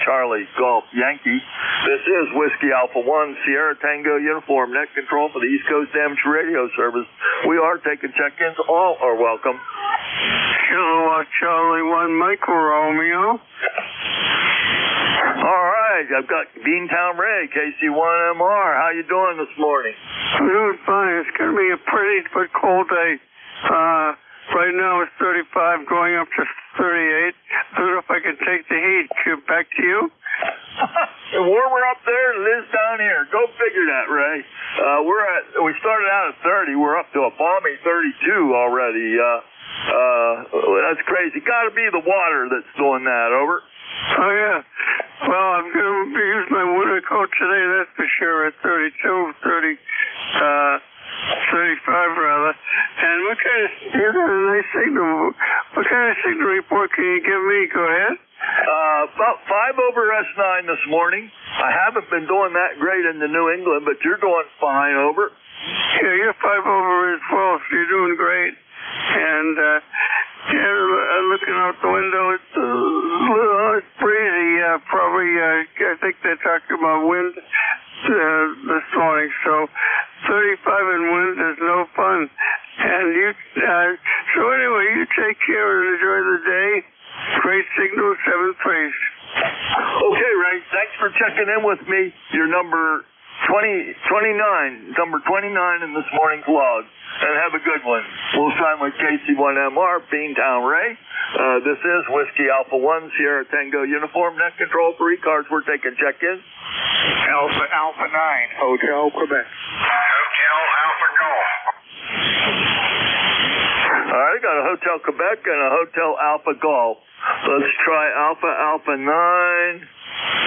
Charlie Golf Yankee. This is Whiskey Alpha 1 Sierra Tango Uniform Net Control for the East Coast Amateur Radio Service. We are taking check-ins. All are welcome. Hello, Charlie 1 Michael Romeo. All right, I've got Beantown Ray, KC1MR. How you doing this morning? I'm doing fine. It's going to be a pretty but cold day. Right now it's 35, going up to 38. I don't know if I can take the heat. Back to you. Warmer up there than it is down here. Go figure that, Ray. We started out at 30. We're up to a balmy 32 already. That's crazy. Got to be the water that's doing that. Over. Oh, yeah. Well, I'm going to use my winter coat today, that's for sure, at 32, 35 rather. And you got a nice signal. What kind of signal report can you give me? Go ahead. About 5 over S9 this morning. I haven't been doing that great in the New England, but you're doing fine. Over. Yeah, you're 5 over as well, so you're doing great. And, looking out the window, it's breezy. Probably, I think they're talking about wind this morning. So 35 in wind is no fun. And so anyway, you take care and enjoy the day. Great signal, 7-3. Okay, Ray. Thanks for checking in with me. Your number 29 in this morning's log. And have a good one. We'll sign with KC1MR, Beantown Ray. This is Whiskey Alpha 1 Sierra Tango Uniform Net Control for ECARS. We're taking check-in. Alpha 9, Hotel Quebec. Hotel Alpha Golf. All right, got a Hotel Quebec and a Hotel Alpha Golf. Let's try Alpha 9,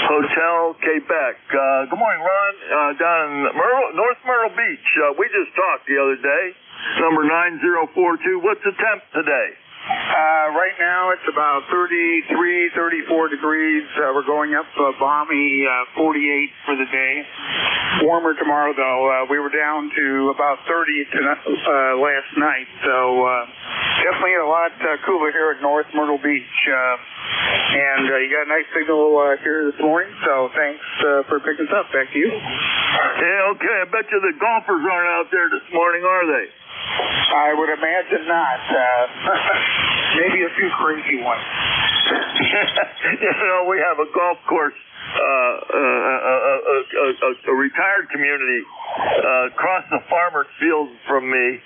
Hotel Quebec. Good morning, Ron. Down in North Myrtle Beach. We just talked the other day. Number 9042. What's the temp today? Right now it's about 33, 34 degrees. We're going up balmy 48 for the day. Warmer tomorrow, though. We were down to about 30 last night, so definitely a lot cooler here at North Myrtle Beach. And you got a nice signal here this morning, so thanks for picking us up. Back to you. Yeah, okay. I bet you the golfers aren't out there this morning, are they? I would imagine not. Maybe a few crazy ones. We have a golf course, a retired community across the farmer's field from me.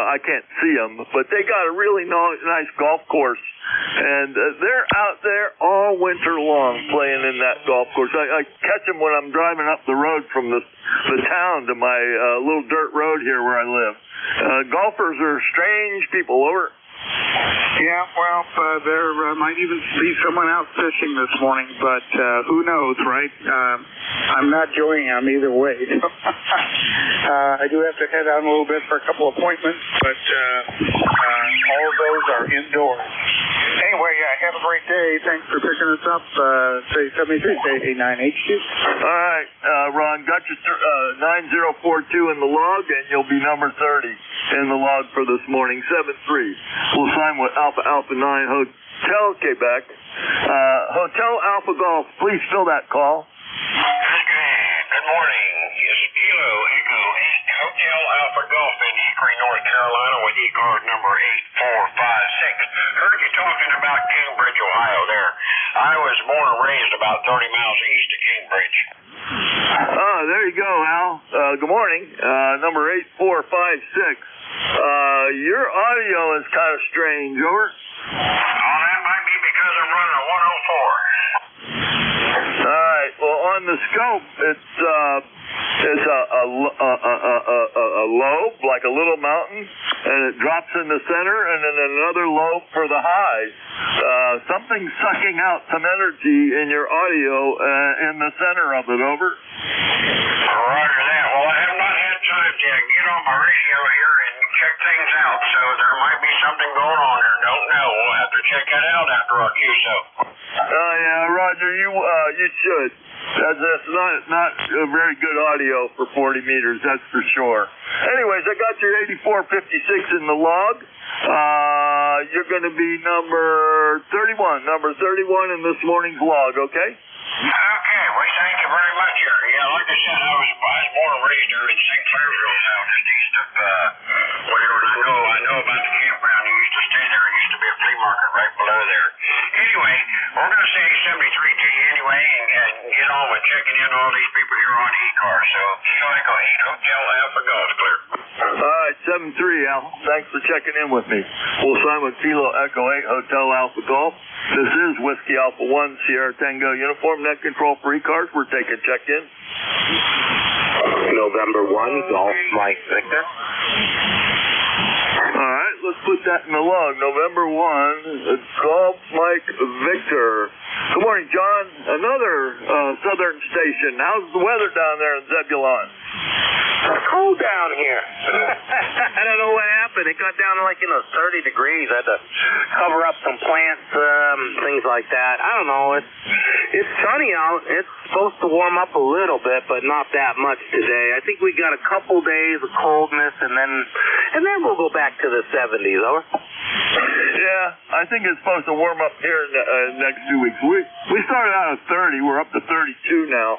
I can't see them, but they got a really nice golf course. And they're out there all winter long playing in that golf course. I catch them when I'm driving up the road from the town to my little dirt road here where I live. Golfers are strange people. Over. Yeah, well, there might even be someone out fishing this morning, but who knows, right? I'm not joining them either way. I do have to head out a little bit for a couple appointments, but all of those are indoors. Anyway, have a great day. Thanks for picking us up. Say 73, say 89H2. All right, Ron, got your 9042 in the log, and you'll be number 30 in the log for this morning, 7-3. We'll sign with Alpha 9 Hotel Quebec. Hotel Alpha Golf, please fill that call. Good morning. It's Kilo Echo 8 Hotel Alpha Golf in Hickory, North Carolina with ECARS number 8456. Heard you talking about Cambridge, Ohio there. I was born and raised about 30 miles east of Cambridge. Oh, there you go, Al. Good morning. Number 8456. Your audio is kind of strange. Over. Oh, that might be because I'm running a 104. All right. Well, on the scope, it's a lobe, like a little mountain, and it drops in the center, and then another lobe for the highs. Something's sucking out some energy in your audio in the center of it. Over. Roger that. Well, I have not had time to get on my radio here and check things out, so there might be something going on here. Don't know. We'll have to check it out after our QSO. Yeah, Roger, you should. That's not a very good audio for 40 meters, that's for sure. Anyways, I got your 8456 in the log. you're going to be number 31 in this morning's log, okay? Okay, well, thank you very much, sir. Yeah, like I said, I was born and raised here in St. Clairsville, now just east of whatever. And I know about the campground. You used to stay there. There used to be a flea market right below there. Anyway, we're going to say 73 to you anyway, and get on with checking in all these people here on ECARS. So, Kilo Echo 8 Hotel Alpha Golf, clear. All right, 7-3, Al. Thanks for checking in with me. We'll sign with Kilo Echo 8 Hotel Alpha Golf. This is Whiskey Alpha 1 Sierra Tango Uniform Net Control for ECARS. We're taking check-in. November 1 Golf Mike Victor. All right, let's put that in the log. November 1 Golf Mike Victor. Good morning, John. Another southern station. How's the weather down there in Zebulon? Cold down here. I don't know what happened. It got down to 30 degrees. I had to cover up some plants, things like that. I don't know. It's sunny out. It's supposed to warm up a little bit, but not that much today. I think we got a couple days of coldness, and then we'll go back to the 70s. Over. Yeah, I think it's supposed to warm up here in the next 2 weeks. We started out at 30. We're up to 32 now.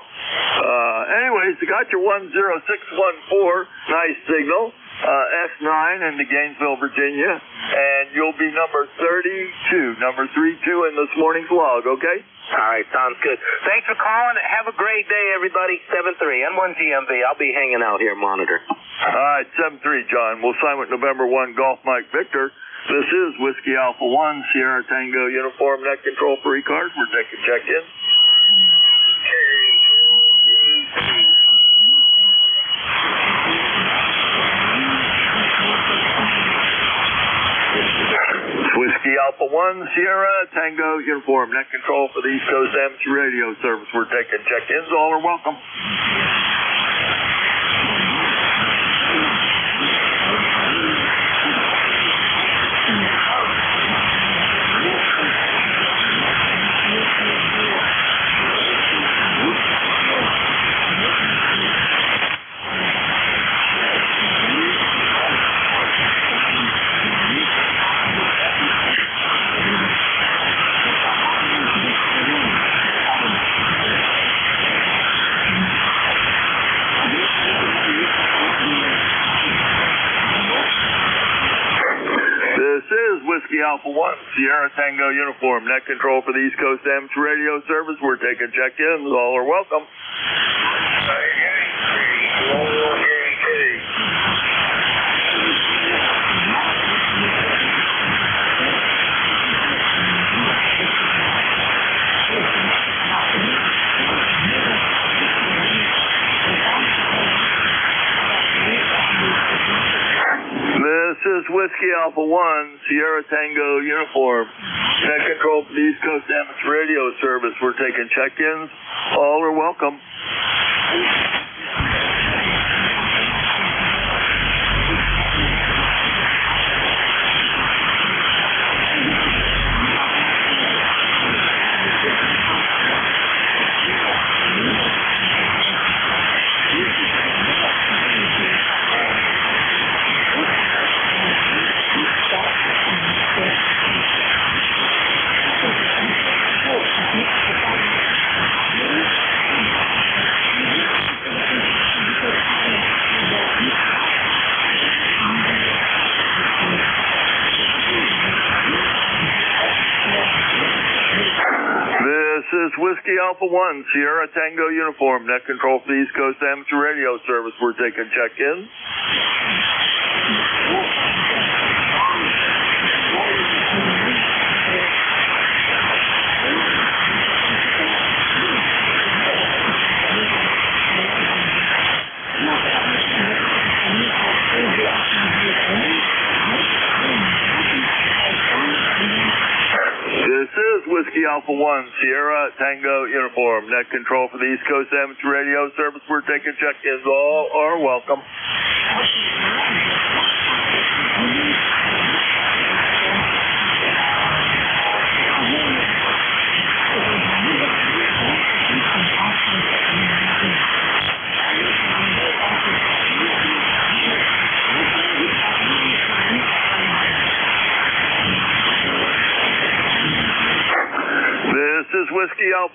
Anyways, you got your 10614. Nice signal. S9 into Gainesville, Virginia. And you'll be number 32. Number 32 in this morning's log, okay? All right, sounds good. Thanks for calling. Have a great day, everybody. 7-3, N1GMV. I'll be hanging out here, monitor. All right, 7-3, John. We'll sign with November 1 Golf Mike Victor. This is Whiskey Alpha 1 Sierra Tango Uniform Net Control for ECARS. We're taking check-in. Whiskey Alpha 1 Sierra Tango Uniform Net Control for the East Coast Amateur Radio Service. We're taking check-ins. All are welcome. Whiskey Alpha 1 Sierra Tango Uniform Net Control for the East Coast Amateur Radio Service. We're taking check-ins. All are welcome. This is Whiskey Alpha 1 Sierra Tango Uniform Net Control for the East Coast Amateur Radio Service. We're taking check-ins. All are welcome. This is Whiskey Alpha 1 Sierra Tango Uniform Net Control for the East Coast Amateur Radio Service. We're taking check-in. This is Whiskey Alpha 1 Sierra Tango Uniform Net Control for the East Coast Amateur Radio Service. We're taking check-ins. All are welcome.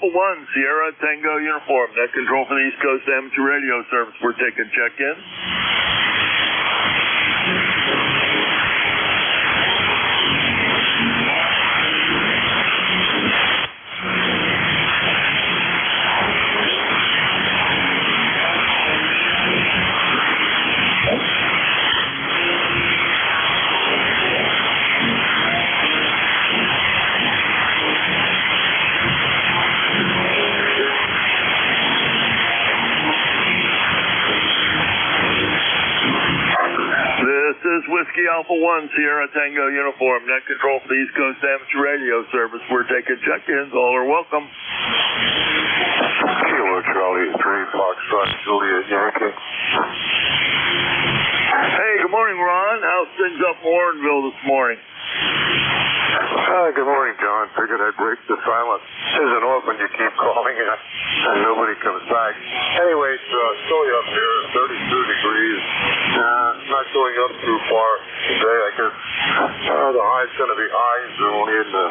Alpha 1, Sierra Tango Uniform, net control for the East Coast Amateur Radio Service. We're taking check-in. Whiskey Alpha 1, Sierra Tango Uniform, net control for the East Coast Amateur Radio Service. We're taking check-ins. All are welcome. Kilo Charlie 3, Foxtrot, Juliet Yankee. Hey, good morning, Ron. How's things up in Warrenville this morning? Good morning, John. Figured I'd break the silence. Isn't often you keep calling and nobody comes back. Anyway, it's chilly up here, 32 degrees. Not going up too far today. I guess the high's going to be high, only in the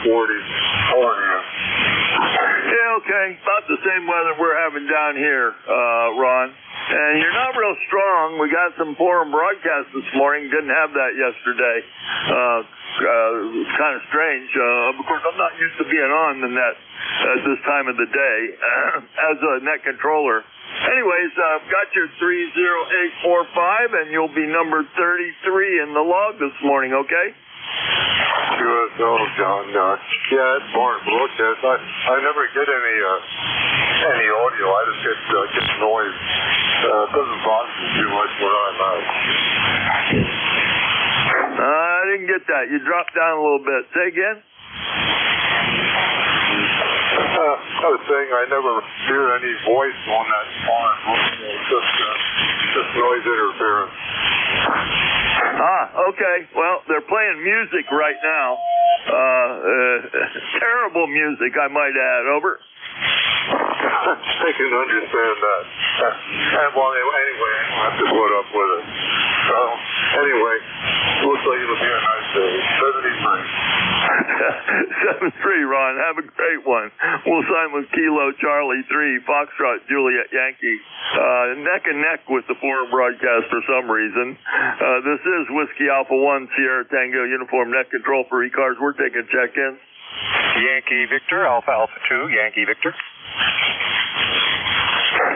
40s. How are you? Yeah, okay. About the same weather we're having down here, Ron. And you're not real strong. We got some foreign broadcasts this morning. Didn't have that yesterday. It's kind of strange. Of course, I'm not used to being on the net at this time of the day as a net controller. Anyways, I've got your 30845, and you'll be number 33 in the log this morning, okay? USO, John. Yeah, it's foreign broadcast. I never get any audio. I just get noise. It doesn't bother me too much where I'm at. I didn't get that. You dropped down a little bit. Say again? I was saying I never hear any voice on that foreign broadcast. Just noise interference. Okay. Well, they're playing music right now. Terrible music, I might add. Over. I can understand that. And well, anyway, I don't have to put up with it. So, anyway, looks like it'll be a nice day. 73. 73, Ron. Have a great one. We'll sign with Kilo Charlie 3, Foxtrot, Juliet Yankee. Neck and neck with the foreign broadcast for some reason. This is Whiskey Alpha 1, Sierra Tango Uniform, net control for ECARS. We're taking check-ins. Yankee Victor, Alpha Alpha 2, Yankee Victor.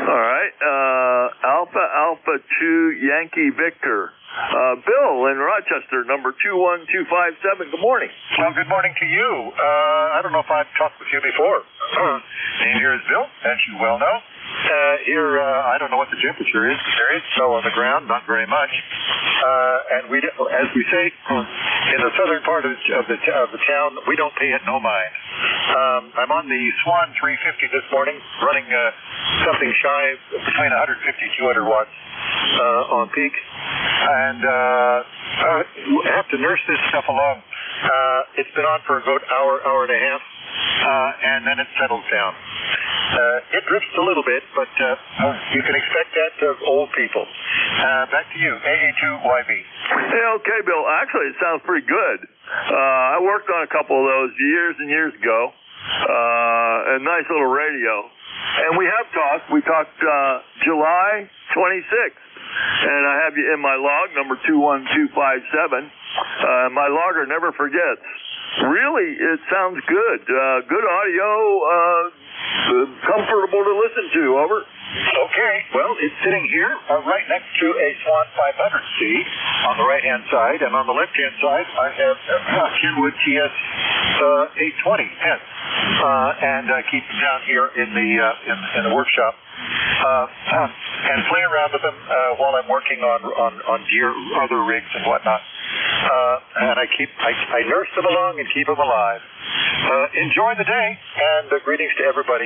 All right. Alpha Alpha 2, Yankee Victor. Bill in Rochester, number 21257. Good morning. Well, good morning to you. I don't know if I've talked with you before. Name here is Bill, as you well know. Here, I don't know what the temperature is, but there is snow on the ground, not very much. And we, as we say, in the southern part of the town, we don't pay it no mind. I'm on the Swan 350 this morning, running something shy between 150 and 200 watts on peak. And I have to nurse this stuff along. It's been on for about hour and a half, and then it settles down. It drifts a little bit, but you can expect that of old people. Back to you, AA2YB. Yeah, okay, Bill. Actually, it sounds pretty good. I worked on a couple of those years and years ago. A nice little radio. And we have talked. We talked July 26th. And I have you in my log, number 21257. My logger never forgets. Really, it sounds good. Good audio, comfortable to listen to. Over. Okay. Well, it's sitting here right next to a Swan 500C on the right-hand side, and on the left-hand side, I have a Kenwood TS 820 heads, and I keep them down here in the workshop. And play around with them while I'm working on gear, other rigs and whatnot. And I nurse them along and keep them alive. Enjoy the day, and greetings to everybody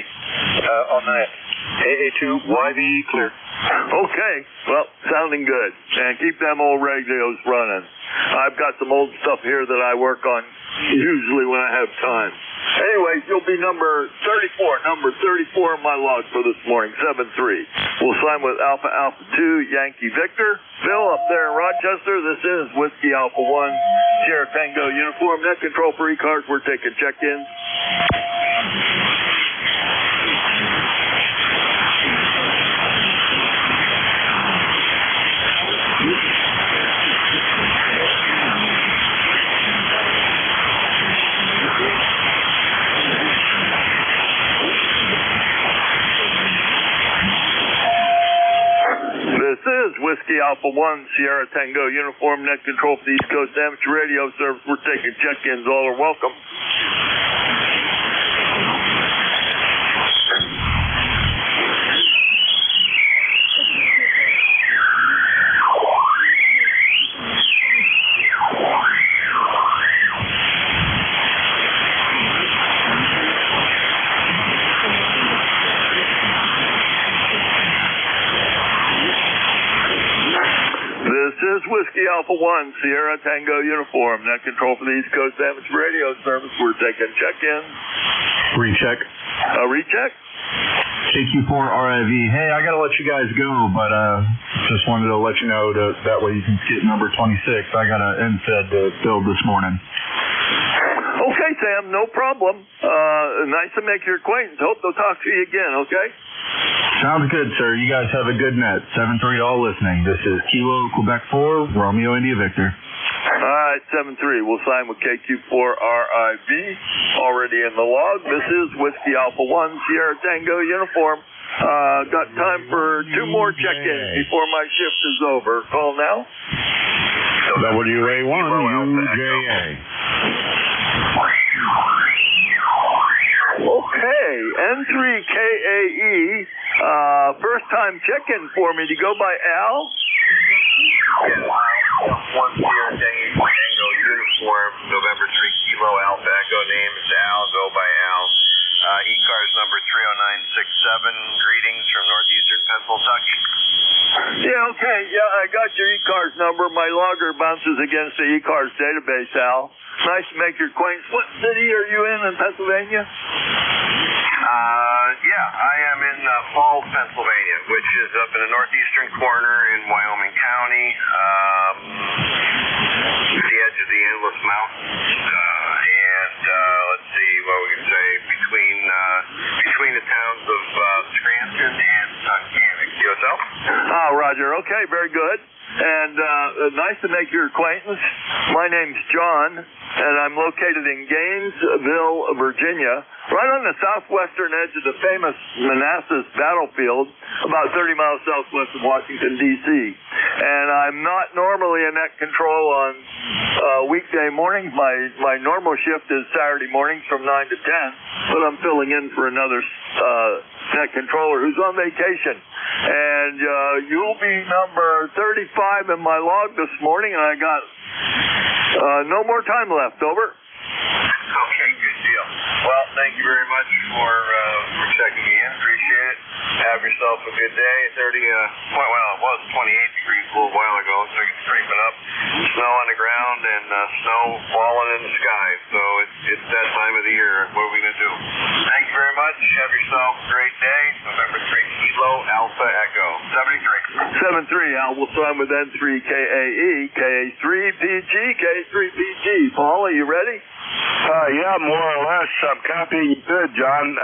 on the net. AA2YV clear. Okay, well, sounding good. And keep them old radios running. I've got some old stuff here that I work on usually when I have time. Anyways, you'll be number 34 in my log for this morning, 7-3. We'll sign with Alpha Alpha 2, Yankee Victor. Bill up there in Rochester, this is Whiskey Alpha 1, Sierra Tango Uniform, net control for ECARS. We're taking check-ins. Whiskey Alpha 1, Sierra Tango, Uniform Net Control for the East Coast Amateur Radio Service. We're taking check-ins. All are welcome. This is Whiskey Alpha 1, Sierra Tango Uniform, Net Control for the East Coast Amateur Radio Service. We're taking check-ins. Recheck. Recheck? KQ4RIV. Hey, I gotta let you guys go, but just wanted to let you know that way you can skip number 26. I got an NFED to build this morning. Okay, Sam, no problem. Nice to make your acquaintance. Hope they'll talk to you again, okay? Sounds good, sir. You guys have a good net. 7-3 all listening. This is Kilo Quebec 4, Romeo India Victor. All right, 7-3. We'll sign with KQ4RIV. Already in the log. This is Whiskey Alpha 1, Sierra Tango Uniform. Got time for 2 more check-ins before my shift is over. Call now. WA1 UJA. Okay, N3KAE. First time check-in for me. Do you go by Al? Yeah, 1 Sierra Tango Uniform, November 3 Kilo Alpha Echo. Name is Al. Go by Al. ECARS number 30967. Greetings from northeastern Pennsylvania. Yeah, okay. Yeah, I got your ECARS number. My logger bounces against the ECARS database, Al. Nice to make your acquaintance. What city are you in Pennsylvania? Yeah, I am in Falls, Pennsylvania, which is up in the northeastern corner in Wyoming County, the edge of the Endless Mountains, and let's see what we can say, between the towns of Scranton and Tunkhannock. Yourself? Roger. Okay, very good. And nice to make your acquaintance. My name's John, and I'm located in Gainesville, Virginia, right on the southwestern edge of the famous Manassas battlefield, about 30 miles southwest of Washington, D.C. And I'm not normally in net control on weekday mornings. My normal shift is Saturday mornings from 9 to 10, but I'm filling in for another net controller who's on vacation. And you'll be number 35 in my log this morning, and I got no more time left. Over. Okay, good deal. Well, thank you very much for checking me in. Appreciate it. Have yourself a good day. 30, well, it was 28 degrees a little while ago, so it's creeping up. Snow on the ground and snow falling in the sky. So it's that time of the year. What are we going to do? Thank you very much. Have yourself a great day. November 3 Kilo Alpha Echo. 73. 7-3, Al. We'll sign with N3KAE, KA3PG, KA3PG. Paul, are you ready? Yeah, more or less. I'm copying you good, John.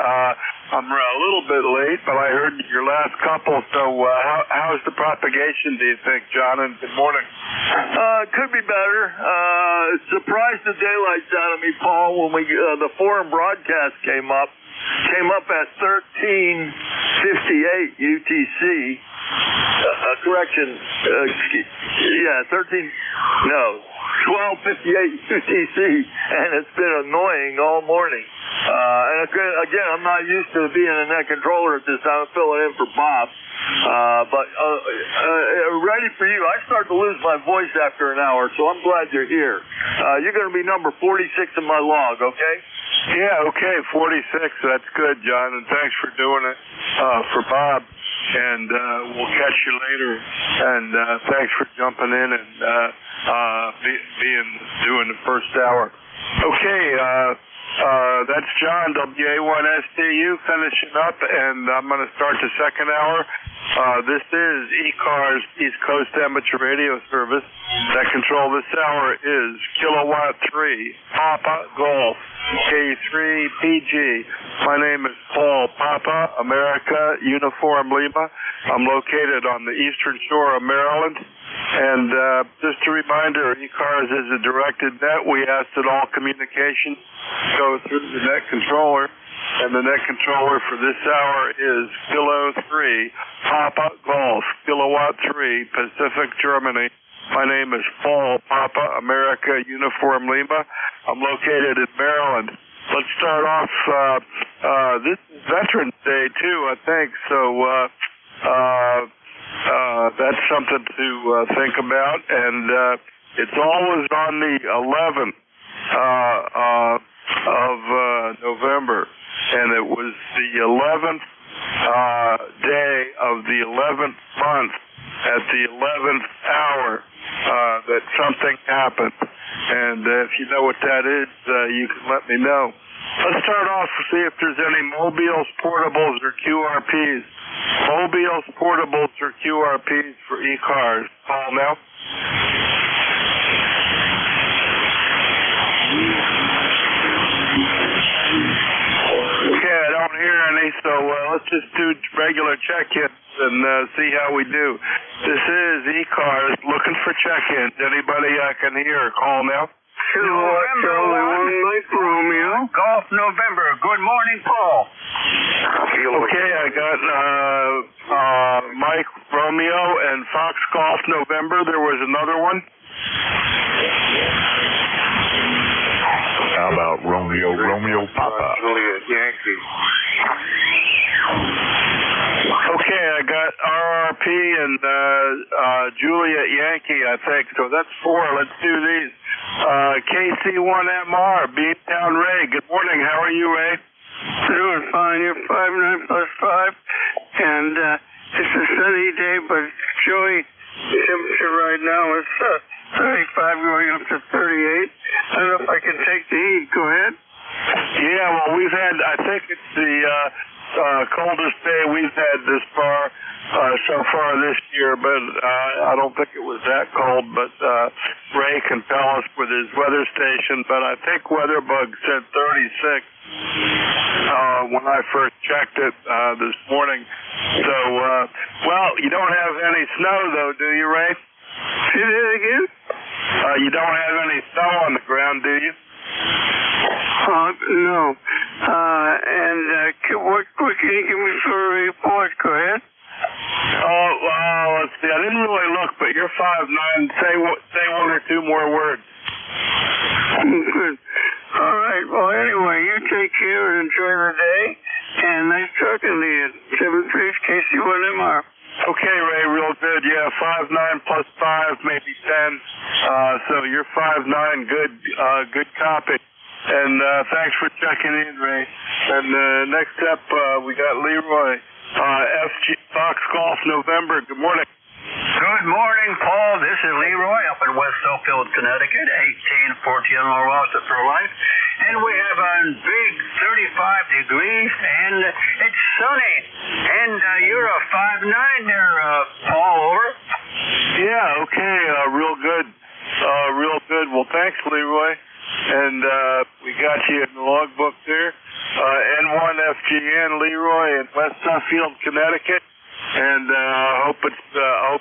I'm a little bit late, but I heard your last couple. So how's the propagation, do you think, John? And good morning. Could be better. It surprised the daylights out of me, Paul, when the forum broadcast came up at 13:58 UTC. Correction. 12:58 UTC, and it's been annoying all morning. And again, I'm not used to being a net controller at this time. I'm filling in for Bob. But ready for you. I start to lose my voice after an hour, so I'm glad you're here. You're going to be number 46 in my log, okay? Yeah, okay, 46. That's good, John, and thanks for doing it for Bob. And we'll catch you later. And thanks for jumping in and doing the first hour. Okay, that's John, WA1STU, finishing up, and I'm going to start the second hour. This is ECARS, East Coast Amateur Radio Service. That control this hour is Kilowatt 3, Papa Golf, K3PG. My name is Paul Papa, America, Uniform Lima. I'm located on the eastern shore of Maryland. And just a reminder, ECARS is a directed net. We ask that all communications go through the net controller. and the net controller for this hour is Kilo 3, Papa Golf, Kilowatt 3, Pacific, Germany. My name is Paul, Papa, America, Uniform Lima. I'm located in Maryland. Let's start off, this is Veterans Day too, I think, so that's something to think about, and it's always on the 11th of November, and it was the 11th day of the 11th month at the 11th hour that something happened. And if you know what that is, you can let me know. Let's start off to see if there's any mobiles, portables, or QRPs. Mobiles, portables, or QRPs for ECARS. Call now. Okay, I don't hear any, so let's just do regular check-ins and see how we do. This is ECARS looking for check-ins. Anybody I can hear, call now. November 1, Mike Romeo. Golf November. Good morning, Paul. Okay, I got Mike Romeo and Fox Golf November. There was another one. How about Romeo Papa? Juliet Yankee. Okay, I got RRP and Juliet Yankee, I think. So that's 4. Let's do these. KC1MR, Beantown Ray. Good morning. How are you, Ray? Doing fine. You're 5'9" plus 5, and it's a sunny day, but chilly. Temperature right now is 35 going up to 38. I don't know if I can take the heat. Go ahead. Yeah, well, we've had, I think it's the coldest day we've had this far, so far this year, but I don't think it was that cold, but Ray can tell us with his weather station, but I think WeatherBug said 36 when I first checked it this morning. So, well, you don't have any snow, though, do you, Ray? Say that again? You don't have any snow on the ground, do you? No. And what can you give me for a report? Go ahead. Oh, let's see. I didn't really look, but you're 5'9". Say one or two more words. Good. All right. Well, anyway, you take care and enjoy the day. And nice talking to you. 7-3 KC1MR. Okay, Ray, real good. Yeah, 5'9" plus 5, maybe 10. So you're 5'9". Good copy. And thanks for checking in, Ray. And next up, we got Leroy. FG Fox Golf November. Good morning. Good morning, Paul. This is Leroy up in West Southfield, Connecticut, 1814 Rossa for life. And we have a big 35 degrees, and it's sunny. And you're a 5'9" there, Paul, over. Yeah, okay, real good. Real good. Well, thanks, Leroy. And we got you in the logbook there. N1FGN Leroy in West Suffield, Connecticut. And I hope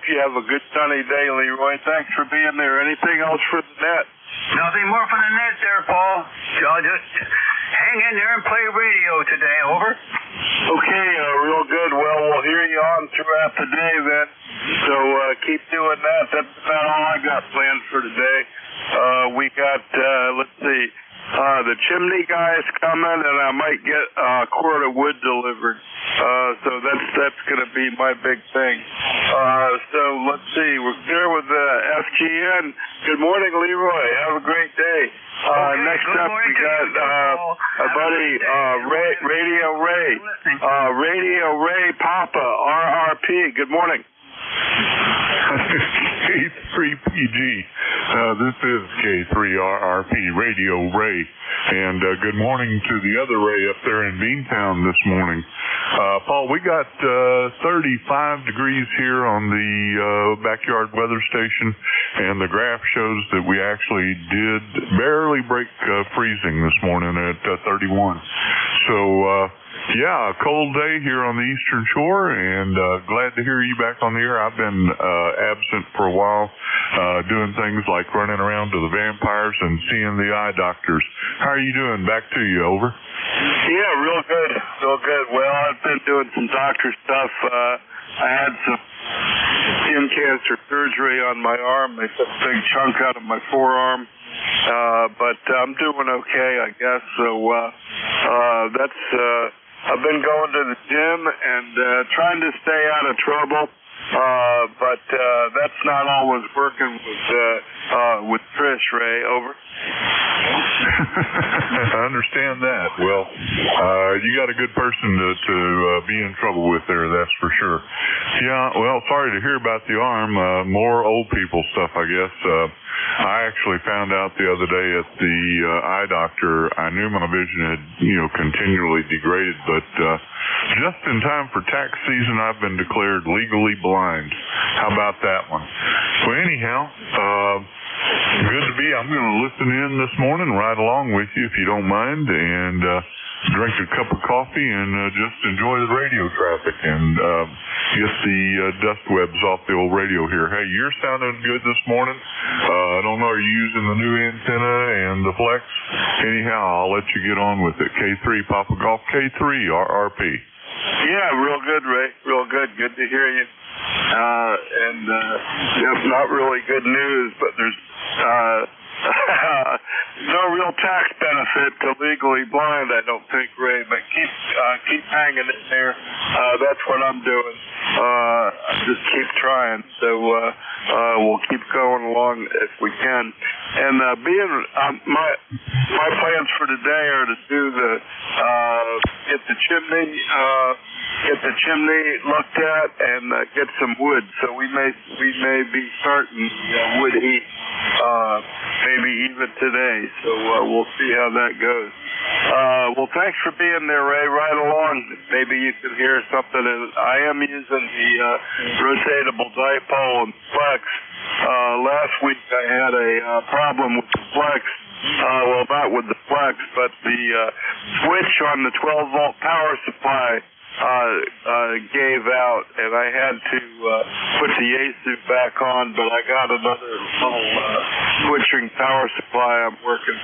you have a good sunny day, Leroy. Thanks for being there. Anything else for the net? Nothing more for the net there, Paul. I'll just hang in there and play radio today, over. Okay, real good. Well, we'll hear you on throughout the day then. So keep doing that. That's about all I got planned for today. We got, let's see, the chimney guy is coming, and I might get a cord of wood delivered. So that's going to be my big thing. So let's see, we're here with FGN. Good morning, Leroy. Have a great day. Next up, we got our buddy Radio Ray Papa, RRP. Good morning. K3PG. This is K3RRP, Radio Ray. And good morning to the other Ray up there in Beantown this morning. Paul, we got 35 degrees here on the backyard weather station, and the graph shows that we actually did barely break freezing this morning at 31. So, yeah, a cold day here on the Eastern Shore, and glad to hear you back on the air. I've been absent for a while, doing things like running around to the vampires and seeing the eye doctors. How are you doing? Back to you, over. Yeah, real good, real good. Well, I've been doing some doctor stuff. I had some skin cancer surgery on my arm. They took a big chunk out of my forearm. But I'm doing okay, I guess. So I've been going to the gym and trying to stay out of trouble. But that's not always working with Trish, Ray. Over. I understand that. Well, you got a good person to be in trouble with there, that's for sure. Yeah, well, sorry to hear about the arm. More old people stuff, I guess. I actually found out the other day at the eye doctor, I knew my vision had, continually degraded, but just in time for tax season, I've been declared legally blind. How about that one? Well, anyhow, good to be. I'm going to listen in this morning, ride along with you if you don't mind, and drink a cup of coffee and just enjoy the radio traffic and get the dust webs off the old radio here. Hey, you're sounding good this morning. I don't know, are you using the new antenna and the flex? Anyhow, I'll let you get on with it. K3 Papa Golf, K3 RRP. Yeah, real good, Ray. Real good. Good to hear you. It's not really good news, but there's no real tax benefit to legally blind, I don't think, Ray, but keep hanging in there. That's what I'm doing. Just keep trying. So we'll keep going along if we can. And my plans for today are to do get the chimney looked at and get some wood. So we may be starting wood heat maybe even today. So we'll see how that goes. Well, thanks for being there, Ray. Right along. Maybe you can hear something. I am using the rotatable dipole and flex. Last week I had a problem with the flex. Well, not with the flex, but the switch on the 12-volt power supply gave out, and I had to put the ASU back on, but I got another little switching power supply I'm working.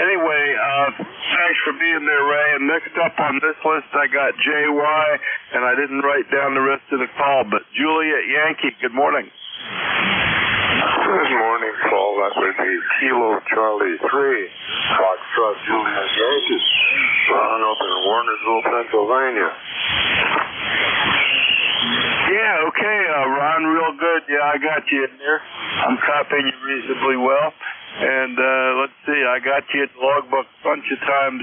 Anyway, thanks for being there, Ray. And next up on this list, I got JY, and I didn't write down the rest of the call, but Juliet Yankee, good morning. Good morning, Paul. That would be Kilo Charlie 3, Foxtrot Juliet Yankee, Ron up in Warnersville, Pennsylvania. Yeah, okay, Ron, real good. Yeah, I got you in there. I'm copying you reasonably well. And let's see, I got you at the logbook a bunch of times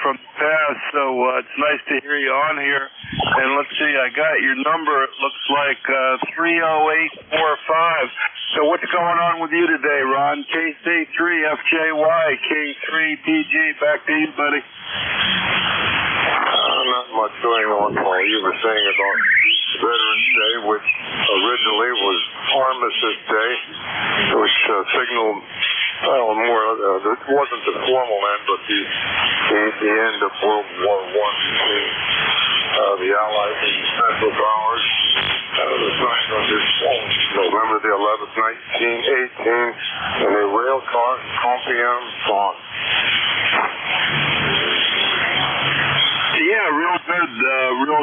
from the past, so it's nice to hear you on here. And let's see, I got your number. It looks like 30845. So what's going on with you today, Ron? KC3FJY, K3PG. Back to you, buddy. Not much going on, Paul. You were saying about Veterans Day, which originally was Armistice Day, which signaled, more, it wasn't the formal end, but the end of World War I between the Allies and the Central Powers. The sign on this November the 11th, 1918, in a rail car in Compiègne, France. Yeah, real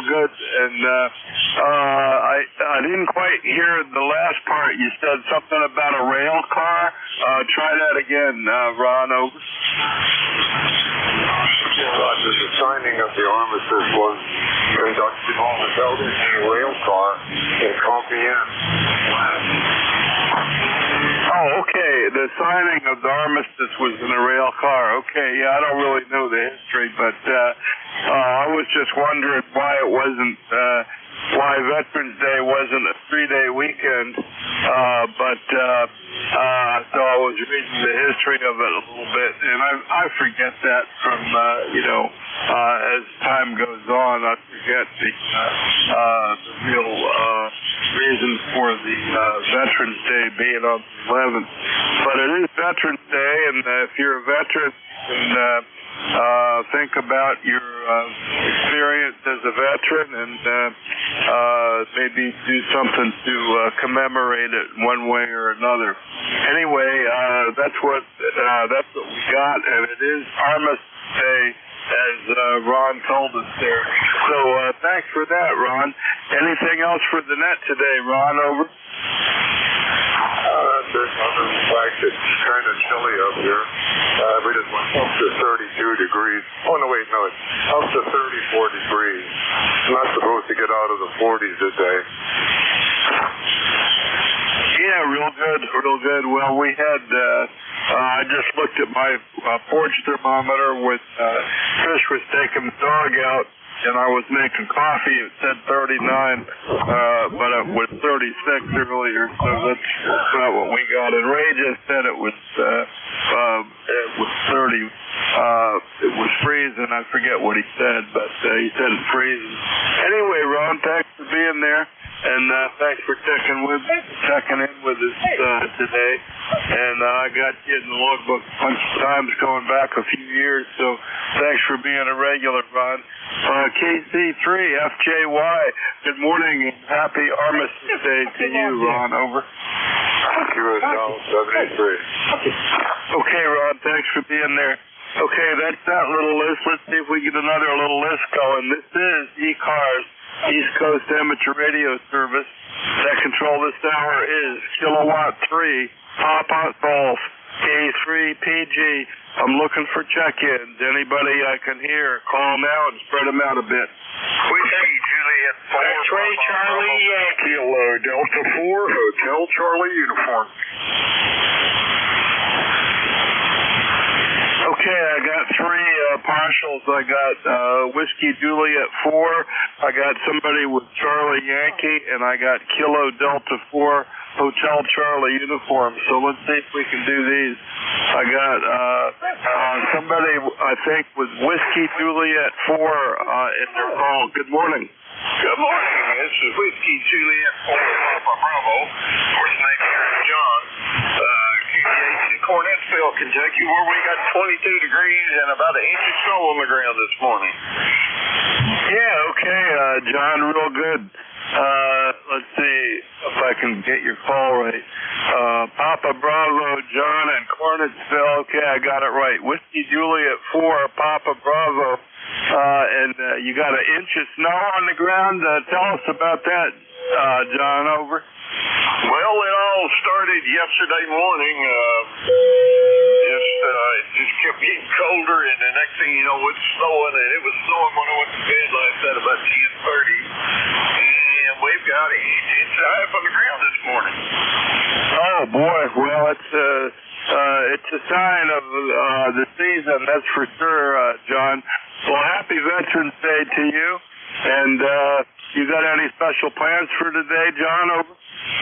good. And I didn't quite hear the last part. You said something about a rail car. Try that again, Ron. Over. The signing of the armistice was conducted on the building in a rail car in Compiègne. Oh, okay. The signing of the armistice was in a rail car. Okay, yeah, I don't really know the history, but I was just wondering why it wasn't, why Veterans Day wasn't a 3-day weekend, so I was reading the history of it a little bit, and I forget that from, as time goes on, I forget the real reason for the Veterans Day being on the 11th. But it is Veterans Day, and if you're a veteran, and think about your experience as a veteran and maybe do something to commemorate it one way or another. Anyway, that's what we got, and it is Armistice Day Ron told us there. So thanks for that, Ron. Anything else for the net today, Ron? Over. That's it. Other than the fact it's kind of chilly up here. We just went up to 32 degrees. Oh, no, wait, no. It's up to 34 degrees. It's not supposed to get out of the 40s today. Yeah, real good, real good. Well, we had, I just looked at my porch thermometer with, Trish was taking the dog out, and I was making coffee. It said 39, but it was 36 earlier, so that's not what we got. And Ray just said it was 30. It was freezing. I forget what he said, but he said it's freezing. Anyway, Ron, thanks for being there. And thanks for checking in with us today. And I got you in the logbook a bunch of times going back a few years, so thanks for being a regular, Ron. KC3, FJY, good morning and happy Armistice Day to you, Ron. Over. QSL 73. Okay, Ron, thanks for being there. Okay, that's that little list. Let's see if we get another little list going. This is ECARS, East Coast Amateur Radio Service. That control this hour is Kilowatt 3, Papa Golf, K3PG. I'm looking for check-ins. Anybody I can hear, call now and spread them out a bit. Whiskey Juliet 4. X-ray Charlie Yankee. Kilo Delta 4, Hotel Charlie uniform. Okay, I got three partials. I got Whiskey Juliet 4, I got somebody with Charlie Yankee, and I got Kilo Delta 4 Hotel Charlie uniform. So let's see if we can do these. I got somebody, I think, with Whiskey Juliet 4 in their call. Good morning. Good morning. This is Whiskey Juliet 4 Papa Bravo. Of course, name here is John. Cornettsville, Kentucky, where we got 22 degrees and about an inch of snow on the ground this morning. Yeah, okay, John, real good. Let's see if I can get your call right. Papa Bravo, John, and Cornettsville. Okay, I got it right. Whiskey Juliet 4, Papa Bravo. And you got an inch of snow on the ground. Tell us about that, John. Over. Well, it all started yesterday morning. It just kept getting colder, and the next thing you know, it's snowing, and it was snowing when I went to bed last night about 10:30. And we've got an inch and a half on the ground this morning. Oh boy, well it's a sign of the season, that's for sure, John. Well, happy Veterans Day to you. And you got any special plans for today, John? Over.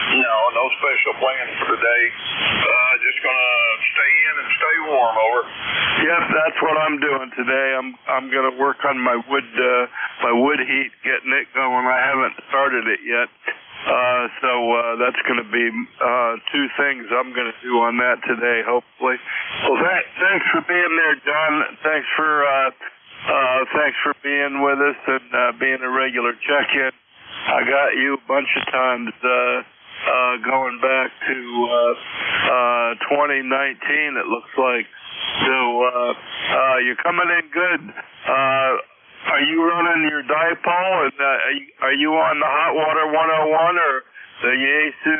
No special plans for today. Just gonna stay in and stay warm. Over. Yep, that's what I'm doing today. I'm gonna work on my wood heat, getting it going. I haven't started it yet. So that's going to be two things I'm going to do on that today, hopefully. Well, thanks for being there, John. Thanks for being with us and being a regular check-in. I got you a bunch of times going back to 2019, it looks like. So you're coming in good. Are you running your dipole, and are you on the Hot Water 101 or the Yaesu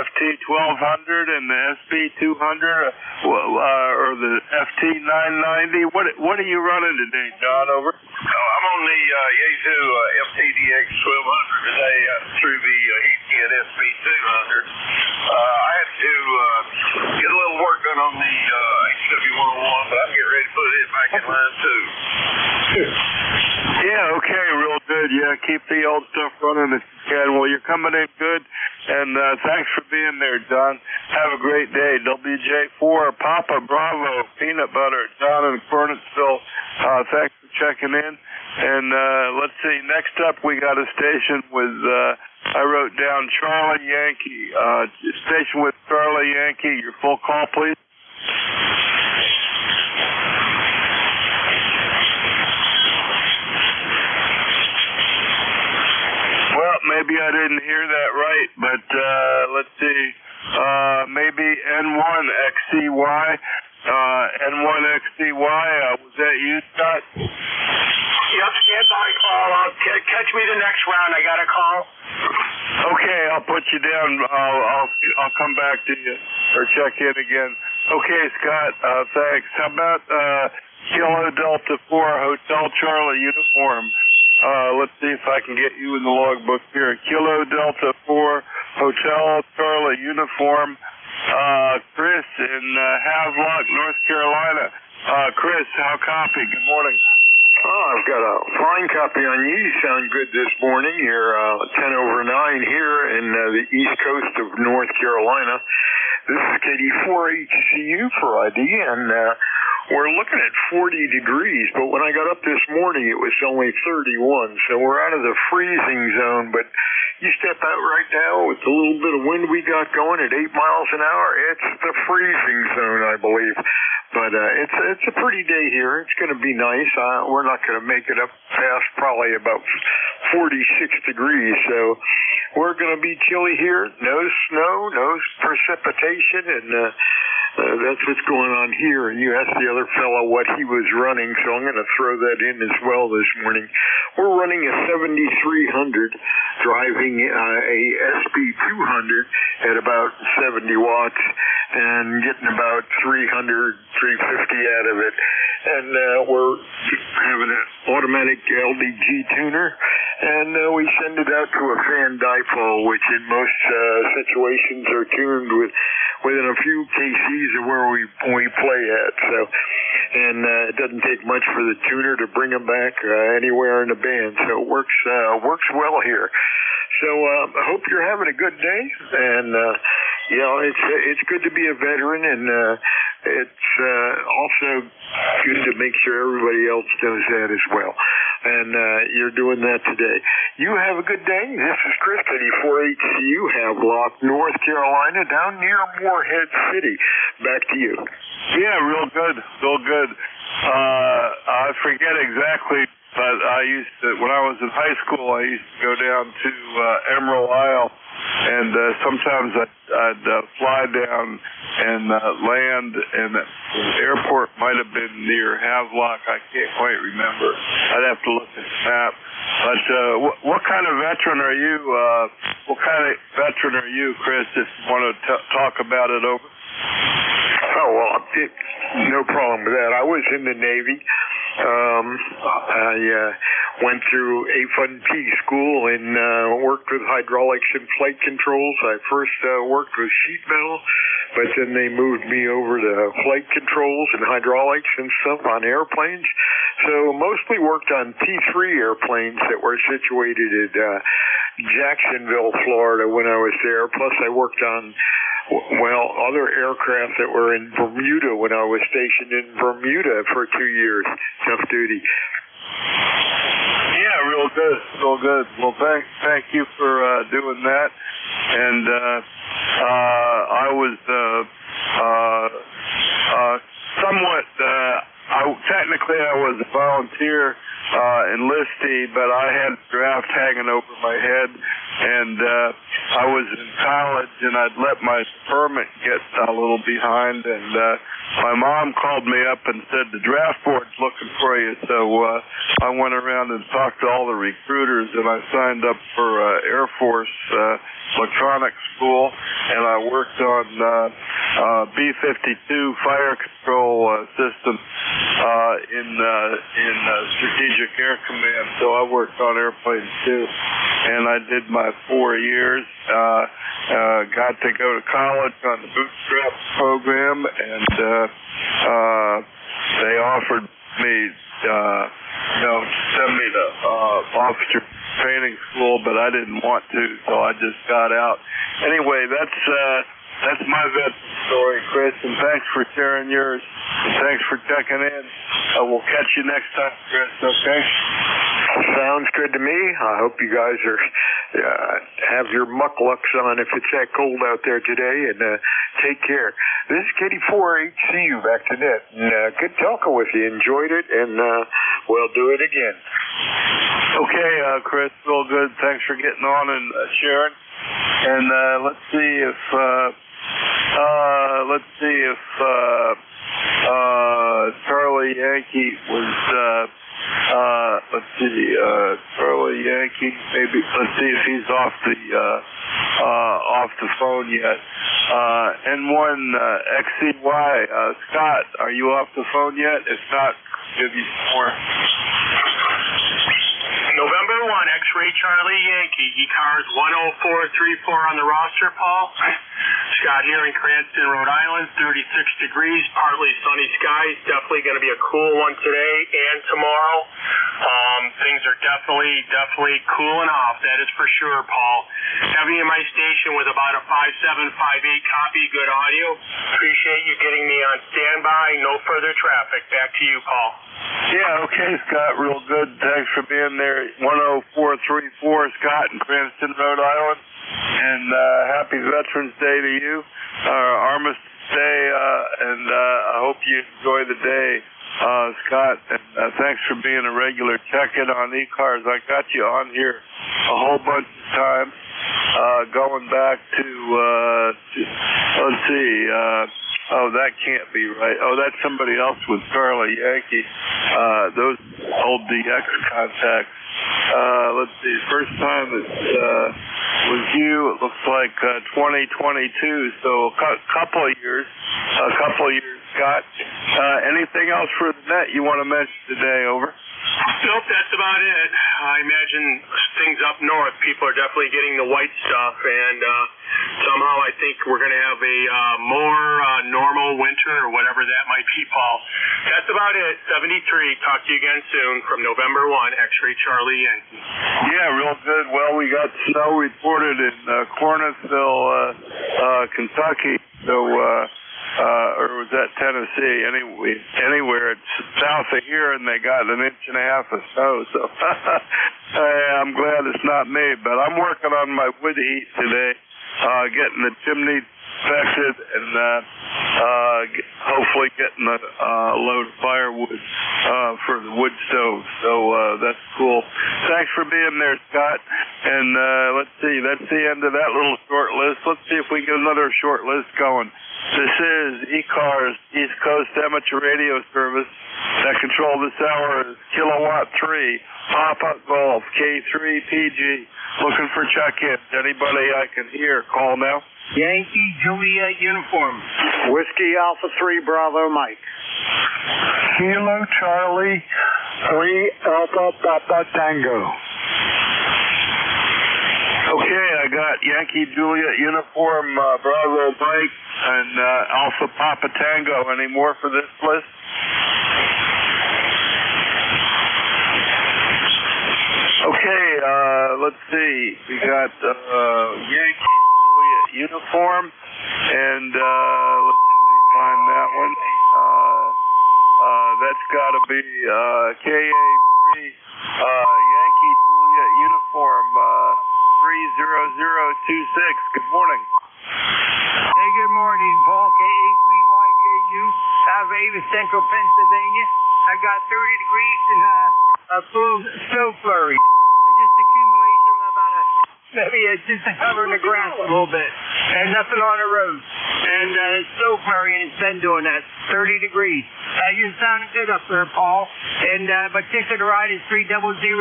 FT1200 and the SB200 or the FT990? What are you running today, John? Over. I'm on the Yaesu FTDX 1200 today through the Heatkit SB200. I had to get a little work done on the HW101, but I'm getting ready to put it back in line too. Yeah, okay, real good. Yeah, keep the old stuff running if you can. Well, you're coming in good, and thanks for being there, John. Have a great day. WJ4, Papa Bravo, Peanut Butter, John in Cornettsville. Thanks for checking in. And let's see, next up we got a station with, I wrote down Charlie Yankee. Station with Charlie Yankee. Your full call, please. Well, maybe I didn't hear that right, but let's see. Maybe N1XCY. N1XCY, was that you, Scott? stand by, Paul. Catch me the next round. I got a call. Okay, I'll put you down. I'll come back to you or check in again. Okay, Scott. Thanks. How about Kilo Delta 4 Hotel Charlie uniform? Let's see if I can get you in the logbook here. Kilo Delta 4 Hotel Charlie uniform. Chris in Havelock, North Carolina. Chris, how copy? Good morning. Oh, I've got a fine copy on you. You sound good this morning. You're 10 over 9 here in the east coast of North Carolina. This is KD4HCU for ID, and we're looking at 40 degrees, but when I got up this morning, it was only 31, so we're out of the freezing zone. But you step out right now with the little bit of wind we got going at 8 miles an hour, it's the freezing zone, I believe. But it's a pretty day here. It's going to be nice. We're not going to make it up past probably about 46 degrees, so we're going to be chilly here. No snow, no precipitation, and that's what's going on here. And you asked the other fellow what he was running, so I'm going to throw that in as well this morning. We're running a 7300, driving a SP200 at about 70 watts and getting about 300, 350 out of it. And we're having an automatic LDG tuner, and we send it out to a fan dipole, which in most situations are tuned within a few kcs of where we play at. So, and it doesn't take much for the tuner to bring them back anywhere in the band. So it works well here. So I hope you're having a good day, and you know, it's good to be a veteran, and it's also good to make sure everybody else does that as well. And you're doing that today. You have a good day. This is Chris, KD4HCU, Havelock, North Carolina, down near Morehead City. Back to you. Yeah, real good. I forget exactly, but when I was in high school, I used to go down to Emerald Isle, and sometimes I'd fly down and land, and the airport might have been near Havelock. I can't quite remember. I'd have to look at the map. But what kind of veteran are you? Chris, if you want to talk about it over? Oh, well, no problem with that. I was in the Navy. I went through A-Fun-P school and worked with hydraulics and flight controls. I first worked with sheet metal, but then they moved me over to flight controls and hydraulics and stuff on airplanes. So mostly worked on P-3 airplanes that were situated at Jacksonville, Florida when I was there. Plus I worked on other aircraft that were in Bermuda when I was stationed in Bermuda for 2 years. Tough duty. Yeah, real good. Well, thank you for doing that. And I was somewhat. Technically, I was a volunteer enlistee, but I had a draft hanging over my head, and I was in college, and I'd let my permit get a little behind, and my mom called me up and said the draft board's looking for you. So I went around and talked to all the recruiters, and I signed up for Air Force electronics school, and I worked on B-52 fire control system in Strategic Air Command. So I worked on airplanes too, and I did my 4 years. Got to go to college on the bootstrap program, and they offered me, to send me to officer training school, but I didn't want to, so I just got out. Anyway, that's my vet story, Chris, and thanks for sharing yours, and thanks for checking in. We'll catch you next time, Chris, okay? Sounds good to me. I hope you guys have your mucklucks on if it's that cold out there today, and take care. This is KD4HCU, back to net. And, good talking with you. Enjoyed it, and we'll do it again. Okay, Chris, real good. Thanks for getting on and sharing. And let's see if Charlie Yankee was let's see, Charlie Yankee, maybe, let's see if he's off the phone yet. N1 XCY, Scott, are you off the phone yet? If not, give you some more. November 1, X-Ray Charlie Yankee, ECARS 10434 on the roster, Paul. Scott here in Cranston, Rhode Island, 36 degrees, partly sunny skies. Definitely going to be a cool one today and tomorrow. Things are definitely cooling off, that is for sure, Paul. Heavy in my station with about a 5758 copy, good audio. Appreciate you getting me on standby. No further traffic. Back to you, Paul. Yeah, okay, Scott, real good. Thanks for being there. 10434, Scott in Cranston, Rhode Island. And happy Veterans Day to you, Armistice Day, and I hope you enjoy the day, Scott. And thanks for being a regular check-in on ECARS. I got you on here a whole bunch of times, going back to let's see, oh, that can't be right. Oh, that's somebody else with Charlie Yankee. Those old DX contacts. Let's see, first time it was you, it looks like 2022, so a couple of years, Scott. Anything else for the net you want to mention today, over? Nope, that's about it. I imagine things up north, people are definitely getting the white stuff, and somehow I think we're going to have a more normal winter or whatever that might be, Paul. That's about it. 73. Talk to you again soon from November 1, X-Ray Charlie Yankee. Yeah, real good. Well, we got snow reported in Cornethville, Kentucky, so or was that Tennessee? Anywhere it's south of here, and they got 1.5 inches of snow. So I'm glad it's not me, but I'm working on my wood heat today, getting the chimney inspected, and hopefully getting a load of firewood for the wood stove. So that's cool. Thanks for being there, Scott. And let's see, that's the end of that little short list. Let's see if we get another short list going. This is ECARS, East Coast Amateur Radio Service. That control this hour is Kilowatt 3, Papa Golf, K3PG. Looking for check-ins. Anybody I can hear, call now. Yankee Juliet uniform. Whiskey Alpha 3 Bravo Mike. Kilo Charlie 3 Alpha Papa Tango. Okay, I got Yankee Juliet uniform, Bravo Mike, and Alpha Papa Tango. Any more for this list? Okay, let's see. We got Yankee Juliet uniform, and let's find that one. That's got to be KA3 Yankee Juliet uniform. 30026. Good morning. Hey, good morning, Paul. KA3YJU, Ava, Central Pennsylvania. I got 30 degrees and a full snow flurry. Just accumulation of about maybe just covering the grass a little bit, and nothing on the road. And snow flurry, and it's been doing that. 30 degrees. You're sounding good up there, Paul. And my ticket to ride is 30026.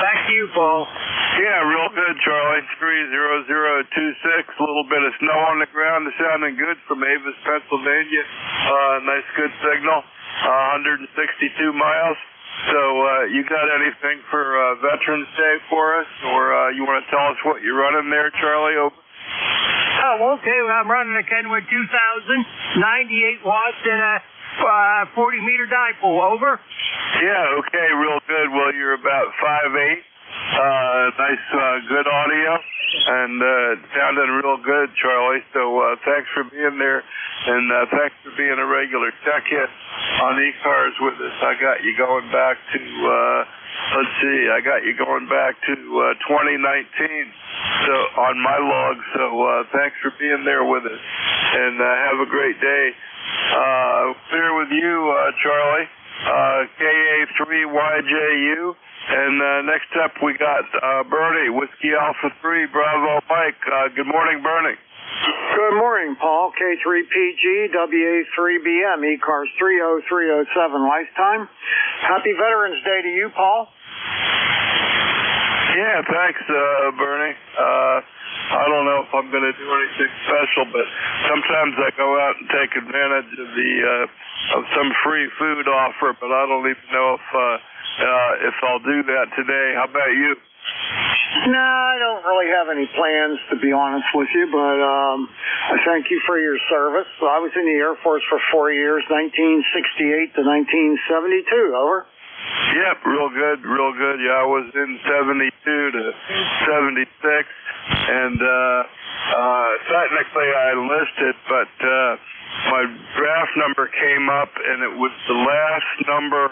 Back to you, Paul. Yeah, real good, Charlie. 30026. A little bit of snow on the ground. Sounding good from Avis, Pennsylvania. Nice, good signal. 162 miles. So you got anything for Veterans Day for us, or you want to tell us what you're running there, Charlie? Over. Oh, okay. Well, I'm running a Kenwood 2000, 98 watts, and a 40-meter dipole. Over. Yeah, okay, real good. Well, you're about 5'8". Nice, good audio, and sounding real good, Charlie. So thanks for being there, and thanks for being a regular check-in on ECARS with us. I got you going back to, let's see, I got you going back to 2019 so on my log. So thanks for being there with us, and have a great day. Clear with you, Charlie. KA3YJU. And next up, we got Bernie, Whiskey Alpha 3, Bravo Mike. Good morning, Bernie. Good Good morning, Paul. K3PG, WA3BM, ECARS 30307 lifetime. Happy Veterans Day to you, Paul. Yeah, thanks, Bernie. I don't know if I'm going to do anything special, but sometimes I go out and take advantage of some free food offer, but I don't even know if I'll do that today. How about you? No, I don't really have any plans, to be honest with you, but I thank you for your service. I was in the Air Force for 4 years, 1968 to 1972, over. Yep, real good, real good. Yeah, I was in 72 to 76, and technically I enlisted, but my draft number came up, and it was the last number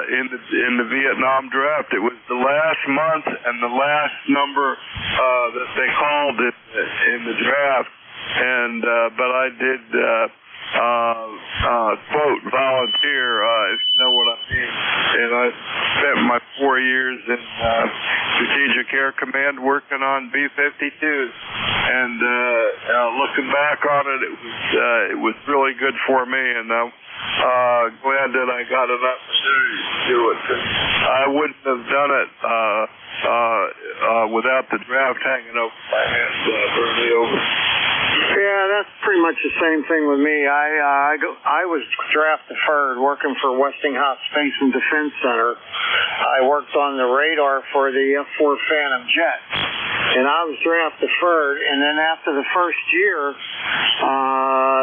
in the Vietnam draft. It was the last month and the last number that they called it in the draft, and but I did quote volunteer, if you know what I mean. And I spent my 4 years in Strategic Air Command working on B-52s, and looking back on it, it was really good for me, and glad that I got an opportunity to do it. I wouldn't have done it without the draft hanging over my head, Bernie, over. Yeah, that's pretty much the same thing with me. I was draft deferred working for Westinghouse Space and Defense Center. I worked on the radar for the F-4 Phantom jet, and I was draft deferred. And then after the first year,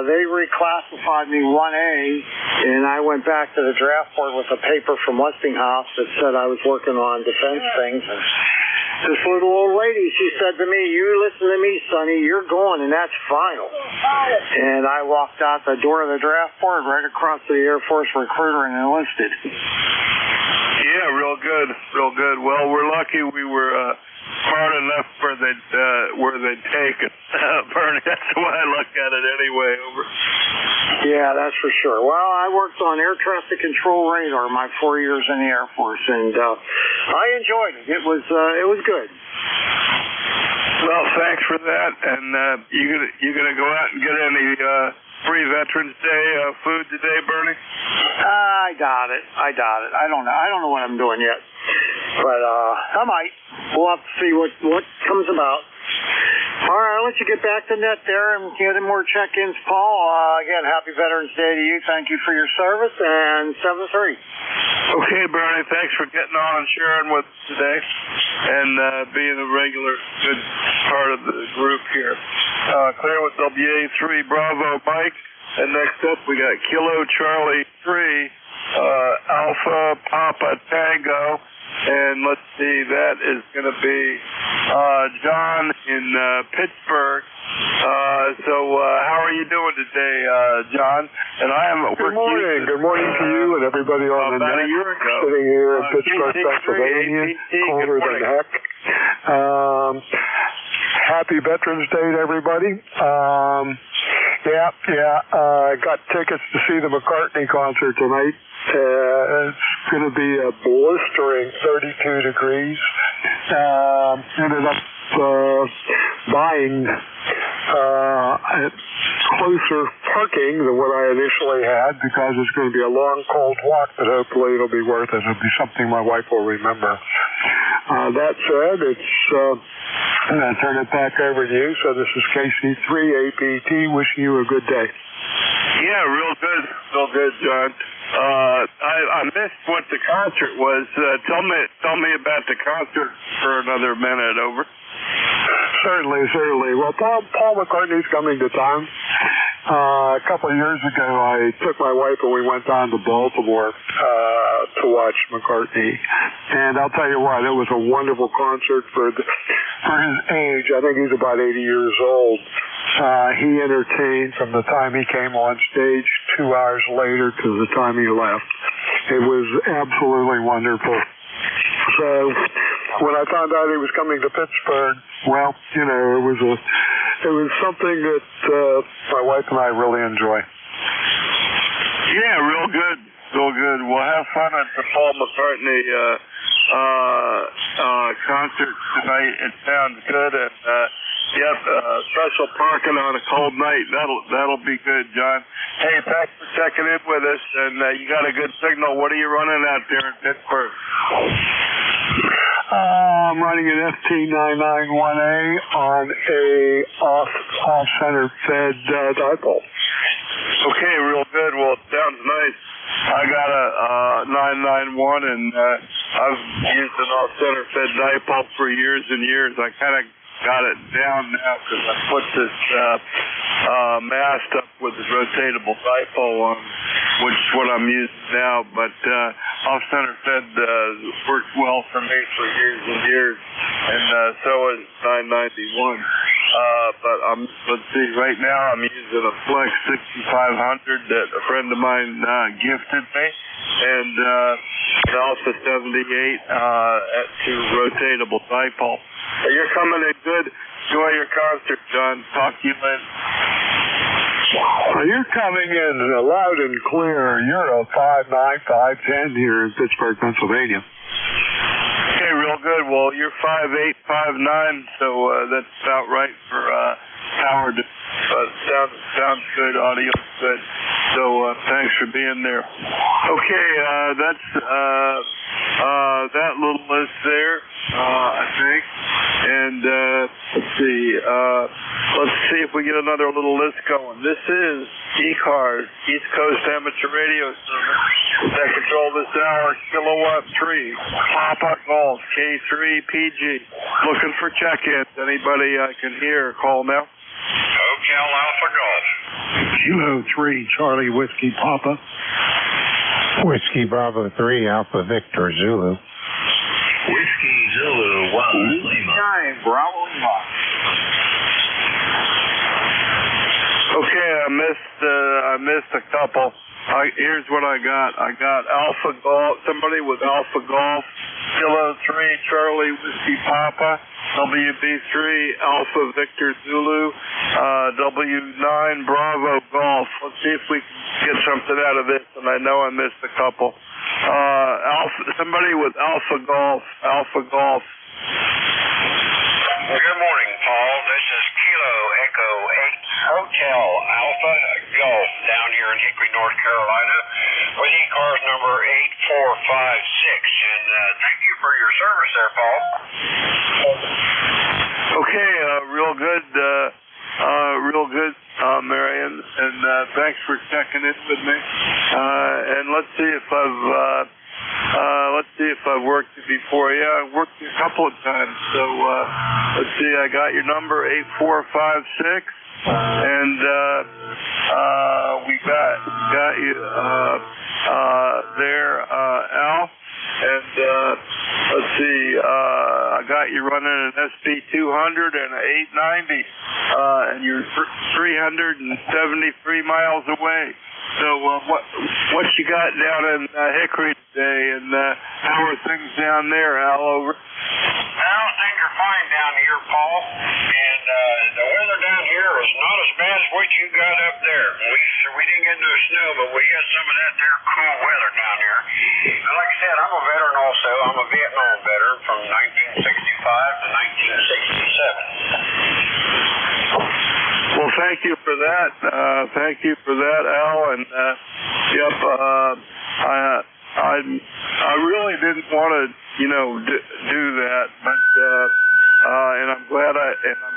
they reclassified me 1A, and I went back to the draft board with a paper from Westinghouse that said I was working on defense things. And this little old lady, she said to me, "You listen to me, Sonny, you're going, and that's final." And I walked out the door of the draft board right across to the Air Force recruiter and enlisted. Yeah, real good, real good. Well, we're lucky we were smart enough where they'd take it. Bernie, that's the way I look at it anyway, over. Yeah, that's for sure. Well, I worked on air traffic control radar my 4 years in the Air Force, and I enjoyed it. It was good. Well, thanks for that. And you gonna go out and get any free Veterans Day food today, Bernie? I doubt it. I don't know. I don't know what I'm doing yet, but I might. We'll have to see what comes about. All right, I'll let you get back to net there and get in more check-ins, Paul. Again, happy Veterans Day to you. Thank you for your service, and 7-3. Okay, Bernie, thanks for getting on and sharing with us today, and being a regular good part of the group here. Clear with WA3 Bravo Mike, and next up we got Kilo Charlie 3, Alpha Papa Tango. And let's see, that is going to be John in Pittsburgh. So how are you doing today, John? And I am at work. Good morning to you and everybody on the net. Sitting here in Pittsburgh, Pennsylvania, colder than heck. Happy Veterans Day to everybody. I got tickets to see the McCartney concert tonight. It's going to be a blistering 32 degrees. Ended up buying closer parking than what I initially had because it's going to be a long, cold walk, but hopefully it'll be worth it. It'll be something my wife will remember. That said, I'm going to turn it back over to you. So this is KC3APT wishing you a good day. Yeah, real good, John. I missed what the concert was. Tell me about the concert for another minute, over. Certainly. Well, Paul McCartney's coming to town. A couple of years ago, I took my wife and we went down to Baltimore to watch McCartney. And I'll tell you what, it was a wonderful concert for his age. I think he's about 80 years old. He entertained from the time he came on stage 2 hours later to the time he left. It was absolutely wonderful. So when I found out he was coming to Pittsburgh, well, you know, it was something that my wife and I really enjoy. Yeah, real good. We'll have fun at the Paul McCartney concert tonight. It sounds good, and yep, special parking on a cold night. That'll be good, John. Hey, thanks for checking in with us, and you got a good signal. What are you running out there in Pittsburgh? I'm running an FT991A on a off-center fed dipole. Okay, real good. Well, it sounds nice. I got a 991, and I've used an off-center fed dipole for years and years. I kind of got it down now because I put this mast up with the rotatable dipole on, which is what I'm using now. But off-center fed worked well for me for years and years, and so is 991. But let's see, right now I'm using a Flex 6500 that a friend of mine gifted me, and an Alpha 78 at 2 rotatable dipole. You're coming in good. Enjoy your concert, John. Talk to you later. You're coming in loud and clear. You're a 5'9", 5'10" here in Pittsburgh, Pennsylvania. Okay, real good. Well, you're 5'8", 5'9", so that's about right for power. Sounds good. Audio's good. So thanks for being there. Okay, that's that little list there, I think. And let's see if we get another little list going. This is ECARS, East Coast Amateur Radio Service. That control this hour, Kilowatt 3, Papa Golf, K3 PG. Looking for check-ins. Anybody I can hear, call now. Hotel Alpha Golf. Kilo 3, Charlie Whiskey Papa. Whiskey Bravo 3, Alpha Victor Zulu. Whiskey Zulu 1, Lima. 9, Bravo Lima. Okay, I missed a couple. Here's what I got. I got Alpha Golf, somebody with Alpha Golf, Kilo 3, Charlie Whiskey Papa, WB3, Alpha Victor Zulu, W9, Bravo Golf. Let's see if we can get something out of this, and I know I missed a couple. Somebody with Alpha Golf. Good morning, Paul. This is Kilo Echo 8 Hotel Alpha Golf down here in Hickory, North Carolina with ECARS number 8456. And thank you for your service there, Paul. Okay, real good, Marion, and thanks for checking in with me. And let's see if I've worked it before. Yeah, I've worked it a couple of times. So let's see, I got your number 8456, and we got you there, Al. And let's see, I got you running an SP200 and an 890, and you're 373 miles away. So what you got down in Hickory today, and how are things down there, Al? Over. Well, things are fine down here, Paul, and the weather down here is not as bad as what you got up there. We didn't get no snow, but we got some of that there cool weather down here. And like I said, I'm a veteran also. I'm a Vietnam veteran from 1965 to 1967. Well, thank you for that. Thank you for that, Al. And yep, I really didn't want to, do that, but and I'm glad I didn't.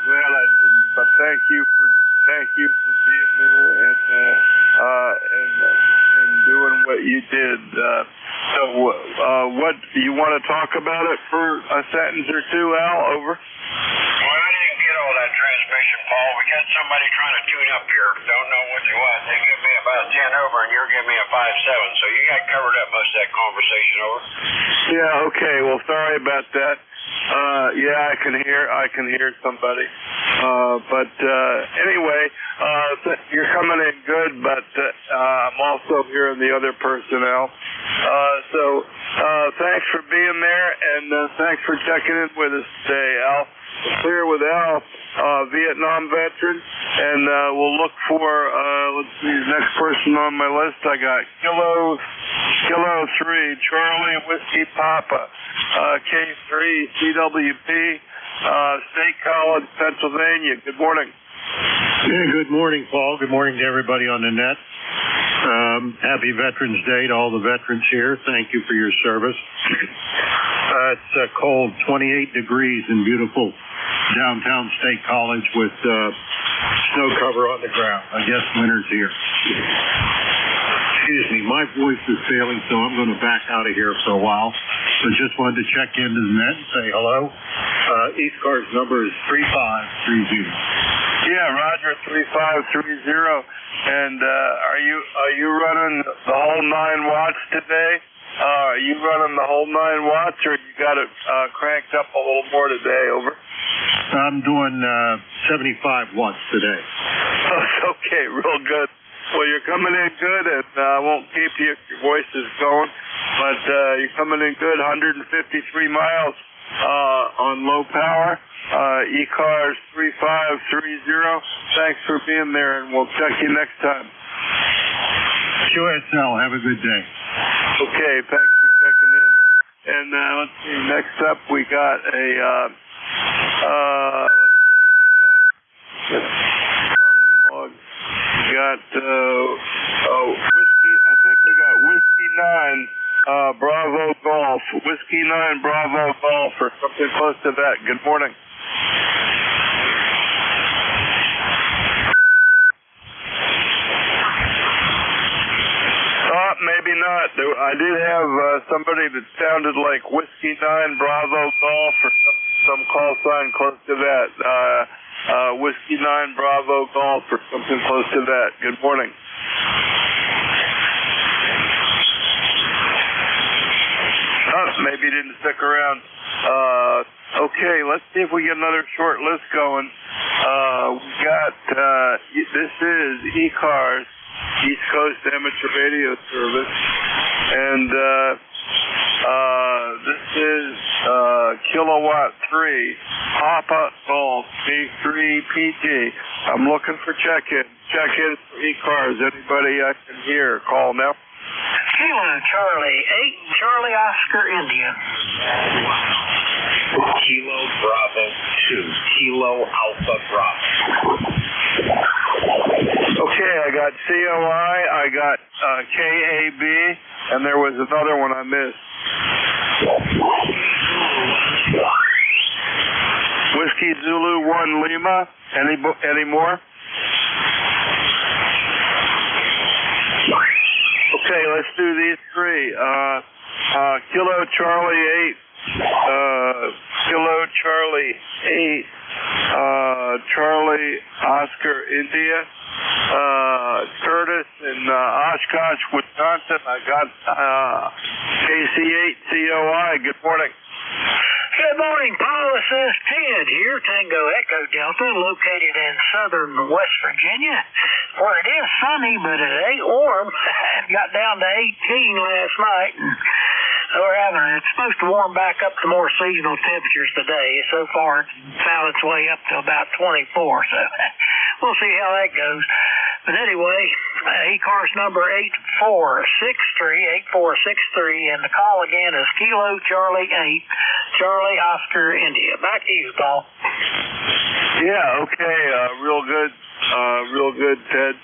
But thank you for being there and doing what you did. So, what do you want to talk about it for a sentence or two, Al? Over. Well, I didn't get all that transmission, Paul. We got somebody trying to tune up here. Don't know what they want. They give me about a 10 over, and you're giving me a 5.7. So you got covered up most of that conversation, over. Yeah. Okay. Well, sorry about that. Yeah, I can hear somebody. But anyway, you're coming in good, but I'm also hearing the other personnel. So thanks for being there, and thanks for checking in with us today, Al. Clear with Al. Vietnam veteran, and we'll look for, let's see, the next person on my list. I got Kilo 3, Charlie Whiskey Papa, K3, CWP, State College, Pennsylvania. Good morning. Yeah, good morning, Paul. Good morning to everybody on the net. Happy Veterans Day to all the veterans here. Thank you for your service. It's cold, 28 degrees in beautiful downtown State College with snow cover on the ground. I guess winter's here. Excuse me, my voice is failing, so I'm going to back out of here for a while. So just wanted to check into the net and say hello. ECARS number is 3530. Yeah, Roger, 3530. And are you running the whole 9 watts today? Are you running the whole 9 watts, or you got it cranked up a little more today? Over. I'm doing 75 watts today. Okay, real good. Well, you're coming in good, and I won't keep you if your voice is going, but you're coming in good, 153 miles on low power. ECARS 3530. Thanks for being there, and we'll check you next time. QSL, have a good day. Okay, thanks for checking in. And let's see, next up we got a, whiskey, I think we got Whiskey 9, Bravo Golf. Whiskey 9, Bravo Golf, or something close to that. Good morning. Maybe not. I did have somebody that sounded like Whiskey 9 Bravo Golf or some call sign close to that. Whiskey 9 Bravo Golf or something close to that. Good morning. Maybe didn't stick around. Okay, let's see if we get another short list going. We got, this is ECARS, East Coast Amateur Radio Service, and this is Kilowatt 3, Papa Golf, B3PG. I'm looking for check-in for ECARS. Anybody I can hear, call now. Kilo Charlie 8, Charlie Oscar India. Kilo Bravo 2, Kilo Alpha Bravo. Okay, I got COI, I got KAB, and there was another one I missed. Whiskey Zulu 1 Lima. Any more? Okay, let's do these three. Kilo Charlie 8. Kilo Charlie 8. Charlie Oscar India. Curtis in Oshkosh, Wisconsin. I got KC8 COI. Good morning. Good morning, Paul. This is Ted here, Tango Echo Delta, located in southern West Virginia, where it is sunny, but it ain't warm. It got down to 18 last night, and it's supposed to warm back up to more seasonal temperatures today. So far, it's found its way up to about 24, so we'll see how that goes. But anyway, ECARS number 8463, and the call again is Kilo Charlie 8, Charlie Oscar India. Back to you, Paul. Yeah, okay, real good, Ted.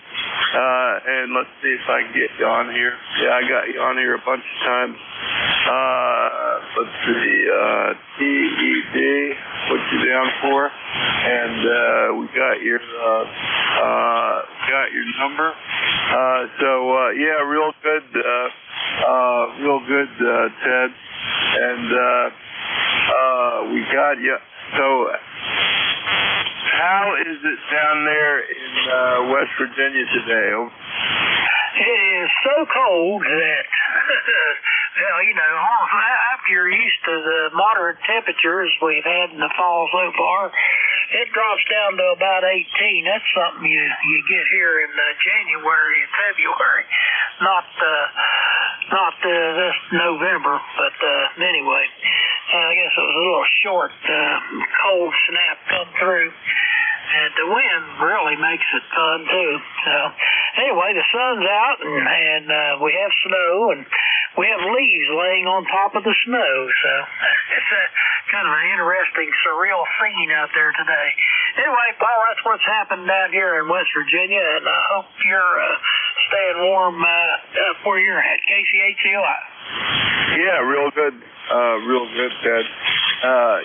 And let's see if I can get you on here. Yeah, I got you on here a bunch of times. Let's see, TED, put you down for, and we got your number. Yeah, real good, Ted, and we got you. So, how is it down there in West Virginia today? It is so cold that, after you're used to the moderate temperatures we've had in the fall so far, it drops down to about 18. That's something you get here in January and February, not this November. But anyway, I guess it was a little short cold snap come through. And the wind really makes it fun, too. So, anyway, the sun's out, and we have snow, and we have leaves laying on top of the snow. So, it's a kind of an interesting, surreal scene out there today. Anyway, Paul, that's what's happened down here in West Virginia, and I hope you're staying warm up where you're at. KCHCOI. Yeah, real good, Ted.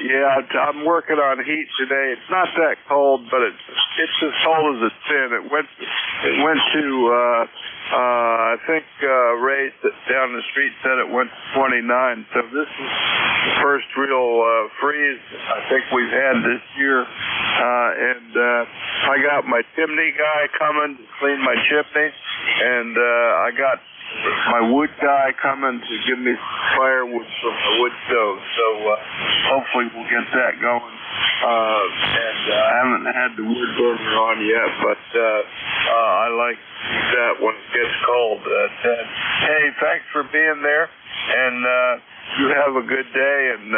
Yeah, I'm working on heat today. It's not that cold, but it's as cold as it's been. It went to I think Ray down the street said it went to 29. So this is the first real freeze I think we've had this year. And I got my chimney guy coming to clean my chimney, and I got my wood guy coming to give me firewood from the wood stove. So hopefully we'll get that going. And I haven't had the wood burner on yet, but I like that when it gets cold. Hey, thanks for being there, and you have a good day, and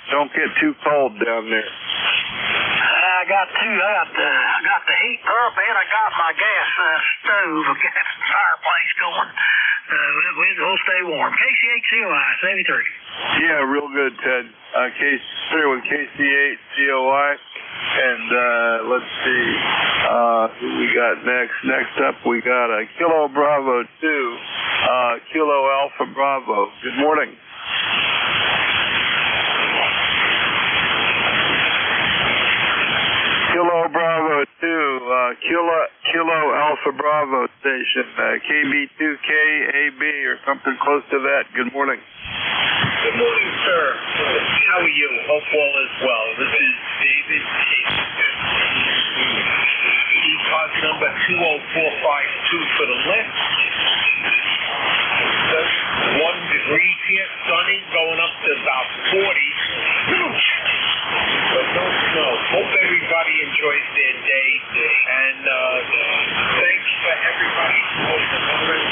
don't get too cold down there. I got the heat pump, and I got my gas stove, gas fireplace going. We'll stay warm. KCHCOI, 73. Yeah, real good, Ted. Here with KCHCOI, and let's see who we got next. Next up, we got Kilo Bravo 2, Kilo Alpha Bravo. Good morning. Kilo Bravo 2, Kilo Alpha Bravo station, KB2KAB or something close to that. Good morning. Good morning, sir. How are you? Hope all is well. This is David, ECARS number 20452 for the lift. 1 degree here, sunny, going up to about 40. But no snow. Hope everybody enjoys their day. And thanks for everybody who was the numbers.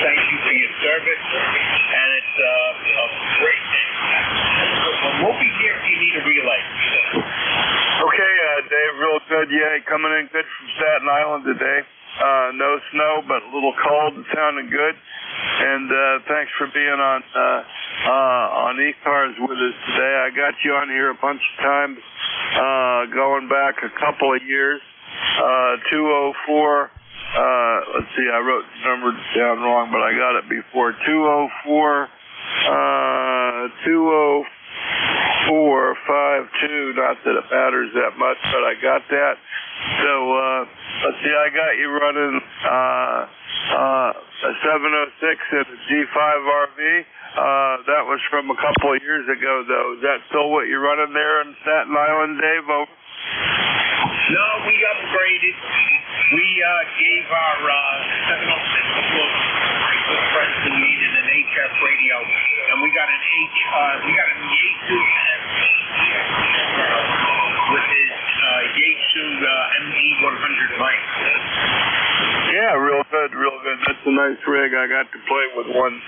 Thank you for your service. And it's a great day. We'll be here if you need a relay. Okay, Dave, real good. Yeah, coming in good from Staten Island today. No snow, but a little cold. It sounded good. And thanks for being on ECARS with us today. I got you on here a bunch of times, going back a couple of years. 204. Let's see, I wrote the number down wrong, but I got it before. 204. 20452. Not that it matters that much, but I got that. So let's see, I got you running a 706 and a G5 RV. That was from a couple of years ago, though. Is that still what you're running there in Staten Island, Dave? Over? No, we upgraded. We gave our 706 a look. My good friends who needed an HS radio, and we got an NJ2US with his Yaesu MD100 mic. Yeah, real good, real good. That's a nice rig. I got to play with one.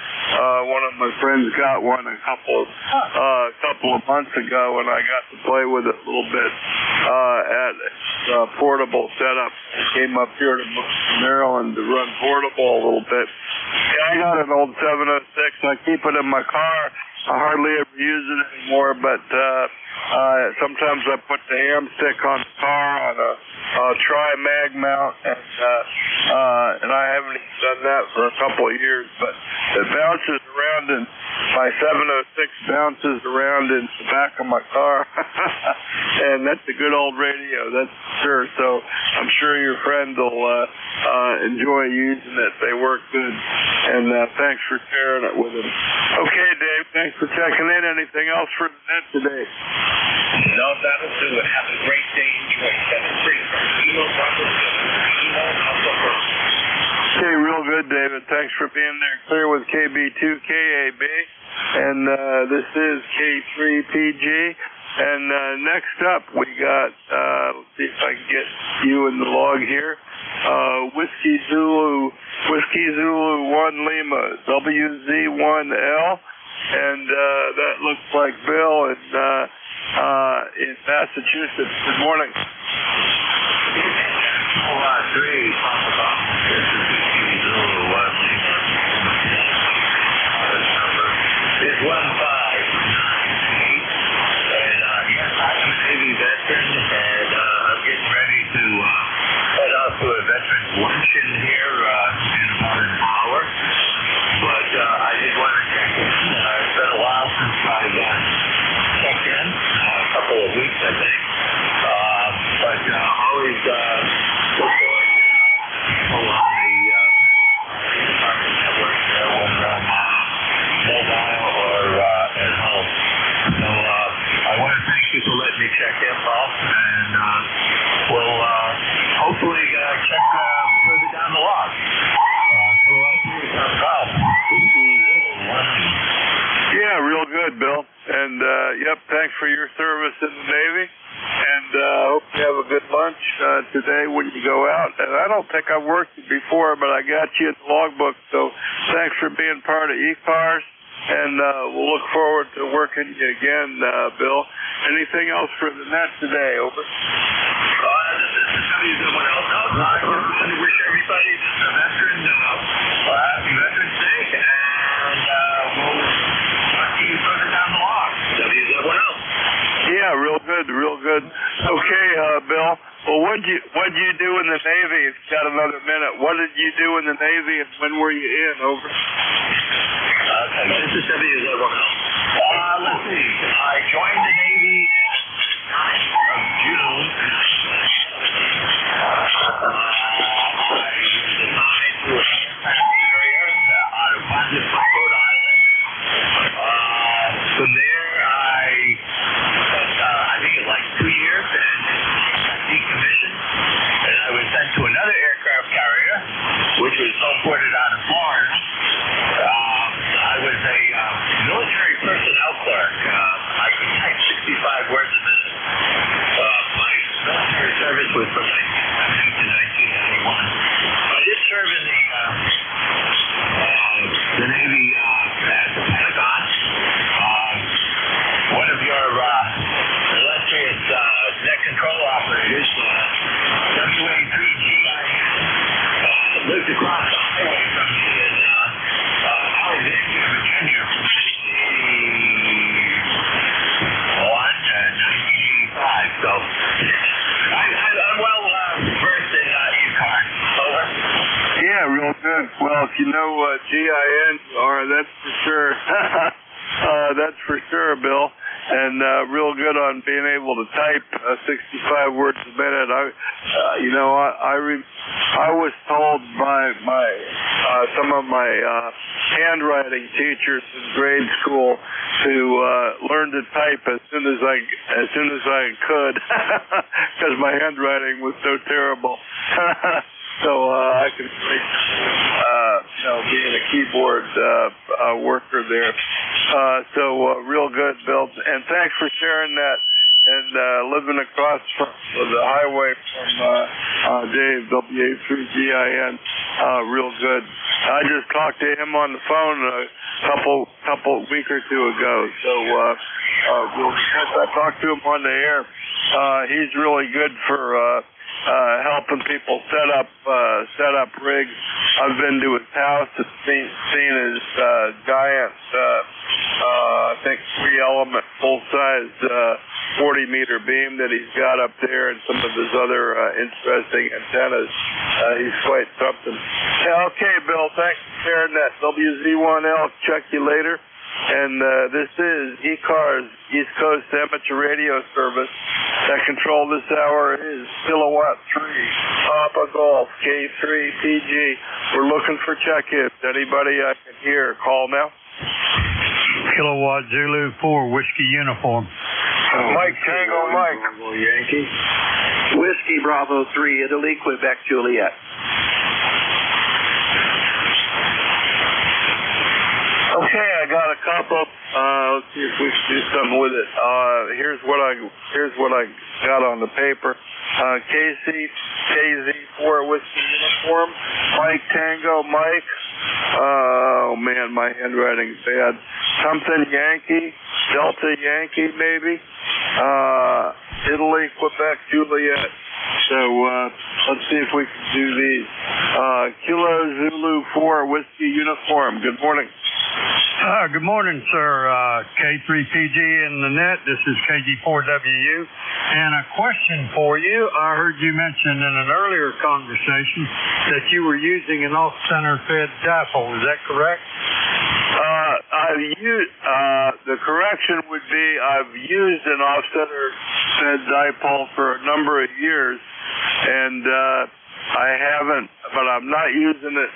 One of my friends got one a couple of months ago, and I got to play with it a little bit at a portable setup. I came up here to Maryland to run portable a little bit. Yeah, I got an old 706. I keep it in my car. I hardly ever use it anymore, but sometimes I put the ham stick on the car on a tri-mag mount, and I haven't even done that for a couple of years, but it bounces around, and my 706 bounces around in the back of my car, and that's a good old radio, that's for sure. So I'm sure your friend will enjoy using it. They work good, and thanks for sharing it with him. Okay, Dave, thanks for checking in. Anything else for the net today? No, that'll do it. Have a great day. Enjoy. 7-3. Okay, real good, David. Thanks for being there. Clear with KB2KAB, and this is K3PG. And next up, we got, let's see if I can get you in the log here, Whiskey Zulu 1 Lima, WZ1L, and that looks like Bill in Massachusetts. Good morning. It's 1598. And yes, I'm a Navy veteran, and I'm getting ready to head out to a veterans luncheon here in about an hour. But I did want to check in. It's been a while since I've checked in, a couple of weeks, I think. But always look forward to people on the Department network there, whether I'm mobile or at home. So I want to thank you for letting me check in, Paul, and we'll hopefully check further down the line. Yeah, real good, Bill. And yep, thanks for your service in the Navy. And hope you have a good lunch today when you go out. And I don't think I've worked you before, but I got you in the logbook. So thanks for being part of ECARS. And we'll look forward to working you again, Bill. Anything else for the net today? Over. Someone else out. I just want to wish everybody just a veteran, happy Veterans Day, and we'll talk to you further down the line. Everyone else. Yeah, real good, real good. Okay, Bill. Well, what'd you do in the Navy? It's got another minute. What did you do in the Navy, and when were you in? Over. Okay, Mississippi is everyone else. Let's see. I joined the Navy in the 9th of June. I was assigned to a area out of Wonderful, Rhode Island. From there, I think it was like 2 years, and decommissioned. And I was sent to another aircraft carrier, which was homeported out of Florida. I was a military personnel clerk. I could type 65 words a minute. My military service was from 1970 to 1991. I did serve in the Navy at the Pentagon. One of your illustrious net control operators, WA3GIN, lived across the highway from me in Alexandria, Virginia, from 1981 to 1985. So I'm well versed in ECARS. Over. Yeah, real good. Well, if you know GIN, that's for sure. That's for sure, Bill. And real good on being able to type 65 words a minute. I was told by some of my handwriting teachers in grade school to learn to type as soon as I could, because my handwriting was so terrible. So I could being a keyboard worker there. So real good, Bill. And thanks for sharing that. And living across from the highway from Dave, WA3GIN, real good. I just talked to him on the phone a week or two ago. So I talked to him on the air. He's really good for helping people set up rigs. I've been to his house and seen his giant, I think 3-element full-size 40-meter beam that he's got up there, and some of his other interesting antennas. He's quite something. Yeah, okay, Bill. Thanks for sharing that. WZ1L. Check you later. And this is ECARS, East Coast Amateur Radio Service. That control this hour is Kilowatt 3, Papa Golf, K3PG. We're looking for check-ins. Anybody I can hear, call now. Kilowatt Zulu 4, Whiskey Uniform. Mike Tango, Mike. Yankee. Whiskey Bravo 3, Italy, Quebec, Juliet. Okay, I got a couple. Let's see if we can do something with it. Here's what I got on the paper. KZ4 Whiskey Uniform. Mike Tango, Mike. Oh man, my handwriting's bad. Something Yankee, Delta Yankee maybe. Italy, Quebec, Juliet. So Let's see if we can do these. Kilo Zulu 4 Whiskey Uniform. Good morning. Good morning, sir. K3PG in the net. This is KG4WU. And a question for you. I heard you mention in an earlier conversation that you were using an off-center fed dipole. Is that correct? I've used, the correction would be I've used an off-center fed dipole for a number of years, and I haven't, but I'm not using it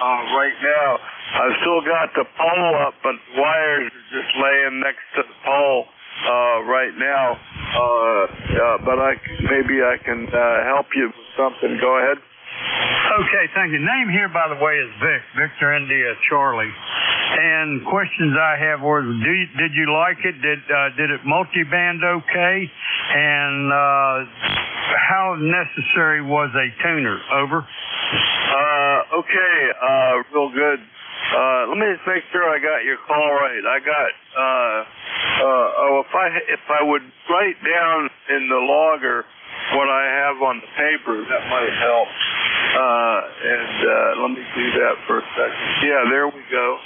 right now. I've still got the pole up, but the wires are just laying next to the pole right now. But maybe I can help you with something. Go ahead. Okay, thank you. Name here, by the way, is Vic, Victor India Charlie. And questions I have were, did you like it? Did it multi-band okay? And how necessary was a tuner? Over. Okay, real good. Let me just make sure I got your call right. I got, if I would write down in the logger what I have on the paper, that might help. Let me do that for a second. Yeah, there we go.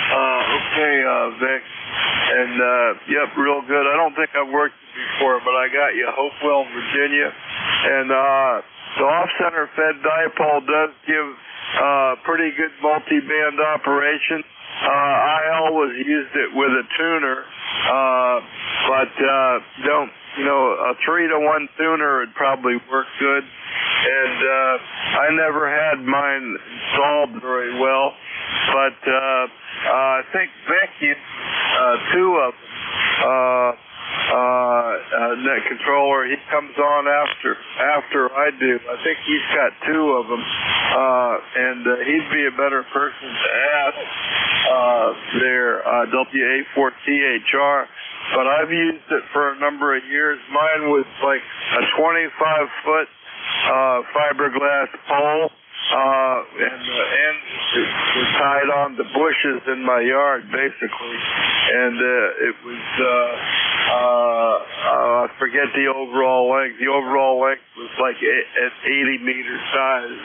Okay, Vic. And, yep, real good. I don't think I've worked it before, but I got you. Hopewell, Virginia. And, the off-center fed dipole does give pretty good multi-band operation. I always used it with a tuner, but a 3-to-1 tuner would probably work good. And I never had mine installed very well, but I think Vic used two of them. Net controller, he comes on after I do. I think he's got two of them, and he'd be a better person to ask their WA4THR. But I've used it for a number of years. Mine was like a 25-foot fiberglass pole, and the end was tied on the bushes in my yard, basically. And it was, I forget the overall length. The overall length was like an 80-meter size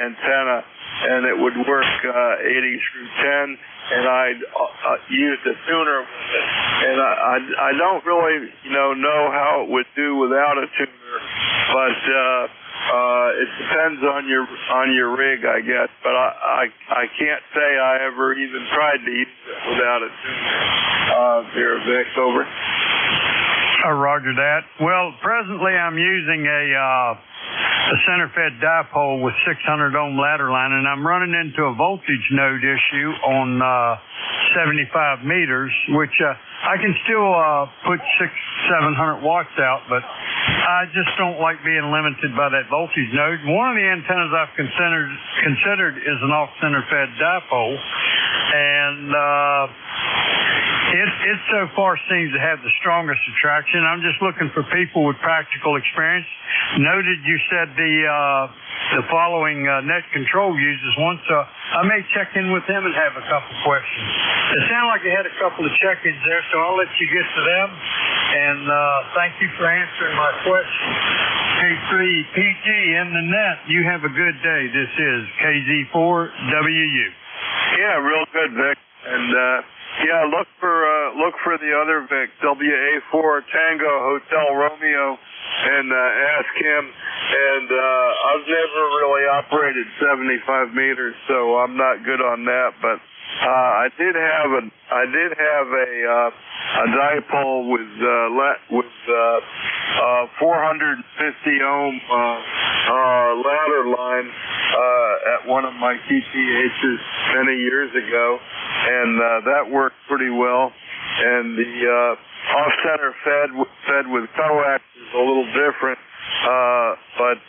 antenna, and it would work 80 through 10. And I'd used a tuner with it. And I don't really, know how it would do without a tuner, but it depends on your rig, I guess. But I can't say I ever even tried to use it without a tuner. Here, Vic, over. Roger that. Well, presently I'm using a center-fed dipole with 600 ohm ladder line, and I'm running into a voltage node issue on 75 meters, which I can still put 600-700 watts out, but I just don't like being limited by that voltage node. One of the antennas I've considered is an off-center fed dipole, and it so far seems to have the strongest attraction. I'm just looking for people with practical experience. Noted you said the following net control uses one, so I may check in with them and have a couple questions. It sounded like they had a couple of check-ins there, so I'll let you get to them. And thank you for answering my question. K3PG in the net, you have a good day. This is KZ4WU. Yeah, real good, Vic. And yeah, look for the other Vic, WA4 Tango Hotel Romeo, and ask him. And I've never really operated 75 meters, so I'm not good on that. But I did have a dipole with 450 ohm ladder line at one of my TTHs many years ago, and that worked pretty well. And the off-center fed with coax is a little different, but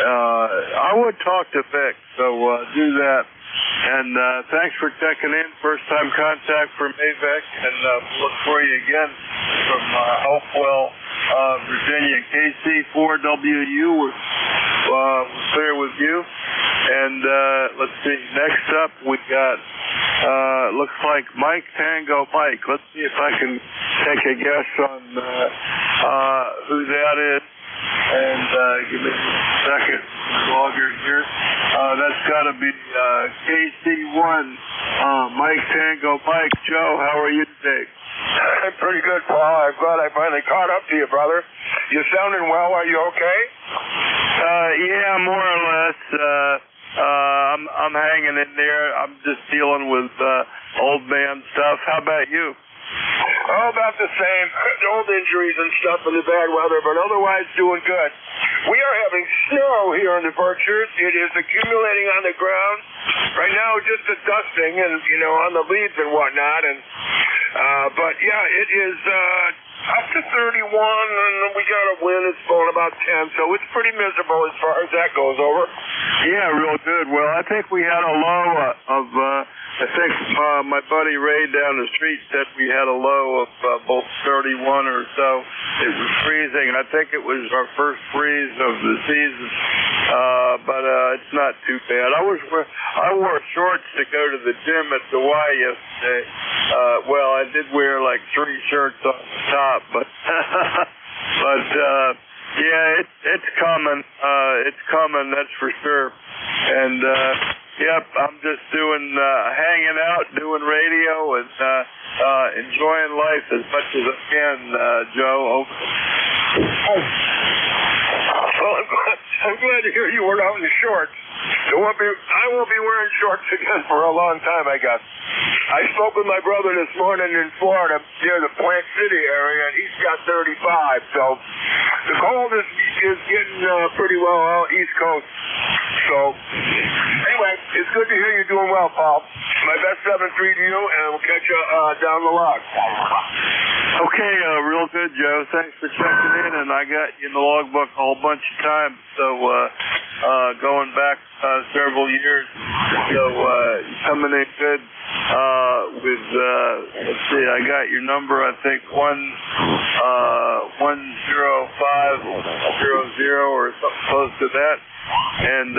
I would talk to Vic, so do that. And thanks for checking in. First time contact for me, Vic, and look for you again from Hopewell, Virginia. KC4WU, we're clear with you. And let's see, next up we got, looks like Mike Tango Mike. Let's see if I can take a guess on who that is. And give me a second. Logger here. That's got to be KC1. Mike Tango. Mike, Joe, how are you today? I'm pretty good, Paul. I'm glad I finally caught up to you, brother. You sounding well? Are you okay? Yeah, more or less. I'm hanging in there. I'm just dealing with old man stuff. How about you? Oh, about the same. Old injuries and stuff and the bad weather, but otherwise doing good. We are having snow here in the Berkshires. It is accumulating on the ground. Right now, just a dusting and, on the leaves and whatnot. And but, yeah, it is up to 31, and we got a wind. It's blowing about 10, so it's pretty miserable as far as that goes over. Yeah, real good. Well, I think we had a low of... I think my buddy Ray down the street said we had a low of both 31 or so. It was freezing. I think it was our first freeze of the season, but it's not too bad. I wore shorts to go to the gym at the Y yesterday. Well, I did wear like 3 shirts on the top, but yeah, it's coming. It's coming, that's for sure. And yep, I'm just hanging out, doing radio, and enjoying life as much as I can, Joe. Well, I'm glad to hear you were out in shorts. I won't be wearing shorts again for a long time, I guess. I spoke with my brother this morning in Florida, near the Plant City area, and he's got 35. So the cold is getting pretty well out East Coast. So anyway, it's good to hear you're doing well, Paul. My best 7-3 to you, and we'll catch you down the log. Okay, real good, Joe. Thanks for checking in, and I got you in the logbook a whole bunch of times. So going back several years. So coming in good with let's see, I got your number. I think 10500 or something close to that. And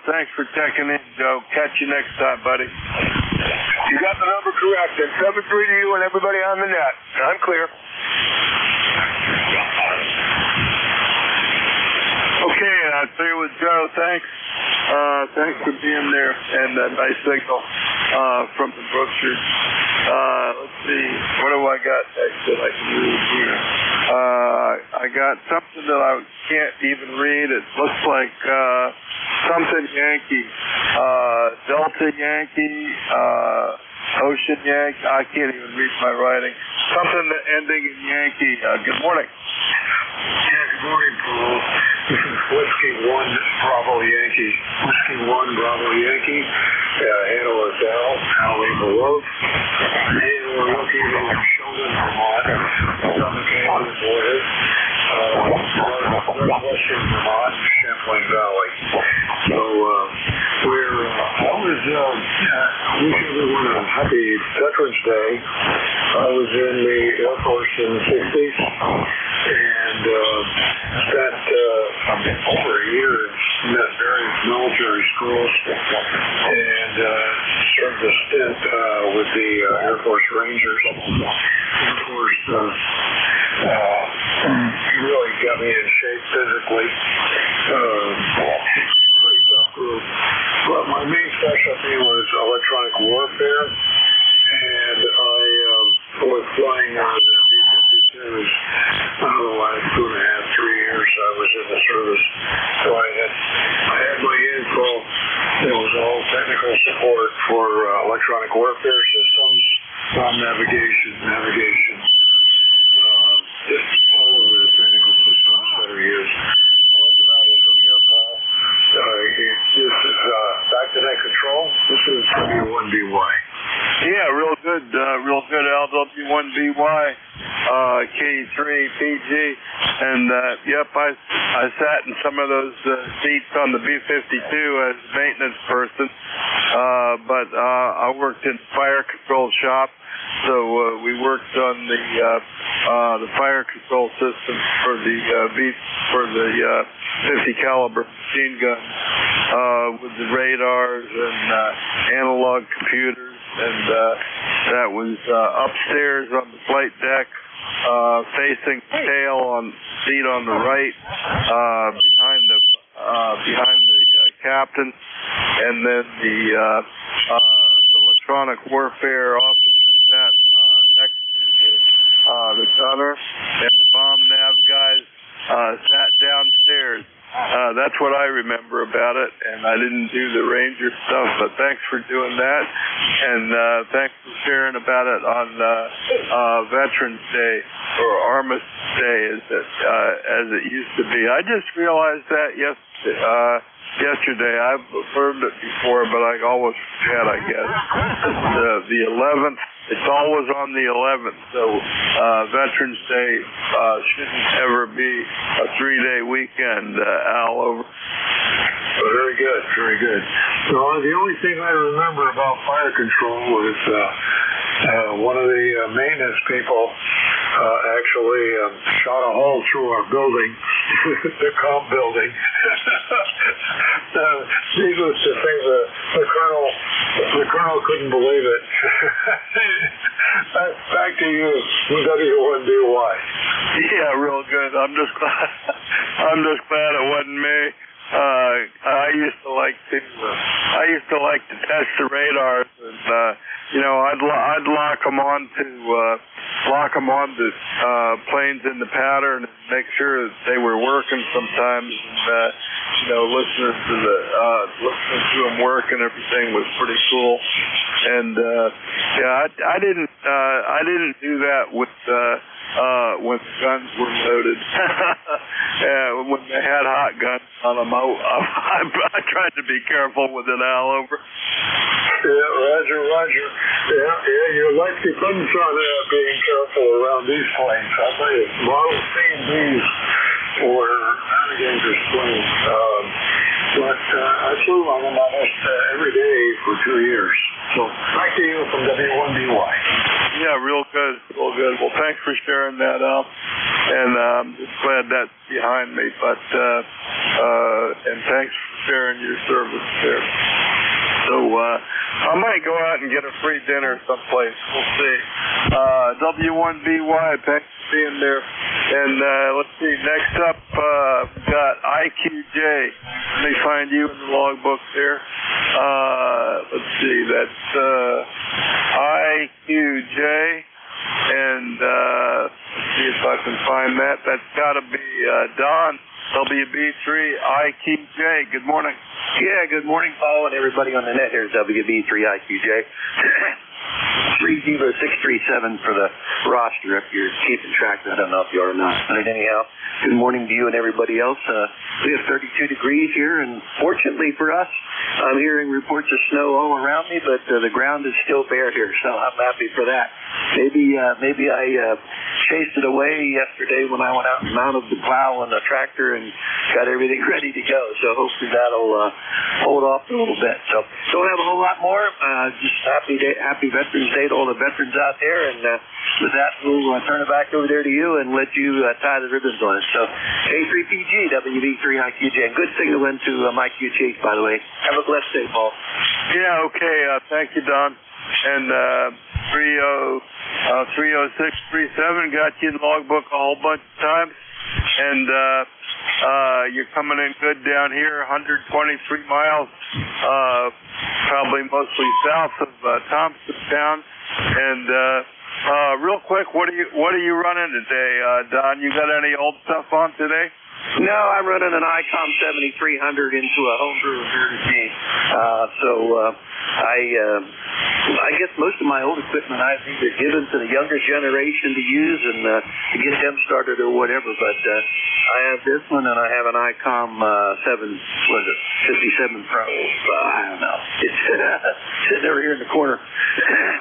thanks for checking in, Joe. Catch you next time, buddy. You got the number correct. And 7-3 to you and everybody on the net. I'm clear. Okay, I'll see you with Joe. Thanks. Thanks for being there. And a nice signal from the Berkshires. Let's see. What do I got next that I can read here? I got something that I can't even read. It looks like something Yankee. Delta Yankee. Ocean Yankee. I can't even read my writing. Something ending in Yankee. Good morning. Yeah, good morning, Paul. This is Whiskey 1 Bravo Yankee. Whiskey 1 Bravo Yankee. Handle is Al Wolf. And we're located in Sheldon, Vermont. Southern Canadian border. Northwestern Vermont, Champlain Valley. So I wish everyone a happy Veterans Day. I was in the Air Force in the 60s. And spent over a year at various military schools and served a stint with the Air Force Rangers. Air Force really got me in shape physically. Pretty tough group. But my main specialty was electronic warfare, and I was flying on the B-52s. The last 2.5, 3 years I was in the service. So I had my info. It was all technical support for electronic warfare systems, navigation, just all of the technical systems that are used. Well, that's about it from here, Paul. This is back to net control. This is W1BY. Yeah, real good, LW1BY, K3PG, and yep, I sat in some of those seats on the B-52 as maintenance person, but I worked in the fire control shop, so we worked on the fire control system for the 50 caliber machine gun with the radars and analog computers. And that was upstairs on the flight deck facing tail on seat on the right, behind the captain, and then the electronic warfare officer sat next to the gunner, and the bomb nav guys sat downstairs. That's what I remember about it, and I didn't do the Ranger stuff, but thanks for doing that, and thanks for sharing about it on Veterans Day, or Armistice Day as it used to be. I just realized that yesterday. I've heard it before, but I always forget, I guess. It's the 11th. It's always on the 11th, so Veterans Day shouldn't ever be a 3-day weekend, Al, over. Very good, very good. So the only thing I remember about fire control was one of the maintenance people actually shot a hole through our building, the comp building. Needless to say, the colonel couldn't believe it. Back to you, W1BY. Yeah, real good. I'm just glad it wasn't me. I used to like to test the radars, and I'd lock them onto planes in the pattern and make sure that they were working sometimes, and listening to them work and everything was pretty cool. And I didn't do that with when the guns were loaded. When they had hot guns on them, I tried to be careful with it, Al, over. Yeah, Roger. Yeah, you're like the guns on being careful around these planes. I'll tell you, Model C and B's were very dangerous planes. But I flew on them almost every day for 2 years. So back to you from W1BY. Yeah, real good. Well, thanks for sharing that, Al. And I'm just glad that's behind me. But and thanks for sharing your service there. So I might go out and get a free dinner someplace. We'll see. W1BY, thanks for being there. And let's see, next up, we've got IQJ. Let me find you in the logbook there. Let's see, that's IQJ. And let's see if I can find that. That's got to be Don, WB3IQJ. Good morning. Yeah, good morning, Paul, and everybody on the net. Here's WB3IQJ. 30637 for the roster, if you're keeping track. I don't know if you are or not. But anyhow, good morning to you and everybody else. We have 32 degrees here, and fortunately for us, I'm hearing reports of snow all around me, but the ground is still bare here, so I'm happy for that. Maybe I chased it away yesterday when I went out and mounted the plow on the tractor and got everything ready to go. So hopefully that'll hold off a little bit. So don't have a whole lot more. Just happy Veterans Day to all the veterans out there. And with that, we'll turn it back over there to you and let you tie the ribbons on it. So A3PG, WB3IQJ. And good signal into my QT, by the way. Have a blessed day, Paul. Yeah, okay. Thank you, Don. And 30637 got you in the logbook a whole bunch of times. And you're coming in good down here, 123 miles, probably mostly south of Thompsontown. And real quick, what are you running today, Don? You got any old stuff on today? No, I'm running an ICOM 7300 into a homebrew machine. I guess most of my old equipment I've either given to the younger generation to use and to get them started or whatever. But I have this one and I have an ICOM 57 Pro. I don't know. It's sitting over here in the corner.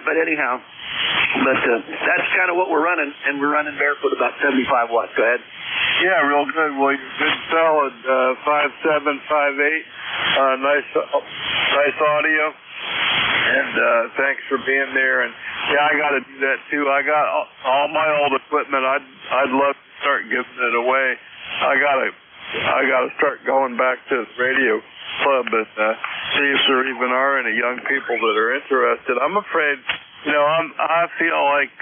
But anyhow, that's kind of what we're running, and we're running barefoot about 75 watts. Go ahead. Yeah, real good. Well, you're good solid, 5.7, 5.8. Nice audio. And thanks for being there. And yeah, I got to do that too. I got all my old equipment. I'd love to start giving it away. I gotta start going back to the radio club and see if there even are any young people that are interested. I'm afraid, I feel like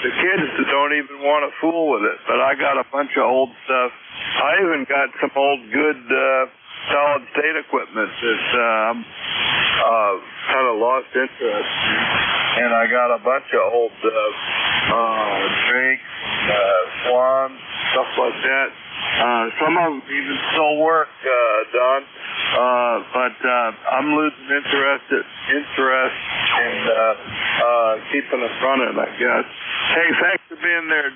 the kids don't even want to fool with it, but I got a bunch of old stuff. I even got some old good solid state equipment that I'm kind of lost interest in. And I got a bunch of old drakes, swans, stuff like that. Some of them even still work, Don. But I'm losing interest in keeping it running, I guess. Hey, thanks for being there,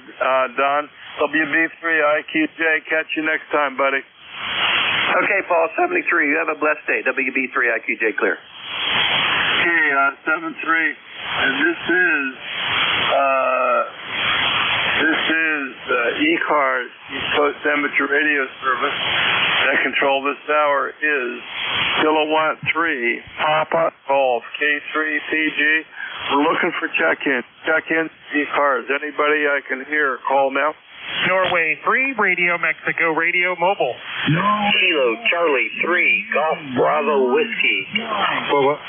Don. WB3 IQJ. Catch you next time, buddy. Okay, Paul, 73. You have a blessed day. WB3 IQJ clear. Okay, 73. And this is ECARS, East Coast Amateur Radio Service. That control this hour is Kilowatt 3, Papa Golf, K3PG. We're looking for check-in. Check-in, ECARS. Anybody I can hear, call now. Norway 3, Radio Mexico, Radio Mobile. Kilo Charlie 3, Golf Bravo Whiskey. What?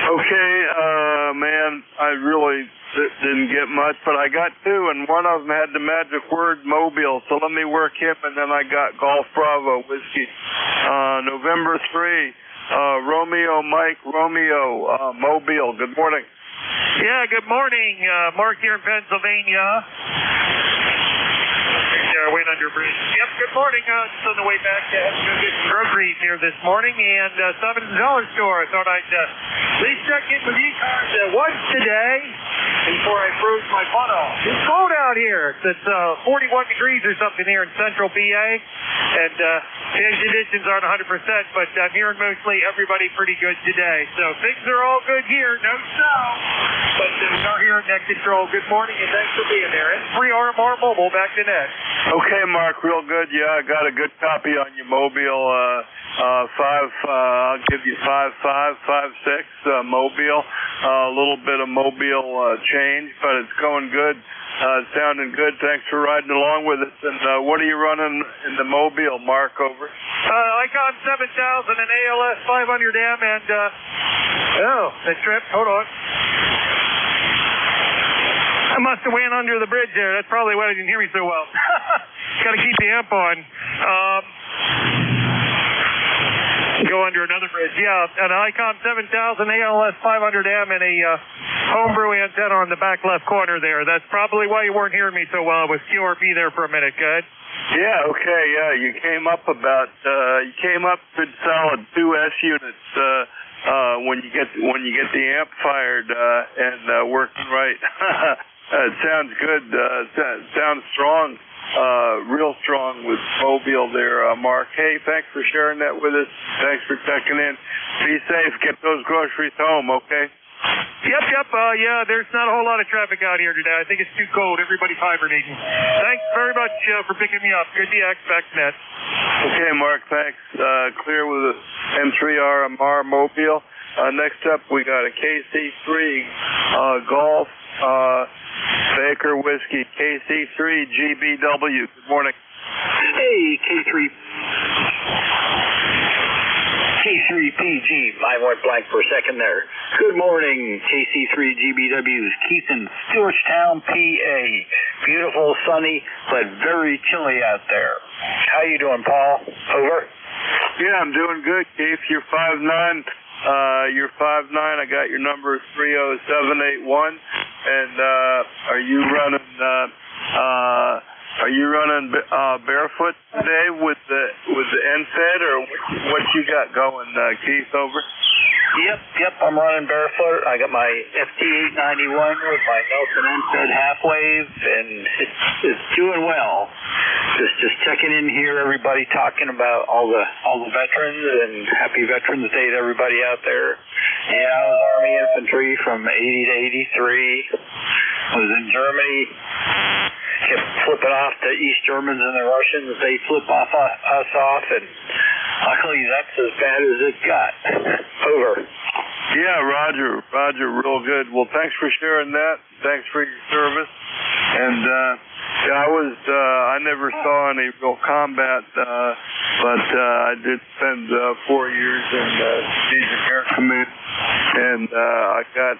Okay, man, I really didn't get much, but I got two, and one of them had the magic word Mobile, so let me work him, and then I got Golf Bravo Whiskey. November 3, Romeo Mike Romeo, Mobile. Good morning. Yeah, good morning. Mark here in Pennsylvania. Went under bridge. Yep, good morning. Just on the way back to get some groceries here this morning, and stopping at the dollar store. I thought I'd at least check in with ECARS once today before I froze my butt off. It's cold out here. It's 41 degrees or something here in central PA, and conditions aren't 100%, but I'm hearing mostly everybody pretty good today. So things are all good here. No snow, but we are here at Net Control. Good morning, and thanks for being there. And free RMR Mobile back to Net. Okay, Mark, real good. Yeah, I got a good copy on your Mobile. I'll give you 5.6 Mobile. A little bit of Mobile change, but it's going good. Sounding good. Thanks for riding along with us. And what are you running in the Mobile, Mark, over? Icon 7000 and ALS 500M and, that tripped. Hold on. I must have went under the bridge there. That's probably why I didn't hear me so well. Got to keep the amp on. Go under another bridge. Yeah, an Icon 7000 ALS 500M and a homebrew antenna on the back left corner there. That's probably why you weren't hearing me so well. With QRP there for a minute. Good. Yeah. Okay. Yeah. You came up good solid 2S units. When you get the amp fired and working right. It sounds good. Sounds strong. Real strong with Mobile there, Mark. Hey, thanks for sharing that with us. Thanks for checking in. Be safe. Get those groceries home, okay? Yep. Yeah, there's not a whole lot of traffic out here today. I think it's too cold. Everybody's hibernating. Thanks very much for picking me up. Good DX back net. Okay, Mark, thanks. Clear with a M3RMR Mobile. Next up, we got a KC3 Golf Baker Whiskey, KC3 GBW. Good morning. Hey, K3PG. I went blank for a second there. Good morning, KC3 GBWs. Keith in Stewartstown, PA. Beautiful, sunny, but very chilly out there. How you doing, Paul? Over. Yeah, I'm doing good, Keith. You're 5'9". You're 5'9". I got your number 30781. And are you running barefoot today with the NFED, or what you got going, Keith? Over. Yep. I'm running barefoot. I got my FT891 with my Nelson NFED half wave, and it's doing well. Just checking in here, everybody talking about all the veterans, and happy Veterans Day to everybody out there. Yeah, I was Army infantry from 80 to 83. I was in Germany. Kept flipping off the East Germans and the Russians. They flip us off, and luckily that's as bad as it got. Over. Yeah, Roger, real good. Well, thanks for sharing that. Thanks for your service. And I never saw any real combat, but I did spend 4 years in Strategic Air Command. and I got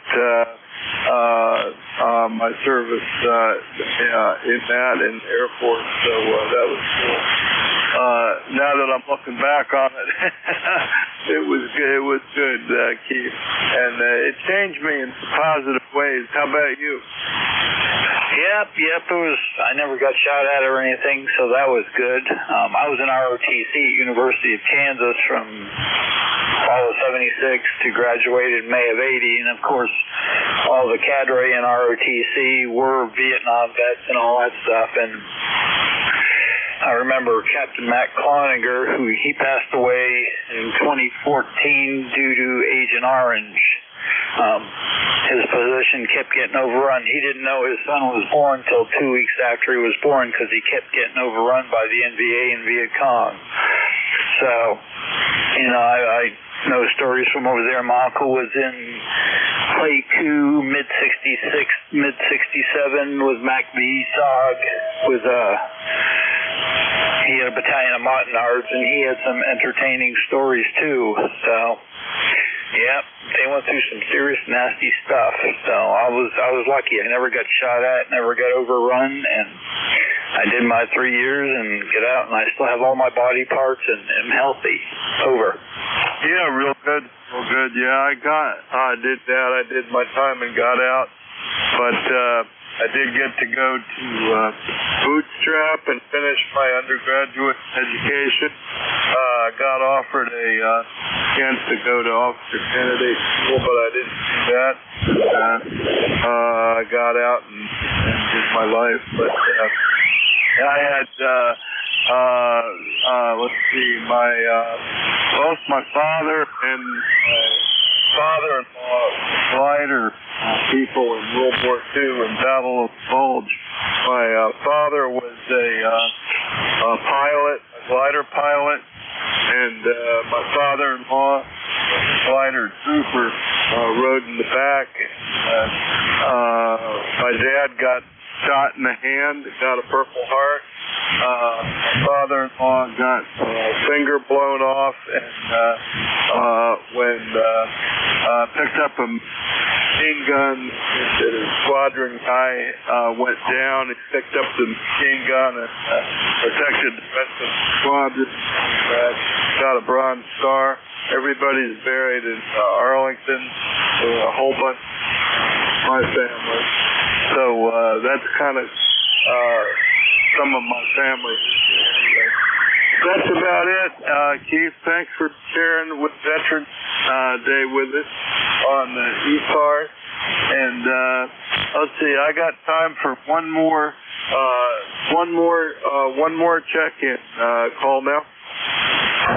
my service in that in the Air Force, so that was cool. Now that I'm looking back on it, it was good, Keith, and it changed me in positive ways. How about you? Yep. It was. I never got shot at or anything, so that was good. I was in ROTC at University of Kansas from fall of '76 to graduated May of '80, and of course, all the cadre in ROTC were Vietnam vets and all that stuff. And I remember Captain Matt Cloninger, who he passed away in 2014 due to Agent Orange. His position kept getting overrun. He didn't know his son was born until 2 weeks after he was born because he kept getting overrun by the NVA and Viet Cong. So, I know stories from over there. My uncle was in Pleiku, mid-66, mid-67 with MacB SOG with he had a battalion of Montanards, and he had some entertaining stories too. So, yeah, they went through some serious nasty stuff. So I was lucky. I never got shot at, never got overrun, and I did my 3 years and get out, and I still have all my body parts and am healthy. Over. Yeah, real good. Yeah, I did that. I did my time and got out, but I did get to go to Bootstrap and finish my undergraduate education. I got offered a chance to go to Officer Candidate School, but I didn't do that. I got out and did my life, but I had let's see, both my father and my father-in-law glider people in World War II in Battle of the Bulge. My father was a pilot, a glider pilot, and my father-in-law, glider trooper, rode in the back. My dad got shot in the hand, got a Purple Heart. My father-in-law got finger blown off, and when picked up a machine gun, the squadron guy went down. He picked up the machine gun and protected the defensive squadron. Got a Bronze Star. Everybody's buried in Arlington. A whole bunch of my family. So that's kind of some of my family. That's about it. Keith, thanks for sharing with Veterans Day with us on the ECARS. And let's see, I got time for one more check-in call now.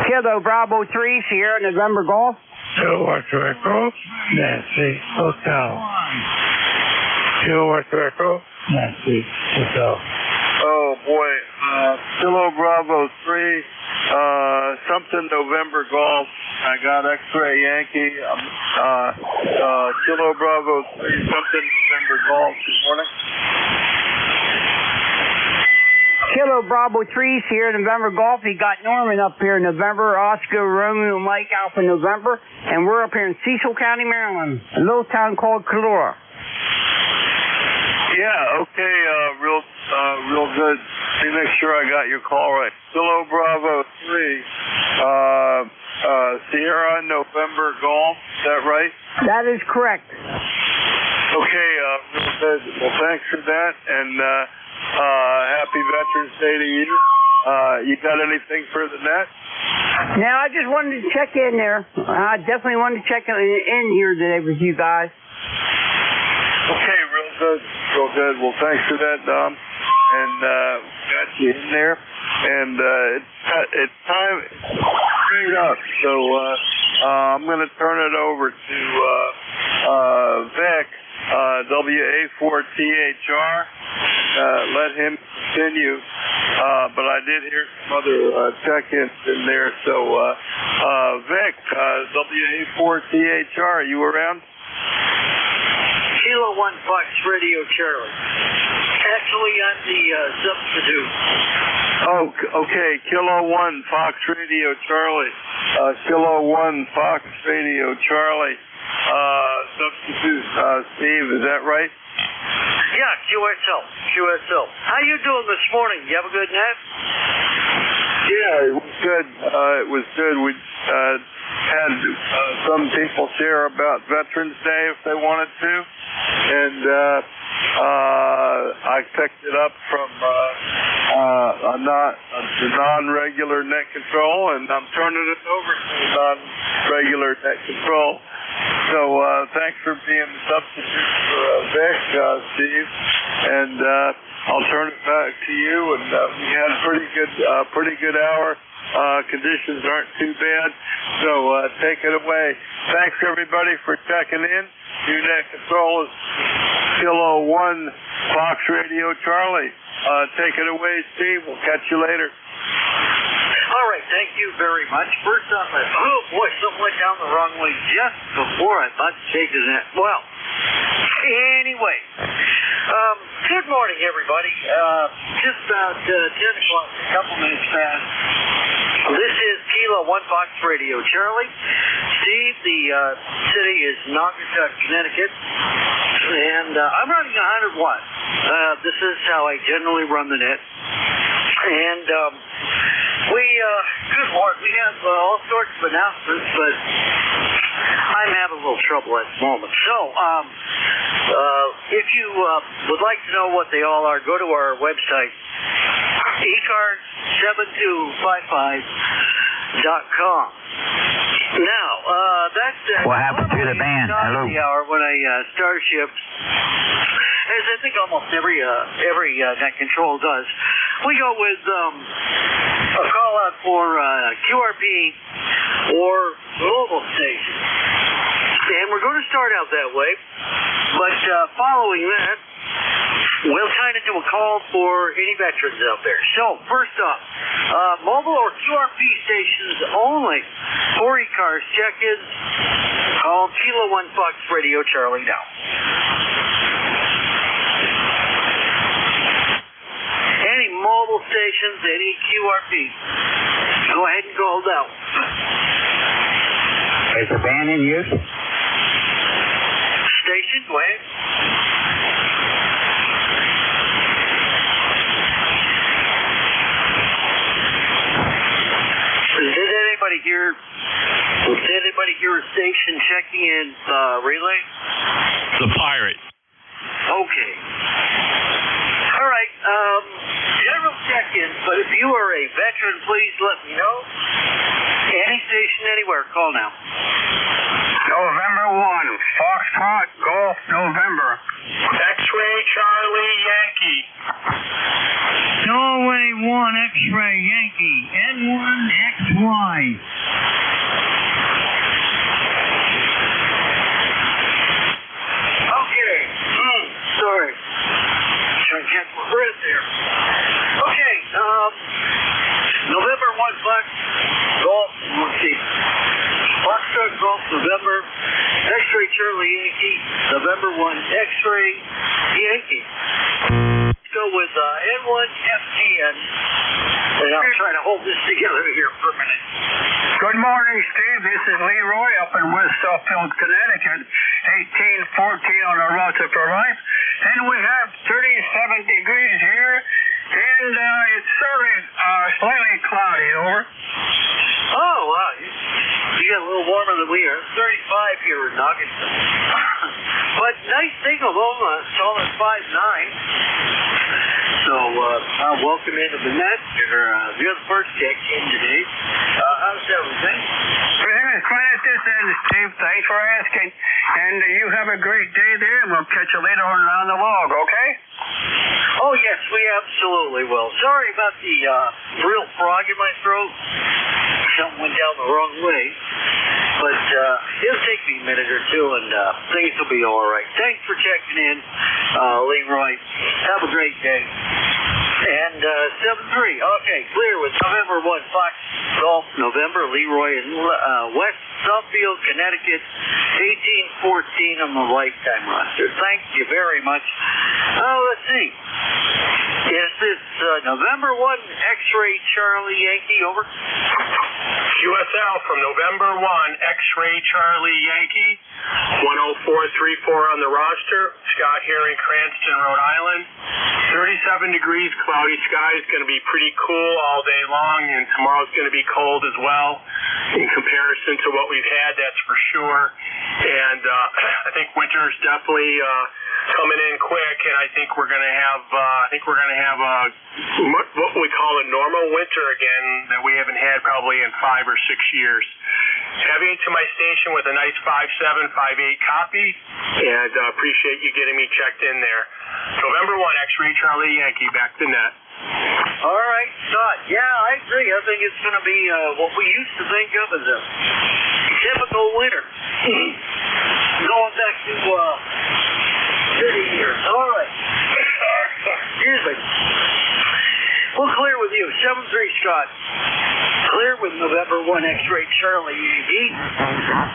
Kilo Bravo 3, Sierra November Golf. Echo, Nancy Hotel. Echo, Nancy Hotel. Oh boy, Kilo Bravo 3, something November Golf. I got X-Ray Yankee. Kilo Bravo 3, something November Golf. Good morning. Kilo Bravo 3, Sierra November Golf. He got Norman up here in November. Oscar, Romeo, Mike Alpha November. And we're up here in Cecil County, Maryland. A little town called Calora. Yeah, okay, real good. Let me make sure I got your call right. Kilo Bravo 3, Sierra November Golf, is that right? That is correct. Okay, real good. Well, thanks for that, and happy Veterans Day to you. You got anything for the net? Now, I just wanted to check in there. I definitely wanted to check in here today with you guys. Okay, real good. Well, thanks for that, Dom. And got you in there. And it's time straight up. So I'm going to turn it over to Vic, WA4THR. Let him continue. But I did hear some other check-ins in there. So, Vic, WA4THR, are you around? Kilo 1 Fox Radio Charlie. Actually, I'm the substitute. Oh, okay. Kilo 1 Fox Radio Charlie. Kilo 1 Fox Radio Charlie. substitute, Steve, is that right? Yeah, QSL. How you doing this morning? You have a good nap? Yeah, it was good. We had some people share about Veterans Day if they wanted to, and I picked it up from the non-regular net control, and I'm turning it over to the non-regular net control. So thanks for being the substitute for Vic, Steve, and I'll turn it back to you. And we had a pretty good hour. Conditions aren't too bad, so take it away. Thanks everybody for checking in. New net control is Kilo 1 Fox Radio Charlie. Take it away, Steve. We'll catch you later. All right, thank you very much. First off, oh boy, something went down the wrong way just before I thought to take the net. Well, anyway, good morning, everybody. Just about 10 o'clock, a couple minutes past. This is Kilo 1 Fox Radio Charlie. Steve, the city is Naugatuck, Connecticut, and I'm running 100 watts. This is how I generally run the net. And good Lord, we have all sorts of announcements, but I'm having a little trouble at the moment. So, if you would like to know what they all are, go to our website, ECARS7255.com. Now, that's what happened to the band? Hello. The hour when I start a shift, as I think almost every net control does, we go with a call out for QRP or mobile station, and we're going to start out that way. But following that, we'll kind of do a call for any veterans out there. So, first off, mobile or QRP stations only for ECARS check-ins. Call Kilo 1 Fox Radio Charlie now. Any mobile stations, any QRP, go ahead and call now. Is the band in use? Station, go ahead. Did anybody hear a station checking in relay? The Pirate. Okay. All right. General check-ins, but if you are a veteran, please let me know. Any station anywhere, call now. November 1, Foxtrot Golf November. X-Ray Charlie Yankee. Norway 1 X-Ray Yankee. N1 XY. Okay. Sorry. Trying to get my breath there. Okay. November 1 Fox Golf. Let's see. Foxtrot Golf November. X-Ray Charlie Yankee. November 1 X-Ray Yankee. Let's go with N1 FTN. And I'll try to hold this together here for a minute. Good morning, Steve. This is Leroy up in West Suffield, Connecticut. 1814 on the Route for Life. And we have 37 degrees here. And it's certainly slightly cloudy, over. Oh, wow. You got a little warmer than we are. 35 here in Naugatuck. But nice signal, though. Solid 5.9. So, welcome into the net. You're the first check in today. How's everything? Everything is fine at this end, Steve. Thanks for asking. And you have a great day there, and we'll catch you later on around the log, okay? Oh, yes, we absolutely will. Sorry about the real frog in my throat. Something went down the wrong way. But it'll take me a minute or two, and things will be all right. Thanks for checking in, Leroy. Have a great day. And 7-3. Okay, clear with November 1 Fox Golf November. Leroy in West Suffield, Connecticut. 1814 on the lifetime roster. Thank you very much. Let's see. Is this November 1 X-Ray Charlie Yankee, over. QSL from November 1, X-Ray Charlie Yankee, 10434 on the roster. Scott here in Cranston, Rhode Island. 37 degrees, cloudy skies, going to be pretty cool all day long, and tomorrow's going to be cold as well in comparison to what we've had, that's for sure. And I think winter's definitely coming in quick, and I think we're going to have what we call a normal winter again that we haven't had probably in 5 or 6 years. Heading to my station with a nice 5758 copy, and appreciate you getting me checked in there. November 1, X-Ray Charlie Yankee, back to net. All right, Scott. Yeah, I agree. I think it's going to be what we used to think of as a typical winter. Going back to 30 years. All right. Excuse me. We'll clear with you. 7-3, Scott. Clear with November 1 X-Ray Charlie Yankee.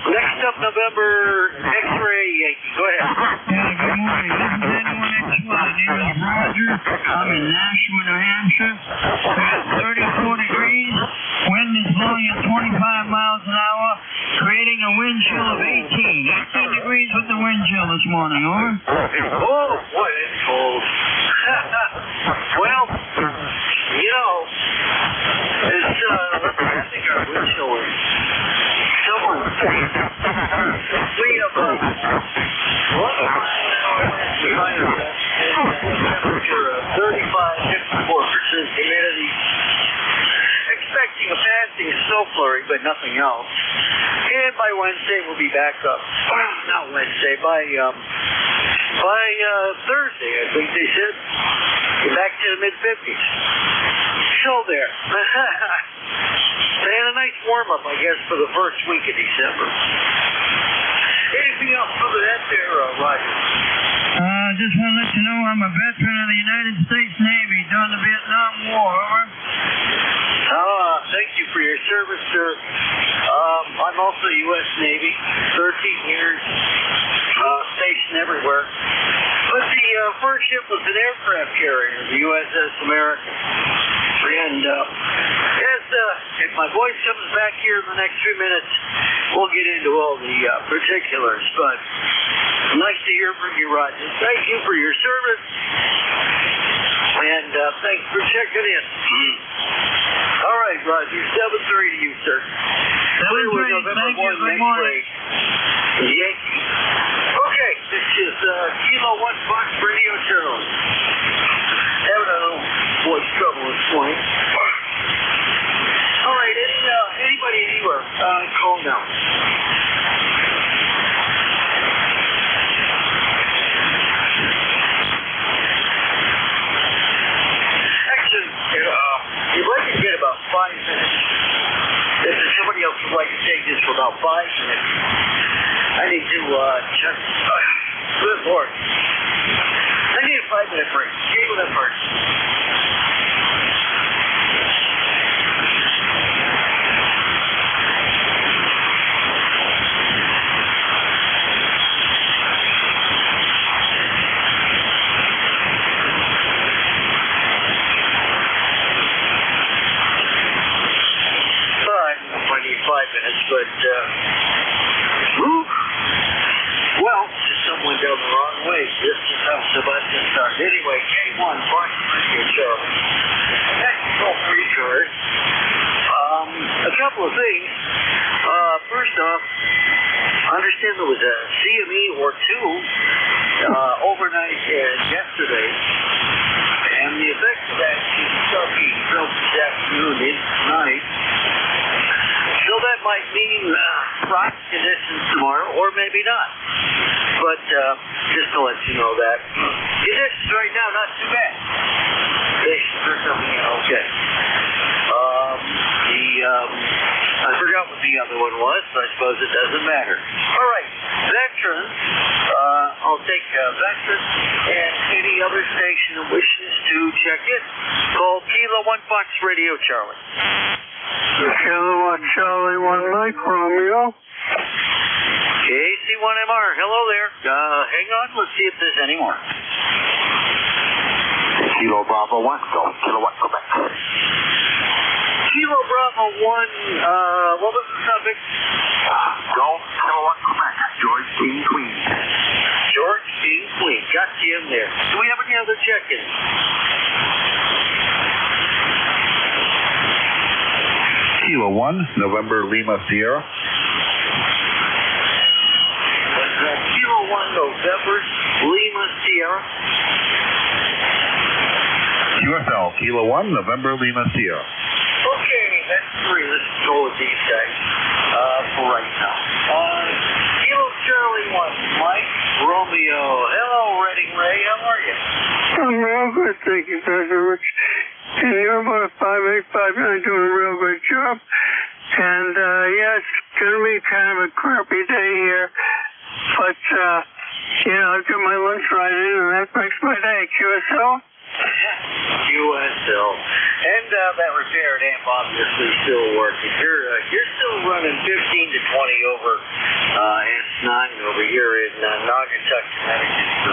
Next up, November X-Ray Yankee. Go ahead. Yeah, good morning. This is NJ2US. My name is Roger. I'm in Nashua, New Hampshire. We got 34 degrees. Wind is blowing at 25 miles an hour, creating a wind chill of 18 degrees with the wind chill this morning. Over. Oh, boy, it's cold. Well, you know, it's, I think our wind chill is somewhere. We have a 35-54% humidity. Expecting a passing snow flurry, but nothing else. And by Wednesday, we'll be back up. Not Wednesday, by Thursday, I think they said. Get back to the mid-50s. So there. They had a nice warm-up, I guess, for the first week of December. Anything else other than that there, Roger? Just want to let you know I'm a veteran of the United States Navy during the Vietnam War. Over. Thank you for your service, sir. I'm also U.S. Navy, 13 years, stationed everywhere. But the first ship was an aircraft carrier, the USS America. And if my voice comes back here in the next few minutes, we'll get into all the particulars. But nice to hear from you, Roger. Thank you for your service. And thanks for checking in. All right, Roger. 7-3 to you, sir. 7-3. Thank you. Good morning. Yankee. Okay, this is Kilo 1 Fox Radio Channel. Having a little voice trouble this morning. All right, anybody anywhere, call now. Actually, you'd like to get about 5 minutes. If somebody else would like to take this for about 5 minutes, I need to check. Good Lord. I need a 5-minute break. Get with that first. I need 5 minutes, but, well, just someone down the wrong way. This is how Sebastian started. Anyway, K1, Fox Radio Show. Technical pre-card. A couple of things. First off, I understand there was a CME or two overnight yesterday. And the effect of that is Kentucky felt this afternoon into tonight. So that might mean rock conditions tomorrow, or maybe not. But just to let you know that. Conditions right now, not too bad. Conditions are coming in okay. I forgot what the other one was, so I suppose it doesn't matter. All right, veterans. I'll take veterans and any other station that wishes to check in. Call Kilo 1 Fox Radio Charlie. Kilo 1 Charlie 1 Mike Romeo. KC1MR, hello there. Hang on, let's see if there's any more. Kilo Bravo 1, Golf, Kilowatt, Quebec. Kilo Bravo 1, what was the suffix? Golf, Kilowatt, Quebec, George King Queen. George King Queen, got you in there. Do we have any other check-ins? Kilo 1, November Lima Sierra. Kilo 1, November Lima Sierra. QSL, Kilo 1, November Lima Sierra. Okay, that's 3. Let's go with these guys for right now. Kilo Charlie 1, Mike Romeo. Hello, Reading Ray. How are you? I'm real good, thank you, Pastor Rich. And you're about 5859 doing a real good job. And, yeah, it's going to be kind of a crappy day here. But, I've got my lunch right in, and that makes my day. QSL? QSL. And that repair amp obviously still working. You're still running 15 to 20 over S9 over here in Naugatuck, Connecticut. So,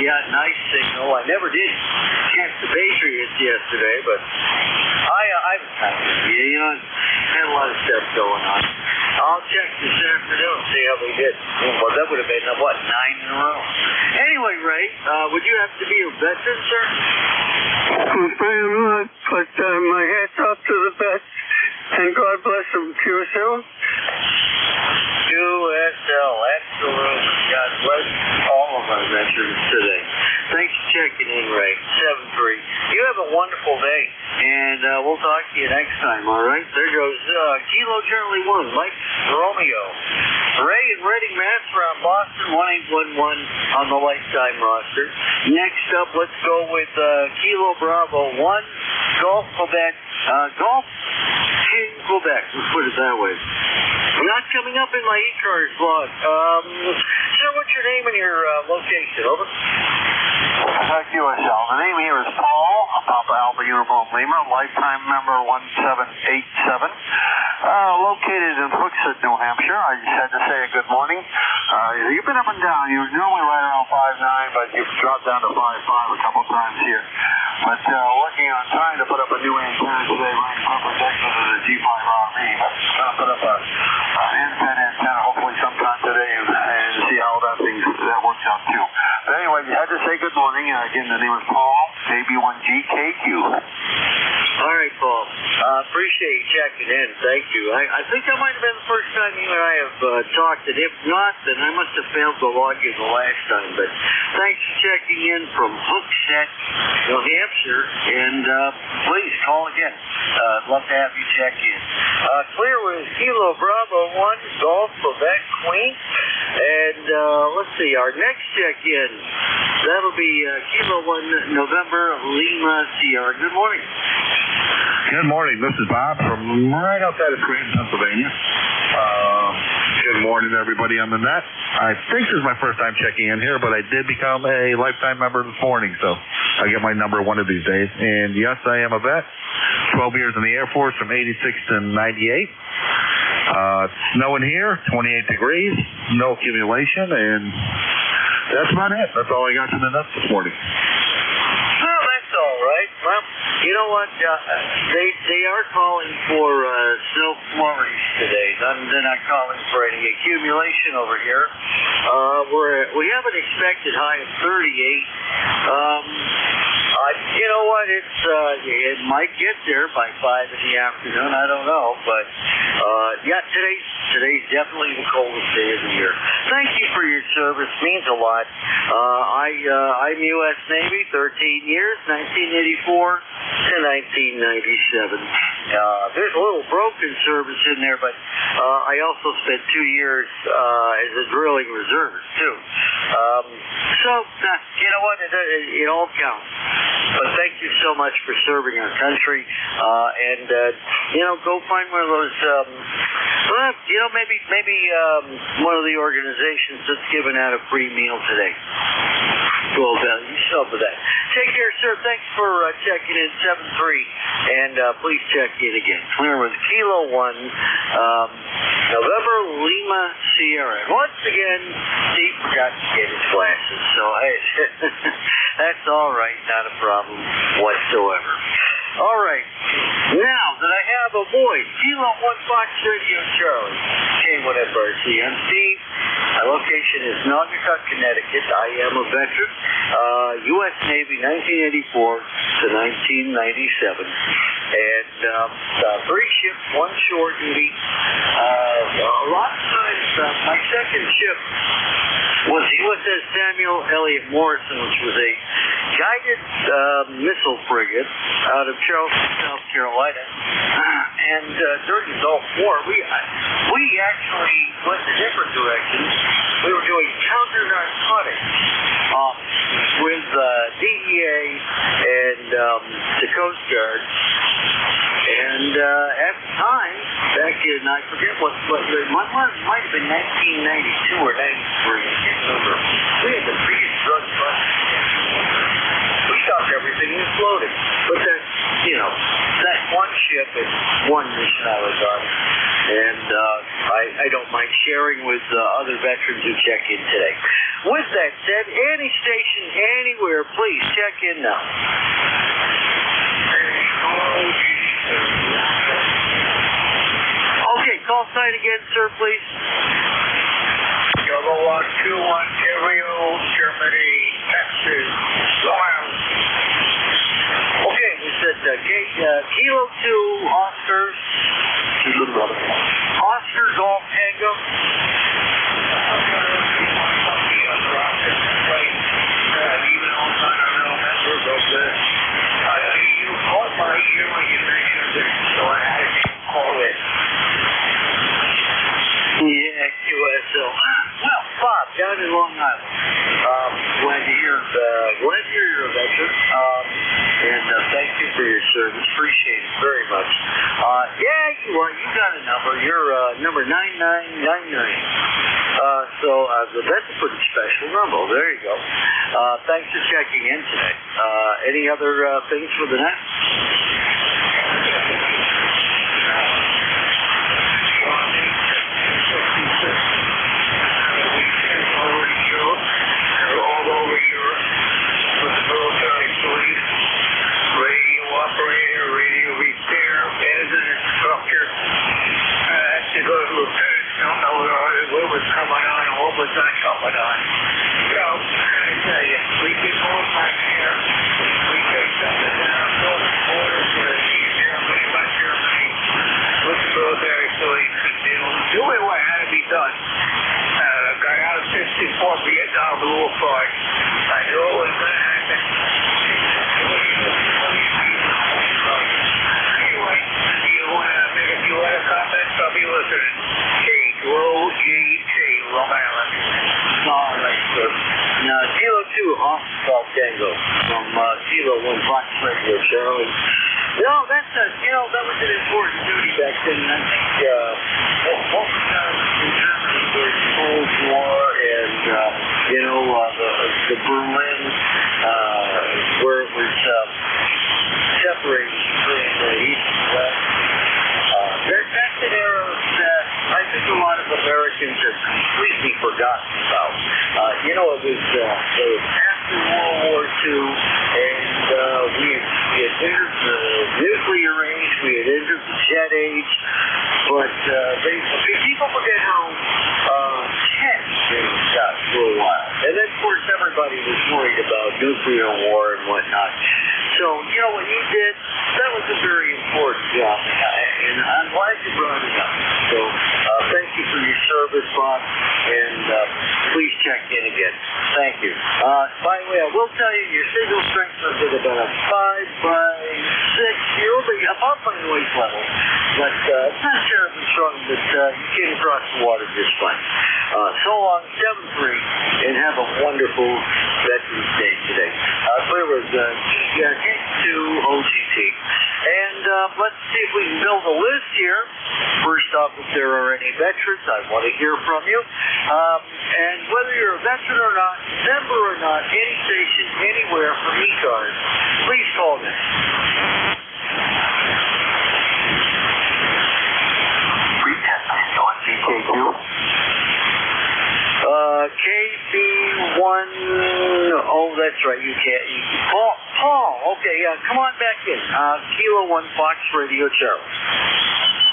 yeah, nice signal. I never did catch the Patriots yesterday, but I was kind of had a lot of stuff going on. I'll check this afternoon, see how they did. Well, that would have been, 9 in a row. Anyway, Ray, would you have to be a veteran, sir? I'm afraid I'm not, but my hat's off to the vets, and God bless them, QSL. QSL, absolutely. God bless all of our veterans today. Thanks for checking in, Ray. 7-3. You have a wonderful day, and we'll talk to you next time, all right? There goes Kilo Charlie 1, Mike Romeo. Ray and Reading, Mass around Boston, 1811 on the lifetime roster. Next up, let's go with Kilo Bravo 1, Golf Quebec. Golf King Quebec, let's put it that way. Not coming up in my ECARS blog. Sir, what's your name and your location? Over. QSL. The name here is Paul, Papa Alpha Uniform Lima, lifetime member 1787. Located in Hooksett, New Hampshire. I just had to say a good morning. You've been up and down. You were normally right around 5'9", but you've dropped down to 5'5" a couple times here. But working on trying to put up a new antenna today, running perpendicular to the G5RV. Going to put up an end-fed antenna hopefully sometime today and see how that works out too. But anyway, you had to say good morning. Again, the name is Paul, AB1GKQ. All right, Paul. Appreciate you checking in. Thank you. I think that might have been the first time you and I have talked, and if not, then I must have failed to log in the last time. But thanks for checking in from Hooksett, New Hampshire, and please call again. I'd love to have you check in. Clear with Kilo Bravo 1, Golf Quebec Queen. And let's see, our next check-in, that'll be Kilo 1, November Lima Sierra. Good morning. Good morning. This is Bob from right outside of Scranton, Pennsylvania. Good morning, everybody on the net. I think this is my first time checking in here, but I did become a lifetime member this morning, so I get my number one of these days. And yes, I am a vet. 12 years in the Air Force from 86 to 98. Snowing here, 28 degrees, no accumulation, and that's about it. That's all I got from the nuts this morning. Well, that's all right. Well, you know what? They are calling for snow flurries today. They're not calling for any accumulation over here. We have an expected high of 38. You know what? It might get there by 5 in the afternoon. I don't know, but yeah, today's definitely the coldest day of the year. Thank you for your service. Means a lot. I'm U.S. Navy, 13 years, 1984 to 1997. There's a little broken service in there, but I also spent 2 years as a drilling reserve too. So you know what? It all counts. But thank you so much for serving our country, and go find one of those. Maybe one of the organizations that's giving out a free meal today. Well, yourself with that. Take care, sir. Thanks for checking in 7-3, and please check in again. Clear with Kilo 1, November Lima Sierra. And once again, Steve forgot to get his glasses, so I That's all right. Not a problem whatsoever. All right. Now that I have a voice, Kilo 1 Fox Radio Charlie, K1FRC. I'm Steve. My location is Naugatuck, Connecticut. I am a veteran. U.S. Navy, 1984 to 1997. And 3 ships, 1 shore duty. A lot of times, my second ship was USS Samuel Eliot Morrison, which was a guided missile frigate out of Charleston, South Carolina. And during the Gulf War, we actually went in a different direction. We were doing counter-narcotics with DEA and the Coast Guard. And at the time, back in, I forget what it might have been 1992 or 93, I can't remember. We had the biggest drug bust. We stopped everything and floated. But that, that one ship and one mission I was on. And I don't mind sharing with other veterans who check in today. With that said, any station, anywhere, please check in now. Okay, call sign again, sir, please. Kilo 121, Ontario, Germany, Texas, Long Island. Okay, we said Kilo 2, Oscar. Oscar Golf Tango. Even on non-real members of this. You caught my ear when you mentioned it, so I had to call it. Yeah, QSL. Well, Bob, down in Long Island. Glad to hear you're a veteran. And thank you for your service. Appreciate it very much. Yeah, you got a number. You're number 9999. So that's a pretty special number. There you go. Thanks for checking in today. Any other things for the night? All over Europe with the military police, radio operator, radio repair, as an instructor. To go to lieutenants, don't know what was coming on and what was not coming on. So, I tell you, we get more back here. We take something down, go to the border for Germany, West Germany, with the military police could do what had to be done. Got out of 64 Vietnam War fight. I knew it was going to happen. Anyway, you want to make a few other comments? I'll be listening. K-O-G-T, Long Island. All right, sir. Now, Kilo 2, Oscar Tango from Kilo 1 Fox Radio, Charlie. No, that was an important duty back then. I think what was done in Germany during the Cold War and, the Berlin, where it was separated between the East and West. That's an era that I think a lot of Americans have completely forgotten about. It was after World War II, and we had entered the nuclear age, we had entered the jet age, but people forget how tense things got for a while. And then, of course, everybody was worried about nuclear war and whatnot. So, what you did, that was a very important job, and I'm glad you brought it up. So, thank you for your service, Bob, and please check in again. Thank you. By the way, I will tell you, your signal strength is at about a 5 by 6. You're about my noise level, but it's not terribly strong, but you came across the water just fine. So long, 7-3, and have a wonderful Veterans Day today. Clear was K2 OGT. And let's see if we can build a list here. First off, if there are any veterans, I want to hear from you. And whether you're a veteran or not, member or not, any station, anywhere from ECARS, please call me. KB1, no. Oh, that's right. You can't. Paul. Okay, yeah. Come on back in. Kilo 1 Fox Radio Charlie.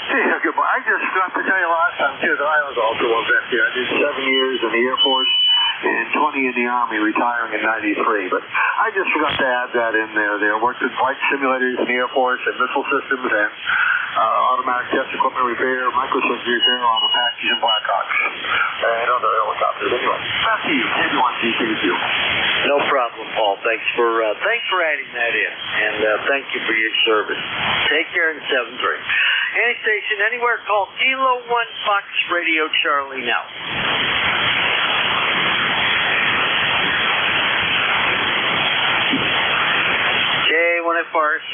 Yeah, good morning. I just forgot to tell you last time, too, that I was also a vet here. I did 7 years in the Air Force and 20 in the Army, retiring in 93. But I just forgot to add that in there. I worked with flight simulators in the Air Force and missile systems and automatic test equipment repair, microswitch repair on Apaches and Blackhawks and other helicopters. Anyway, back to you. Maybe one CCQ. No problem, Paul. Thanks for adding that in, and thank you for your service. Take care in 7-3. Any station, anywhere, call Kilo 1 Fox Radio Charlie now. K1FRC,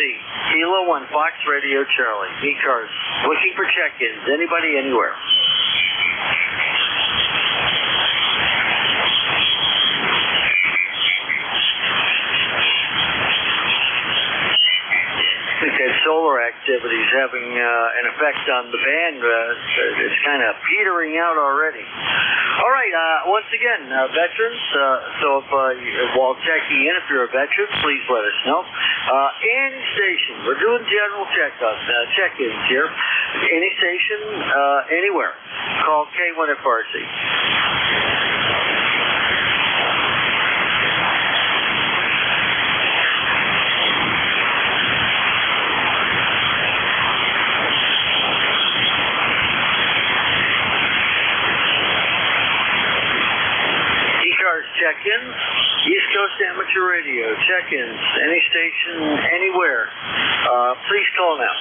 Kilo 1 Fox Radio Charlie, ECARS, looking for check-ins, anybody, anywhere. I think that solar activity is having an effect on the band. It's kind of petering out already. All right, once again, veterans, so while checking in, if you're a veteran, please let us know. Any station, we're doing general check-ins here. Any station, anywhere, call K1FRC. Check-ins, East Coast Amateur Radio, check-ins, any station, anywhere. Please call now.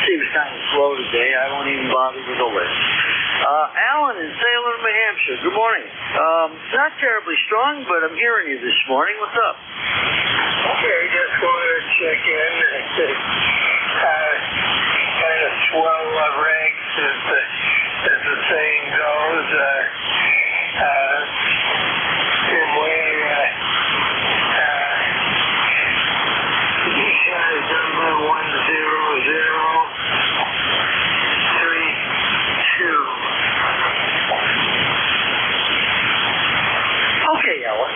Seems kind of slow today. I won't even bother with the list. Alan in Salem, New Hampshire. Good morning. Not terribly strong, but I'm hearing you this morning. What's up? Okay, just wanted to check in. Kind of swell ranks, as the saying goes. Number 10032. Okay, Alan.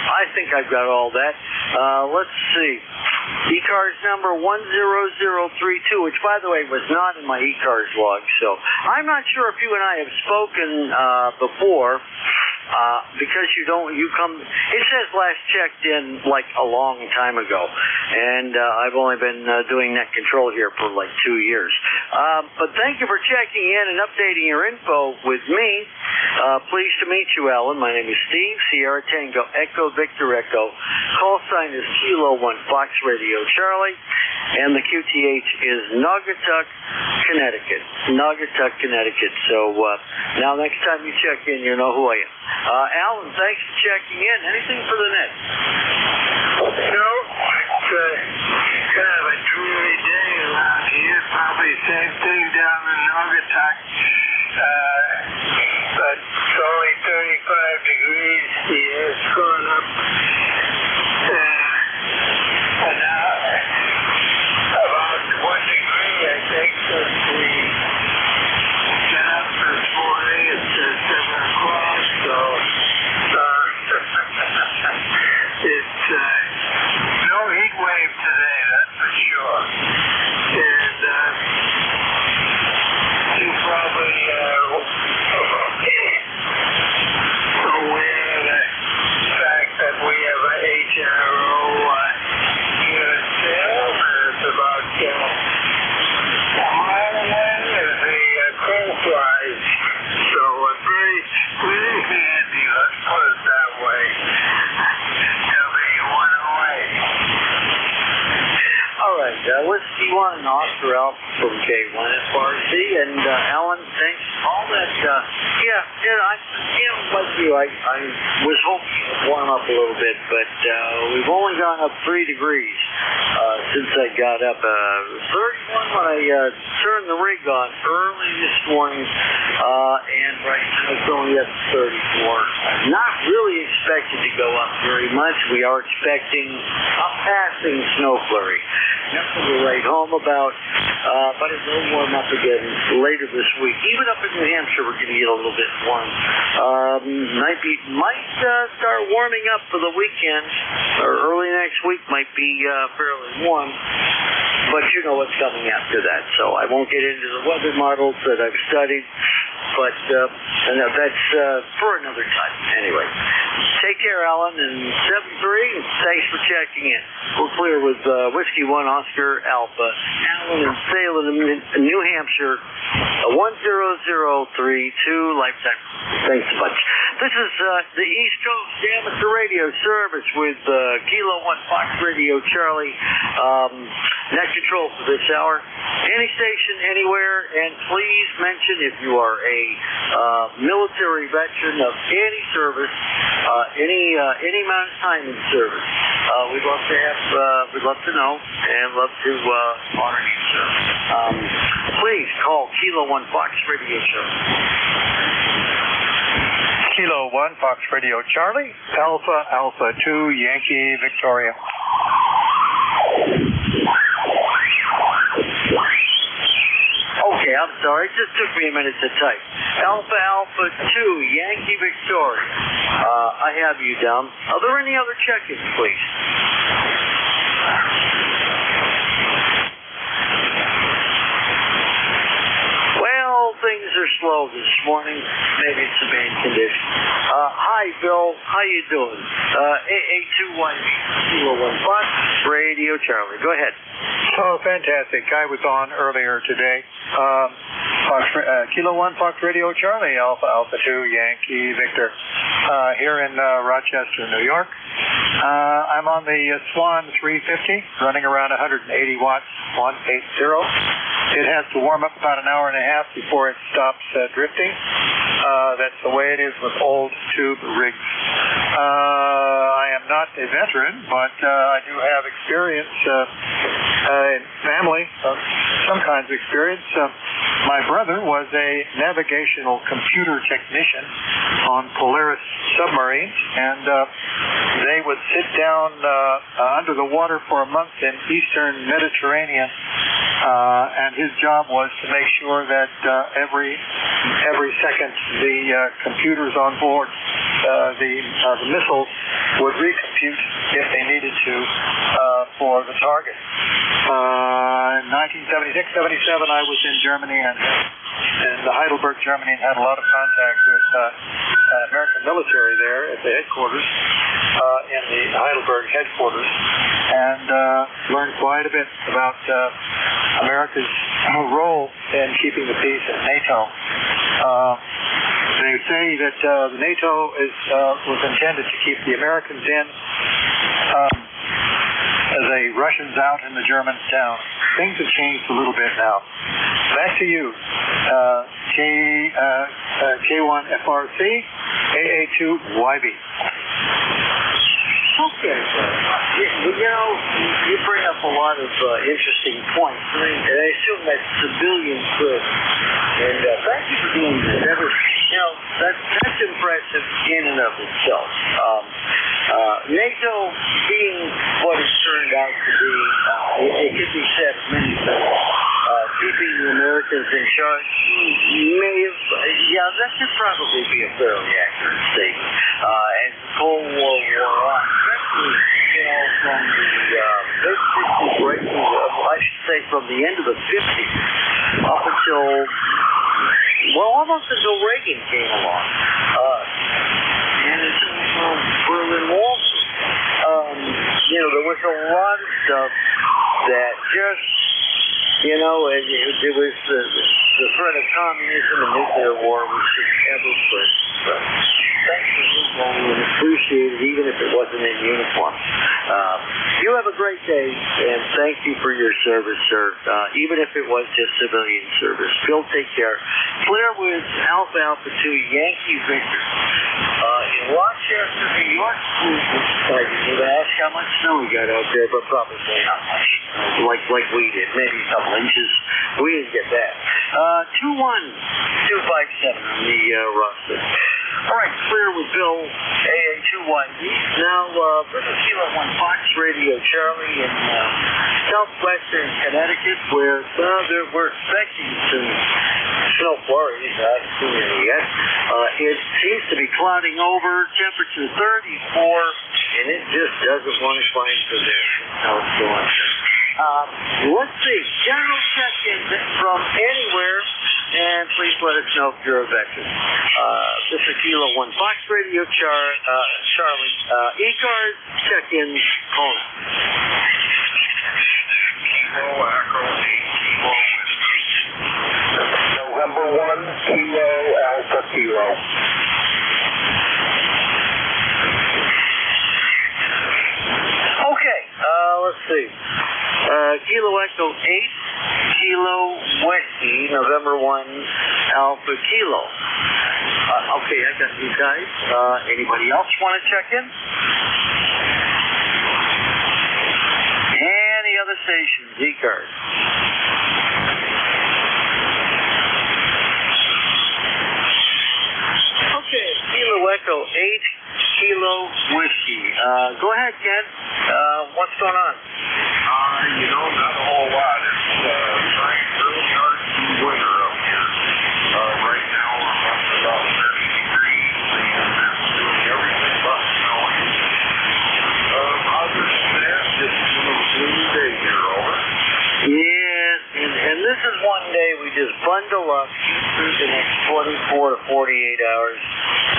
I think I've got all that. Let's see. ECARS number 10032, which, by the way, was not in my ECARS log, so I'm not sure if you and I have spoken before. Because it says last checked in like a long time ago, and I've only been doing net control here for like 2 years. But thank you for checking in and updating your info with me. Pleased to meet you, Alan. My name is Steve, Sierra Tango, Echo Victor Echo. Call sign is Kilo 1 Fox Radio Charlie, and the QTH is Naugatuck, Connecticut. Naugatuck, Connecticut. So now next time you check in, you know who I am. Alan, thanks for checking in. Anything for the net? No, it's kind of a dreary day around here. Probably same thing down in Naugatuck. But it's only 35 degrees here. It's gone up about 1 degree, I think, since we got up this morning. It's 7 o'clock, so it's Whiskey 1, Oscar Alpha from K1FRC, and Alan, thanks for all that. Like you, I was hoping to warm up a little bit, but we've only gone up 3 degrees since I got up. 31 when I turned the rig on early this morning, and right now it's only up to 34. Not really expected to go up very much. We are expecting a passing snow flurry. Nothing to write home about, but it will warm up again later this week. Even up in New Hampshire, we're going to get a little bit warm. Might start warming up for the weekend, or early next week might be fairly warm. But you know what's coming after that, so I won't get into the weather models that I've studied. But that's for another time. Anyway, take care, Alan, and 7-3. Thanks for checking in. We're clear with Whiskey 1 Oscar Alpha. Alan in Salem, New Hampshire, 10032 lifetime. Thanks a bunch. This is the East Coast Amateur Radio Service with Kilo 1 Fox Radio Charlie. Net control for this hour. Any station, anywhere, and please mention if you are a military veteran of any service, any amount of time in service. We'd love to know and love to honor you, sir. Please call Kilo 1 Fox Radio Show. Kilo 1 Fox Radio Charlie, Alpha 2 Yankee Victoria. Okay, I'm sorry. It just took me a minute to type. Alpha 2 Yankee Victoria. I have you down. Are there any other check-ins, please? Well, things are slow this morning. Maybe it's a bad condition. Hi, Bill. How you doing? AA2YB, Kilo 1 Fox Radio Charlie. Go ahead. Oh, fantastic. I was on earlier today. Kilo 1 Fox Radio Charlie, Alpha 2 Yankee Victor, here in Rochester, New York. I'm on the Swan 350, running around 180 watts, 180. It has to warm up about an hour and a half before it stops drifting. That's the way it is with old tube rigs. I am not a veteran, but I do have experience in family, some kinds of experience. My brother was a navigational computer technician on Polaris submarines, and they would sit down under the water for a month in eastern Mediterranean, and his job was to make sure that every second the computers on board the missiles would recompute if they needed to for the target. In 1976-77, I was in Germany and in Heidelberg, Germany, and had a lot of contact with American military there at the headquarters, in the Heidelberg headquarters, and learned quite a bit about America's role in keeping the peace at NATO. They say that the NATO was intended to keep the Americans in, the Russians out, and the Germans down. Things have changed a little bit now. Back to you, K1FRC, AA2YB. Okay, you bring up a lot of interesting points, and I assume that civilians could. And thank you for doing that. That's impressive in and of itself. NATO being what it turned out to be, it could be said many things. Keeping the Americans in charge may have, that could probably be a fairly accurate statement. As the Cold War wore on, especially, from the mid-60s, right to, I should say, from the end of the 50s up until, almost until Reagan came along. And until Berlin Wall. There was a lot of stuff that just, it was the threat of communism and nuclear war was just ever present. Thanks for listening. We appreciate it, even if it wasn't in uniform. You have a great day, and thank you for your service, sir. Even if it was just civilian service. Phil, take care. Clear with Alpha Alpha 2 Yankee Victor. In Rochester, New York, I didn't even ask how much snow we got out there, but probably not much. Like we did, maybe a couple inches. We didn't get that. 21257 on the roster. All right, clear with Bill, AA21. Now, British Kilo 1 Fox Radio Charlie in southwestern Connecticut, where we're expecting some snow flurries. I haven't seen any yet. It seems to be clouding over, temperature 34, and it just doesn't want to find position. How it's going. Let's see. General check-ins from anywhere, and please let us know if you're a veteran. This is Kilo 1 Fox Radio Charlie. ECARS check-ins on. Kilo Echo 8 Kilo November 1 Kilo Alpha Kilo. Okay, let's see. Kilo Echo 8 Kilo Whiskey, November 1 Alpha Kilo. Okay, I got you guys. Anybody else want to check in? Any other stations? ECARS. Okay, Kilo Echo 8 Kilo Whiskey. Go ahead, Ken. What's going on? Not a whole lot. It's trying really hard to do winter up here. Right now we're up to about 30 degrees and it's doing everything but snowing. Other than that, just a blue day here, over. Yes, and this is one day we just bundle up through the next 24 to 48 hours,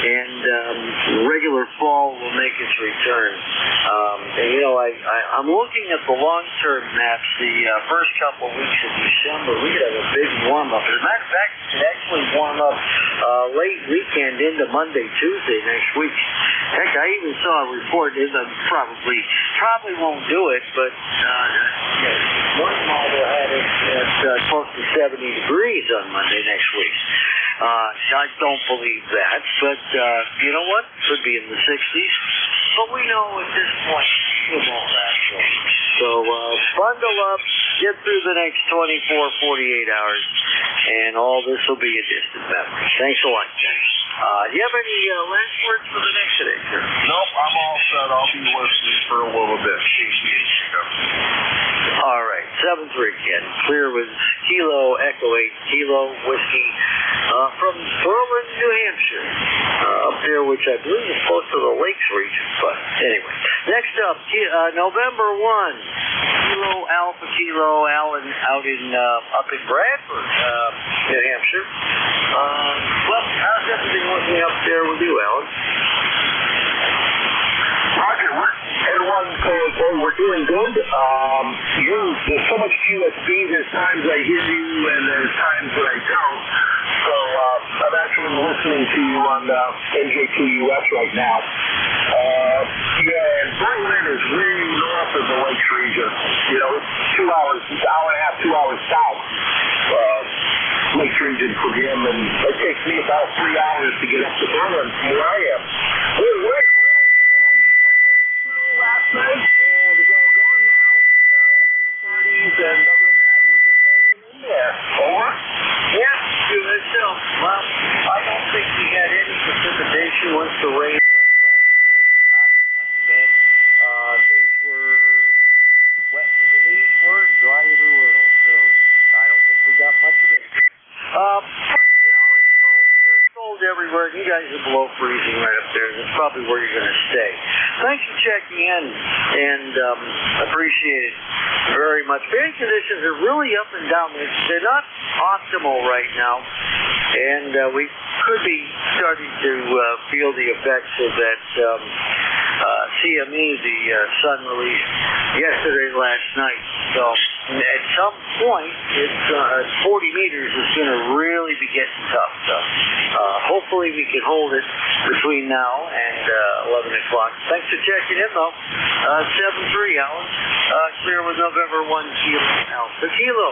and regular fall will make its return. I'm looking at the long-term maps. The first couple of weeks of December, we could have a big warm-up. As a matter of fact, it could actually warm up late weekend into Monday, Tuesday next week. Heck, I even saw a report. Probably won't do it, but one model had it at close to 70 degrees on Monday next week. I don't believe that, but you know what? Could be in the 60s. But we know at this point it won't last long. So bundle up, get through the next 24, 48 hours, and all this will be a distant memory. Thanks a lot, James. Do you have any last words for the next today, sir? Nope, I'm all set. I'll be listening for a little bit. All right, 7-3, Ken. Clear with Kilo Echo 8 Kilo Whiskey from Berlin, New Hampshire. Up there, which I believe is close to the Lakes region. But anyway, next up, November 1 Kilo Alpha Kilo Alan up in Bradford, New Hampshire. Well, how's everything looking up there with you, Alan? Roger, we're doing good. There's so much QSB, there's times I hear you and there's times that I don't. So I'm actually listening to you on NJ2US right now. And Berlin is way north of the Lakes region. It's 2 hours, an hour and a half, 2 hours south. Lakes region for him, and it takes me about 3 hours to get up to Berlin from where I am. Last night, and it's all gone now. We're in the 30s, and other than that, we're just hanging in there. Over? Yeah, good. So, well, I don't think we had any precipitation once the rain left last night. Not too bad. Things were wet where the leaves were and dry everywhere else, so I don't think we got much of it. But, it's cold here, it's cold everywhere. You guys are below freezing right up there. That's probably where you're going to stay. Thanks for checking in, and appreciate it very much. Band conditions are really up and down. They're not optimal right now, and we could be starting to feel the effects of that CME the sun released yesterday, last night. So it some point, it's 40 meters is going to really be getting tough. So hopefully we can hold it between now and 11 o'clock. Thanks for checking in, though. 7-3, Alan. Clear with November 1 Kilo Alpha Kilo.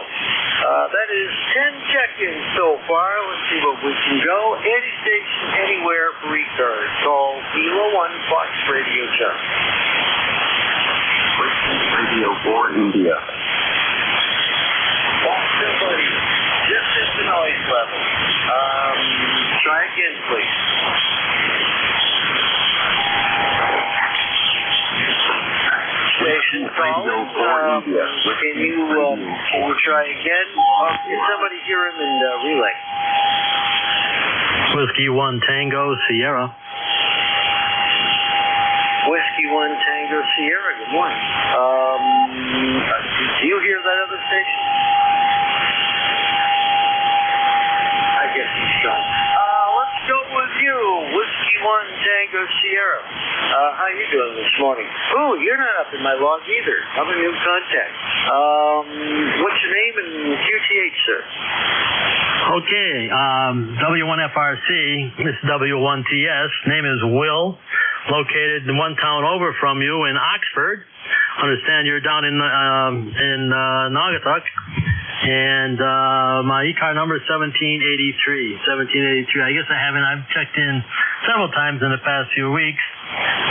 That is 10 check-ins so far. Let's see what we can go. Any station, anywhere for ECARS. Call Kilo 1 Fox Radio Charlie. Radio for India. Somebody, just at the noise level. Try again, please. Station calling. Can you try again? Can somebody hear him and relay? Whiskey 1 Tango Sierra. Whiskey 1 Tango Sierra. Good morning. Do you hear that other station? I guess he's gone. Let's go with you, Whiskey 1 Tango Sierra. How you doing this morning? Oh, you're not up in my log either. I'm a new contact. What's your name and QTH, sir? Okay, W1FRC, this is W1TS. Name is Will, located in one town over from you in Oxford. Understand you're down in Naugatuck. And my ECAR number is 1783. I guess I've checked in several times in the past few weeks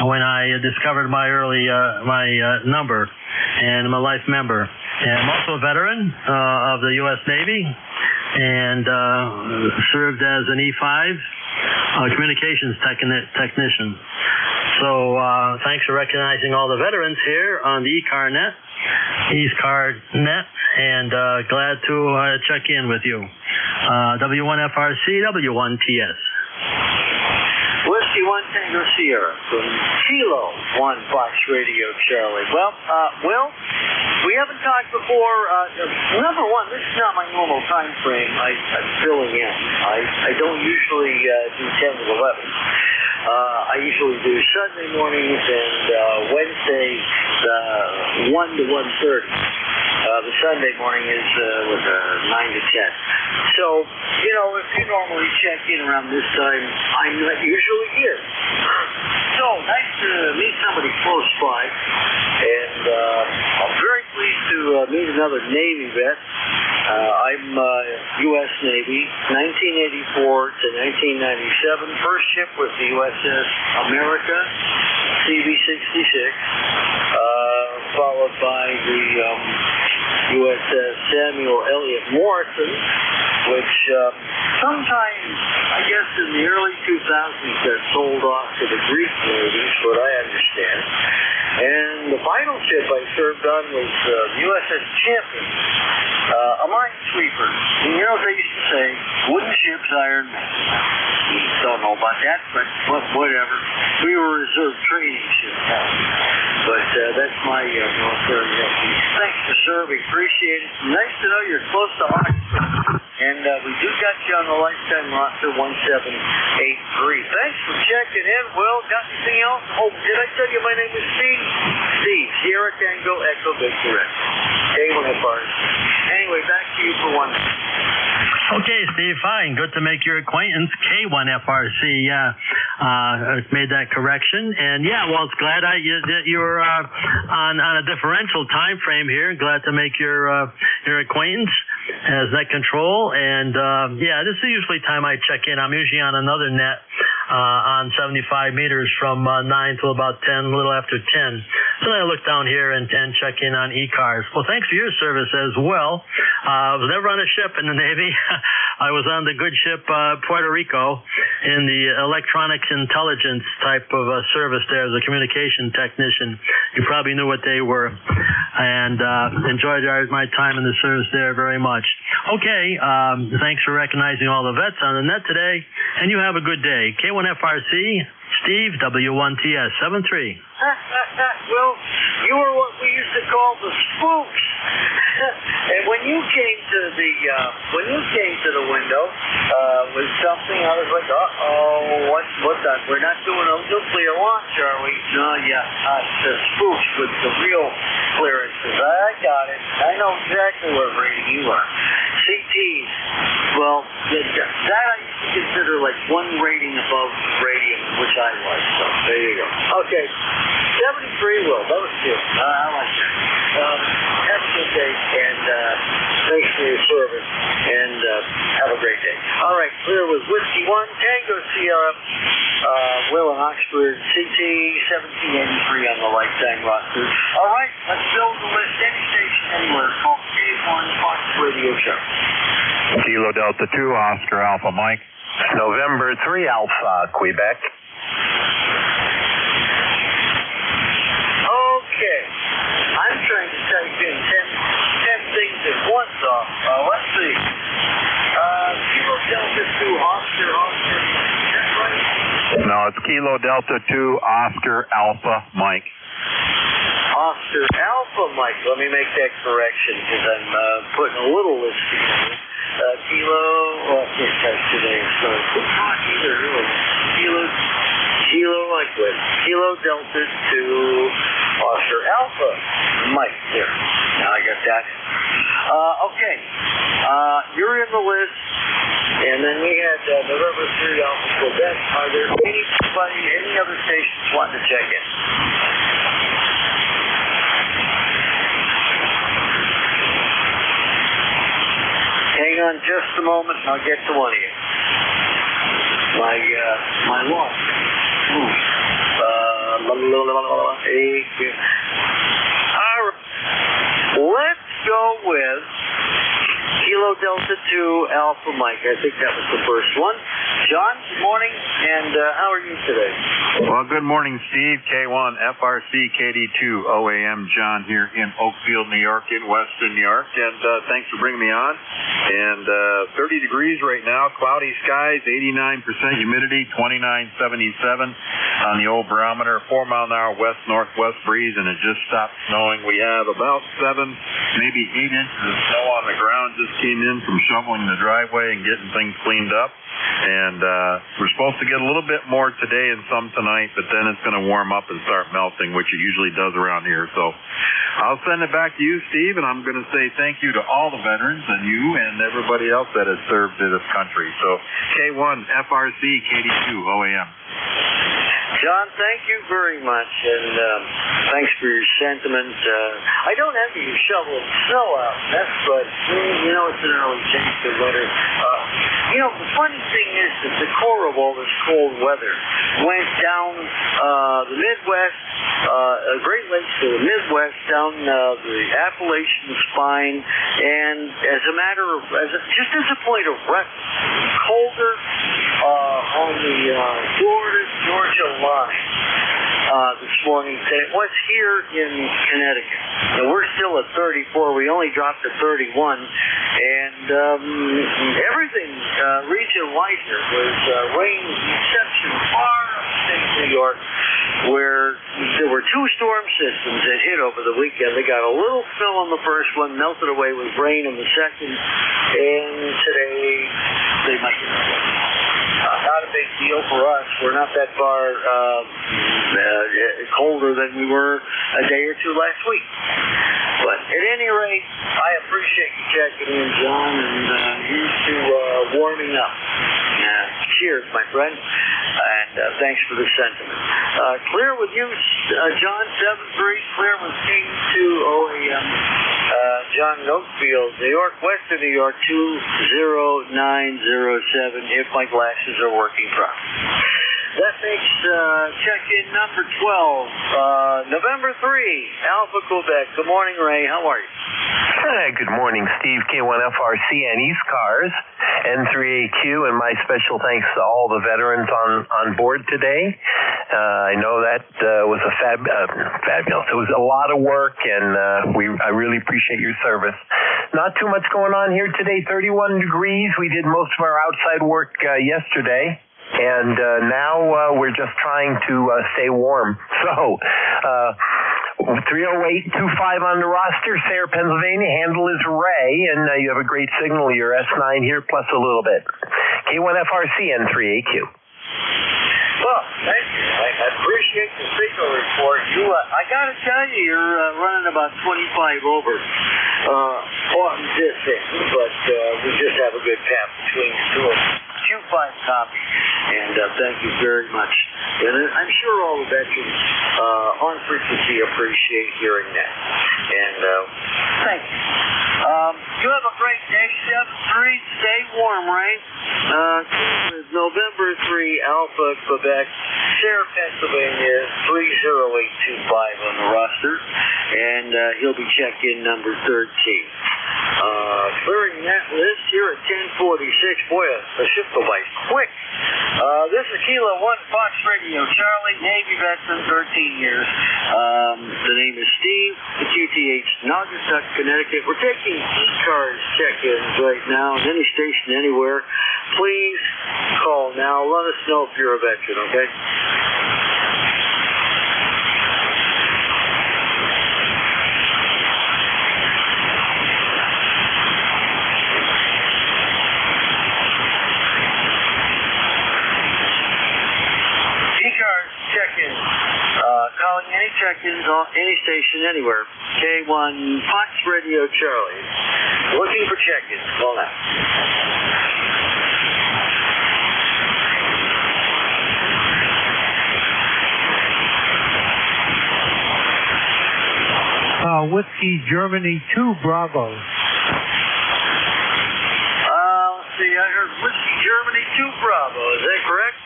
when I discovered my early number, and I'm a life member. And I'm also a veteran of the U.S. Navy, and served as an E5 communications technician. So thanks for recognizing all the veterans here on the ECAR net, and glad to check in with you. W1FRC, W1TS. Whiskey 1 Tango Sierra from Kilo 1 Fox Radio Charlie. Well, Will, we haven't talked before. Number one, this is not my normal time frame. I'm filling in. I don't usually do 10 to 11. I usually do Sunday mornings and Wednesday 1 to 1:30. The Sunday morning is 9 to 10. So, if you normally check in around this time, I'm not usually here. So, nice to meet somebody close by. And I'm very pleased to meet another Navy vet. I'm U.S. Navy, 1984 to 1997. First ship was the USS America, CB-66, followed by the USS Samuel Eliot Morrison, which sometime, I guess in the early 2000s, got sold off to the Greek Navy, is what I understand. And the final ship I served on was USS Champion, a minesweeper. And they used to say, wooden ships, iron men. Don't know about that, but whatever. We were a reserve training ship. But that's my military refuge. Thanks for serving. Appreciate it. Nice to know you're close to Oxford. And we do got you on the lifetime roster 1783. Thanks for checking in. Will, got anything else? Oh, did I tell you my name is Steve? Steve, Sierra Tango Echo Victor X. K1FRC. Anyway, back to you for one. Okay, Steve, fine. Good to make your acquaintance. K1FRC, made that correction. And it's glad you were on a differential time frame here. Glad to make your acquaintance as net control. And this is usually time I check in. I'm usually on another net on 75 meters from 9 till about 10, a little after 10. So then I look down here and check in on ECARS. Well, thanks for your service as well. I was never on a ship in the Navy. I was on the good ship Puerto Rico in the electronics intelligence type of service there as a communication technician. You probably knew what they were, and enjoyed my time in the service there very much. Okay, thanks for recognizing all the vets on the net today, and you have a good day. K1FRC, Steve, W1TS, 73. Well, you were what we used to call the spooks. And when you came to the window with something, I was like, what's that? We're not doing a nuclear launch, are we? No, the spooks with the real clearances. I got it. I I know exactly what rating you are. CTs, well, that I used to consider like one rating above radium, which I was. So there you go. Okay, 73 Will, that was good. I like that. Have a good day, and thanks for your service, and have a great day. All right, clear with Whiskey 1, Tango Sierra, Will in Oxford, CT 1783 on the lifetime roster. All right, let's build the list. Any station anywhere. Call K1 Fox Radio Show. Kilo Delta 2, Oscar Alpha Mike. November 3 Alpha, Quebec. Okay. I'm trying to type in 10 things at once off. Let's see. Kilo Delta 2, Oscar. Is that right? No, it's Kilo Delta 2, Oscar Alpha Mike. Oscar Alpha Mike. Let me make that correction because I'm putting a little list together. Kilo, well, I can't type today, so it's not either, really. Kilo Liquid. Kilo Delta 2, Oscar Alpha Mike. There. Now I got that. Okay. You're in the list. And then we had November 3 Alpha Quebec. Are there any other stations wanting to check in? Hang on just a moment, and I'll get to one of you. My watch. All right. Let's go with Kilo Delta 2 Alpha Mike. I think that was the first one. John, good morning, and how are you today? Well, good morning, Steve. K1 FRC KD2 OAM. John here in Oakfield, New York, in Western New York, and thanks for bringing me on. And 30 degrees right now, cloudy skies, 89% humidity, 2977 on the old barometer, 4 mile an hour west-northwest breeze, and it just stopped snowing. We have about 7, maybe 8 inches of snow on the ground. Just came in from shoveling the driveway and getting things cleaned up. And we're supposed to get a little bit more today and some tonight, but then it's going to warm up and start melting, which it usually does around here. So I'll send it back to you, Steve, and I'm going to say thank you to all the veterans and you and everybody else that has served in this country. So K1 FRC KD2 OAM. John, thank you very much, and thanks for your sentiment. I don't envy you shoveling snow out, but it's an early change to weather. The funny thing is that the core of all this cold weather went down the Midwest, Great Lakes to the Midwest, down the Appalachian spine, and just as a point of reference, colder on the Florida-Georgia line this morning than it was here in Connecticut. And we're still at 34. We only dropped to 31. And everything region-wide here was rain, with the exception far upstate New York, where there were 2 storm systems that hit over the weekend. They got a little fill on the first one, melted away with rain on the second, and today they might get not a big deal for us. We're not that far colder than we were a day or two last week. But at any rate, I appreciate you checking in, John, and here's to warming up. Cheers, my friend, and thanks for the sentiment. Clear with you, John, 7-3, clear with K2 OAM. John in Oakfield, New York, Western New York, 20907, if my glasses are working properly. That makes check-in number 12, November 3, Alpha Quebec. Good morning, Ray. How are you? Good morning, Steve, K1FRC and ECARS, N3AQ, and my special thanks to all the veterans on board today. I know that was a fabulous. It was a lot of work, and I really appreciate your service. Not too much going on here today, 31 degrees. We did most of our outside work yesterday. And now we're just trying to stay warm. So 30825 on the roster, Sayre, Pennsylvania. Handle is Ray, and you have a great signal. Your S9 here, plus a little bit. K1FRC, N3AQ. Well, thank you. I appreciate the signal report. I got to tell you, you're running about 25 over on this end, but we just have a good tap between the two of us. 25 copy, and thank you very much. And I'm sure all the veterans on frequency appreciate hearing that. And thank you. You have a great day, 7-3. Stay warm, right? November 3, Alpha, Quebec, Sarah, Pennsylvania, 30825 on the roster, and he'll be check-in number 13. Clearing that list here at 10:46. Boy, a shift go by quick. This is Kilo 1 Fox Radio, Charlie, Navy veteran, 13 years. The name is Steve, the QTH, Naugatuck, Connecticut. We're taking ECARS check-ins right now, any station, anywhere. Please call now. Let us know if you're a veteran, okay? Check-ins. Calling any check-ins on any station anywhere. K1 Fox Radio Charlie. Looking for check-ins. Call now. Whiskey Germany 2 Bravo. Let's see, I heard Whiskey Germany 2 Bravo. Is that correct?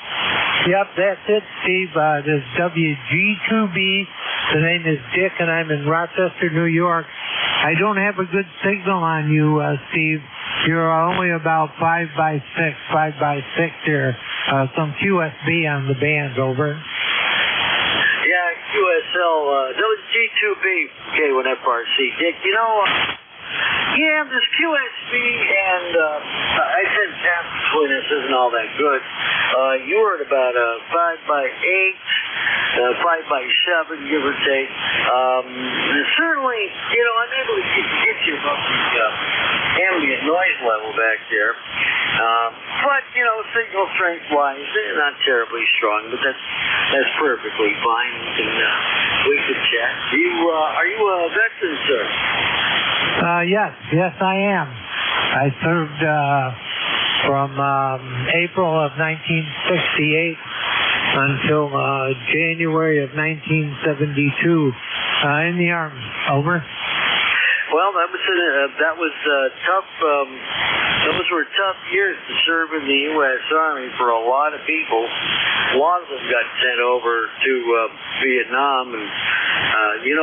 Yep, that's it, Steve. This is WG2B. The name is Dick, and I'm in Rochester, New York. I don't have a good signal on you, Steve. You're only about 5 by 6 here. Some QSB on the band, over. Yeah, QSL, WG2B, K1FRC. Dick, you know, this QSB and I said tap between us isn't all that good. You were at about a 5 by 8, 5 by 7, give or take. Certainly, I'm able to get you above the ambient noise level back there. But, signal strength-wise, they're not terribly strong, but that's perfectly fine. We can chat. Are you a veteran, sir? Yes, I am. I served from April of 1968 until January of 1972 in the Army. Over. Well, that was tough. Those were tough years to serve in the U.S. Army for a lot of people. A lot of them got sent over to Vietnam, and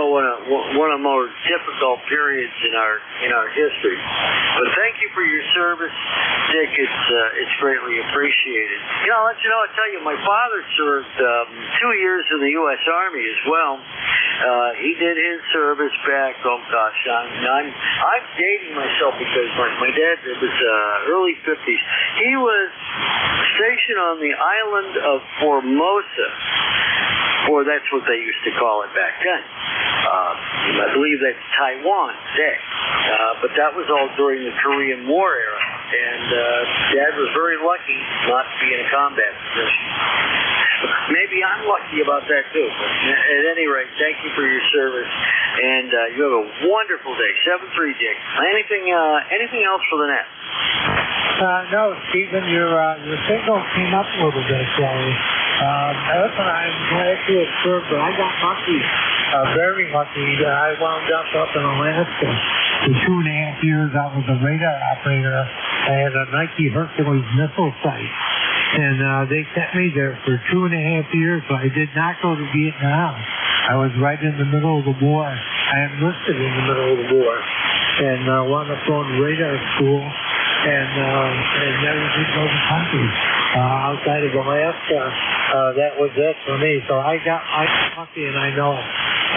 one of the more difficult periods in our history. But thank you for your service, Dick. It's greatly appreciated. I'll tell you, my father served 2 years in the U.S. Army as well. He did his service back. Oh gosh, I'm dating myself because my dad, it was early 50s. He was stationed on the island of Formosa, or that's what they used to call it back then. I believe that's Taiwan today. But that was all during the Korean War era. And Dad was very lucky not to be in a combat position. Maybe I'm lucky about that too. But at any rate, thank you for your service. And you have a wonderful day. 7-3, Dick. Anything else for the net? No, Stephen, your signal came up a little bit slowly. Listen, I'm glad to have served, but I got lucky, very lucky. I wound up in Alaska. For 2.5 years, I was a radar operator. I had a Nike Hercules missile site. And they sent me there for 2.5 years, so I did not go to Vietnam. I was right in the middle of the war. I enlisted in the middle of the war. And wound up going to radar school. And never did go to country outside of Alaska. That was it for me. So I got lucky, and I know it.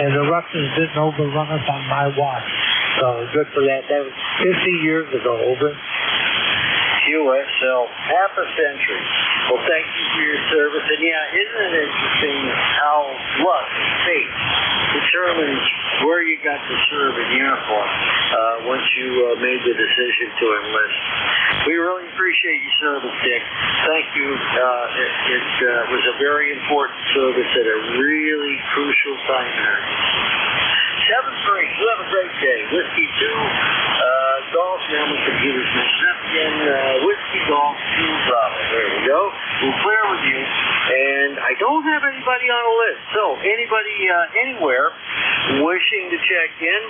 And the Russians didn't overrun us on my watch. So good for that. That was 50 years ago, over. QSL, half a century. Well, thank you for your service. And yeah, isn't it interesting how luck and fate determines where you got to serve in uniform once you made the decision to enlist. We really appreciate your service, Dick. Thank you. It was a very important service at a really crucial time there. 7-3. You have a great day. Whiskey 2, Golf. Now my computer's messing up again. Whiskey Golf 2 Bravo. There we go. We'll clear with you. And I don't have anybody on the list. So anybody anywhere wishing to check in,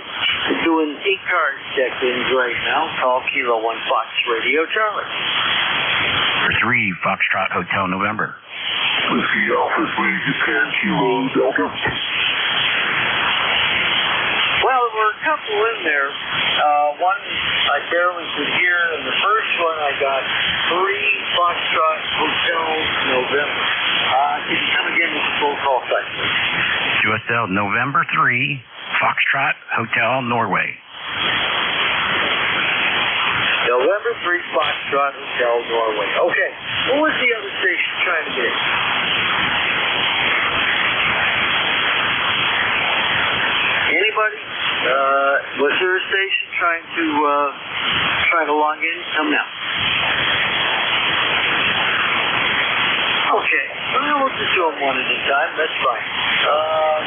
we're doing ECARS check-ins right now. Call Kilo 1 Fox Radio Charlie. 3 Foxtrot Hotel November. Whiskey Alpha 3 Kilo Delta. Well, there were a couple in there. One I barely could hear, and the first one I got 3 Foxtrot Hotel November. Can you come again with the full call sign, please? QSL November 3 Foxtrot Hotel Norway. November 3 Foxtrot Hotel Norway. Okay. What was the other station trying to get in? Anybody? Was there a station trying to log in? Come now. Okay. Well, we'll just do them one at a time. That's fine.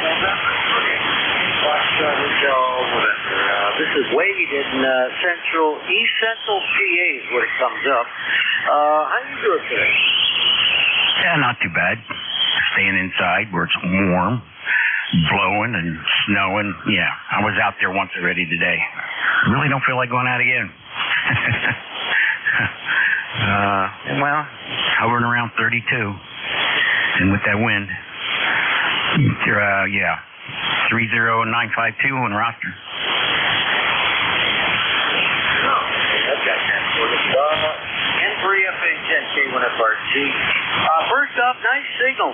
November 3 Foxtrot Hotel November. This is Wade in East Central PA is what it comes up. How you doing today? Yeah, not too bad. Staying inside where it's warm. Blowing and snowing. Yeah, I was out there once already today. Really don't feel like going out again. Well, hovering around 32. And with that wind, 30952 on roster. N3FH10K1FRC. First off, nice signal.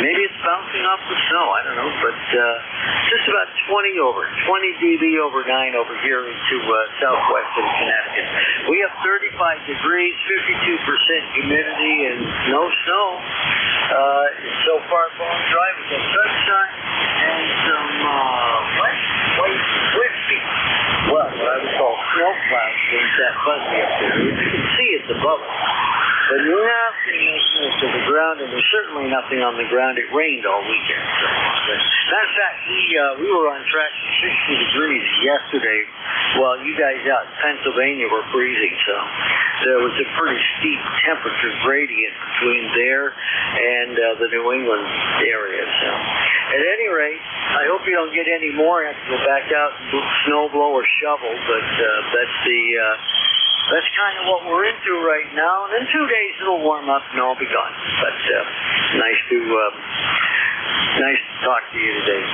Maybe it's bouncing off the snow. I don't know, but just about 20 dB over 9 over here into southwestern Connecticut. We have 35 degrees, 52% humidity, and no snow. So far, bone dry with some sunshine and some white wispy. Well, what I would call snow clouds against that fuzzy up there. You can see it's above us. But nothing is to the ground, and there's certainly nothing on the ground. It rained all weekend. So. Matter of fact, we were on track to 60 degrees yesterday, while you guys out in Pennsylvania were freezing. So there was a pretty steep temperature gradient between there and the New England area. So at any rate, I hope you don't get any more. I have to go back out and snow blow or shovel, but that's kind of what we're into right now. And in 2 days it'll warm up and I'll be gone. But nice to talk to you today.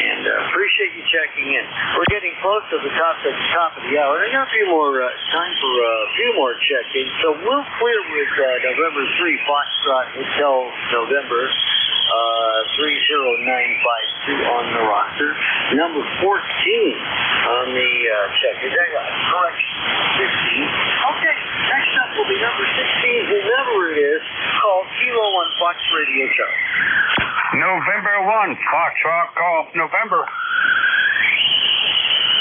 And appreciate you checking in. We're getting close to the top of the hour. I got a few more time for a few more check-ins. So we'll clear with November 3 Foxtrot Hotel November 30952 on the roster. Number 14 on the check. Is that right? Correct. 15. Okay. Next up will be number 16, whoever it is, called Kilo 1 Fox Radio Charlie. November 1 Foxtrot Golf November.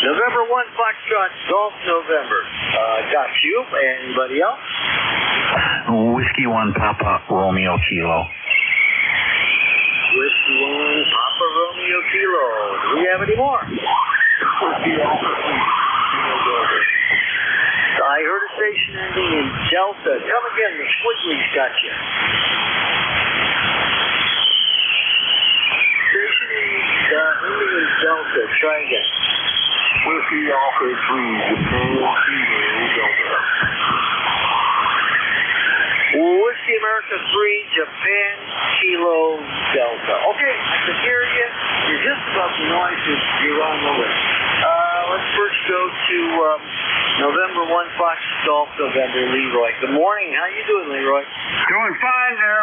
November 1 Foxtrot Golf November. Got you. Anybody else? Whiskey 1 Papa Romeo Kilo. Whiskey 1 Papa Romeo Kilo. Do we have any more? Whiskey Alpha 3. I heard a station ending in Delta. Come again, the squigglies got you. Station ending in Delta. Try again. Whiskey Alpha 3 Delta. Whiskey America 3 Japan Kilo Delta. Okay, I can hear you. You're just above the noise. You're on the list. Let's first go to November 1 Fox Golf November Leroy. Good morning. How you doing, Leroy? Doing fine there,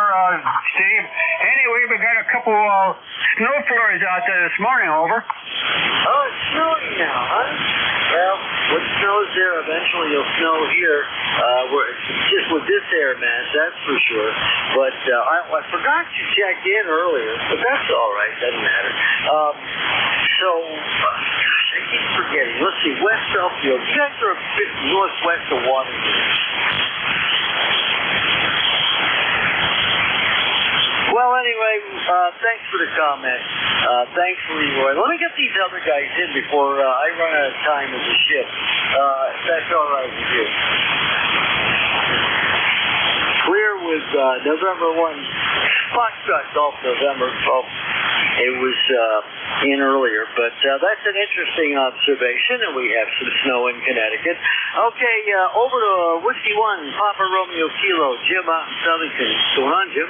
Steve. Anyway, we got a couple snow flurries out there this morning, over. Oh, it's snowing now, huh? Well, what snows there, eventually it'll snow here. Just with this air mass, that's for sure. But I forgot to check in earlier, but that's all right. Doesn't matter. I keep forgetting. Let's see, West Southfield. You guys are a bit northwest of Waterloo. Well, anyway, thanks for the comment. Thanks, Leroy. Let me get these other guys in before I run out of time as a ship. If that's all right with you. Clear with November 1. Foxtrot Golf November 12th. It was in earlier, but that's an interesting observation, and we have some snow in Connecticut. Okay, over to Whiskey 1, Papa Romeo Kilo, Jim out in Southington. What's going on, Jim?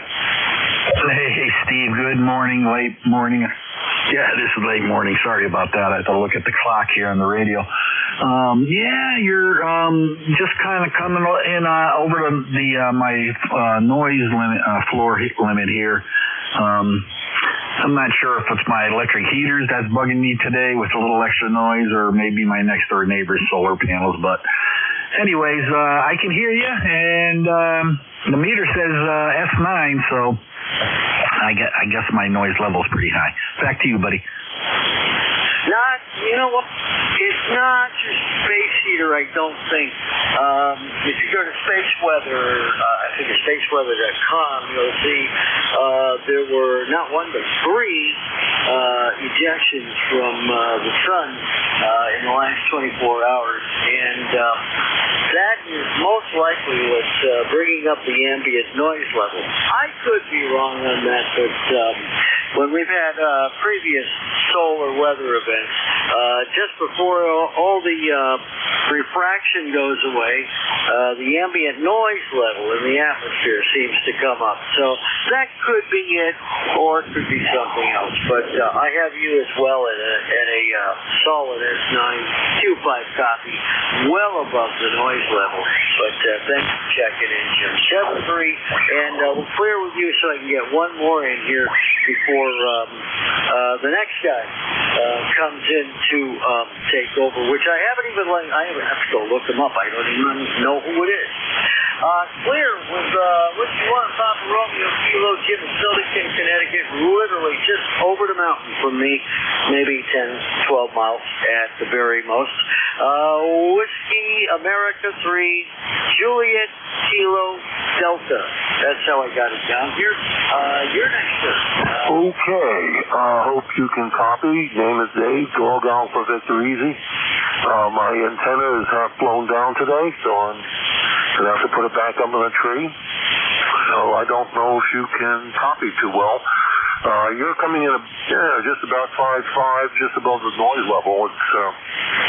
Hey, Steve. Good morning. Late morning. Yeah, this is late morning. Sorry about that. I had to look at the clock here on the radio. Yeah, you're just kind of coming in over to the my noise limit, floor limit here. I'm not sure if it's my electric heaters that's bugging me today with a little extra noise, or maybe my next door neighbor's solar panels. But anyways, I can hear you, and the meter says S9, so I guess my noise level is pretty high. Back to you, buddy. Not, you know what? It's not your space heater, I don't think. If you go to space weather, I think it's spaceweather.com, you'll see there were not one but 3 ejections from the sun in the last 24 hours, and that is most likely what's bringing up the ambient noise level. I could be wrong on that, but when we've had previous solar weather events, just before all the refraction goes away, the ambient noise level in the atmosphere seems to come up. So that could be it, or it could be something else. But I have you as well at a solid S925 copy, well above the noise level. But thanks for checking in, Jim. 7-3, and we'll clear with you so I can get one more in here before the next guy comes in to take over, which I haven't even I have to go look him up. I don't even know who it is. Clear with what you want, Papa Romeo Kilo, Jim in Southington, Connecticut, literally just over the mountain from me, maybe 10, 12 miles at the very most. Whiskey America 3, Juliet Kilo Delta. That's how I got it down here. You're next, sir. Okay. Hope you can copy. Name is Dave. Dog Alpha Victor Easy. My antenna is half blown down today, so I'm going to have to put it back up in a tree. So I don't know if you can copy too well. You're coming in just about 5.5, just above the noise level. It's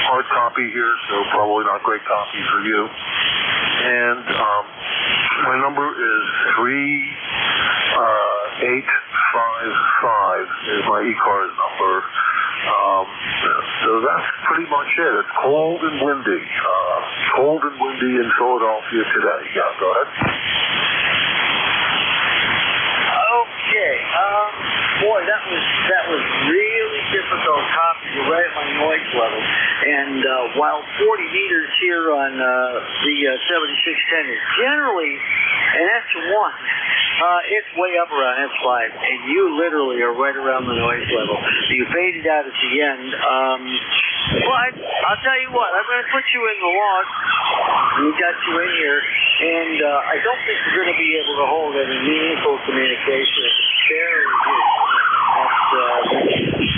hard copy here, so probably not great copy for you. And my number is 3855 is my ECARS number. So that's pretty much it. It's cold and windy. Cold and windy in Philadelphia today. Yeah, go ahead. Okay. Boy, that was really difficult copying right at my noise level. And while 40 meters here on the 7610 is generally an S1, it's way up around S5, and you literally are right around the noise level. You faded out at the end. But I'll tell you what, I'm going to put you in the log. We got you in here, and I don't think we're going to be able to hold any meaningful communication. It's very good. That's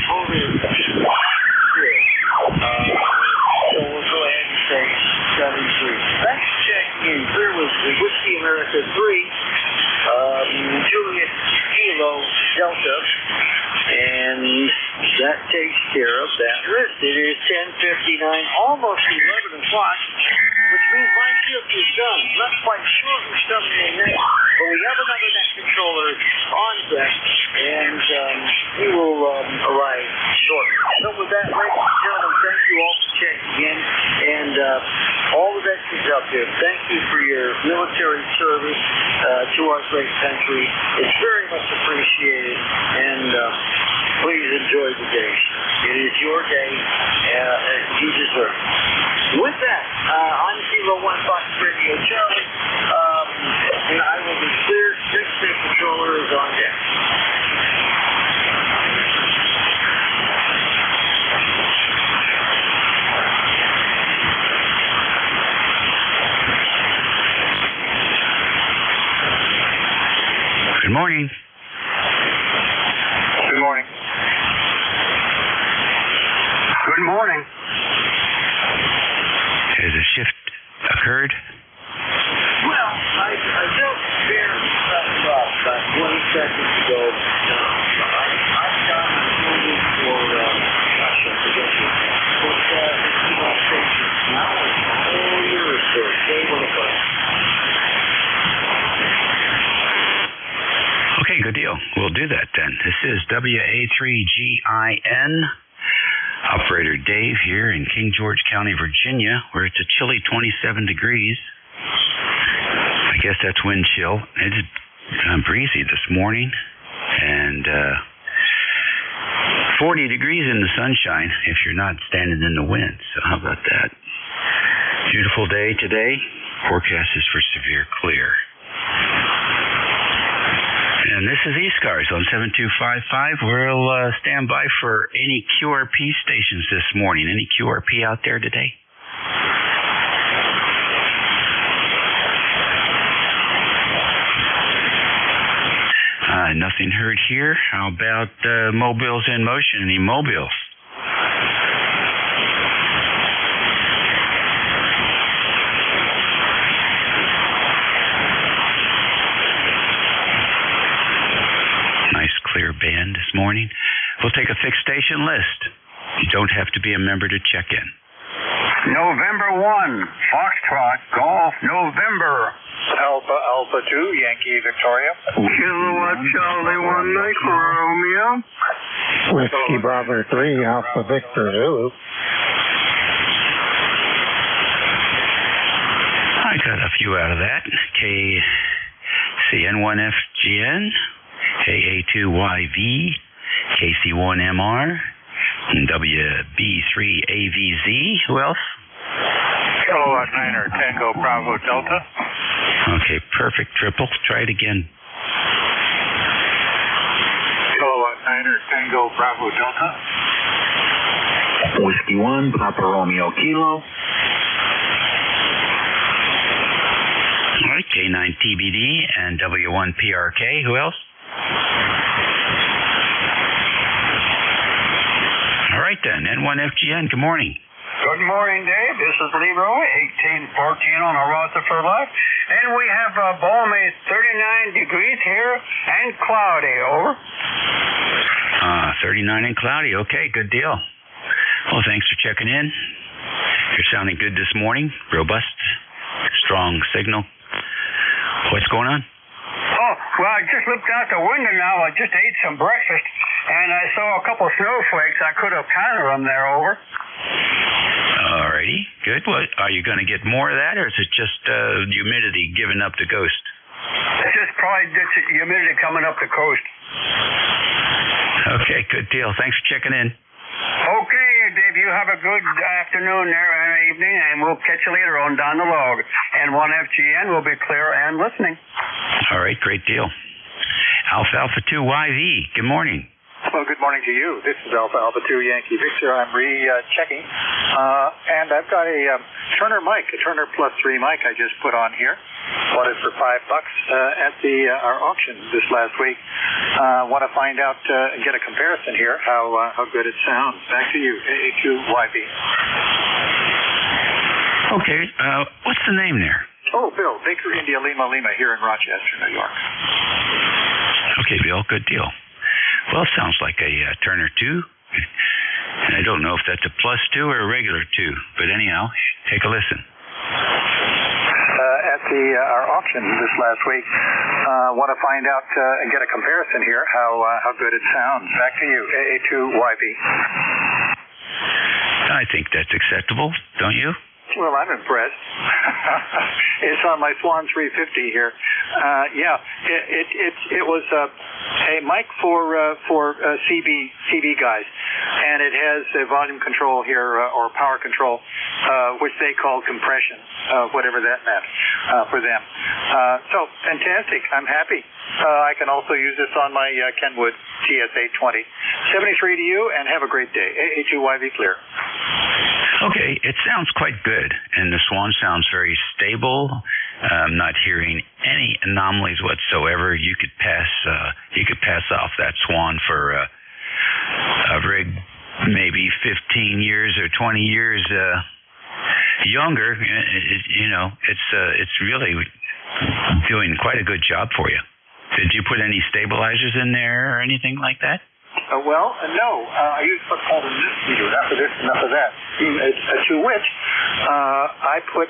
totally good. So we'll go ahead and say 73. Thanks for checking in. Clear with Whiskey America 3, Juliet Kilo Delta, and that takes care of that list. It is 10:59, almost 11 o'clock, which means my shift is done. I'm not quite sure who's coming in next, but we have another net controller on deck, and he will arrive shortly. So with that, ladies and gentlemen, thank you all for checking in, and all the veterans out there, thank you for your military service to our great country. It's very much appreciated, and please enjoy the day. It is your day, and you deserve it. With that, I'm Kilo 1 Fox Radio Charlie, and I will be clear. Next net controller is on deck. morning. Good morning. Good morning. Has a shift occurred? Well, I just fared up about 20 seconds ago. I've got a movie for, gosh, I forget you. But it's about station. Now it's a whole year or so. Stay with the bus. Okay, good deal. We'll do that then. This is WA3GIN. Operator Dave here in King George County, Virginia, where it's a chilly 27 degrees. I guess that's wind chill. It's breezy this morning, and 40 degrees in the sunshine if you're not standing in the wind. So how about that? Beautiful day today. Forecast is for severe clear. And this is ECARS on 7255. We'll stand by for any QRP stations this morning. Any QRP out there today? Nothing heard here. How about mobiles in motion? Any mobiles? Nice clear band this morning. We'll take a fixed station list. You don't have to be a member to check in. November 1, Foxtrot, Golf, November. Alpha 2, Yankee, Victoria. Kilowatt Charlie 1 Mike Romeo. Whiskey Bravo 3, Alpha Victor Zulu. I got a few out of that. KCN1FGN, AA2YV, KC1MR, WB3AVZ. Who else? Kilowatt 9er, Tango Bravo Delta. Okay, perfect. Triple. Try it again. Kilowatt 9er, Tango Bravo Delta. Whiskey 1, Papa Romeo Kilo. All right, K9TBD and W1PRK. Who else? All right then, N1FGN. Good morning. Good morning, Dave. This is Leroy, 1814 on a Rutherford left. And we have balmy 39 degrees here and cloudy. Over. 39 and cloudy. Okay, good deal. Well, thanks for checking in. You're sounding good this morning. Robust, strong signal. What's going on? Oh, well, I just looked out the window now. I just ate some breakfast, and I saw a couple snowflakes. I could have counted them there. Over. Alrighty, good. Well, are you going to get more of that, or is it just humidity giving up the ghost? It's just probably just humidity coming up the coast. Okay, good deal. Thanks for checking in. Okay, Dave, you have a good afternoon there and evening, and we'll catch you later on down the log. And 1FGN will be clear and listening. All right, great deal. Alpha 2 YV, good morning. Well, good morning to you. This is Alpha 2 Yankee Victor. I'm re-checking. And I've got a Turner mic, a Turner Plus 3 mic I just put on here. Bought it for $5 at our auction this last week. Want to find out and get a comparison here, how good it sounds. Back to you, AA2YV. Okay, what's the name there? Oh, Bill, Baker India Lima here in Rochester, New York. Okay, Bill, good deal. Well, it sounds like a Turner 2. And I don't know if that's a plus 2 or a regular 2. But anyhow, take a listen. At our auction this last week, want to find out and get a comparison here, how good it sounds. Back to you, AA2YV. I think that's acceptable, don't you? Well, I'm impressed. It's on my Swan 350 here. It was a mic for CB guys, and it has a volume control here or power control, which they call compression, whatever that meant for them. So fantastic. I'm happy. I can also use this on my Kenwood TS820. 73 to you, and have a great day. AA2YV clear. Okay, it sounds quite good, and the Swan sounds very stable, I'm not hearing any anomalies whatsoever. You could pass off that Swan for a rig maybe 15 years or 20 years younger. It's really doing quite a good job for you. Did you put any stabilizers in there or anything like that? No. I use what's called a NIS meter. Enough of this, enough of that. To which I put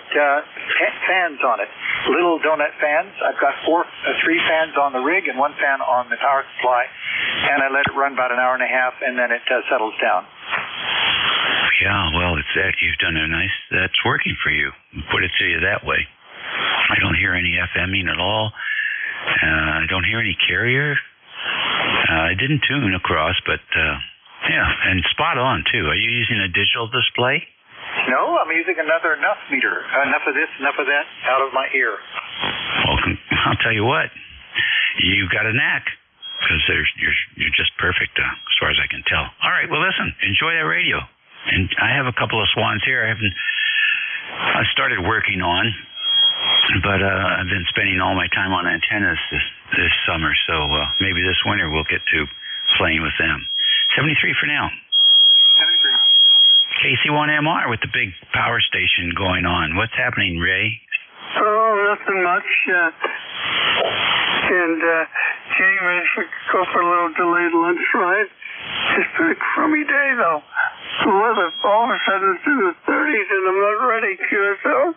fans on it. Little donut fans. I've got three fans on the rig and one fan on the power supply. And I let it run about an hour and a half, and then it settles down. Yeah, well, it's that you've done that's working for you. Put it to you that way. I don't hear any FMing at all. I don't hear any carrier. I didn't tune across, but and spot on too. Are you using a digital display? No, I'm using another enough meter. Enough of this, enough of that, out of my ear. Well, I'll tell you what, you've got a knack, because you're just perfect as far as I can tell. All right, well, listen, enjoy that radio. And I have a couple of Swans here. I started working on, but I've been spending all my time on antennas this summer, so maybe this winter we'll get to playing with them. 73 for now. 73. KC1MR with the big power station going on. What's happening, Ray? Oh, nothing much. Getting ready to go for a little delayed lunch ride. It's been a crummy day, though. The weather, all of a sudden, it's in the 30s, and I'm not ready, QSO.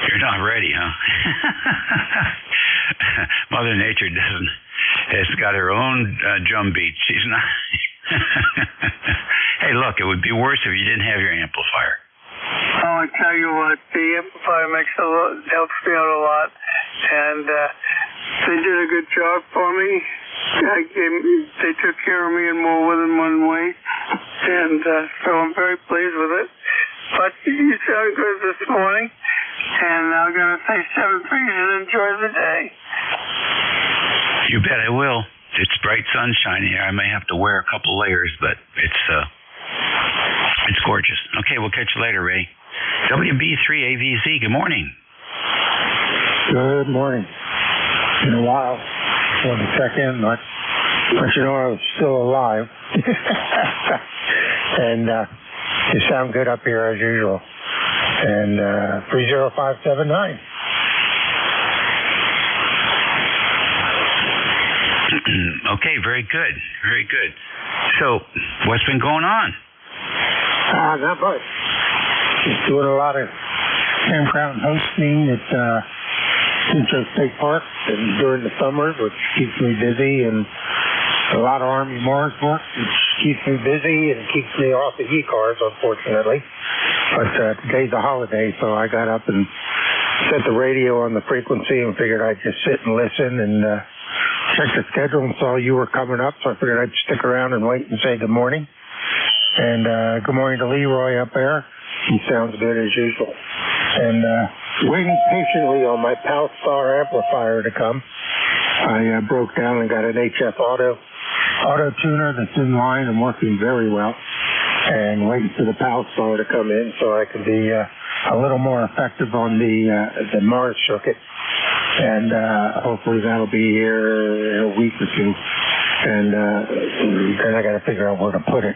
You're not ready, huh? Mother Nature has got her own drum beat. She's not. Hey, look, it would be worse if you didn't have your amplifier. Oh, I tell you what, the amplifier helps me out a lot, and they did a good job for me. They took care of me in more than one way, and so I'm very pleased with it. But you sound good this morning, and I'm going to say 7-3 and enjoy the day. You bet I will. It's bright sunshine here. I may have to wear a couple layers, but it's gorgeous. Okay, we'll catch you later, Ray. WB3AVZ, good morning. Good morning. Been a while. Wanted to check in, let you know I was still alive. And you sound good up here as usual. And 30579. Okay, very good. Very good. So, what's been going on? Not much. Just doing a lot of campground hosting at Central State Park and during the summer, which keeps me busy, and a lot of Army Mars work, which keeps me busy and keeps me off the ECARS, unfortunately. But today's a holiday, so I got up and set the radio on the frequency and figured I'd just sit and listen and checked the schedule and saw you were coming up, so I figured I'd stick around and wait and say good morning. And good morning to Leroy up there. He sounds good as usual. And waiting patiently on my Palstar amplifier to come. I broke down and got an HF auto tuner that's in line and working very well. And waiting for the Palstar to come in so I can be a little more effective on the Mars circuit. And hopefully that'll be here in a week or two. And then I got to figure out where to put it.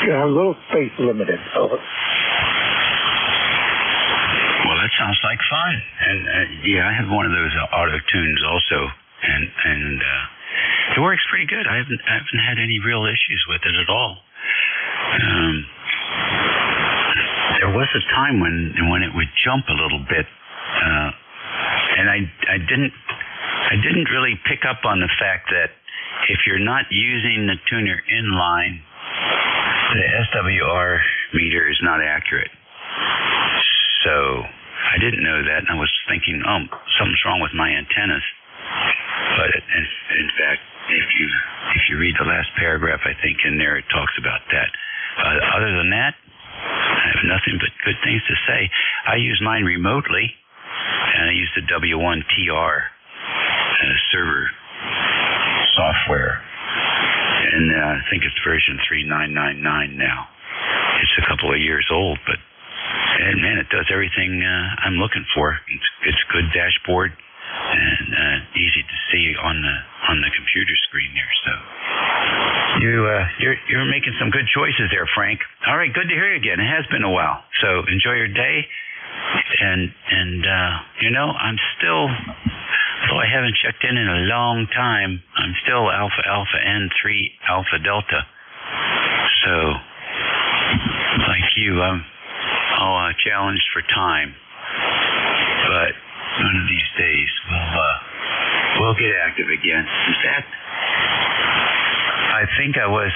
A little space limited. Over. Well, that sounds like fun. And yeah, I have one of those auto tunes also, and it works pretty good. I haven't had any real issues with it at all. There was a time when it would jump a little bit, and I didn't really pick up on the fact that if you're not using the tuner inline, the SWR meter is not accurate. So I didn't know that, and I was thinking, something's wrong with my antennas. But in fact, if you read the last paragraph, I think in there it talks about that. Other than that, I have nothing but good things to say. I use mine remotely, and I use the W1TR server software, and I think it's version 3999 now. It's a couple of years old, but And man, it does everything I'm looking for. It's good dashboard and easy to see on the computer screen there. So you're making some good choices there, Frank. All right, good to hear you again. It has been a while. So enjoy your day. And I'm still, though I haven't checked in a long time, I'm still Alpha Alpha N3 Alpha Delta. So, like you, I'm all challenged for time. But one of these days, we'll get active again. In fact, I think I was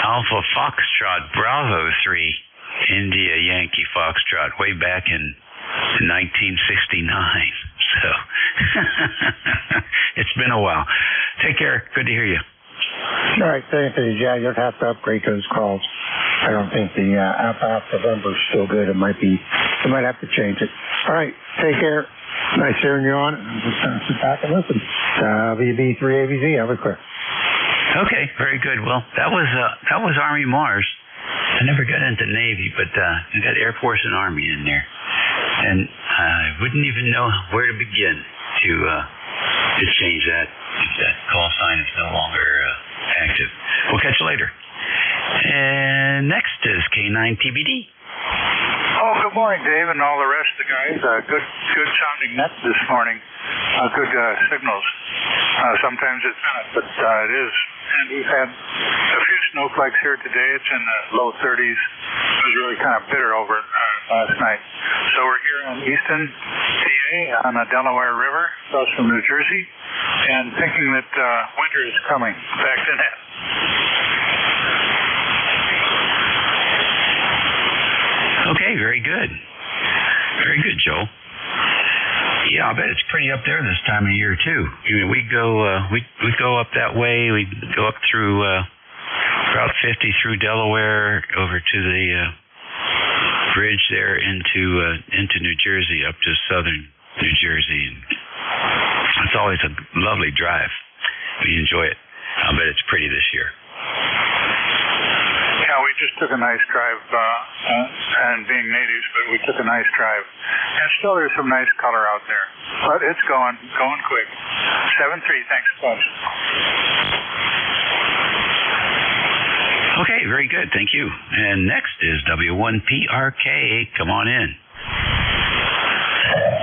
Alpha Foxtrot Bravo 3 India Yankee Foxtrot way back in 1969. So it's been a while. Take care. Good to hear you. All right, thank you. Yeah, you'll have to upgrade those calls. I don't think the Alpha November is still good. It might have to change it. All right, take care. Nice hearing you on. I'm just going to sit back and listen. WB3ABZ, I was clear. Okay, very good. Well, that was Army Mars. I never got into Navy, but I got Air Force and Army in there, and I wouldn't even know where to begin to change that if that call sign is no longer active. We'll catch you later. And next is K9TBD. Oh, good morning, Dave, and all the rest of the guys. Good sounding net this morning. Good signals. Sometimes it's not, but it is. And we've had a few snowflakes here today. It's in the low 30s. It was really kind of bitter over it last night. So we're here in Easton, PA, on the Delaware River, across from New Jersey, and thinking that winter is coming. Back to net. Okay, very good. Very good, Joel. Yeah, I bet it's pretty up there this time of year too. I mean, we go up that way. We go up through Route 50 through Delaware over to the bridge there into New Jersey, up to southern New Jersey, and it's always a lovely drive. We enjoy it. I bet it's pretty this year. Yeah, we just took a nice drive, and being natives, but we took a nice drive. And still there's some nice color out there. But it's going quick. 7-3, thanks a bunch. Okay, very good, thank you. And next is W1PRK. Come on in.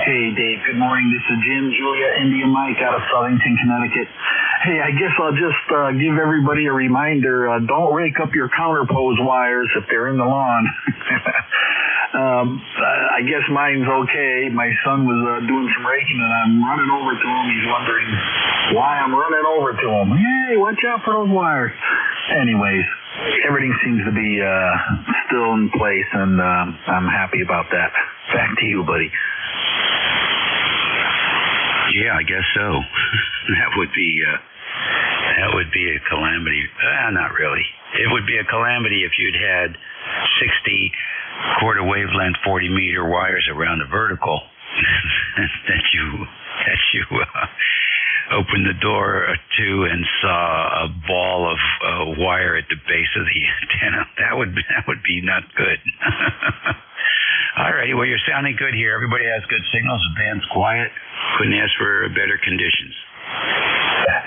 Hey, Dave, good morning. This is Jim, Julia, India Mike out of Southington, Connecticut. Hey, I guess I'll just give everybody a reminder, don't rake up your counterpose wires if they're in the lawn. I guess mine's okay. My son was doing some raking, and I'm running over to him. He's wondering why I'm running over to him. Hey, watch out for those wires. Anyways, everything seems to be still in place, and I'm happy about that. Back to you, buddy. Yeah, I guess so. That would be a calamity. Not really. It would be a calamity if you'd had 60 quarter wavelength 40 meter wires around the vertical that you opened the door to and saw a ball of wire at the base of the antenna. That would be not good. All righty, well, you're sounding good here. Everybody has good signals. The band's quiet. Couldn't ask for better conditions.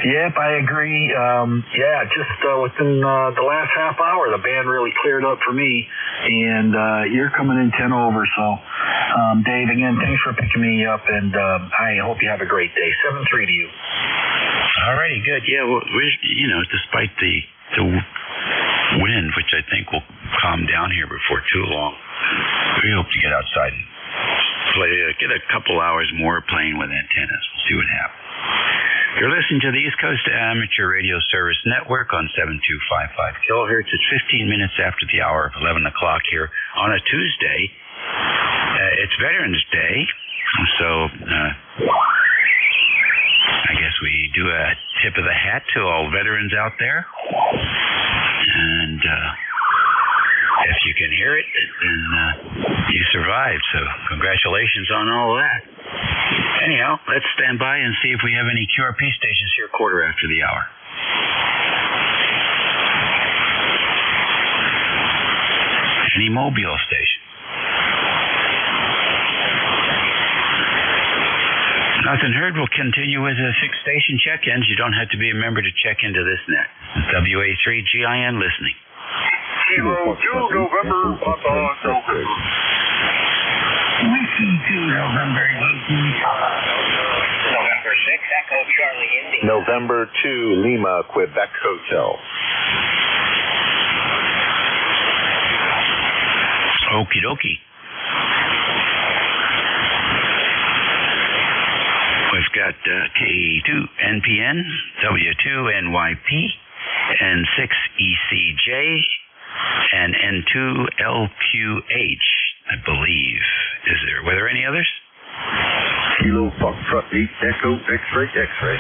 Yep, I agree. Just within the last half hour, the band really cleared up for me, and you're coming in 10 over. So, Dave, again, thanks for picking me up, and I hope you have a great day. 7-3 to you. All righty, good. Yeah, well, despite the wind, which I think will calm down here before too long, we hope to get outside and get a couple hours more playing with antennas. We'll see what happens. You're listening to the East Coast Amateur Radio Service Network on 7255 kilohertz. It's 15 minutes after the hour of 11 o'clock here on a Tuesday. It's Veterans Day, so I guess we do a tip of the hat to all veterans out there. And if you can hear it, then you survived. So congratulations on all that. Anyhow, let's stand by and see if we have any QRP stations here quarter after the hour. Any mobile station? Nothing heard. We'll continue with the fixed station check-ins. You don't have to be a member to check into this net. WA3GIN listening. 02 November, Papa November. Whiskey 2 November Yankee. November 6, Echo Charlie Indy. November 2 Lima, Quebec Hotel. Okie dokie. We've got K2NPN, W2NYP, N6ECJ, and N2LQH, I believe. Were there any others? Kilo Foxtrot 8 Echo X-ray X-ray.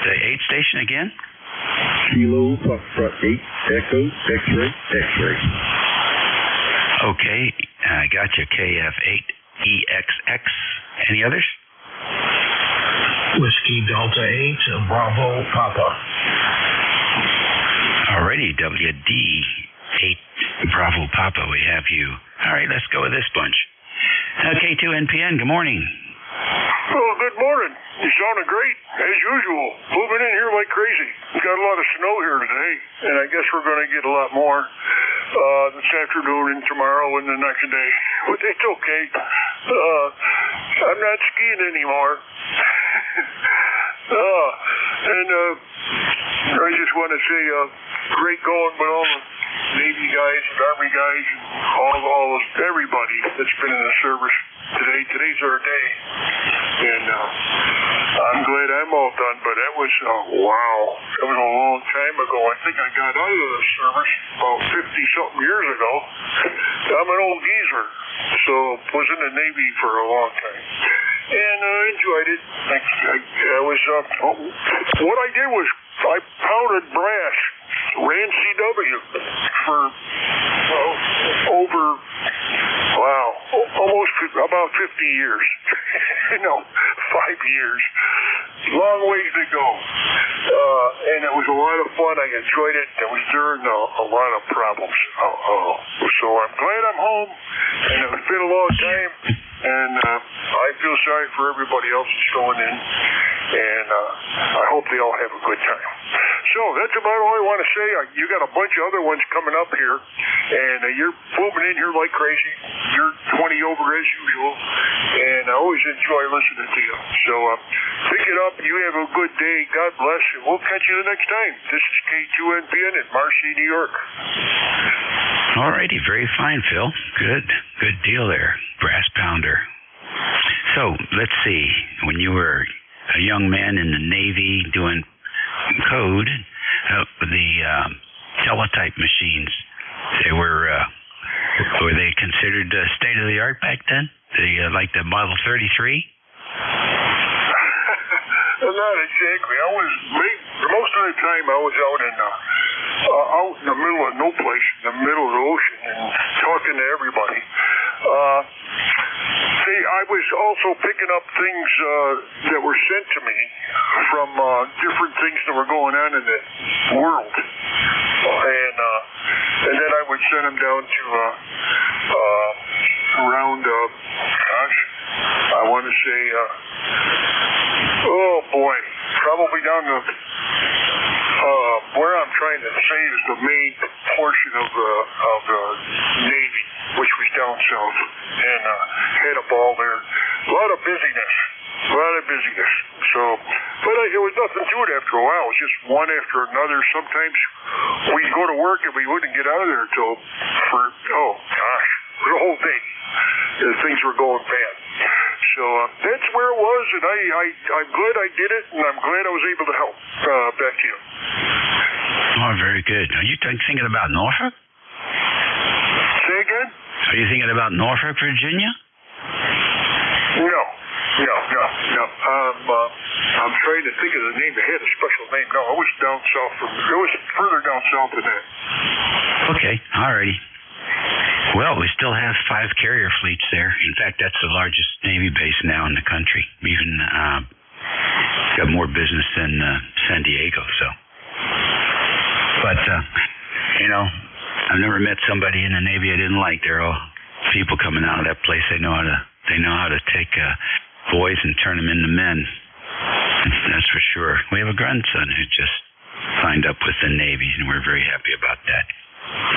The 8 station again? Kilo Foxtrot 8 Echo X-ray X-ray. Okay, I got you. KF8EXX. Any others? Whiskey Delta 8, Bravo Papa. Alrighty, WD8 Bravo Papa, we have you. All right, let's go with this bunch. K2NPN, good morning. Oh, good morning. You sounded great, as usual. Moving in here like crazy. We've got a lot of snow here today, and I guess we're going to get a lot more this afternoon and tomorrow and the next day. But it's okay. I'm not skiing anymore. I just want to say great going with all the Navy guys and Army guys and everybody that's been in the service today. Today's our day. And I'm glad I'm all done, but that was, wow. That was a long time ago. I think I got out of the service about 50-something years ago. I'm an old geezer, so was in the Navy for a long time. And I enjoyed it. What I did was I pounded brass, ran CW for almost about 50 years. 5 years. Long ways to go. And it was a lot of fun. I enjoyed it. It was during a lot of problems. So I'm glad I'm home, and it's been a long time. And I feel sorry for everybody else that's going in, and I hope they all have a good time. So that's about all I want to say. You got a bunch of other ones coming up here, and you're moving in here like crazy. You're 20 over as usual, and I always enjoy listening to you. So pick it up. You have a good day. God bless, and we'll catch you the next time. This is K2NPN in Marcy, New York. All righty, very fine, Phil. Good deal there. Brass pounder. So, let's see. When you were a young man in the Navy doing code, the teletype machines, were they considered state of the art back then? Like the Model 33? Not exactly. Most of the time I was out in the middle of no place, in the middle of the ocean, and talking to everybody. I was also picking up things that were sent to me from different things that were going on in the world, and then I would send them down to around. I want to say, probably down to where I'm trying to say is the main portion of the Navy, which was down south, and had a ball there. A lot of busyness. So, but it was nothing to it after a while. It was just one after another. Sometimes we'd go to work and we wouldn't get out of there until the whole day. Things were going bad. So that's where it was, and I'm glad I did it, and I'm glad I was able to help. Back to you. Oh, very good. Are you thinking about Norfolk? Say again? Are you thinking about Norfolk, Virginia? No. I'm trying to think of the name. It had a special name. No, it was down south. It was further down south than that. Okay, alrighty. Well, we still have 5 carrier fleets there. In fact, that's the largest Navy base now in the country. Even got more business than San Diego. So, but I've never met somebody in the Navy I didn't like. They're all people coming out of that place. They know how to take boys and turn them into men. That's for sure. We have a grandson who just signed up with the Navy, and we're very happy about that.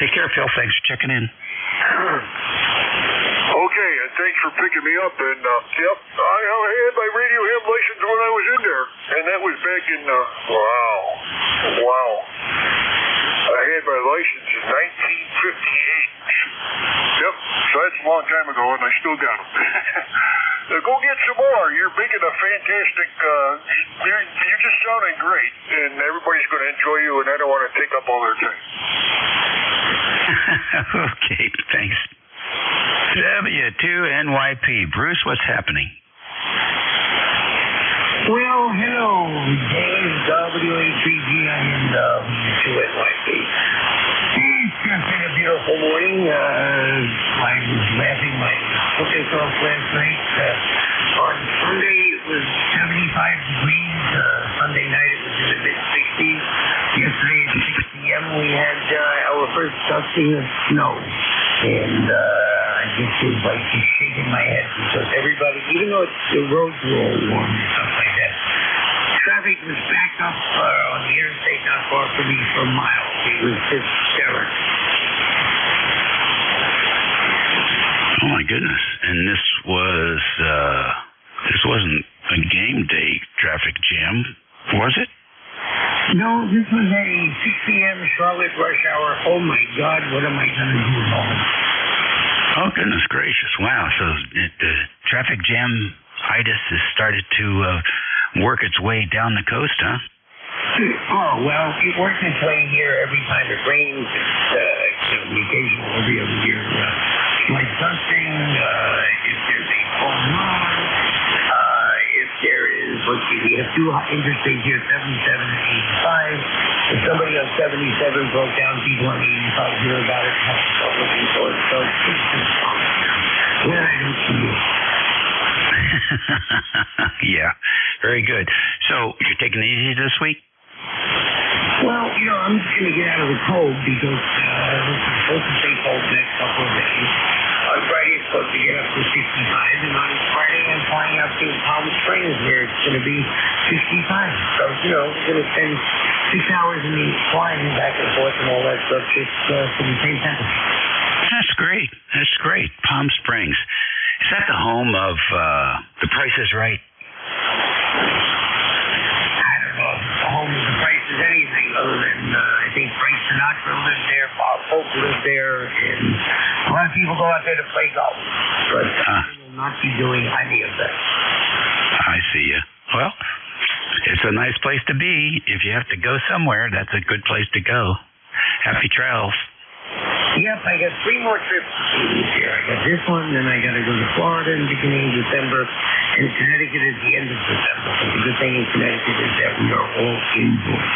Take care, Phil. Thanks for checking in. Okay, and thanks for picking me up. And yep, I had my radio ham license when I was in there, and that was back in wow. I had my license in 1958. Yep, so that's a long time ago, and I still got them. Go get some more. You're making a fantastic, you're just sounding great, and everybody's going to enjoy you, and I don't want to take up all their time. Okay, thanks. W2NYP. Bruce, what's happening? Well, hello, Dave, WA3G, and W2NYP. It's just been a beautiful morning. I was laughing my cooking off last night. On Sunday, it was 75 degrees. Sunday night, it was in the mid-60s. Yesterday at 6 p.m., we had our first dusting of snow. And I just was like just shaking my head because everybody, even though the roads were all warm and stuff like that, traffic was backed up on the interstate not far from me for miles. It was just hysterical. Oh my goodness! And this wasn't a game day traffic jam, was it? No, this was a 6 p.m. Charlotte rush hour. Oh my God, what am I going to do about it? Oh goodness gracious! Wow. So the traffic jam-itis has started to work its way down the coast, huh? Oh well, it works its way here every time it rains. The occasional every other year, like dusting. If there's a full moon, if there is, let's see, we have two interstates here, 77 and 85. If somebody on 77 broke down, people on 85 hear about it and have to start looking for it. So it's just when I don't see you. Yeah, very good. So you're taking it easy this week? Well, I'm just going to get out of the cold because it's supposed to stay cold the next couple of days. On Friday, it's supposed to get up to 65, and on Friday, I'm flying out to Palm Springs where it's going to be 55. So, we're going to spend 6 hours in the flying back and forth and all that stuff just for the same temperature. That's great. That's great. Palm Springs. Is that the home of The Price is Right? I don't know if the home of The Price is anything other than I think Frank Sinatra lived there, Bob Hope lived there, and a lot of people go out there to play golf. But I will not be doing any of that. I see you. Well, it's a nice place to be. If you have to go somewhere, that's a good place to go. Happy travels. Yep, I got 3 more trips to do this year. I got this one, then I got to go to Florida in the beginning of December, and Connecticut at the end of December. But the good thing in Connecticut is that we are all indoors.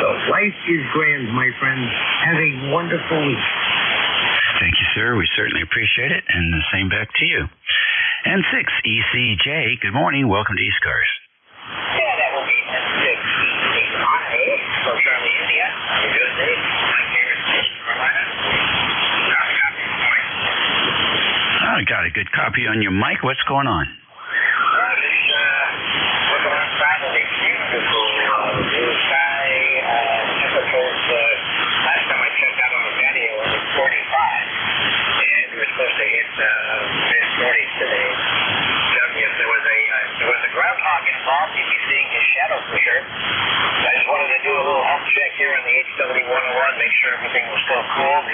So life is grand, my friends. Have a wonderful week. Thank you, sir. We certainly appreciate it, and the same back to you. N6 ECJ, good morning. Welcome to ECARS. Yeah, that will be N6 ECI from Charlie, India. Have a good day. I got a good copy on your mic. What's going on? We're going outside in a beautiful blue sky. Temperatures, last time I checked out on the patio, it was 45. And we're supposed to hit mid-40s today. Yes, there was a groundhog involved. You'd be seeing his shadow for sure. I just wanted to do a little health check here on the HW101, make sure everything was still cool. The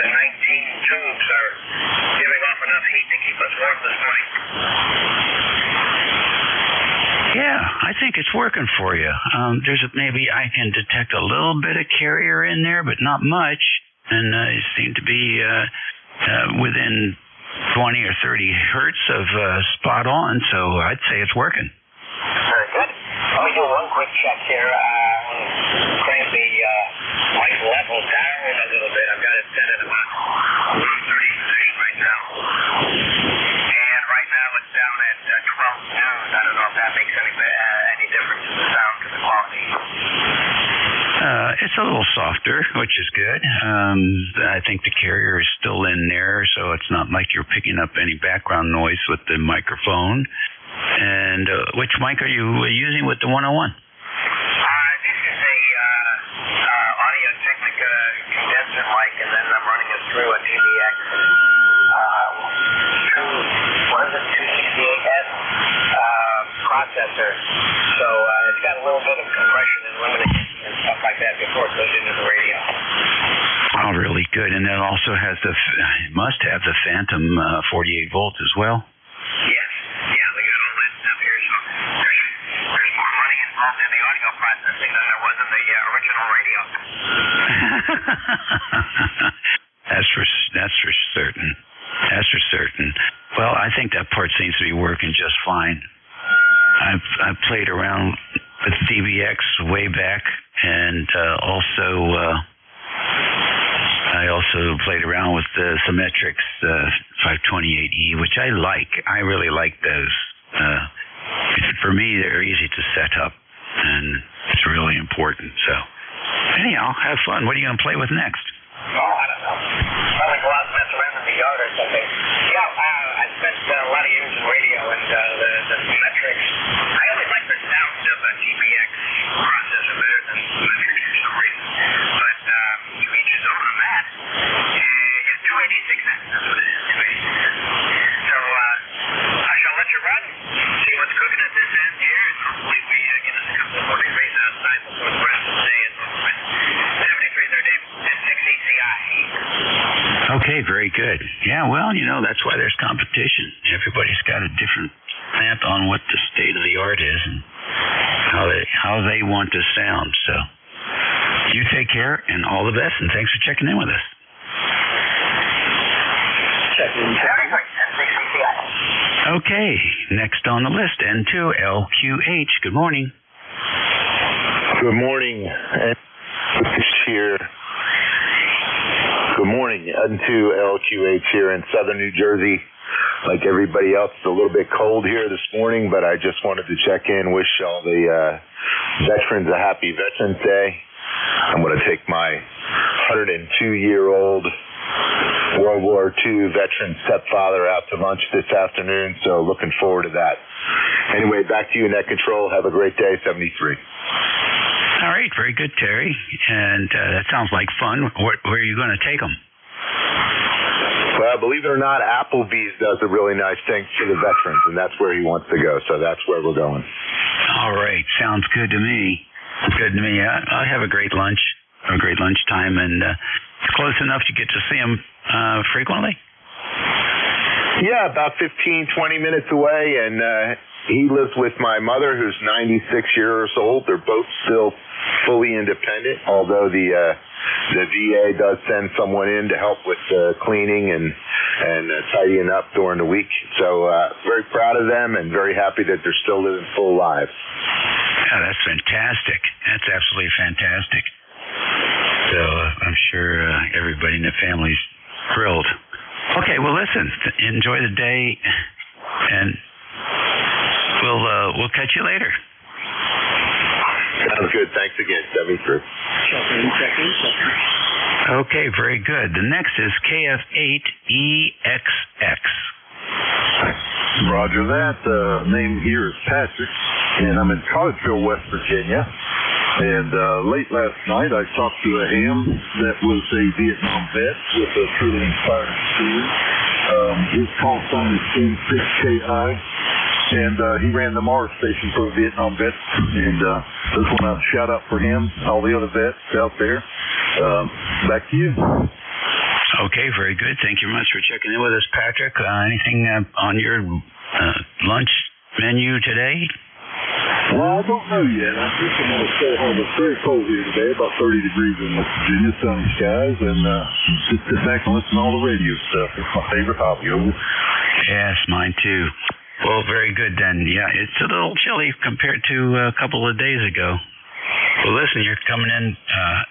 19 tubes are giving off enough heat to keep us warm this night. Yeah, I think it's working for you. Maybe I can detect a little bit of carrier in there, but not much. And you seem to be within 20 or 30 hertz of spot on, so I'd say it's working. Very good. Let me do one quick check here. Crank the mic level down a little bit. I've got it set at about 33 right now. And right now it's down at 12 noon. I don't know if that makes any difference in the sound to the quality. It's a little softer, which is good. I think the carrier is still in there, so it's not like you're picking up any background noise with the microphone. And which mic are you using with the 101? This is a Audio Technica condenser mic, and then I'm running it through a DBX 268S processor. So it's got a little bit of compression and limiting and stuff like that before it goes into the radio. Oh, really good. And it also has must have the Phantom 48 volts as well. Yes. Yeah, they got all that stuff here. So there's more money involved in the audio processing than there was in the original radio. That's for certain. That's for certain. Well, I think that part seems to be working just fine. I've played around with DBX way back, and I also played around with the Symmetrics 528E, which I like. I really like those. For me, they're easy to set up, and it's really important. So, anyhow, have fun. What are you going to play with next? Oh, I don't know. Probably go out and mess around in the yard or something. Yeah, I spent a lot of years in radio, and the Symmetrics, I always like the sound of a DBX processor better than Symmetrics for some reason. But to each his own on that. Yeah, 286, that's what it is, 286. So I shall let you run, see what's cooking at this end here, and hopefully we get us a couple more degrees outside before the rest of the day is over with. 73 ECI. Okay, very good. Yeah, well, that's why there's competition. Everybody's got a different slant on what the state of the art is and how they want to sound. So you take care and all the best, and thanks for checking in with us. Okay, next on the list, N2LQH. Good morning. Good morning. Here. Good morning. N2LQH here in southern New Jersey. Like everybody else, it's a little bit cold here this morning, but I just wanted to check in, wish all the veterans a happy Veterans Day. I'm going to take my 102-year-old World War II veteran stepfather out to lunch this afternoon, so looking forward to that. Anyway, back to you, Net Control. Have a great day, 73. All right, very good, Terry. And that sounds like fun. Where are you going to take them? Well, believe it or not, Applebee's does a really nice thing for the veterans, and that's where he wants to go. So that's where we're going. All right, sounds good to me. Good to me. I'll have a great lunch, a great lunchtime, and it's close enough to get to see him frequently. Yeah, about 15, 20 minutes away, and he lives with my mother, who's 96 years old. They're both still fully independent, although the VA does send someone in to help with cleaning and tidying up during the week. So very proud of them and very happy that they're still living full lives. Yeah, that's fantastic. That's absolutely fantastic. So I'm sure everybody in the family's thrilled. Okay, well, listen, enjoy the day, and we'll catch you later. Sounds good. Thanks again, 73. Okay, very good. The next is KF8EXX. Roger that. Name here is Patrick, and I'm in Collegeville, West Virginia. And late last night, I talked to a ham that was a Vietnam vet with a truly inspiring experience. His call sign is 6KI, and he ran the Mars station for a Vietnam vet. And just want to shout out for him, all the other vets out there. Back to you. Okay, very good. Thank you very much for checking in with us, Patrick. Anything on your lunch menu today? Well, I don't know yet. I think I'm going to stay home. It's very cold here today, about 30 degrees in West Virginia, sunny skies, and just sit back and listen to all the radio stuff. It's my favorite hobby. Over. Yes, mine too. Well, very good then. Yeah, it's a little chilly compared to a couple of days ago. Well, listen, you're coming in.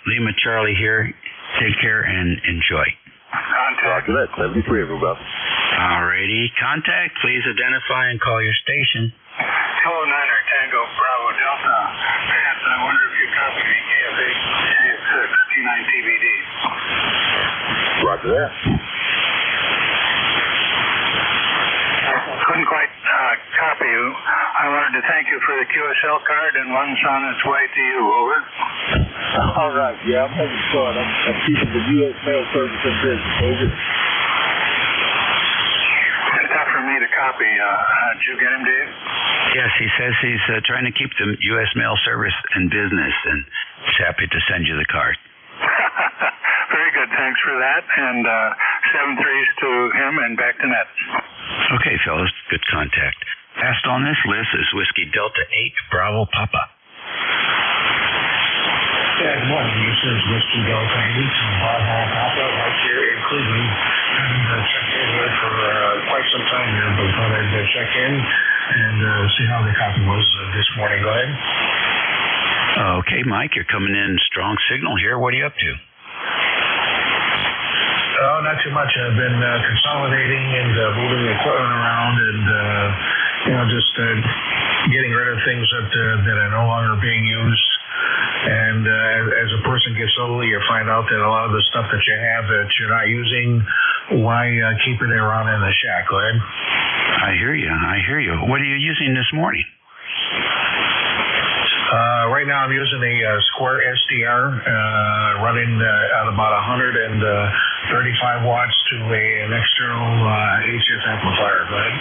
Lima Charlie here. Take care and enjoy. Contact. Roger that. 73, everybody. All righty. Contact. Please identify and call your station. Hello, Niner Tango Bravo Delta. Perhaps I wonder if you copy KF8 there? Couldn't quite copy you. I wanted to thank you for the QSL card, and one's on its way to you. Over. All right. Yeah, I'm making sure. I'm keeping the U.S. mail service in business. Over. It's tough for me to copy. Did you get him, Dave? Yes, he says he's trying to keep the U.S. mail service in business, and he's happy to send you the card. Very good. Thanks for that. And 7 threes to him and back to net. Okay, fellas. Good contact. Last on this list is Whiskey Delta 8 Bravo Papa. Yeah, good morning. This is Whiskey Delta 8 from Bravo Papa right here in Cleveland. Haven't checked in here for quite some time here, but thought I'd check in and see how the copy was this morning. Go ahead. Okay, Mike, you're coming in strong signal here. What are you up to? Oh, not too much. I've been consolidating and moving the equipment around and, just getting rid of things that are no longer being used. And as a person gets older, you find out that a lot of the stuff that you have that you're not using, why keep it around in the shack? Go ahead. I hear you. What are you using this morning? Right now I'm using a Square SDR running at about 135 watts to an external HF amplifier. Go ahead.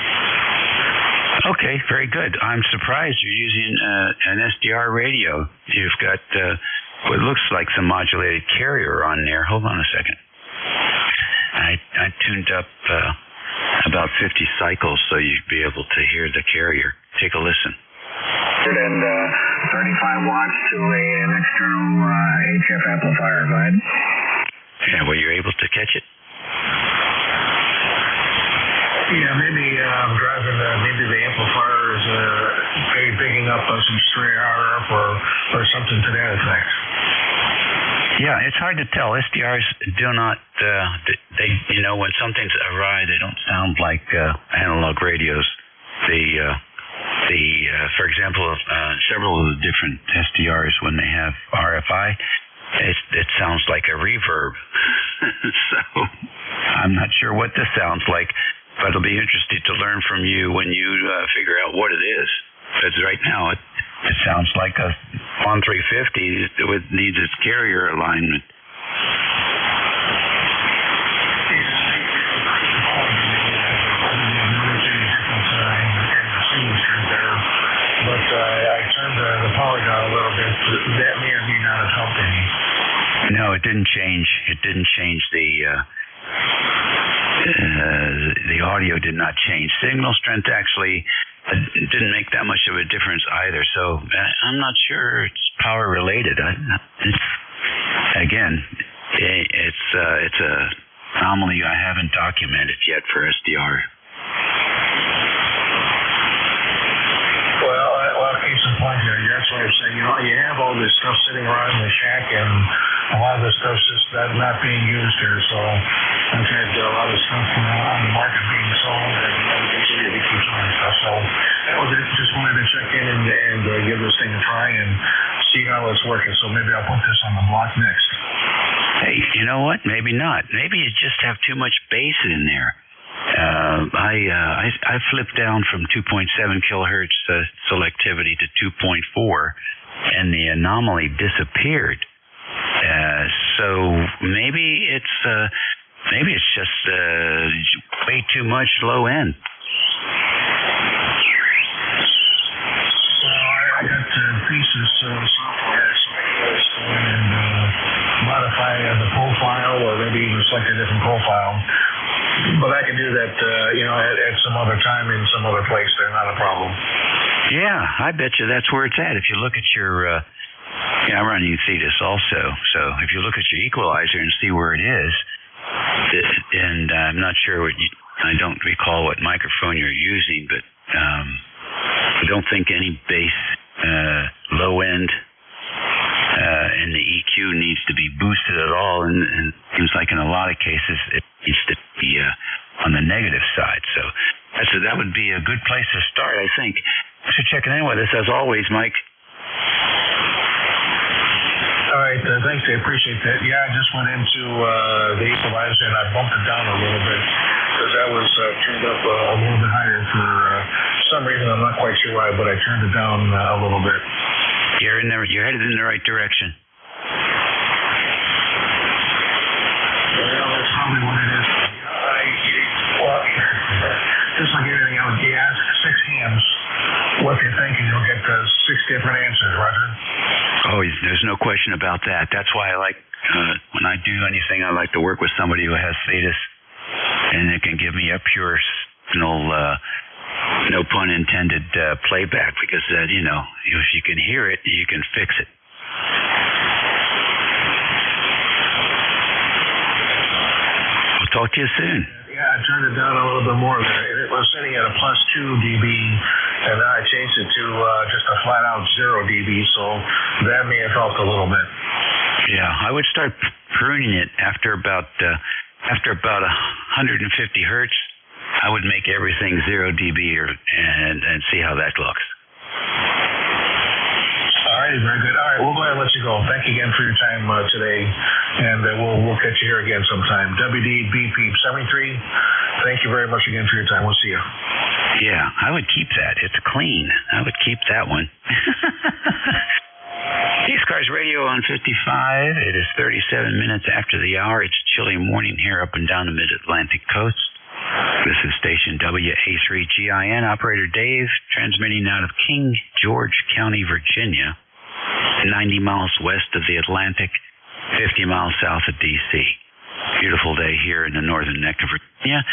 Okay, very good. I'm surprised you're using an SDR radio. You've got what looks like some modulated carrier on there. Hold on a second. I tuned up about 50 cycles so you'd be able to hear the carrier. Take a listen. And 35 watts to an external HF amplifier. Go ahead. Yeah, were you able to catch it? Yeah, maybe I'm driving. Maybe the amplifier is picking up some stray RF or something to that effect. Yeah, it's hard to tell. SDRs do not. They when something's awry, they don't sound like analog radios. For example, several of the different SDRs, when they have RFI, it sounds like a reverb. So I'm not sure what this sounds like, but it'll be interesting to learn from you when you figure out what it is. Because right now it sounds like a 1350 it needs its carrier alignment. But I turned the power down a little bit. That may or may not have helped any. No, it didn't change. It didn't change the audio did not change. Signal strength actually didn't make that much of a difference either. So I'm not sure it's power related. It's a anomaly I haven't documented yet for SDR. Case in point here, that's why I'm saying, you have all this stuff sitting around in the shack, and a lot of the stuff's just not being used here. So I've had a lot of stuff on the market being sold, and we continue to keep selling stuff. So I just wanted to check in and give this thing a try and see how it's working. So maybe I'll put this on the block next. Hey, you know what? Maybe not. Maybe you just have too much bass in there. I flipped down from 2.7 kilohertz selectivity to 2.4, and the anomaly disappeared. So maybe it's just way too much low end. Well, I got pieces software, so I can just go in and modify the profile, or maybe even select a different profile. But I can do that, at some other time in some other place. They're not a problem. Yeah, I bet you that's where it's at. If you look at your, I'm running Thetis also. So if you look at your equalizer and see where it is, and I'm not sure I don't recall what microphone you're using, but I don't think any bass low end in the EQ needs to be boosted at all, and it seems like in a lot of cases it needs to be on the negative side. So that would be a good place to start, I think. Thanks for checking in with us, as always, Mike. All right, thanks. I appreciate that. Yeah, I just went into the equalizer and I bumped it down a little bit because that was turned up a little bit higher for some reason. I'm not quite sure why, but I turned it down a little bit. You're headed in the right direction. Well, that's probably what it is. Just like anything else, you ask 6 hams what you're thinking, you'll get 6 different answers, Roger. Oh, there's no question about that. That's why I like, when I do anything, I like to work with somebody who has thetis, and it can give me a pure, no pun intended, playback, because, if you can hear it, you can fix it. We'll talk to you soon. Yeah, I turned it down a little bit more there. It was sitting at a +2 dB, and now I changed it to just a flat-out 0 dB, so that may have helped a little bit. Yeah, I would start pruning it after about 150 hertz. I would make everything 0 dB and see how that looks. All right, very good. All right, we'll go ahead and let you go. Thank you again for your time today, and we'll catch you here again sometime. WDBP73, thank you very much again for your time. We'll see you. Yeah, I would keep that. It's clean. I would keep that one. ECARS Radio on 55. It is 37 minutes after the hour. It's a chilly morning here up and down the mid-Atlantic coast. This is station WA3GIN. Operator Dave, transmitting out of King George County, Virginia, 90 miles west of the Atlantic, 50 miles south of D.C. Beautiful day here in the northern neck of Virginia.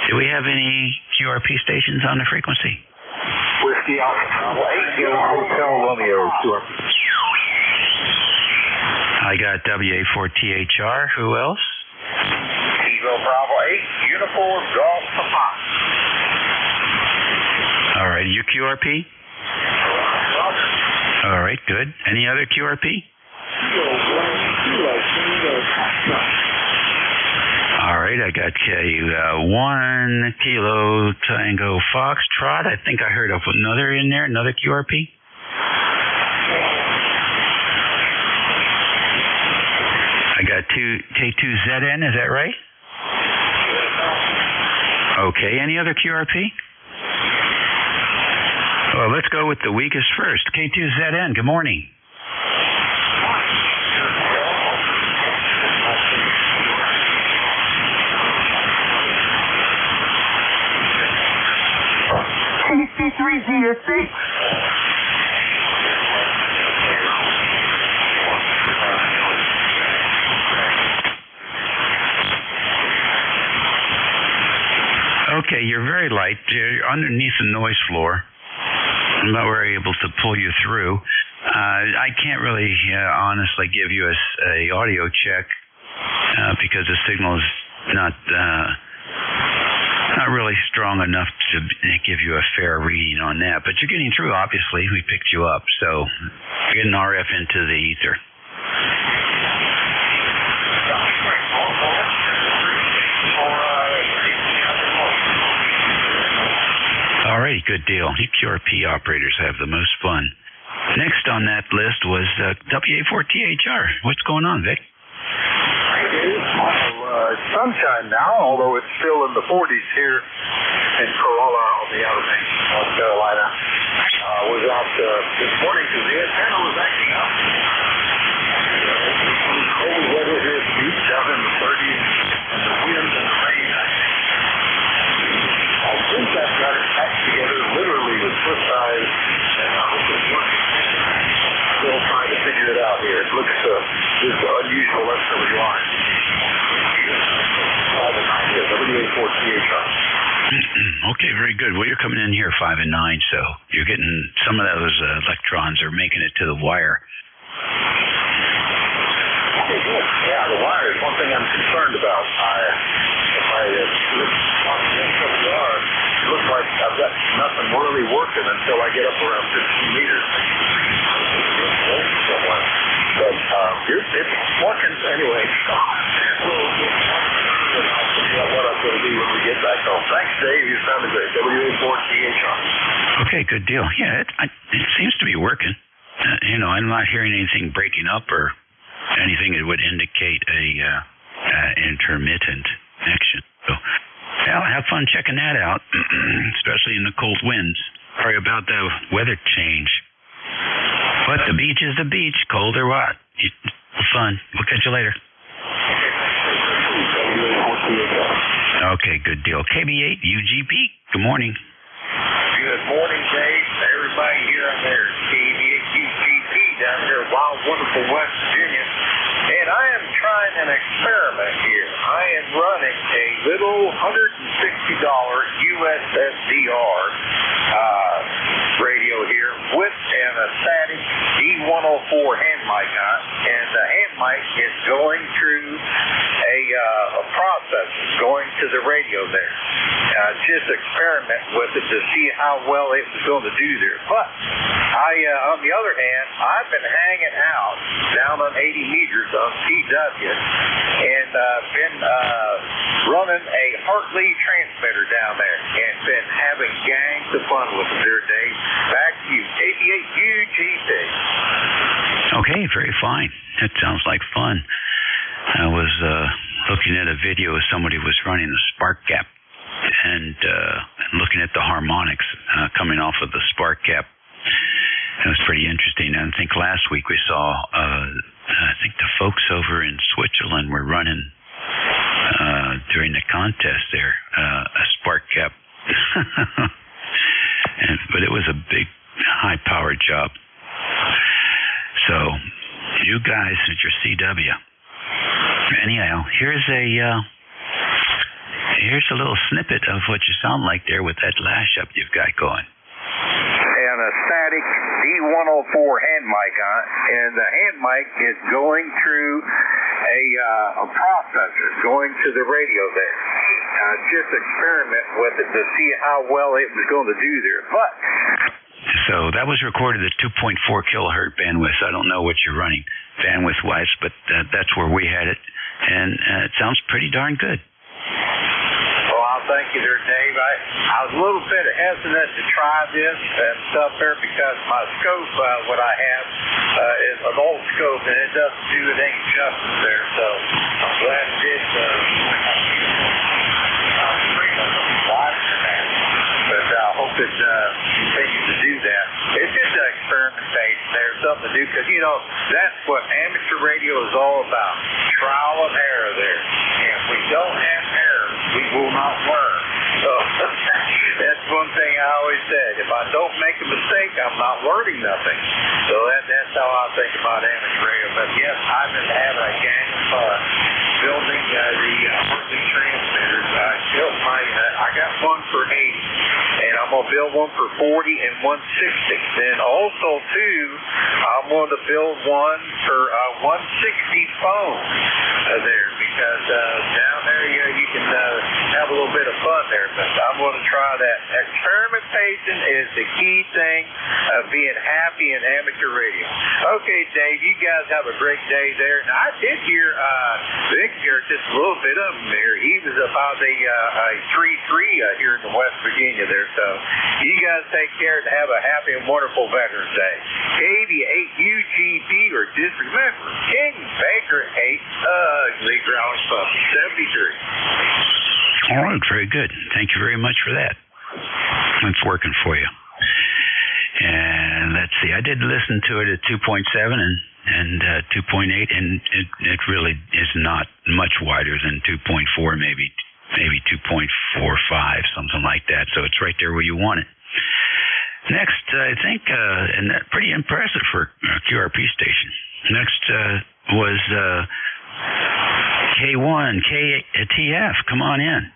Do we have any QRP stations on the frequency? Whiskey Alpha 8, Hotel Romeo, QRP. I got WA4THR. Who else? Kilo Bravo 8, Uniform Golf Papa. All right, you QRP? All right, good. Any other QRP? All right, I got 1 Kilo Tango Foxtrot. I think I heard of another in there, another QRP. I got K2ZN, is that right? Okay, any other QRP? Well, let's go with the weakest first. K2ZN, good morning. KC3ZSC. Okay, you're very light. You're underneath the noise floor. I'm not very able to pull you through. I can't really honestly give you a audio check because the signal is not really strong enough to give you a fair reading on that. But you're getting through, obviously. We picked you up, so you're getting RF into the ether. All right, good deal. QRP operators have the most fun. Next on that list was WA4THR. What's going on, Vic? It's sunshine now, although it's still in the 40s here in Corolla on the Outer Banks, North Carolina. Was out this morning because the antenna was acting up. Cold weather here at the beach, down in the 30s, and the wind and the rain. I think I've got it back together literally with Swiss eyes, and I hope it's working. Still trying to figure it out here. It looks this unusual SWR. WA4THR. Okay, very good. Well, you're coming in here 5 and 9, so you're getting some of those electrons are making it to the wire. Okay, good. Yeah, the wire is one thing I'm concerned about. If I look on the SWR, it looks like I've got nothing really working until I get up around 15 meters. But it's working anyway. What I'm going to do when we get back home. Thanks, Dave. You sounded great. WA4THR. Okay, good deal. Yeah, it seems to be working. I'm not hearing anything breaking up or anything that would indicate a intermittent connection. So, well, have fun checking that out, especially in the cold winds. Sorry about the weather change. But the beach is the beach, cold or what. Fun. We'll catch you later. Okay, good deal. KB8 UGP. Good morning. Good morning, Dave. Everybody here on there. KB8 UGP down here, wild, wonderful West Virginia. And I am trying an experiment here. I am running a little $160 USSDR radio here with an static D104 hand mic on, and the hand mic is going through a process going to the radio there. Just experiment with it to see how well it was going to do there. But on the other hand, I've been hanging out down on 80 meters on CW and been running a Hartley transmitter down there and been having gangs of fun with it there, Dave. Back to you, KB8 UGP. Okay, very fine. That sounds like fun. I was looking at a video of somebody was running the spark gap and looking at the harmonics coming off of the spark gap. It was pretty interesting. And I think last week we saw, I think the folks over in Switzerland were running during the contest there, a spark gap. But it was a big, high-powered job. So, you guys at your CW. Anyhow, here's a little snippet of what you sound like there with that lash up you've got going. And a static D104 hand mic on, and the hand mic is going through a processor going to the radio there. Just experiment with it to see how well it was going to do there. But so that was recorded at 2.4 kilohertz bandwidth. I don't know what you're running bandwidth-wise, but that's where we had it, and it sounds pretty darn good. Well, I'll thank you there, Dave. I was a little bit hesitant to try this and stuff there because my scope, what I have, is an old scope, and it doesn't do it any justice there. So I'm glad it did. But I hope it continues to do that. It's just an experiment phase there, something to do, because, you know, that's what amateur radio is all about, trial and error there. And if we don't have error, we will not learn. So that's one thing I always said. If I don't make a mistake, I'm not learning nothing. So that's how I think about amateur radio. But yes, I've been having a gang of fun building the Hartley transmitters. I got one for 80, and I'm going to build one for 40 and 160. Then also, too, I'm going to build one for 160 phone there, because down there you can have a little bit of fun there. But I'm going to try that. Experimentation is the key thing of being happy in amateur radio. Okay, Dave, you guys have a great day there. And I did hear Vic here, just a little bit of him there. He was about a 3-3 here in West Virginia there. So you guys take care and have a happy and wonderful Veterans Day. KB8UGP, or just remember, King Baker hates ugly growling puppy. 73. All right, very good. Thank you very much for that. It's working for you. And let's see, I did listen to it at 2.7 and 2.8, and it really is not much wider than 2.4, maybe 2.45, something like that. So it's right there where you want it. Next, I think, and that's pretty impressive for a QRP station. Next was K1, KTF. Come on in.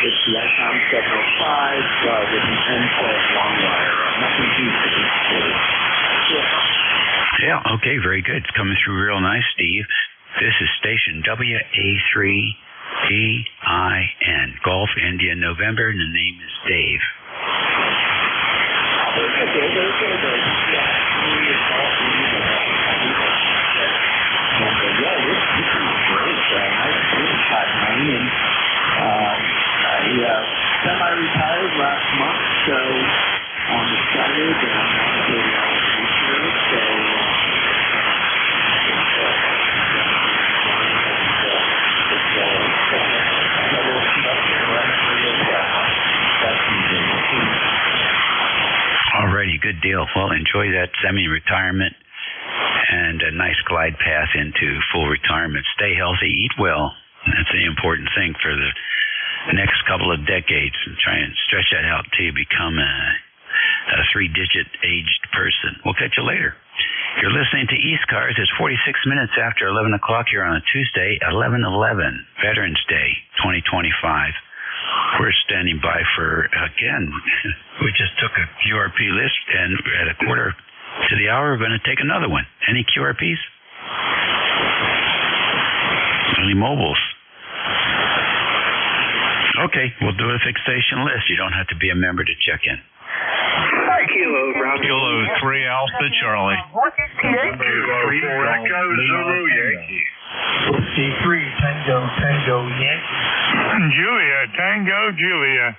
It's FM 705 with an N12 long wire. Nothing too sophisticated. Yeah, okay, very good. It's coming through real nice, Steve. This is station WA3EIN, Golf India November, and the name is Dave. Semi-retired last month, so I'm excited and I'm not doing all the research, so Alrighty, good deal. Well, enjoy that semi-retirement and a nice glide path into full retirement. Stay healthy, eat well. That's the important thing for the next couple of decades, and try and stretch that out till you become a 3-digit aged person. We'll catch you later. You're listening to ECARS. It's 46 minutes after 11 o'clock here on a Tuesday, 11/11, Veterans Day, 2025. We're standing by for, again, we just took a QRP list, and at a quarter to the hour, we're going to take another one. Any QRPs? Any mobiles? Okay, we'll do a fixation list. You don't have to be a member to check in. Kilo, Bravo. Kilo 3 Alpha Charlie. November 4 Echo Zulu Yankee. 53 Tango Yankee. Julia, Tango Julia.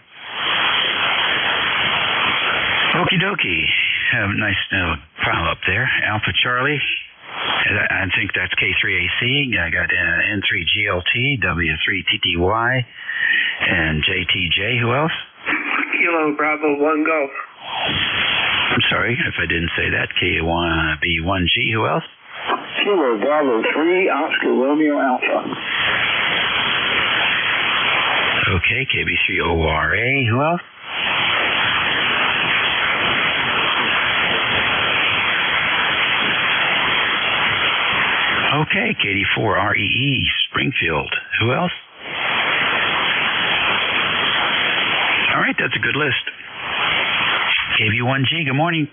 Okie dokie. Have a nice pile up there. Alpha Charlie. I think that's K3AC. I got N3GLT, W3TTY, and JTJ. Who else? Kilo Bravo 1 Golf. I'm sorry if I didn't say that. KB1B1G. Who else? Kilo Bravo 3 Oscar Romeo Alpha. Okay, KB3ORA. Who else? Okay, KD4REE Springfield. Who else? All right, that's a good list. KB1G, good morning.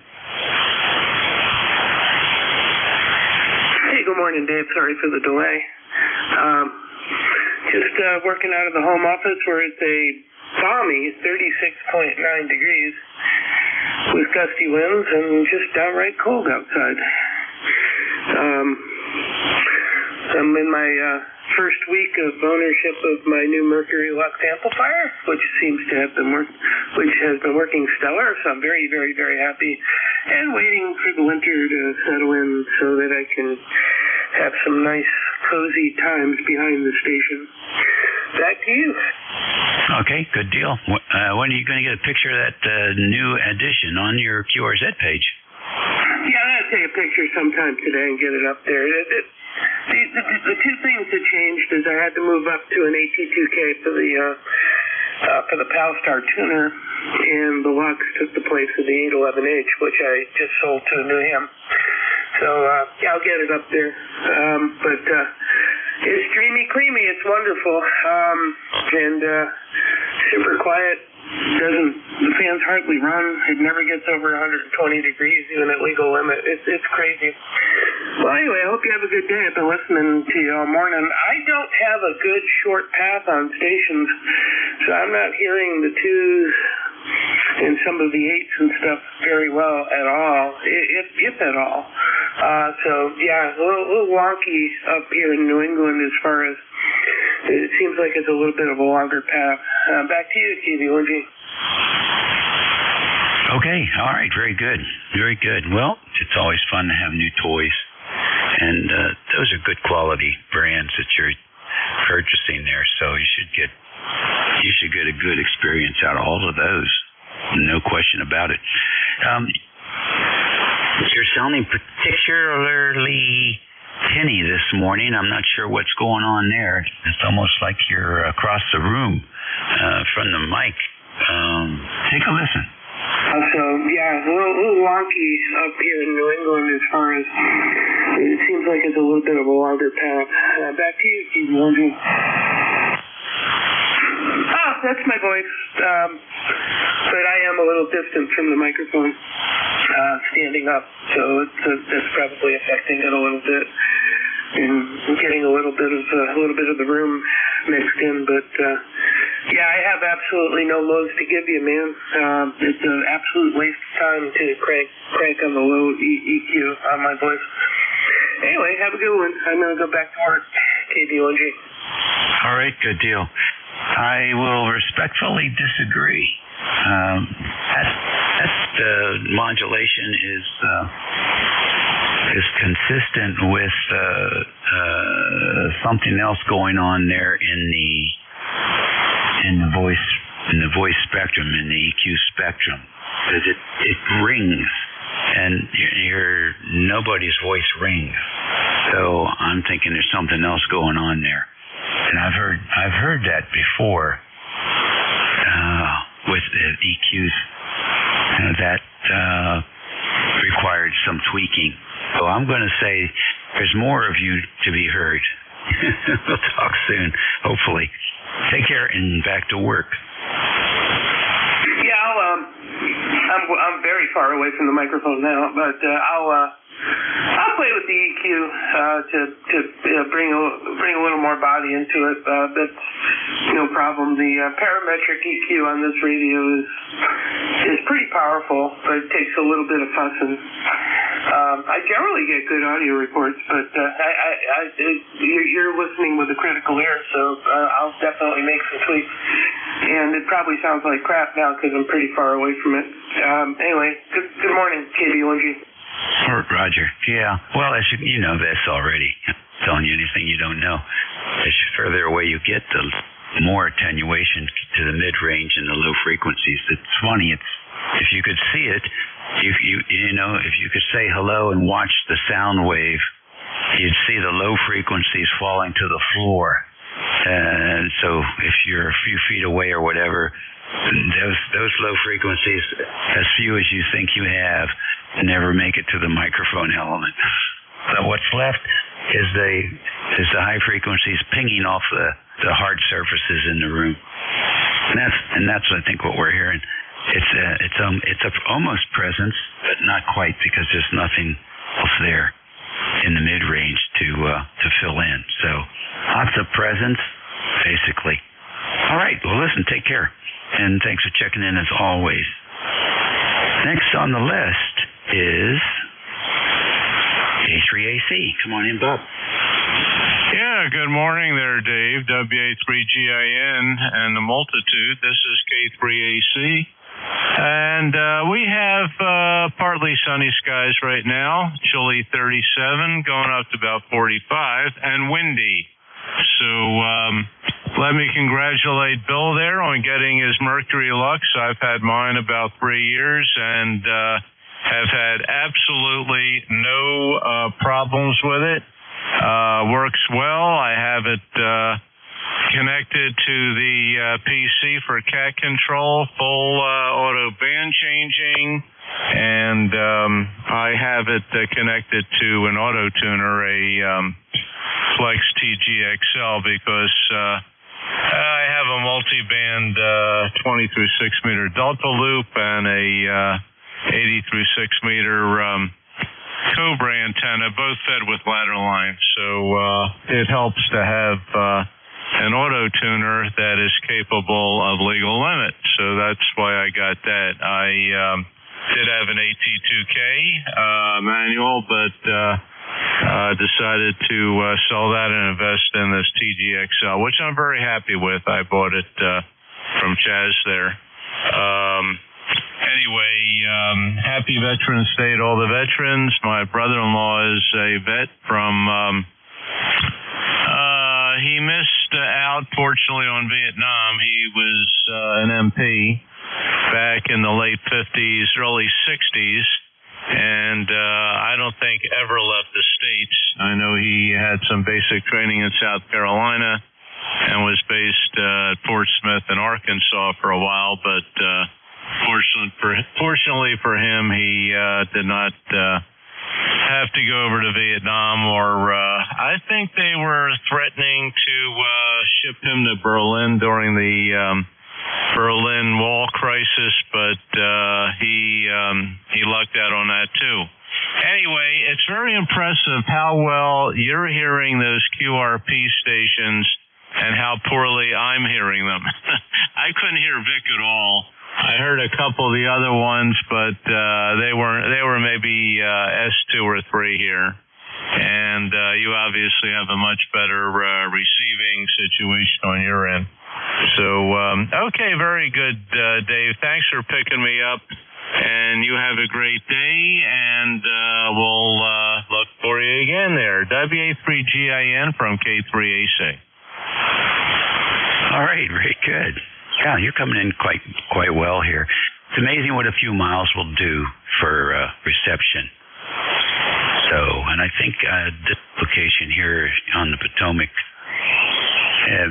Hey, good morning, Dave. Sorry for the delay. Just working out of the home office where it's a balmy 36.9 degrees with gusty winds and just downright cold outside. I'm in my first week of ownership of my new Mercury Lux amplifier, which has been working stellar. So I'm very, very, very happy, and waiting for the winter to settle in so that I can have some nice, cozy times behind the station. Back to you. Okay, good deal. When are you going to get a picture of that new addition on your QRZ page? Yeah, I'm going to take a picture sometime today and get it up there. The two things that changed is I had to move up to an AT2K for the Palstar tuner, and the Lux took the place of the 811H, which I just sold to a new ham. So yeah, I'll get it up there. But it's dreamy, creamy. It's wonderful, and super quiet. The fans hardly run. It never gets over 120 degrees, even at legal limit. It's crazy. Well, anyway, I hope you have a good day. I've been listening to you all morning. I don't have a good short path on stations, so I'm not hearing the 2s and some of the 8s and stuff very well at all, if at all. So, yeah, a little wonky up here in New England as far as it seems like it's a little bit of a longer path. Back to you, KV1G. Okay, all right, very good. Very good. Well, it's always fun to have new toys, and those are good quality brands that you're purchasing there, so you should get a good experience out of all of those. No question about it. You're sounding particularly tinny this morning. I'm not sure what's going on there. It's almost like you're across the room from the mic. Take a listen. So, yeah, a little wonky up here in New England as far as it seems like it's a little bit of a longer path. Back to you, Steve. That's my voice. But I am a little distant from the microphone, standing up, so that's probably affecting it a little bit. And getting a little bit of the room mixed in, but yeah, I have absolutely no lows to give you, man. It's an absolute waste of time to crank on the low EQ on my voice. Anyway, have a good one. I'm gonna go back to work. KBONG. All right, good deal. I will respectfully disagree. That modulation is consistent with something else going on there in the voice spectrum, in the EQ spectrum, because it rings, and nobody's voice rings. So I'm thinking there's something else going on there, and I've heard that before with EQs that required some tweaking. So I'm going to say there's more of you to be heard. We'll talk soon, hopefully. Take care and back to work. Yeah, I'm very far away from the microphone now, but I'll play with the EQ to bring a little more body into it. That's no problem. The parametric EQ on this radio is pretty powerful, but it takes a little bit of fussing. I generally get good audio reports, but you're listening with a critical ear, so I'll definitely make some tweaks. And it probably sounds like crap now because I'm pretty far away from it. Anyway, good morning, KBONG. Roger. Yeah. Well, as you know this already. I'm telling you anything you don't know. As further away you get, the more attenuation to the mid-range and the low frequencies. It's funny. If you could see it, if you could say hello and watch the sound wave, you'd see the low frequencies falling to the floor. And so if you're a few feet away or whatever, those low frequencies, as few as you think you have, never make it to the microphone element. So what's left is the high frequencies pinging off the hard surfaces in the room, and that's I think what we're hearing. It's almost presence, but not quite, because there's nothing else there in the mid range to fill in. So lots of presence, basically. All right. Well, listen. Take care, and thanks for checking in as always. Next on the list is K3AC. Come on in, Bob. Yeah, good morning there, Dave. WA3GIN and the multitude. This is K3AC. And we have partly sunny skies right now, chilly 37, going up to about 45, and windy. So let me congratulate Bill there on getting his Mercury Lux. I've had mine about 3 years and have had absolutely no problems with it. Works well. I have it connected to the PC for cat control, full auto band changing, and I have it connected to an auto tuner, a Flex TGXL, because I have a multi-band 20 through 6 meter Delta loop and a 80 through 6 meter Cobra antenna, both fed with ladder line. So it helps to have an auto tuner that is capable of legal limit. So that's why I got that. I did have an AT2K manual, but decided to sell that and invest in this TGXL, which I'm very happy with. I bought it from Chaz there. Anyway, happy Veterans Day to all the veterans. My brother-in-law is a vet from, he missed out, fortunately, on Vietnam. He was an MP back in the late 50s, early 60s, and I don't think ever left the States. I know he had some basic training in South Carolina and was based at Fort Smith in Arkansas for a while, but fortunately for him, he did not have to go over to Vietnam, or I think they were threatening to ship him to Berlin during the Berlin Wall crisis, but he lucked out on that too. Anyway, it's very impressive how well you're hearing those QRP stations and how poorly I'm hearing them. I couldn't hear Vic at all. I heard a couple of the other ones, but they were maybe S2 or 3 here. And you obviously have a much better receiving situation on your end. So, okay, very good, Dave. Thanks for picking me up. And you have a great day, and we'll look for you again there. WA3GIN from K3AC. All right, very good. Yeah, you're coming in quite well here. It's amazing what a few miles will do for reception. So, and I think this location here on the Potomac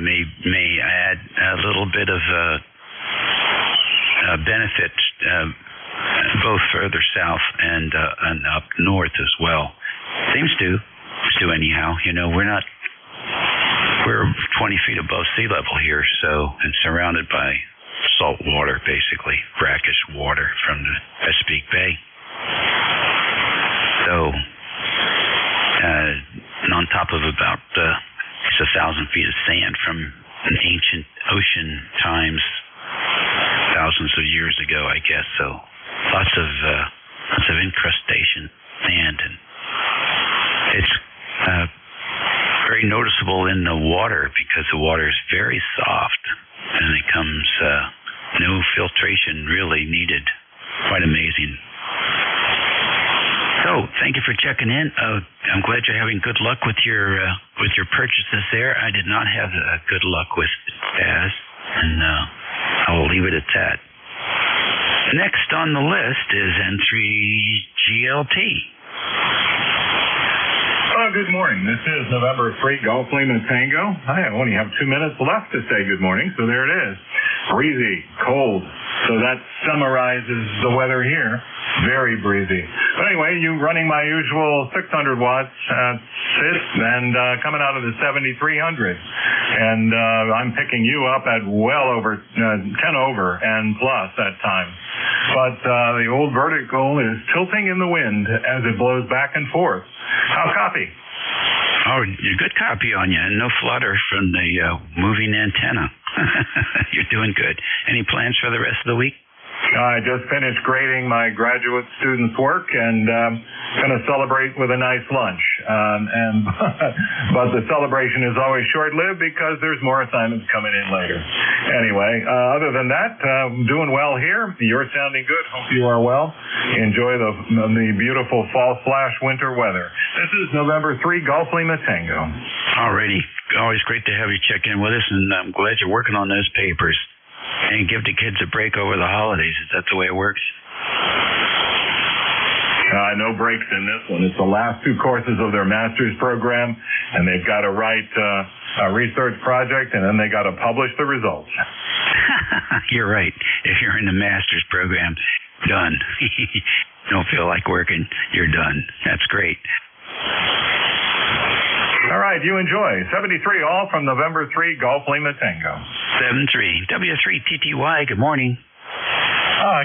may add a little bit of benefit both further south and up north as well. Seems to anyhow. You know, we're 20 feet above sea level here, so, and surrounded by salt water, basically brackish water from the Chesapeake Bay. So, and on top of about 1,000 feet of sand from an ancient ocean times, thousands of years ago, I guess. So, lots of incrustation, sand, and it's very noticeable in the water because the water is very soft, and it comes no filtration really needed. Quite amazing. So, thank you for checking in. I'm glad you're having good luck with your purchases there. I did not have good luck with Baz, and I will leave it at that. Next on the list is N3GLT. Good morning. This is November 3, Golf Lima Tango. I only have 2 minutes left to say good morning, so there it is. Breezy, cold. So that summarizes the weather here. Very breezy. But anyway, you running my usual 600 watts sit and coming out of the 7300. And I'm picking you up at well over 10 over and plus that time. But the old vertical is tilting in the wind as it blows back and forth. How copy? Oh, good copy on you, and no flutter from the moving antenna. You're doing good. Any plans for the rest of the week? I just finished grading my graduate students' work and going to celebrate with a nice lunch. But the celebration is always short-lived because there's more assignments coming in later. Anyway, other than that, doing well here. You're sounding good. Hope you are well. Enjoy the beautiful fall/winter weather. This is November 3, Golf Lima Tango. Alrighty. Always great to have you check in with us, and I'm glad you're working on those papers. And give the kids a break over the holidays. Is that the way it works? No breaks in this one. It's the last 2 courses of their master's program, and they've got to write a research project, and then they got to publish the results. You're right. If you're in the master's program, done. Don't feel like working, you're done. That's great. All right, you enjoy. 73 all from November 3, Golf Lima Tango. 73. W3TTY, good morning.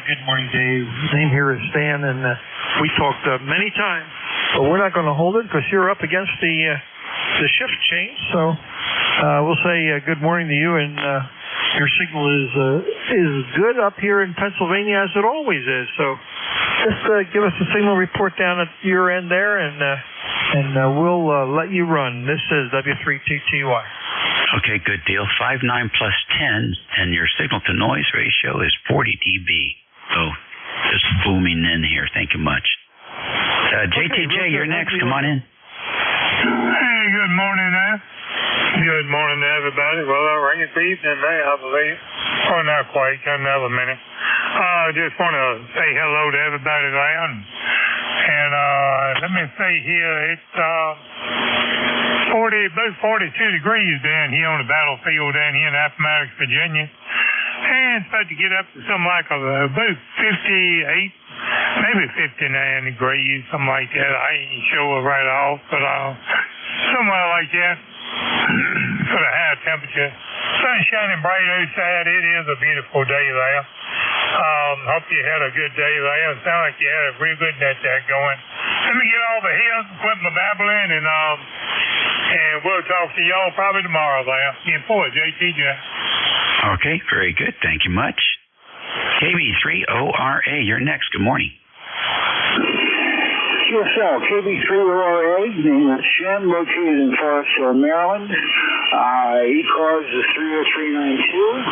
Good morning, Dave. Name here is Stan, and we talked many times, but we're not going to hold it because you're up against the shift change. So we'll say good morning to you, and your signal is good up here in Pennsylvania as it always is. So just give us a signal report down at your end there, and we'll let you run. This is W3TTY. Okay, good deal. 5.9 plus 10, and your signal to noise ratio is 40 dB. So just booming in here. Thank you much. JTJ, you're next. Come on in. Hey, good morning, Good morning to everybody. Well, it's evening now, I believe. Oh, not quite. Another minute. I just want to say hello to everybody around. And let me say here, it's about 42 degrees down here on the battlefield down here in Appomattox, Virginia. And it's supposed to get up to something like about 58, maybe 59 degrees, something like that. I ain't sure right off, but somewhere like that. for the high temperature. Sun shining bright outside. It is a beautiful day there. Hope you had a good day there. It sounds like you had a real good net there going. Let me get over here, quit my babbling, and we'll talk to y'all probably tomorrow there. You for JTJ. Okay, very good. Thank you much. KB3ORA, you're next. Good morning. QSL, KB3ORA, name is Jim, located in Forest Hill, Maryland. ECARS is 30392.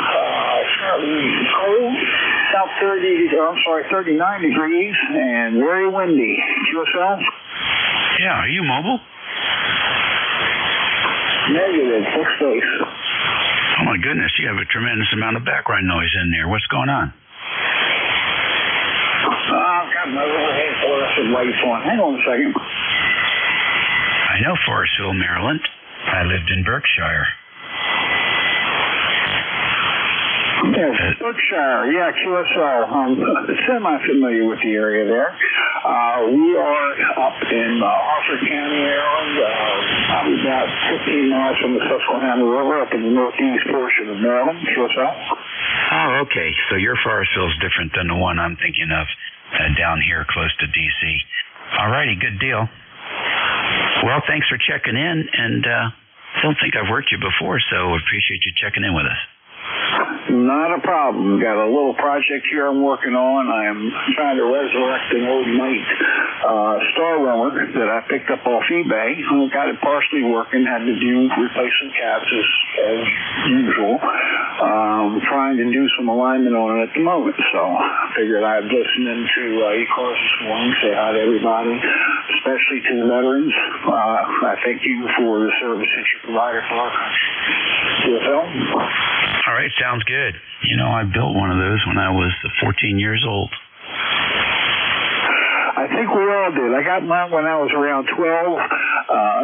Currently cold, about 39 degrees, and very windy. QSL? Yeah, are you mobile? Negative, 6 days. Oh my goodness, you have a tremendous amount of background noise in there. What's going on? I've got my little headquarters lights on. Hang on a second. I know Forest Hill, Maryland. I lived in Berkshire. Yes, Berkshire. Yeah, QSL. I'm semi-familiar with the area there. We are up in Harford County, Maryland, probably about 15 miles from the Susquehanna River, up in the northeast portion of Maryland. QSL. Oh, okay. So your Forest Hill is different than the one I'm thinking of down here close to D.C. All righty, good deal. Well, thanks for checking in, and I don't think I've worked you before, so appreciate you checking in with us. Not a problem. Got a little project here I'm working on. I'm trying to resurrect an old Knight Star Roamer that I picked up off eBay. I got it partially working. Had to replace some caps as usual. Trying to do some alignment on it at the moment. So I figured I'd listen into ECARS this morning, say hi to everybody, especially to the veterans. I thank you for the service that you provided for our country. QSL? All right, sounds good. You know, I built one of those when I was 14 years old. I think we all did. I got mine when I was around 12.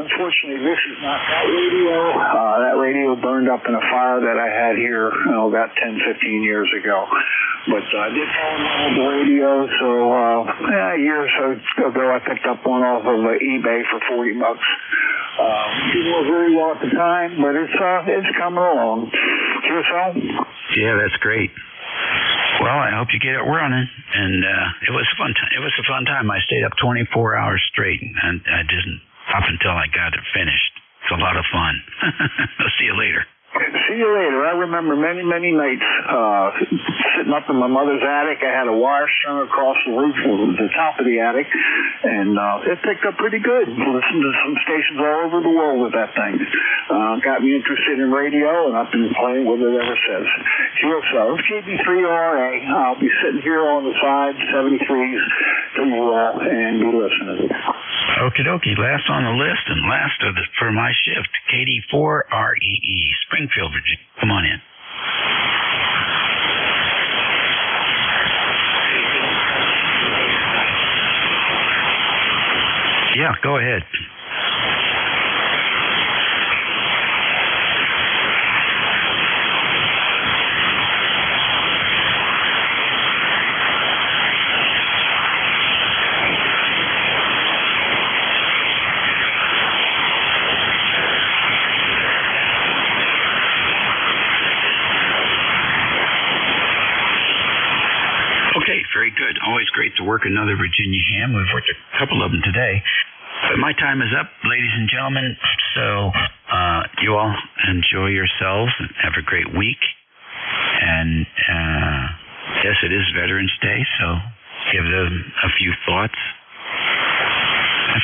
Unfortunately, this is not that radio. That radio burned up in a fire that I had here about 10, 15 years ago. But I did fall in love with the radio, so a year or so ago I picked up one off of eBay for $40. Didn't work very well at the time, but it's coming along. QSL? Yeah, that's great. Well, I hope you get it running, and it was fun. It was a fun time. I stayed up 24 hours straight, and I didn't up until I got it finished. It's a lot of fun. I'll see you later. See you later. I remember many, many nights sitting up in my mother's attic. I had a wire strung across the roof of the top of the attic, and it picked up pretty good. Listened to some stations all over the world with that thing. Got me interested in radio, and I've been playing with it ever since. QSL, KB3RA. I'll be sitting here on the side, 73s, to you all, and be listening. Okie dokie. Last on the list and last for my shift, KD4REE, Springfield, Virginia. Come on in. Yeah, go ahead. Very good. Always great to work another Virginia ham. We've worked a couple of them today. But my time is up, ladies and gentlemen. So you all enjoy yourselves and have a great week. And yes, it is Veterans Day, so give them a few thoughts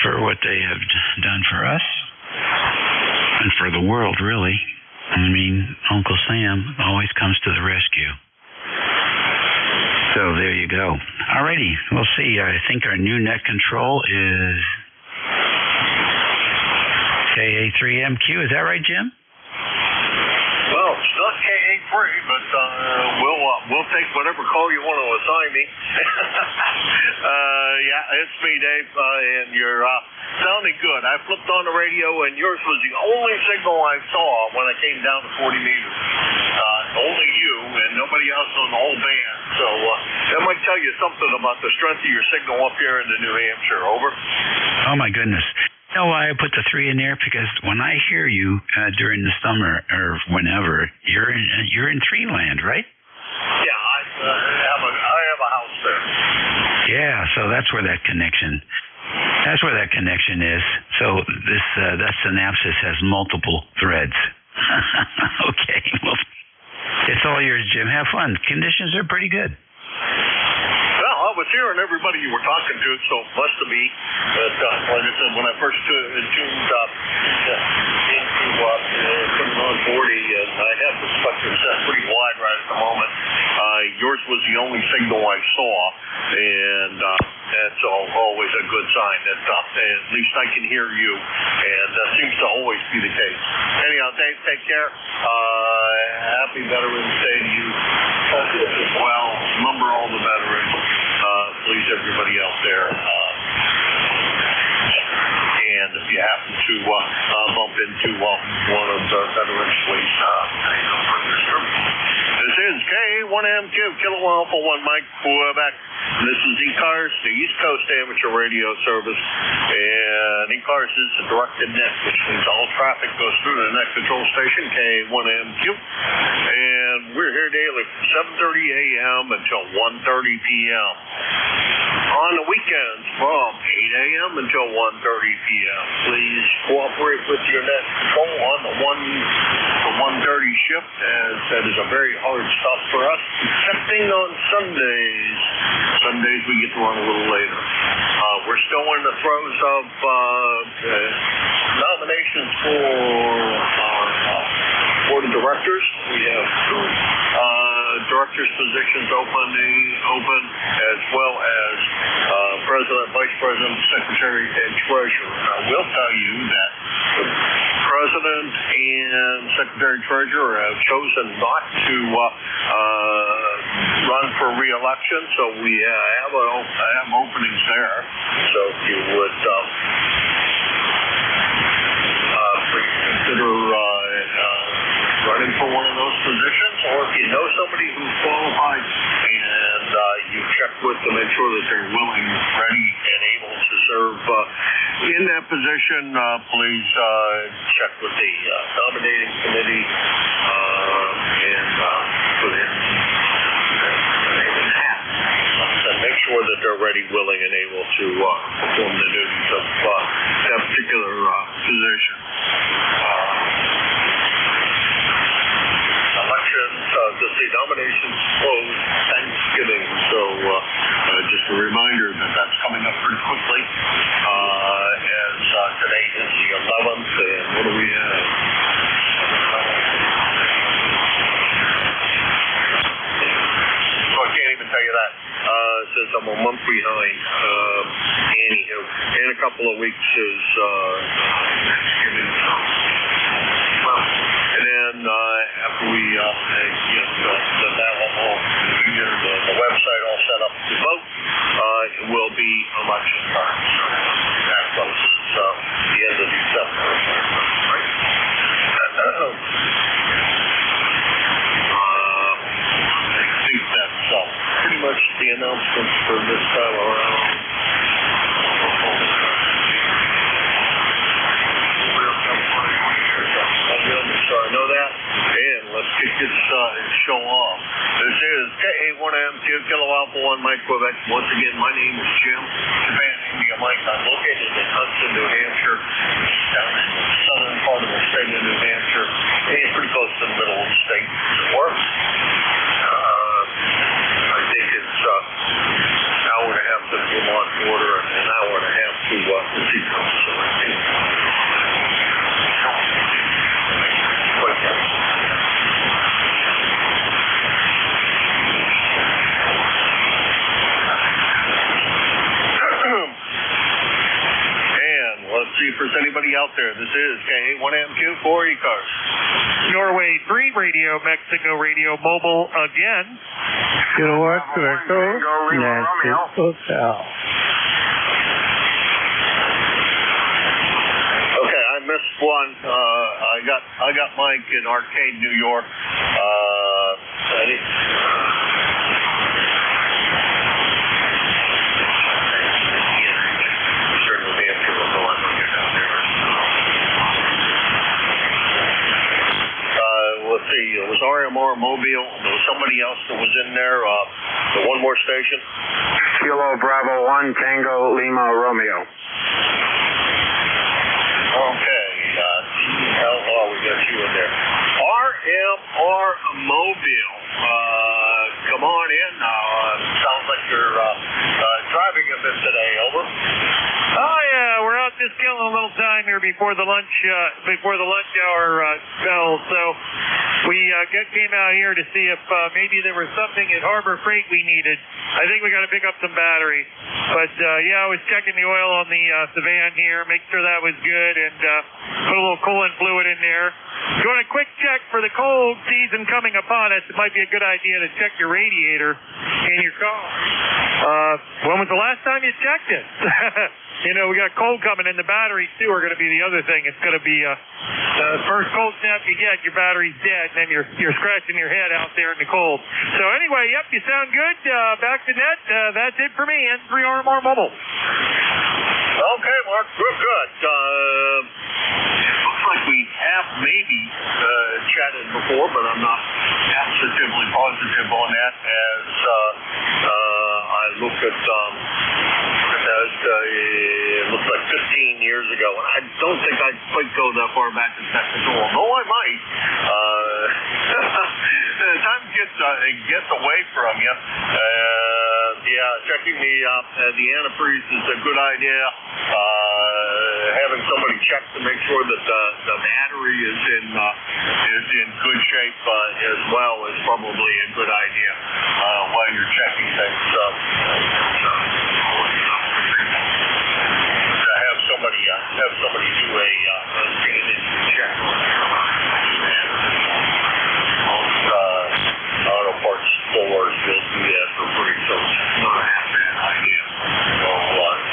for what they have done for us and for the world, really. I mean, Uncle Sam always comes to the rescue. So there you go. Alrighty, we'll see. I think our new net control is KA3MQ. Is that right, Jim? Well, it's not KA3, but we'll take whatever call you want to assign me. Yeah, it's me, Dave, and you're sounding good. I flipped on the radio, and yours was the only signal I saw when I came down to 40 meters. Only you and nobody else on the whole band. So that might tell you something about the strength of your signal up here in New Hampshire. Over. Oh, my goodness. You know why I put the 3 in there? Because when I hear you during the summer or whenever, you're in tree land, right? Yeah, I have a house there. Yeah, so that's where that connection is. So this that synapses has multiple threads. Okay, well, it's all yours, Jim. Have fun. Conditions are pretty good. Well, I was hearing everybody you were talking to, so it must have been. But like I said, when I first tuned up into on 40, and I have the spectrum set pretty wide right at the moment. Yours was the only signal I saw, and that's always a good sign that at least I can hear you, and that seems to always be the case. Anyhow, Dave, take care. Happy Veterans Day to you as well. Remember all the veterans. Please, everybody out there. And if you happen to bump into one of the veterans, please This is K1MQ, Kilo Alpha 1 Mike, Quebec. This is ECARS, the East Coast Amateur Radio Service. And ECARS is a directed net, which means all traffic goes through the net control station, K1MQ. And we're here daily from 7:30 a.m. until 1:30 p.m. On the weekends from 8 a.m. until 1:30 p.m. Please cooperate with your net control on the 1 to 1:30 shift, as that is a very hard stop for us, excepting on Sundays. Sundays we get to run a little later. We're still in the throes of nominations for our board of directors. We have 2 directors' positions open, as well as president, vice president, secretary, and treasurer. I will tell you that the president and secretary treasurer have chosen not to run for re-election, so we have openings there. So if you would please consider running for one of those positions, or if you know somebody who's qualified and you check with them, make sure that they're willing, ready, and able to serve in that position, please check with the nominating committee and put in the name in the hat. Make sure that they're ready, willing, and able to perform the duties of that particular position. The nominations close Thanksgiving, so just a reminder that that's coming up pretty quickly. As today is the 11th, and what do we have? So I can't even tell you that, since I'm a month behind. Anywho, in a couple of weeks is Thanksgiving. And then after we get the website all set up to vote, it will be election time. That closes the end of December. Right? I think that's pretty much the announcements for this time around. So I know that, and let's kick this show off. This is K1MQ, Kilo Alpha 1 Mike, Quebec. Once again, my name is Jim, Japan India Mike. I'm located in Hudson, New Hampshire, down in the southern part of the state of New Hampshire, and pretty close to the middle of the state. It works. I think it's an hour and a half to the Vermont border and an hour and a half to the seacoast. So I think let's see if there's anybody out there. This is K1MQ for ECARS. Norway 3 Radio, Mexico Radio, mobile again. Kilowatt Echo, Nancy Hotel. Okay, I missed one. I got Mike in Arcade, New York. RMR Mobile. There was somebody else that was in there. One more station. Kilo Bravo 1 Tango Lima Romeo. Okay. We got you in there. RMR Mobile. Come on in. Sounds like you're driving a bit today. Over. Oh yeah, we're out just killing a little time here before the lunch hour bell. So we came out here to see if maybe there was something at Harbor Freight we needed. I think we got to pick up some battery. But yeah, I was checking the oil on the van here, make sure that was good, and put a little coolant fluid in there. Doing a quick check for the cold season coming upon us. It might be a good idea to check your radiator in your car. When was the last time you checked it? You know, we got cold coming in. The batteries, too, are going to be the other thing. It's going to be the first cold snap you get, your battery's dead, and then you're scratching your head out there in the cold. So anyway, yep, you sound good. Back to net. That's it for me. N3 RMR Mobile. Okay, Mark. Good. Looks like we have maybe chatted before, but I'm not absolutely positive on that as I look at it looks like 15 years ago, and I don't think I'd quite go that far back in technical, although I might. Time gets away from you. Yeah, checking the antifreeze is a good idea. Having somebody check to make sure that the battery is in good shape as well is probably a good idea while you're checking things. Have somebody do a standard check. Most auto parts stores will do that for free, so it's not a half bad idea. So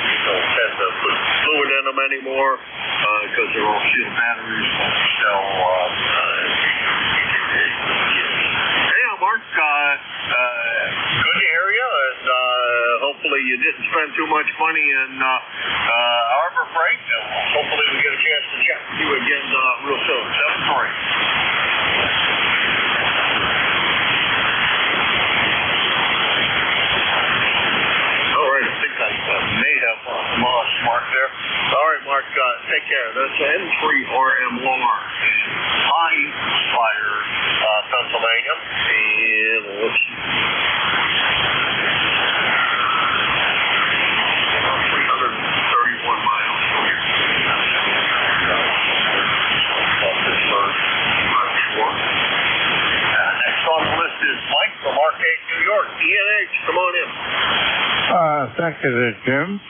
you don't tend to put fluid in them anymore because they're all sealed batteries. So yeah, Mark, good to hear you, and hopefully you didn't spend too much money in Harbor Freight. Hopefully we get a chance to chat with you again real soon. 7-3. All right, I think I may have lost Mark there. All right, Mark, take care. That's N3 RMR in High Spire, Pennsylvania. And let's see. 331 miles from here. Next on the list is Mike from Arcade, New York. ENH, come on in. Thank you, Jim.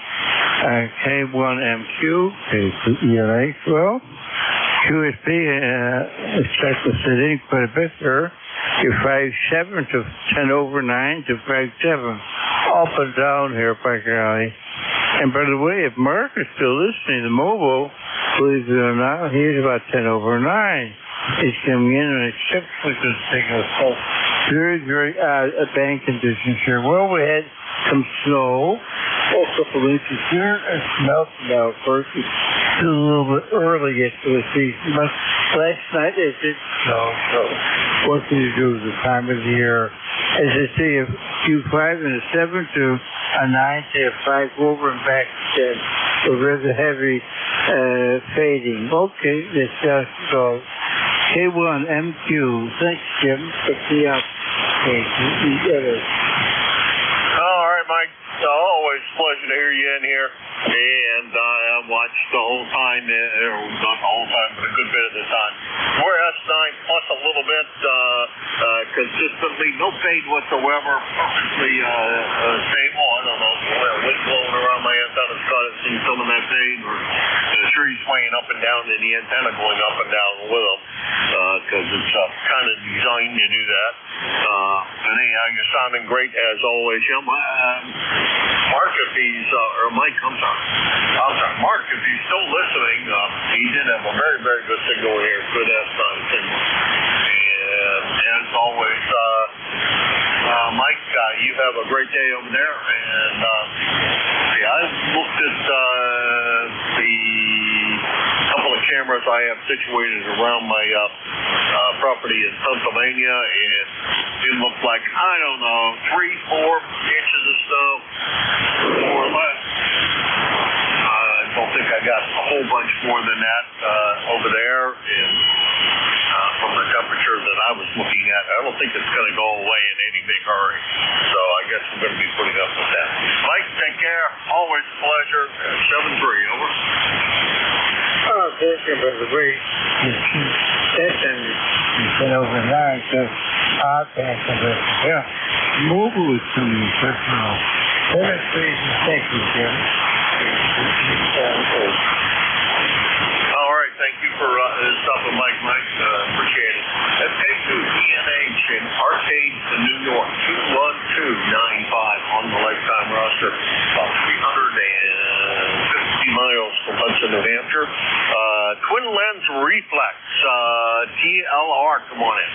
K1MQ is ENH. Well, QSP is sitting quite a bit there. You're 5.7 to 10 over 9 to 5.7. Up and down here, practically. And by the way, if Mark is still listening, the mobile, believe it or not, he's about 10 over 9. He's coming in and exceptionally good signal. So very, very odd bank conditions here. Well, we had some snow, a couple inches here. It's melting out first. It's still a little bit early yet to the season, but last night it did snow. So what can you do the time of the year? As I say, a Q5 and a 7 to a 9 to a 5 over and back to 10. So rather heavy fading. Okay, that's just so. K1MQ. Thanks, Jim. Pick me up. All right, Mike. Always a pleasure to hear you in here. And I watched the whole time, or not the whole time, but a good bit of the time. We're S9 plus a little bit consistently. No fade whatsoever. Perfectly stable. I don't know. Wind blowing around my antennas caught it, seen some of that fade, or the trees swaying up and down, and the antenna going up and down with them. Because it's kind of designed to do that. And anyhow, you're sounding great as always. Mark, if he's, or Mike, I'm sorry. Mark, if he's still listening, he did have a very, very good signal here. Good S9 signal. And as always, Mike, you have a great day over there. And I looked at the couple of cameras I have situated around my property property in Pennsylvania, and it looked like, I don't know, 3-4 inches of snow, more or less. I don't think I got a whole bunch more than that over there, and from the temperature that I was looking at, I don't think it's going to go away in any big hurry. So I guess we're going to be putting up with that. Mike, take care. Always a pleasure. 7-3, over. Oh, thank you, Brother Bree. It's been overnight, so I'll pass it. Yeah. Mobile is coming personal. 7-3, thank you, Jim. All right, thank you for stopping by, Mike. Appreciate it. FK2 ENH in Arcade, New York, 21295 on the lifetime roster, about 350 miles from Hudson, New Hampshire. Twin lens reflex, TLR, come on in.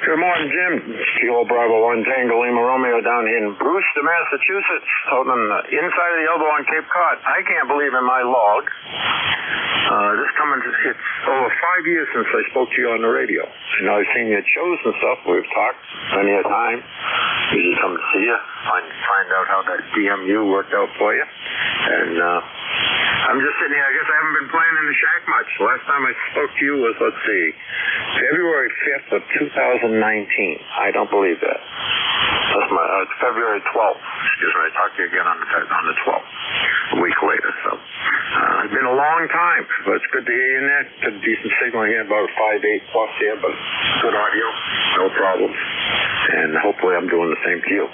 Good morning, Jim. Kilo Bravo 1 Tango Lima Romeo down here in Brewster, Massachusetts, out on the inside of the elbow on Cape Cod. I can't believe in my log. It's over 5 years since I spoke to you on the radio. And I've seen your shows and stuff. We've talked many a time. Usually come to see you, find out how that DMU worked out for you. And I'm just sitting here. I guess I haven't been playing in the shack much. The last time I spoke to you was, let's see, February 5th of 2019. I don't believe that. That's it's February 12th. Excuse me. I talked to you again on the 12th, a week later. So it's been a long time, but it's good to hear you in there. Good decent signal here, about 5.8 plus here, but good audio, no problems. And hopefully I'm doing the same to you.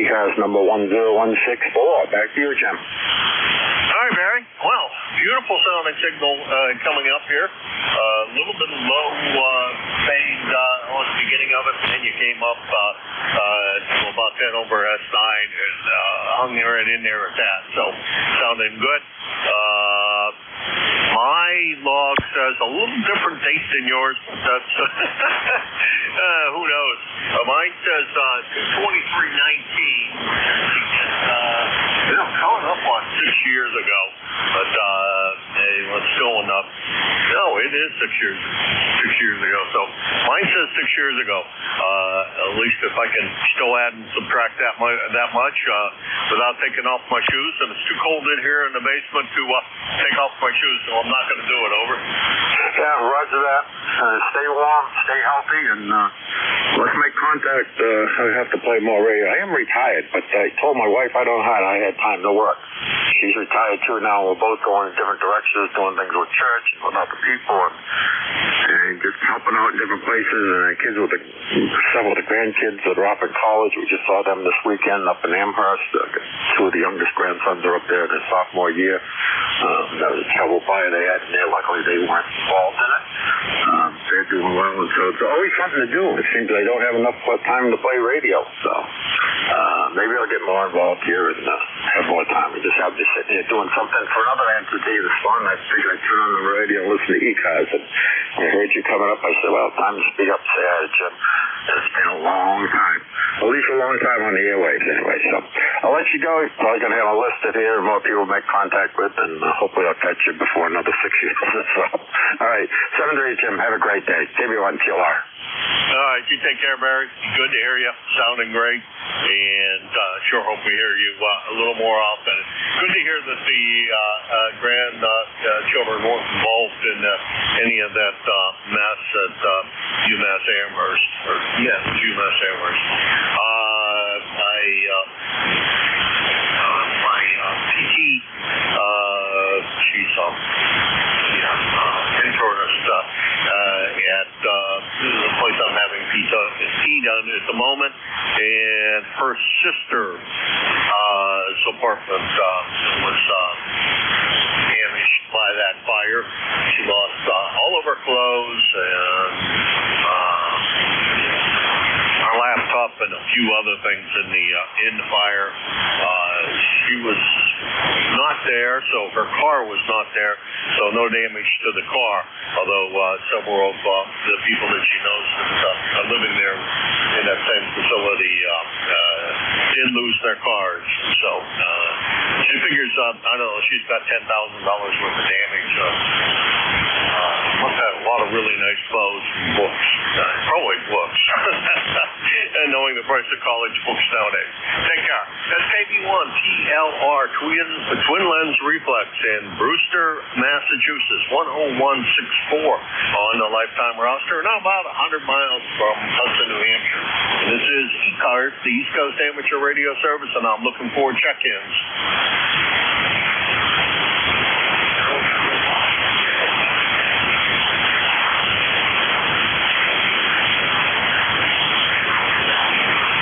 ECARS number 10164. Back to you, Jim. All right, Barry. Well, beautiful sounding signal coming up here. A little bit low fade on the beginning of it, and then you came up to about 10 over S9 and hung right in there at that. So, sounding good. My log says a little different date than yours, but that's who knows. Mine says 2/23/19. Coming up on 6 years ago, but it's still enough. No, it is 6 years. 6 years ago. So mine says 6 years ago. At least if I can still add and subtract that much without taking off my shoes, and it's too cold in here in the basement to take off my shoes, so I'm not going to do it. Over. Yeah, roger that. Stay warm, stay healthy, and let's make contact. I have to play more radio. I am retired, but I told my wife I don't hide. I had time to work. She's retired too now. We're both going in different directions, doing things with church and with other people, and just helping out in different places. And our kids several of the grandkids that are up in college. We just saw them this weekend up in Amherst. Two of the youngest grandsons are up there in their sophomore year. That was a terrible fire they had in there. Luckily, they weren't involved in it. They're doing well, and so it's always something to do. It seems I don't have enough time to play radio, so maybe I'll get more involved here and have more time. We just have to sit here doing something for another entity this fun. I figured I'd turn on the radio and listen to ECARS, and I heard you coming up. I said, well, time to speak up. Say hi to Jim. It's been a long time, at least a long time on the airwaves anyway. So I'll let you go. Probably going to have a listed here, more people to make contact with, and hopefully I'll catch you before another 6 years or so. All right, 7-3, Jim. Have a great day. KB1 TLR. All right, you take care, Barry. Good to hear you. Sounding great. And sure hope we hear you a little more often. Good to hear that the grandchildren weren't involved in any of that mess at UMass Amherst. UMass Amherst. My PT, she's internist at the place I'm having PT done at the moment, and her sister's apartment was damaged by that fire. She lost all of her clothes and our laptop and a few other things in the fire. She was not there, so her car was not there, so no damage to the car, although several of the people that she knows that are living there in that same facility did lose their cars. So she figures, I don't know, she's got $10,000 worth of damage. Must have a lot of really nice clothes and books. Probably books. And knowing the price of college books nowadays. Take care. That's KB1TLR Twin Lens Reflex in Brewster, Massachusetts, 10164 on the lifetime roster. Now about 100 miles from Hudson, New Hampshire. And this is ECARS, the East Coast Amateur Radio Service, and I'm looking for check-ins.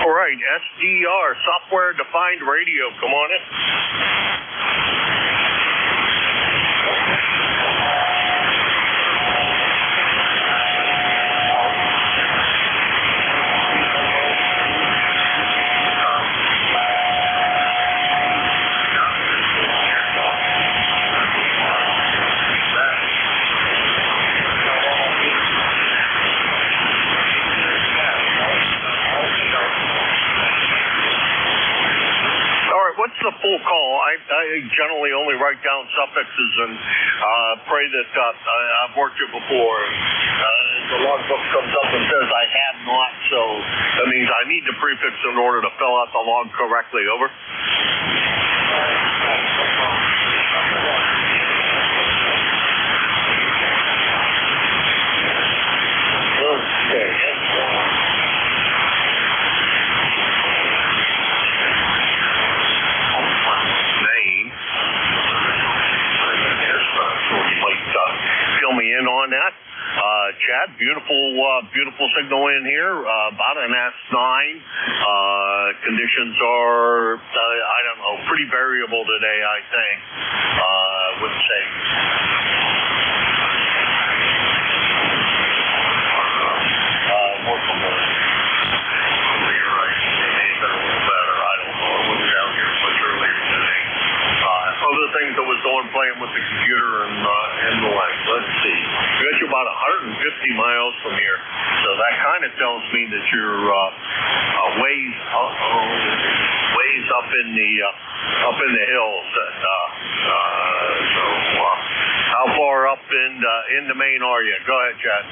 All right, SDR, Software Defined Radio. Come on in. What's the full call? I generally only write down suffixes and pray that I've worked it before. The logbook comes up and says I have not, so that means I need the prefix in order to fill out the log correctly. Over. Okay. Fill me in on that. Chad, beautiful signal in here. About an S9. Conditions are, I don't know, pretty variable today, I think. Wouldn't say. Workable. You're right. Maybe a little better. I don't know. I wasn't down here much earlier today. Other things I was doing, playing with the computer and the like. Let's see. We got you about 150 miles from here, so that kind of tells me that you're ways up in the hills. How far up in the Maine are you? Go ahead, Chad.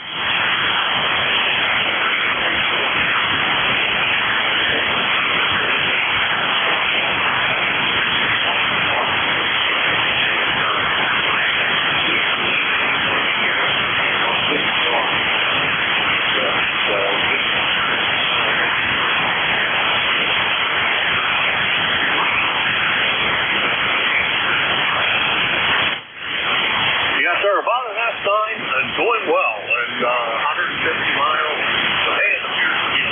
Going well, and 150 miles. The man appears to be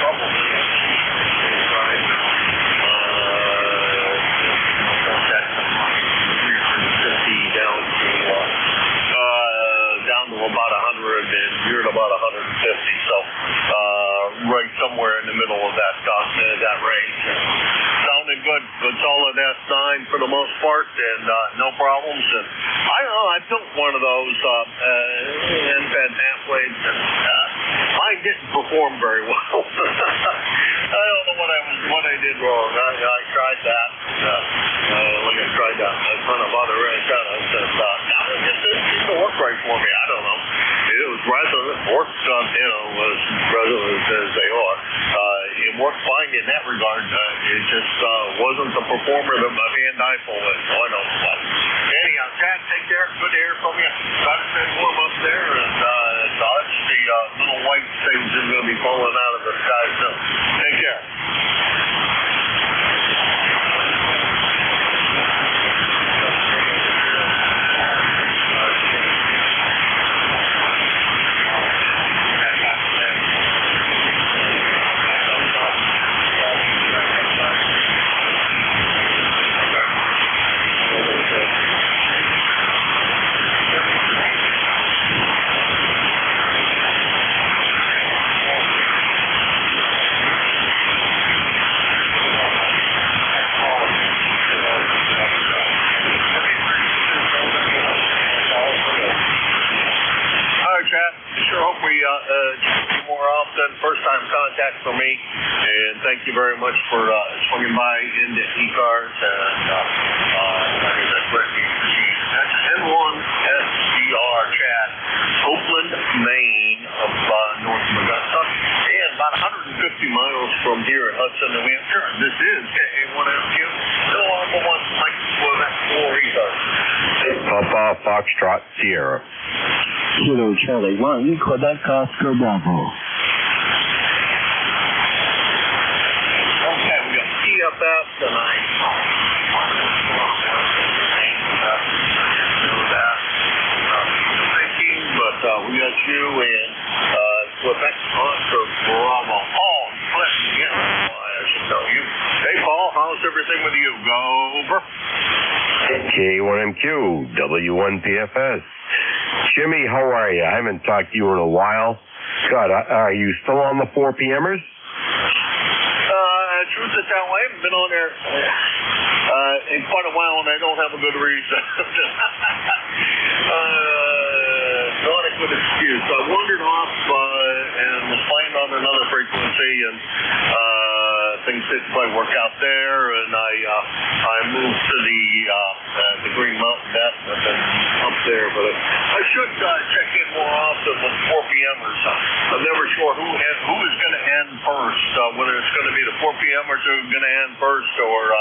probably right now. 350 down to about 100, and you're at about 150. So right somewhere in the middle of that range. Sounded good solid S9 for the most part, and no problems. And I don't know, I built one of those end-fed half-blades, and mine didn't perform very well. I don't know what I did wrong. I tried that. I tried that a ton of other antennas, and it just didn't seem to work right for me. I don't know. It was resonant, worked, as resonant as they are. It worked fine in that regard. It just wasn't the performer that my Van Dyfel was. So I don't know what. Anyhow, Chad, take care. Good to hear from you. Got to stay warm up there, and dodge the little white things that are going to be falling out of the sky soon. Take care. First-time contact for me, and thank you very much for swinging by into ECARS, and that's N1SDR Chad. from here in Hudson, New Hampshire. And this is KA1MQ. No Alpha 1 Mike Quebec 4 ECARS. Papa Foxtrot Sierra. Kilo Charlie 1, Quebec Oscar Bravo. Okay, we got PFS tonight. We got you and Quebec Oscar Bravo. Paul, Clinton, yeah, I should know you. Hey, Paul, how's everything with you? Go over. K1MQ, W1PFS. Jimmy, how are you? I haven't talked to you in a while. God, are you still on the 4 p.m.ers? Truth is that I haven't been on there in quite a while, and I don't have a good reason. Not a good excuse. I wandered off and was playing on another frequency, and things didn't quite work out there, and I moved to the Green Mountain Net, and I've been up there, but I should check in more often with 4 p.m.ers. I'm never sure who is going to end first, whether it's going to be the 4 p.m.ers who are going to end first, or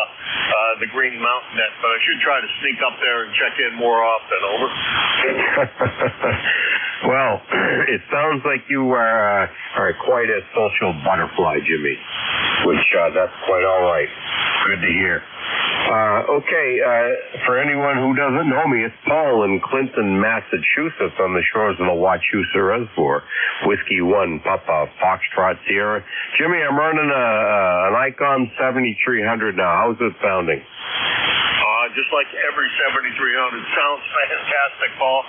the Green Mountain Net, but I should try to sneak up there and check in more often. Over. Well, it sounds like you are quite a social butterfly, Jimmy, which that's quite all right. Good to hear. Okay, for anyone who doesn't know me, it's Paul in Clinton, Massachusetts, on the shores of the Wachusett Reservoir. Whiskey 1, Papa, Foxtrot, Sierra. Jimmy, I'm running an Icon 7300 now. How's it sounding? Just like every 7300. Sounds fantastic, Paul.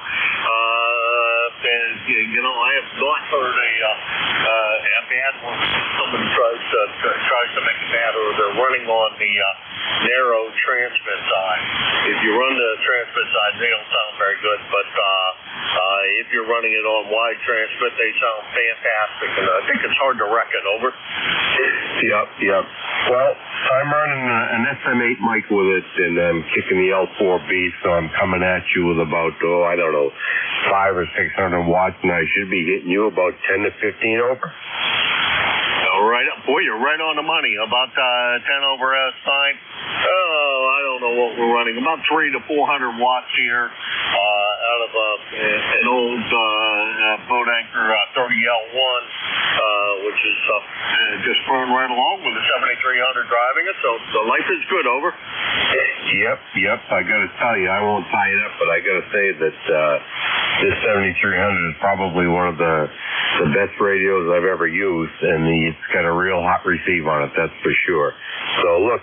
And, I have not heard a bad one. Somebody tries to make it bad, or they're running on the narrow transmit side. If you run the transmit side, they don't sound very good, but if you're running it on wide transmit, they sound fantastic, and I think it's hard to wreck it. Over. Yep. Well, I'm running an SM8 mic with it, and I'm kicking the L4B, so I'm coming at you with about, 500 or 600 watts, and I should be hitting you about 10 to 15 over. All right. Boy, you're right on the money. About 10 over S9. I don't know what we're running. About 300 to 400 watts here out of an old boat anchor 30L1, which is just running right along with the 7300 driving it. So the life is good. Over. Yep. I got to tell you, I won't tie it up, but I got to say that this 7300 is probably one of the best radios I've ever used, and it's got a real hot receive on it, that's for sure. So look,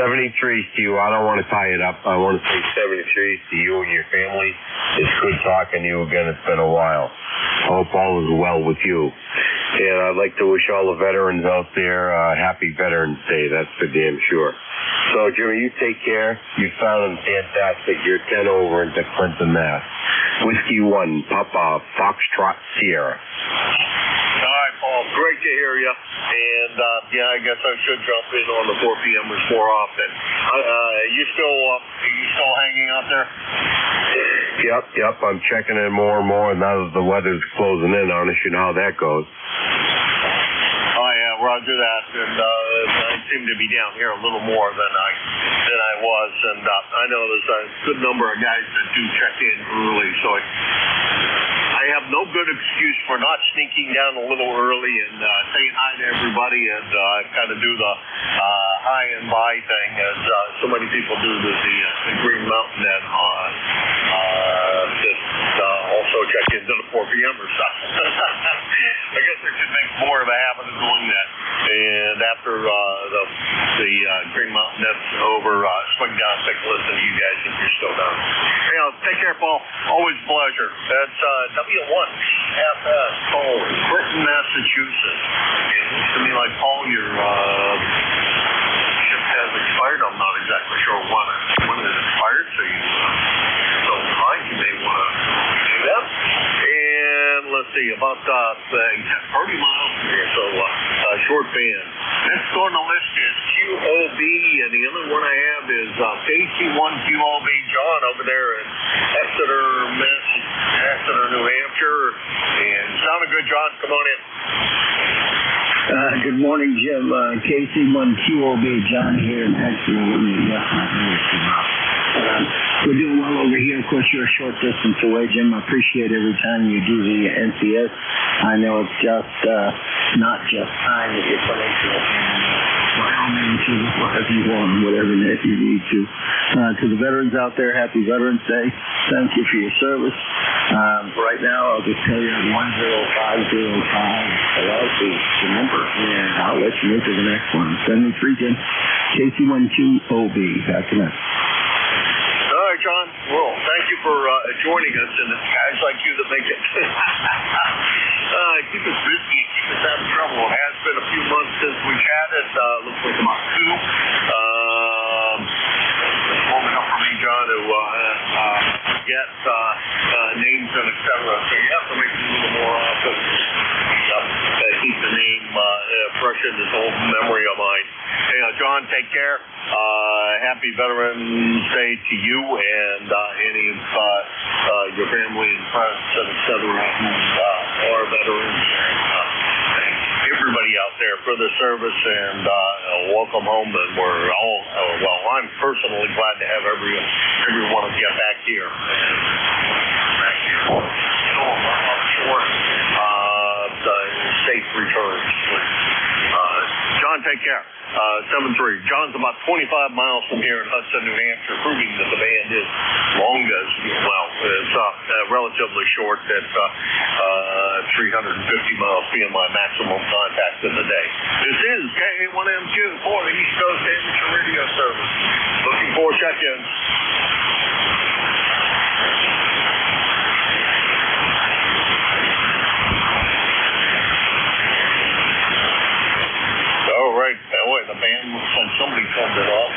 73 to you. I don't want to tie it up. I want to say 73 to you and your family. It's good talking to you again. It's been a while. I hope all is well with you. And I'd like to wish all the veterans out there happy Veterans Day. That's for damn sure. So, Jimmy, you take care. You sound fantastic. You're 10 over into Clinton, Mass. Whiskey 1, Papa, Foxtrot, Sierra. All right, Paul. Great to hear you. And, I guess I should jump in on the 4 p.m.ers more often. You still hanging out there? Yep. I'm checking in more and more now that the weather's closing in on us. You know how that goes. Oh, yeah, roger that. And I seem to be down here a little more than I was. And I know there's a good number of guys that do check in early. So I have no good excuse for not sneaking down a little early and saying hi to everybody and kind of do the hi and bye thing, as so many people do to the Green Mountain and also check into the 4 p.m.ers. I guess I should make more of a habit of doing that. And after the Green Mountain Net's over, swing down and take a listen to you guys if you're still down. Take care, Paul. Always a pleasure. That's W1FS, Paul, Clinton, Massachusetts. It looks to me like, Paul, your ship has expired. I'm not exactly sure when it expired, so you may want to do that. And let's see, about 30 miles from here, so short band. Next on the list is QOB, and the other one I have is KC1QOB, John over there in Exeter, New Hampshire. And sounded good, John. Come on in. Good morning, Jim. KC1QOB, John here in Texas. We're doing well over here. Of course, you're a short distance away, Jim. I appreciate every time you do the NCS. I know it's just not just time that you're putting into it. By all means, whatever you want, whatever net you need to. To the veterans out there, happy Veterans Day. Thank you for your service. Right now, I'll just tell you 10505. The number, and I'll let you move to the next one. 73 Jim. KC1QOB. Back to next. All right, John. Well, thank you for joining us, and it's guys like you that make it. Keep us busy, keep us out of trouble. It has been a few months since we chatted. Looks like about 2. It's warming up for me, John, to get names and et cetera. So you have to make it a little more often. Keep the name fresh in this old memory of mine. Hey, John, take care. Happy Veterans Day to you and any of your family and friends, et cetera, who are veterans. Everybody out there for the service, and welcome home. And we're all, well, I'm personally glad to have every one of you back here. Safe returns. John, take care. 7-3. John's about 25 miles from here in Hudson, New Hampshire, proving that the band is Longa's. Well, it's relatively short at 350 miles being my maximum contact in the day. This is K1MQ for the East Coast Amateur Radio Service. Looking for check-ins. All right. Boy, the band looks like somebody turned it off.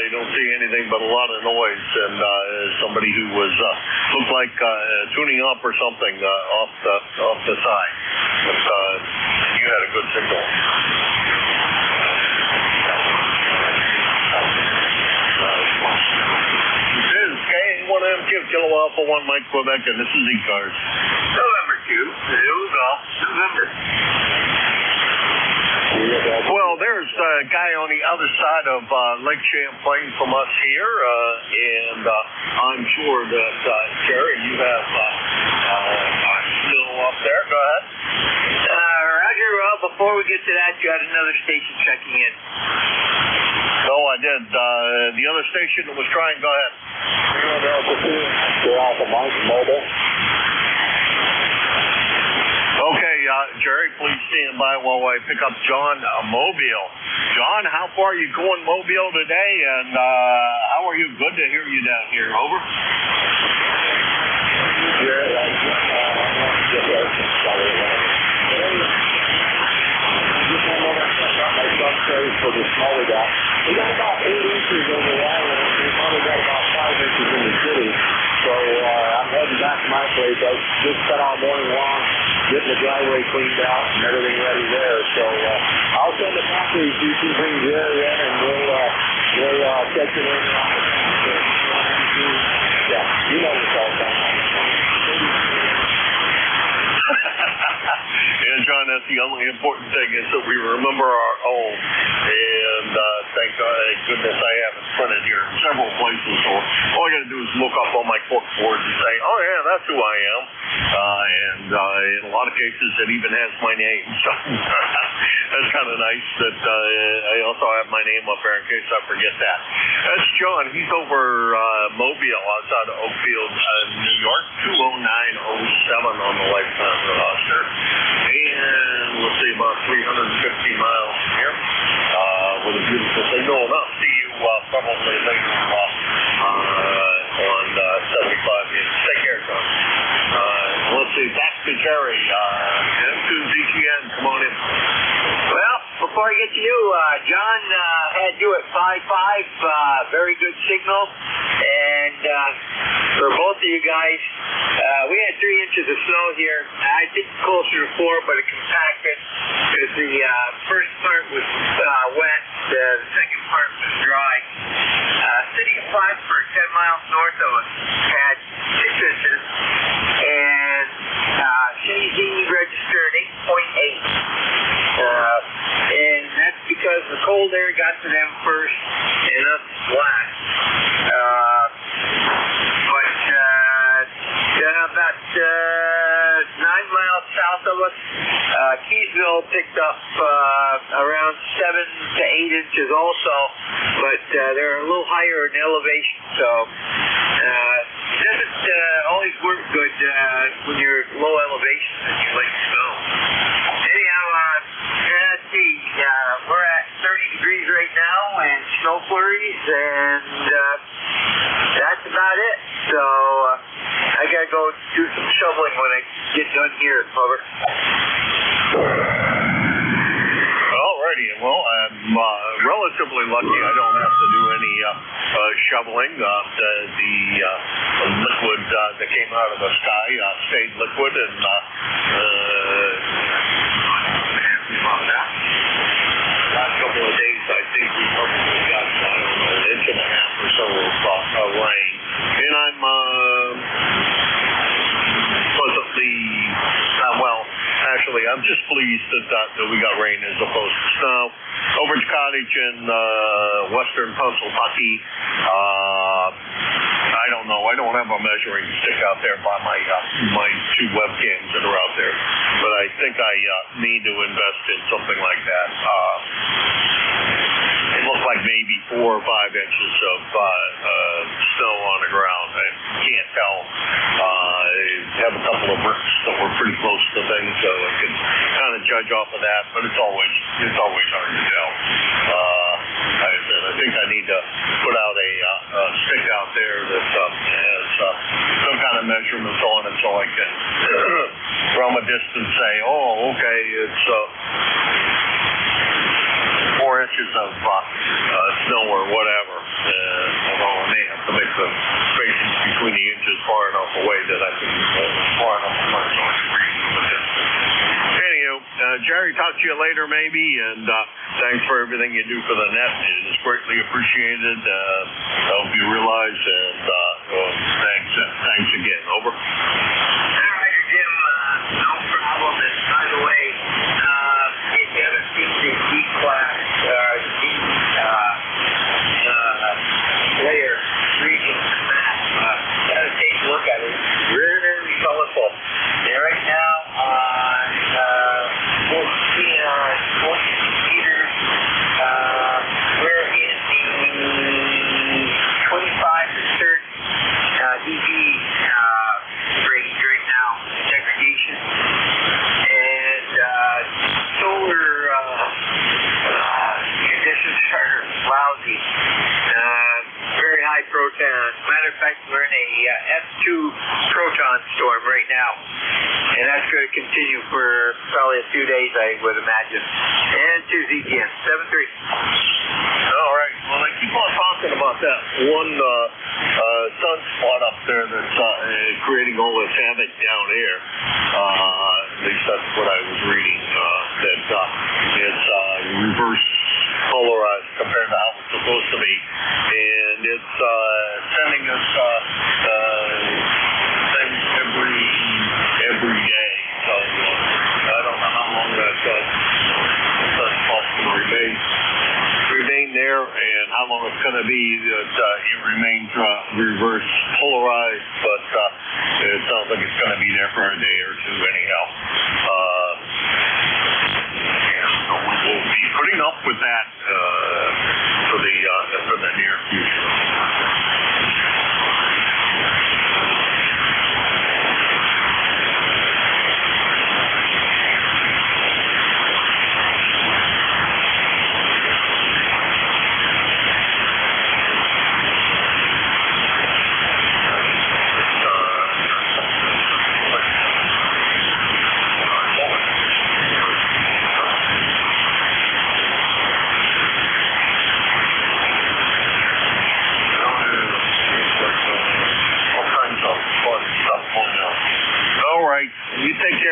You don't see anything but a lot of noise, and somebody who was looked like tuning up or something off the side. But you had a good signal. This is K1MQ, Kilo Alpha 1 Mike Quebec, and this is ECARS. November 2. Here we go. November. Well, there's a guy on the other side of Lake Champlain from us here, and I'm sure that, Jerry, you have still up there. Go ahead. Roger. Well, before we get to that, you had another station checking in. No, I did. The other station that was trying, go ahead. Okay, Jerry, please stand by while I pick up John Mobile. John, how far are you going Mobile today, and how are you? Good to hear you down here. Over. For the smaller guy. We got about 8 inches on the island. We've only got about 5 inches in the city. So I'm heading back to my place. I just cut our morning lawn, getting the driveway cleaned out and everything ready there. So I'll send a copy so you can bring Jerry in, and we'll catch it in. Yeah, you know what's all done. Yeah, John, that's the only important thing is that we remember our own. And thank goodness I have it printed here in several places. So all I got to do is look up on my corkboard and say, oh, yeah, that's who I am. And in a lot of cases, it even has my name. So that's kind of nice that I also have my name up there in case I forget that. That's John. He's over Mobile outside of Oakfield, New York, 20907 on the lifetime roster. And let's see, about 350 miles from here with a beautiful signal. And I'll see you probably later on 75 minutes. Take care, John. Let's see, back to Jerry. M2ZGN, come on in. Well, before I get to you, John had you at 5.5, very good signal. And for both of you guys, we had 3 inches of snow here. I think closer to 4, but it compacted because the first part was wet, the second part was dry. City of Plattsburgh, 10 miles north of us, had 6 inches. And Shazy registered 8.8 south of us. Keysville picked up around 7 to 8 inches also, but they're a little higher in elevation, so it doesn't always work good when you're at low elevation and you like snow. Anyhow, let's see, we're at 30 degrees right now and snow flurries, and that's about it. So I gotta go do some shoveling when I get done here, Robert. Alrighty, well, I'm relatively lucky. I don't have to do any shoveling. The liquid that came out of the sky stayed liquid, and about that. Last couple of days, I think we probably got, I don't know, an inch and a half or so of rain. And I'm pleasantly, well, actually, I'm just pleased that we got rain as opposed to snow. Overage Cottage in western Pennsylvania, I don't know. I don't have a measuring stick out there by my 2 webcams that are out there, but I think I need to invest in something like that. It looked like maybe 4 or 5 inches of snow on the ground. I can't tell. I have a couple of bricks that were pretty close to things, so I can kind of judge off of that. But it's always hard to tell. Like I said, I think I need to put out a stick out there that has some kind of measurements on it, so I can from a distance say, oh, okay, it's 4 inches of snow or whatever. Although I may have to make the spacing between the inches far enough away that I can far enough apart so I can read the distance. Anywho, Jerry, talk to you later maybe, and thanks for everything you do for the net. It is greatly appreciated. I hope you realize, and thanks again. Over. All right, Jim, no problem. And by the way, if you haven't seen the E-class, layer reading the map, gotta take a look at it. It's really colorful. And right now on 14 meters, we're in the 25 to 30 dB range right now, degradation. And solar conditions are lousy. Very high proton. Matter of fact, we're in a F2 proton storm right now. And that's going to continue for probably a few days, I would imagine. And to ZGN, 7-3. All right. Well, I keep on talking about that one sunspot up there that's creating all this havoc down here. At least that's what I was reading. That it's reverse polarized compared to how it's supposed to be, and it's sending us things every day. So I don't know how long that sunspot's going to remain there, and how long it's going to be that it remains reverse polarized. But it sounds like it's going to be there for a day or two anyhow. We'll be putting up with that for the near future.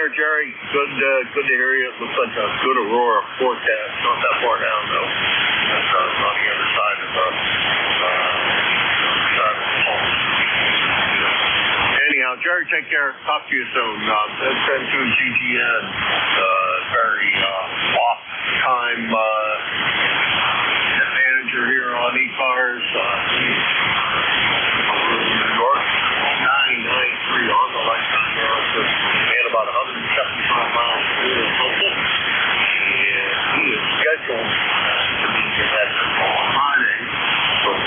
Jerry, good to hear you. It looks like a good aurora forecast. Not that far down, though. That's on the other side of the anyhow, Jerry, take care. Talk to you soon. That's N2GGN. Very off-time manager here on ECARS. New York, 993 on the lifetime analysis. And about 175 miles from here in Tulsa. And he is scheduled to be here that on Friday from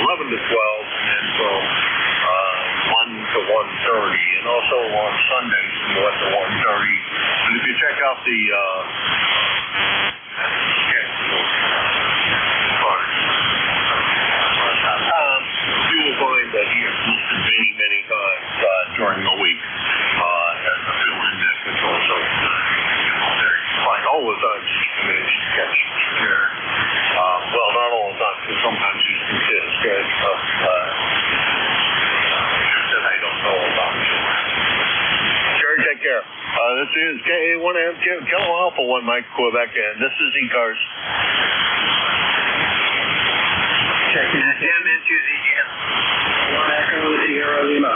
11 to 12, and then from 1 to 1:30, and also on Sundays from 1 to 1:30. And if you check out the you will find that he is listed many, many times during the week as a fill-in deck control. So like all the times he managed to catch there. Well, not all the time, because sometimes he's scared of that I don't know about. Jerry, take care. This is K1M Kilo Alpha 1 Mike Quebec, and this is ECARS. Checking in. Jim into the EGM. 1 Echo Sierra Lima.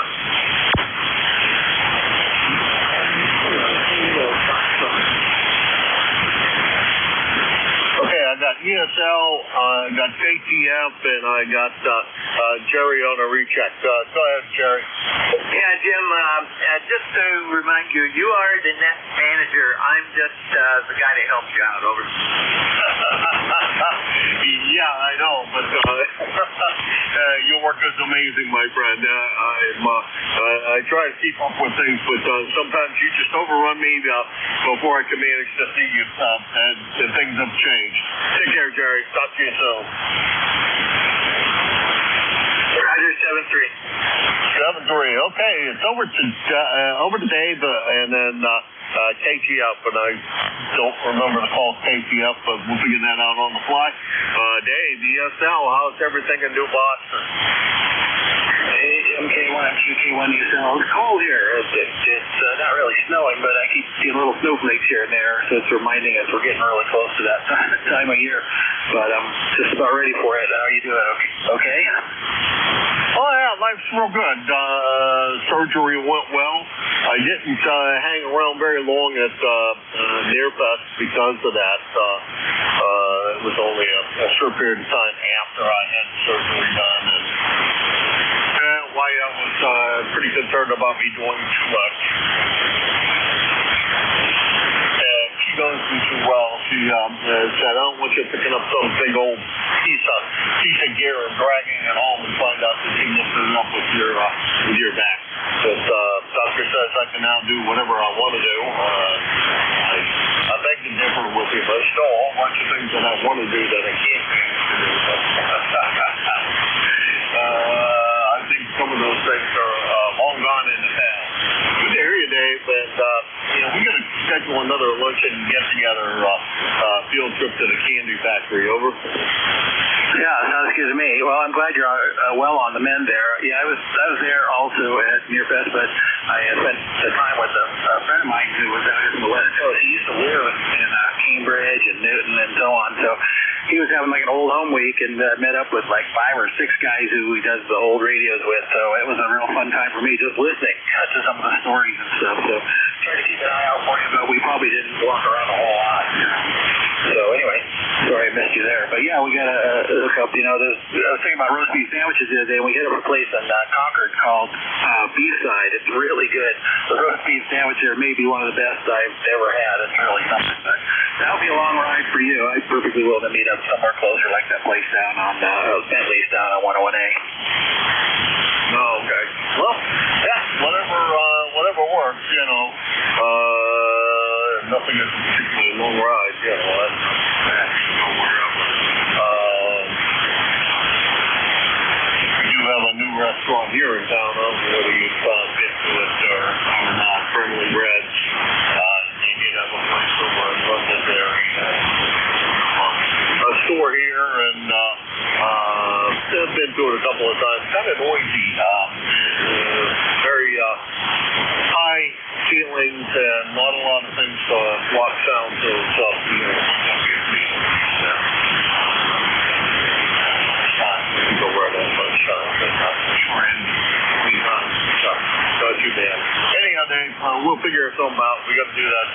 Okay, I got ESL, I got KTF, and I got Jerry on a recheck. Go ahead, Jerry. Yeah, Jim, just to remind you, you are the net manager. I'm just the guy that helps you out. Over. Yeah, I know, but your work is amazing, my friend. I try to keep up with things, but sometimes you just overrun me before I can manage to see you, and things have changed. Take care, Jerry. Talk to you soon. Roger, 7-3. 7-3. Okay, it's over to Dave, and then KTF, and I don't remember to call KTF, but we'll figure that out on the fly. Dave, ESL, how's everything in New Boston? Hey, MK1, QK1 ESL. It's cold here. It's not really snowing, but I keep seeing little snowflakes here and there, so it's reminding us we're getting really close to that time of year. But I'm just about ready for it. How are you doing? Okay? Oh, yeah, life's real good. Surgery went well. I didn't hang around very long at Nearfest because of that. It was only a short period of time after I had surgery done. And why I was pretty concerned about me doing too much. She goes too well. She said, I don't want you picking up some big old piece of gear and dragging it home and find out that you lifted it up with your back. But doctor says I can now do whatever I want to do. I beg to differ with you, but there's still a whole bunch of things that I want to do that I can't manage to do. I think some of those things are long gone in the past. Good to hear you, Dave. And we got to schedule another luncheon get-together field trip to the candy factory. Over. Yeah, sounds good to me. Well, I'm glad you're well on the mend there. Yeah, I was there also at Nearfest, but I spent the time with a friend of mine who was out here from the West Coast. He used to live in Cambridge and Newton and so on. So he was having like an old home week and met up with like 5 or 6 guys who he does the old radios with. So it was a real fun time for me just listening to some of the stories and stuff. So try to keep an eye out for you, but we probably didn't walk around a whole lot. So anyway, sorry I missed you there. But yeah, we got to look up, I was thinking about roast beef sandwiches the other day, and we hit up a place in Concord called Beefside. It's really good. The roast beef sandwich there may be one of the best I've ever had. It's really something. But that'll be a long ride for you. I'm perfectly willing to meet up somewhere closer, like that place down on Bentley's down on 101A. Oh, okay. Well, yeah, whatever works, nothing is a particularly long ride, We do have a new restaurant here in town. I don't know whether you've been to it or not. Friendly Breads. They did have a place over in London there. A store here, and I've been to it a couple of times. Kind of noisy. Very high ceilings and not a lot of things to block sound, so it's go right on lunchtime, but not too bad. Anyhow, Dave, we'll figure something out. We got to do that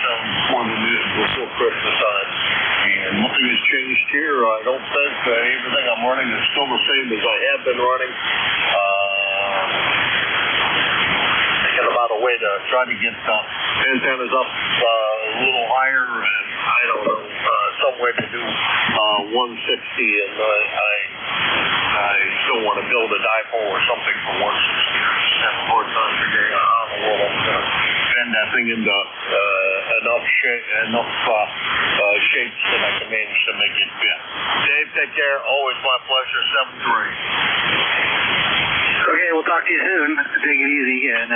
before Christmas time. And nothing has changed here. I don't think everything I'm running is still the same as I have been running. I got about out a way to try to get antennas up a little higher, and I don't know, some way to do 160, and I still want to build a dipole or something for 160. Have a hard time figuring out how in the world I'm going to bend that thing into enough shapes that I can manage to make it fit. Dave, take care. Always my pleasure. 7-3. Okay, we'll talk to you soon. Take it easy, and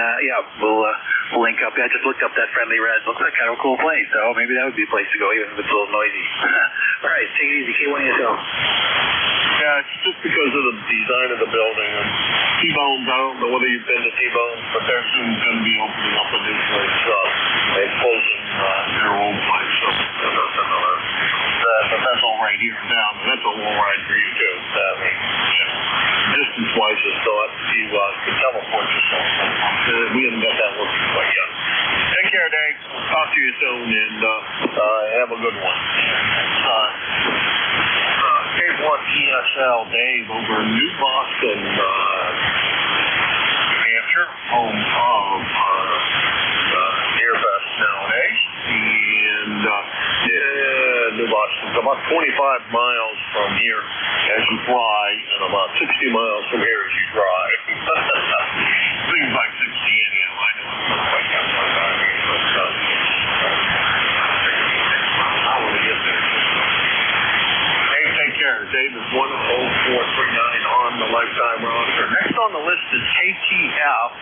we'll link up. I just looked up that Friendly Red. Looks like kind of a cool place, so maybe that would be a place to go, even if it's a little noisy. All right, take it easy. K1ESL. Yeah, it's just because of the design of the building. And T-Bones, I don't know whether you've been to T-Bones, but they're soon going to be opening up a new place and closing their old place. So that's all right here and down, and that's a long ride for you, too. Distance-wise, it's thought you could teleport yourself. We haven't got that working quite yet. Take care, Dave. Talk to you soon, and have a good one. K1ESL, Dave, over in New Boston, New Hampshire, home of Nearfest nowadays. And New Boston's about 25 miles from here as you fly, and about 60 miles from here as you drive. Things like 60 anyhow. I know it's not quite that far down here, but I want to get there. Hey, take care. Dave is 10439 on the lifetime roster. Next on the list is KTF.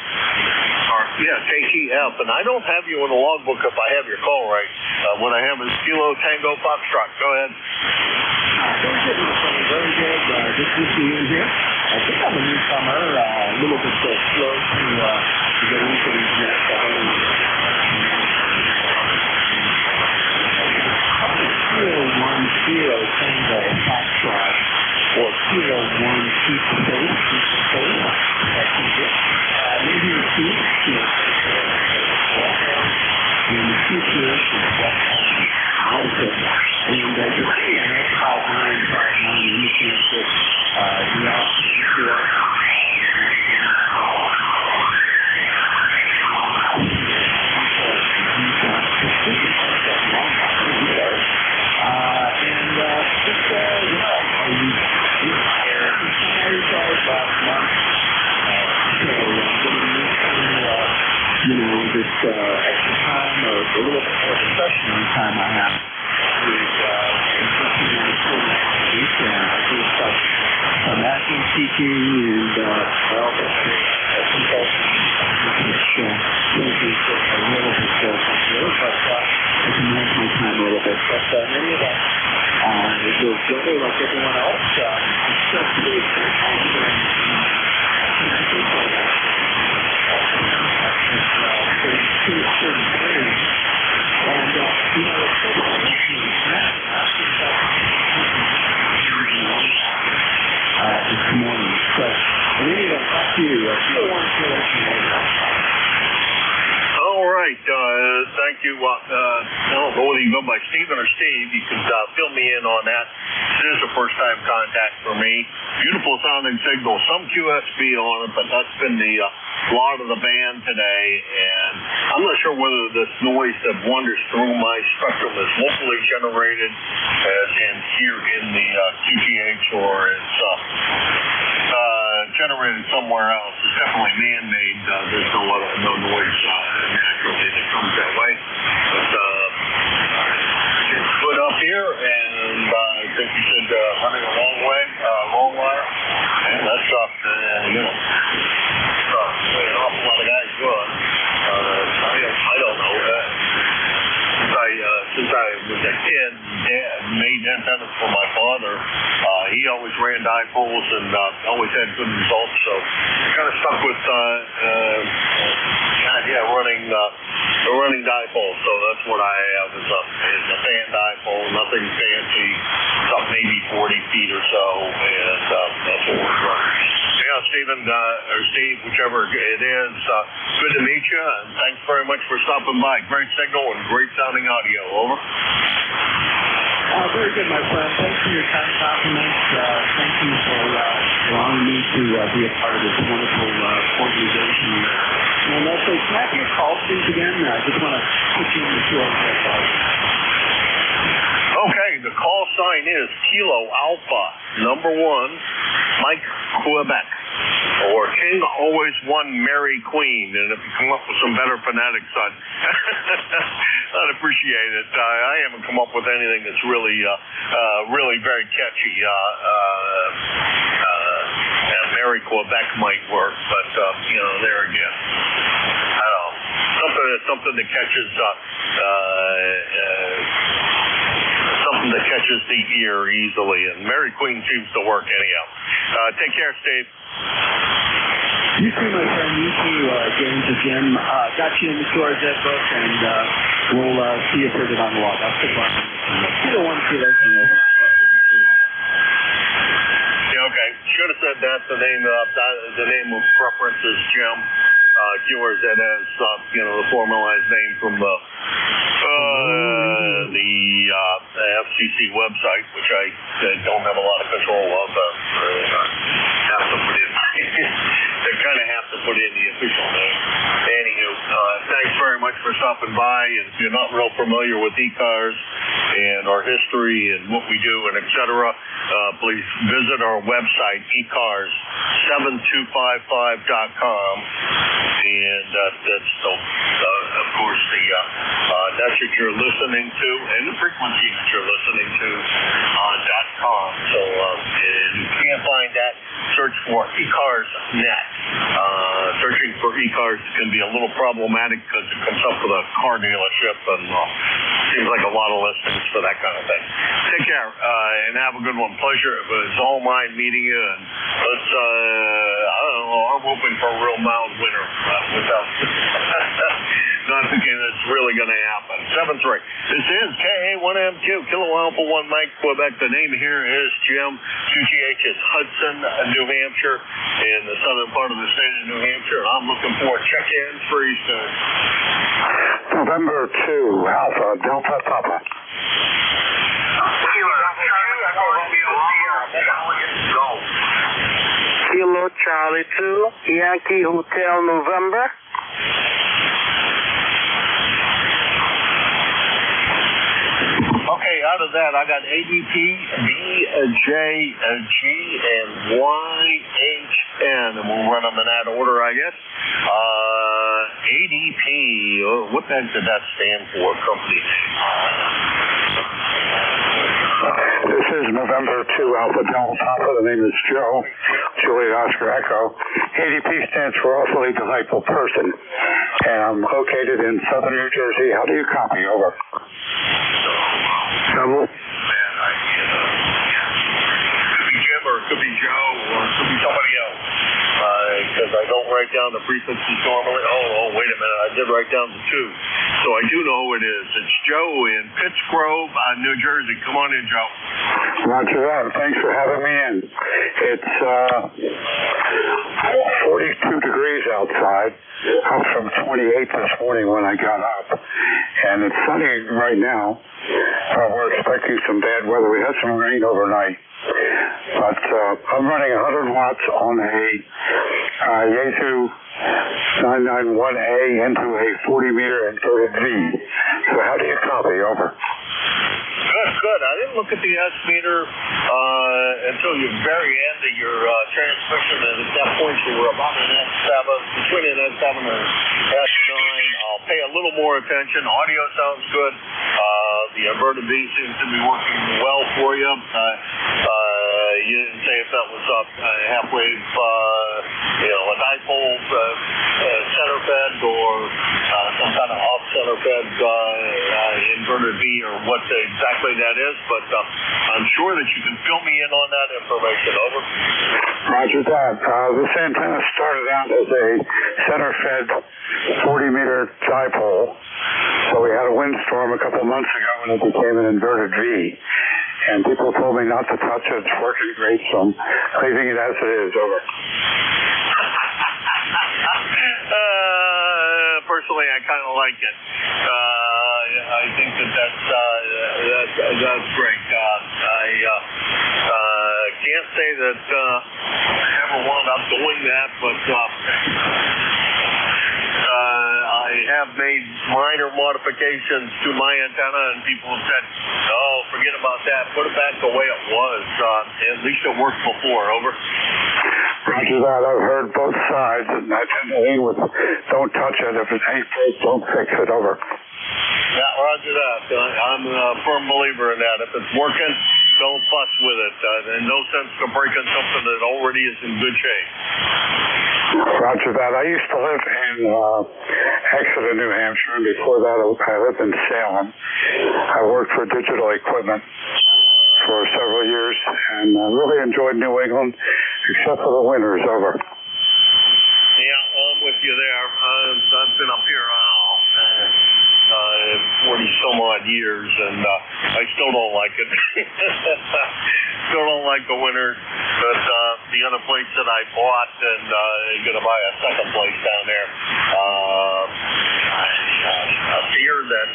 KTF, and I don't have you in the logbook if I have your call right. What I have is Kilo Tango Foxtrot. Go ahead. Very good, my friend. Very good. Good to see you here. I think I'm a newcomer, a little bit slow to get into these next Kilo 1 Kilo Tango Foxtrot, or Kilo 1 Keep Safe. That's it. Maybe you see in the future, and you're seeing it, 5-9, and you can just, this extra time or a little bit more discussion time I have is some acting, teaching, and consulting, which maybe a little bit complicated, but I can manage my time a little bit. But many of us will really, like everyone else, it's just pretty this morning. So, anyway, back to you. All right. Thank you. I don't know whether you go by Stephen or Steve. You can fill me in on that. It is a first-time contact for me. Beautiful sounding signal. Some QSB on it, but that's been the lot of the band today. And I'm not sure whether this noise that wanders through my spectrum is locally generated, as in here in the QTH, or it's generated somewhere else. It's definitely man-made. There's no noise naturally that comes that way. But it's good up here, and I think you said running a long way, long wire, and that's an awful lot of guys good. I don't know. Since I was a kid, Dad made antennas for my father. He always ran dipoles and always had good results. So I kind of stuck with running dipoles. So that's what I have is a fan dipole, nothing fancy, about maybe 40 feet or so, and that's what we're running. Yeah, Stephen or Steve, whichever it is, good to meet you, and thanks very much for stopping by. Great signal and great sounding audio. Over. Very good, my friend. Thanks for your kind compliments. Thank you for allowing me to be a part of this wonderful organization. And also, can I have your call, please, again? I just want to put you in the show. Okay, the call sign is Kilo Alpha, number 1, Mike, Quebec. Or King Always One, Mary Queen. And if you come up with some better phonetics, I'd appreciate it. I haven't come up with anything that's really very catchy. Mary Quebec might work, but there again, I don't know, something that catches something that catches the ear easily, and Mary Queen seems to work anyhow. Take care, Steve. You too, my friend. You too, James and Jim. Got you in the stores, that book, and we'll see you further down the walk. I'll stick on. You don't want to see that thing over. Yeah, okay. Should have said that. The name of preference is Jim. Yours, that has the formalized name from the FCC website, which I don't have a lot of control of. Have to put in. They kind of have to put in the official name. Anywho, thanks very much for stopping by. And if you're not real familiar with ECARS and our history and what we do and etc., please visit our website, ECARS7255.com. And that's, of course, that's what you're listening to, and the frequency that you're listening to .com. So if you can't find that, search for ECARS.net. Searching for ECARS can be a little problematic because it comes up with a car dealership, and seems like a lot of listings for that kind of thing. Take care, and have a good one. Pleasure. It was all mine meeting you, and let's, I don't know, I'm hoping for a real mild winter without not thinking it's really going to happen. 7-3. This is KA1M2, Kilo Alpha 1 Mike, Quebec. The name here is Jim. QTH is Hudson, New Hampshire, in the southern part of the state of New Hampshire. And I'm looking for check-ins pretty soon. November 2, Alpha, Delta Papa. Kilo Charlie 2, Yankee Hotel November. Okay, out of that, I got ADP, BJ, G, and YHN, and we'll run them in that order, I guess. ADP, what the heck did that stand for, company? This is November 2 Alpha Delta Papa. The name is Joe. Juliet Oscar Echo. ADP stands for Awfully Delightful Person. And I'm located in southern New Jersey. How do you copy? Over. Double. Could be Jim, or it could be Joe, or it could be somebody else. Because I don't write down the prefixes normally. Oh, wait a minute. I did write down the 2. So I do know who it is. It's Joe in Pittsgrove, New Jersey. Come on in, Joe. Roger that. Thanks for having me in. It's 42 degrees outside, up from 28 this morning when I got up. And it's sunny right now. We're expecting some bad weather. We had some rain overnight. But I'm running 100 watts on a Yaesu 991A into a 40-meter inverted V. So how do you copy? Over. Good. I didn't look at the S meter until the very end of your transmission, and at that point you were about an S7, between an S7 and an S9. I'll pay a little more attention. Audio sounds good. The inverted V seems to be working well for you. You didn't say if that was halfway, a dipole center fed or some kind of off center fed inverted V, or what exactly that is, but I'm sure that you can fill me in on that information. Over. Roger that. This antenna started out as a center fed 40-meter dipole. So we had a windstorm a couple months ago and it became an inverted V. And people told me not to touch it. It's working great, so I'm leaving it as it is. Over. Personally, I kind of like it. I think that's great. I can't say that I ever wound up doing that, but have made minor modifications to my antenna, and people have said, "Oh, forget about that. Put it back the way it was. At least it worked before." Over. Roger that. I've heard both sides, and I tend to lean with don't touch it. If it ain't broke, don't fix it. Over. Yeah, roger that. I'm a firm believer in that. If it's working, don't fuss with it. There's no sense to breaking something that already is in good shape. Roger that. I used to live in Exeter, New Hampshire, and before that I lived in Salem. I worked for Digital Equipment for several years, and I really enjoyed New England, except for the winters. Over. Yeah, I'm with you there. I've been up here 40-some-odd years, and I still don't like it. Still don't like the winter, but the other place that I bought, and I'm going to buy a second place down there, I fear that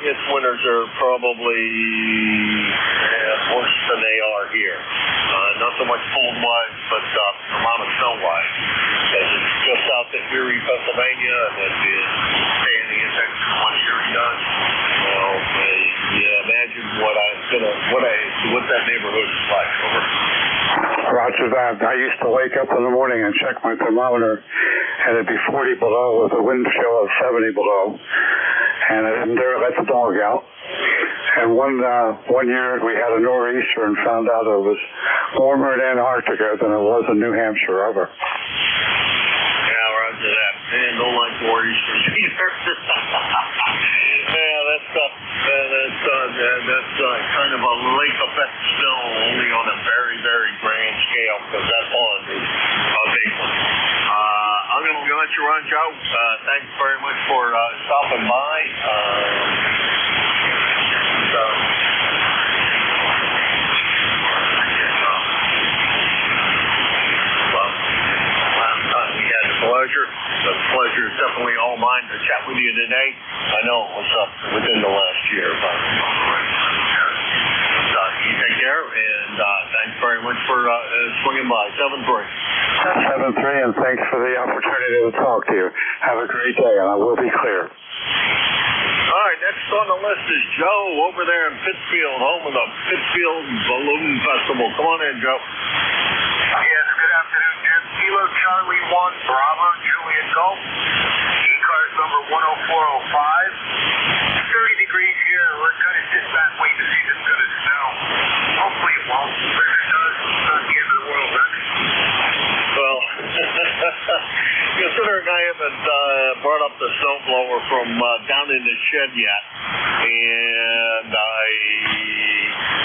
its winters are probably worse than they are here. Not so much cold-wise, but amount of snow-wise. It's just south of Erie, Pennsylvania, and it is staying the index of what Erie does. Well, imagine what that neighborhood is like. Over. Roger that. I used to wake up in the morning and check my thermometer, and it'd be 40 below with a wind chill of 70 below, and I didn't dare let the dog out. And one year we had a nor'easter and found out it was warmer in Antarctica than it was in New Hampshire. Over. Yeah, roger that. Man, don't like nor'easters either. Yeah, that's kind of a lake effect still, only on a very, very grand scale, because that pond is a big one. I'm going to let you run, Joe. Thanks very much for stopping by. The pleasure is definitely all mine to chat with you today. I know it was up within the last year, but you take care, and thanks very much for swinging by. 7-3. 7-3, and thanks for the opportunity to talk to you. Have a great day, and I will be clear. All right, next on the list is Joe over there in Pittsfield, home of the Pittsfield Balloon Festival. Come on in, Joe. Yes, good afternoon, Jim. Kilo Charlie 1, Bravo, Juliet Golf. ECARS number 10405. 30 degrees here. We're going to sit back, wait to see if it's going to snow. Hopefully it won't. If it does, it's not the end of the world, huh? Well, considering I haven't brought up the snowblower from down in the shed yet, and I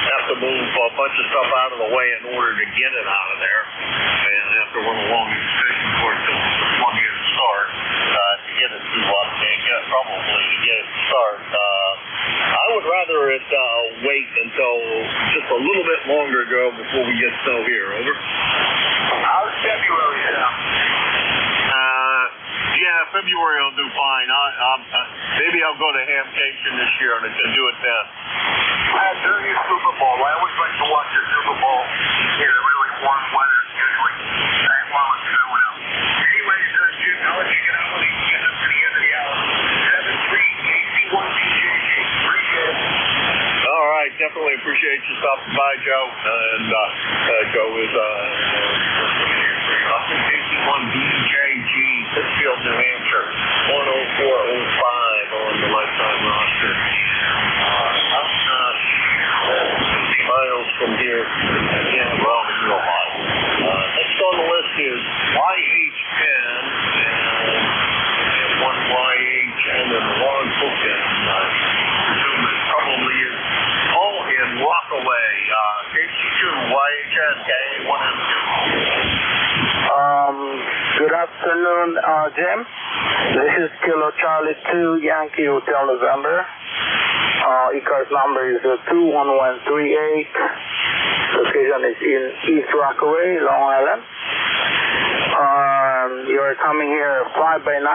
have to move a bunch of stuff out of the way in order to get it out of there, and I have to run a long extension cord till the plug in start to get it to probably to get it to start. I would rather it wait until just a little bit longer ago before we get snow here. Over. How's February sound? Yeah, February will do fine. Maybe I'll go to Hamcation this year and I can do it then. During the Super Bowl, I always like to watch the Super Bowl in a really warm weather, usually. While it's snowing out. Anyways, Jim, I'll let you get out when you get up to the end of the hour. 7-3, AC1DJJ. Appreciate it. All right, definitely appreciate you stopping by, Joe. And Joe is AC1DJG, Pittsfield, New Hampshire, 10405 on the lifetime roster. 50 miles from here. Yeah, well, real hot. Next on the list is YH10 and one YH10 and Ron Fulton. I presume it probably is all in Rockaway. KC2, YH10, K1 and 2. Good afternoon, Jim. This is Kilo Charlie 2, Yankee Hotel November. ECARS number is 21138. Location is in East Rockaway, Long Island. You're coming here 5 by 9.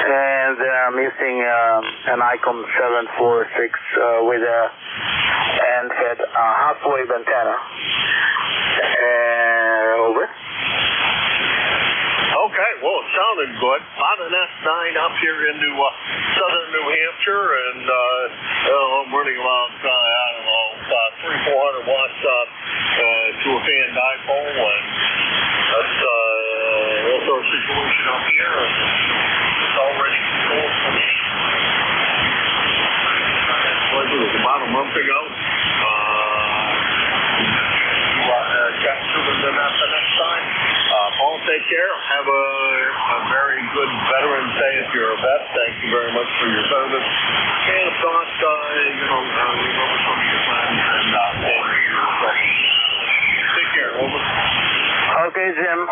And I'm using an ICOM 746 with a end-fed half-wave antenna. Over. Okay, well, it sounded good. About an S9 up here into southern New Hampshire, and I'm running about, 300-400 watts to a fan dipole, and that's our situation up here, and it's already cold for me. It was about a month ago. Chat to them after next time. Paul, take care. Have a very good Veterans Day if you're a vet. Thank you very much for your service. And if not, remember some of your friends and take care. Over. Okay, Jim.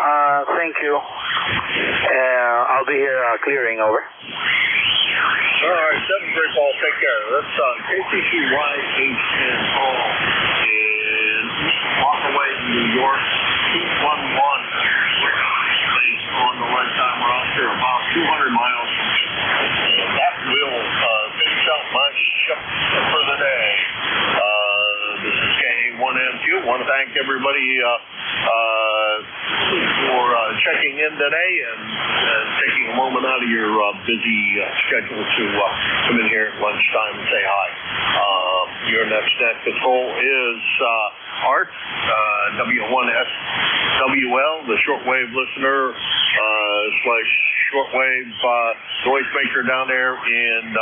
Thank you. I'll be here clearing. Over. All right, 7-3 Paul. Take care. That's KCCY810 Paul in Walkaway, New York, 211. On the right time, we're out there about 200 miles from here. And that will finish out my shift for the day. This is KA1MQ. I want to thank everybody for checking in today and taking a moment out of your busy schedule to come in here at lunchtime and say hi. Your next net control is Art, W1SWL, the shortwave listener / shortwave noisemaker down there in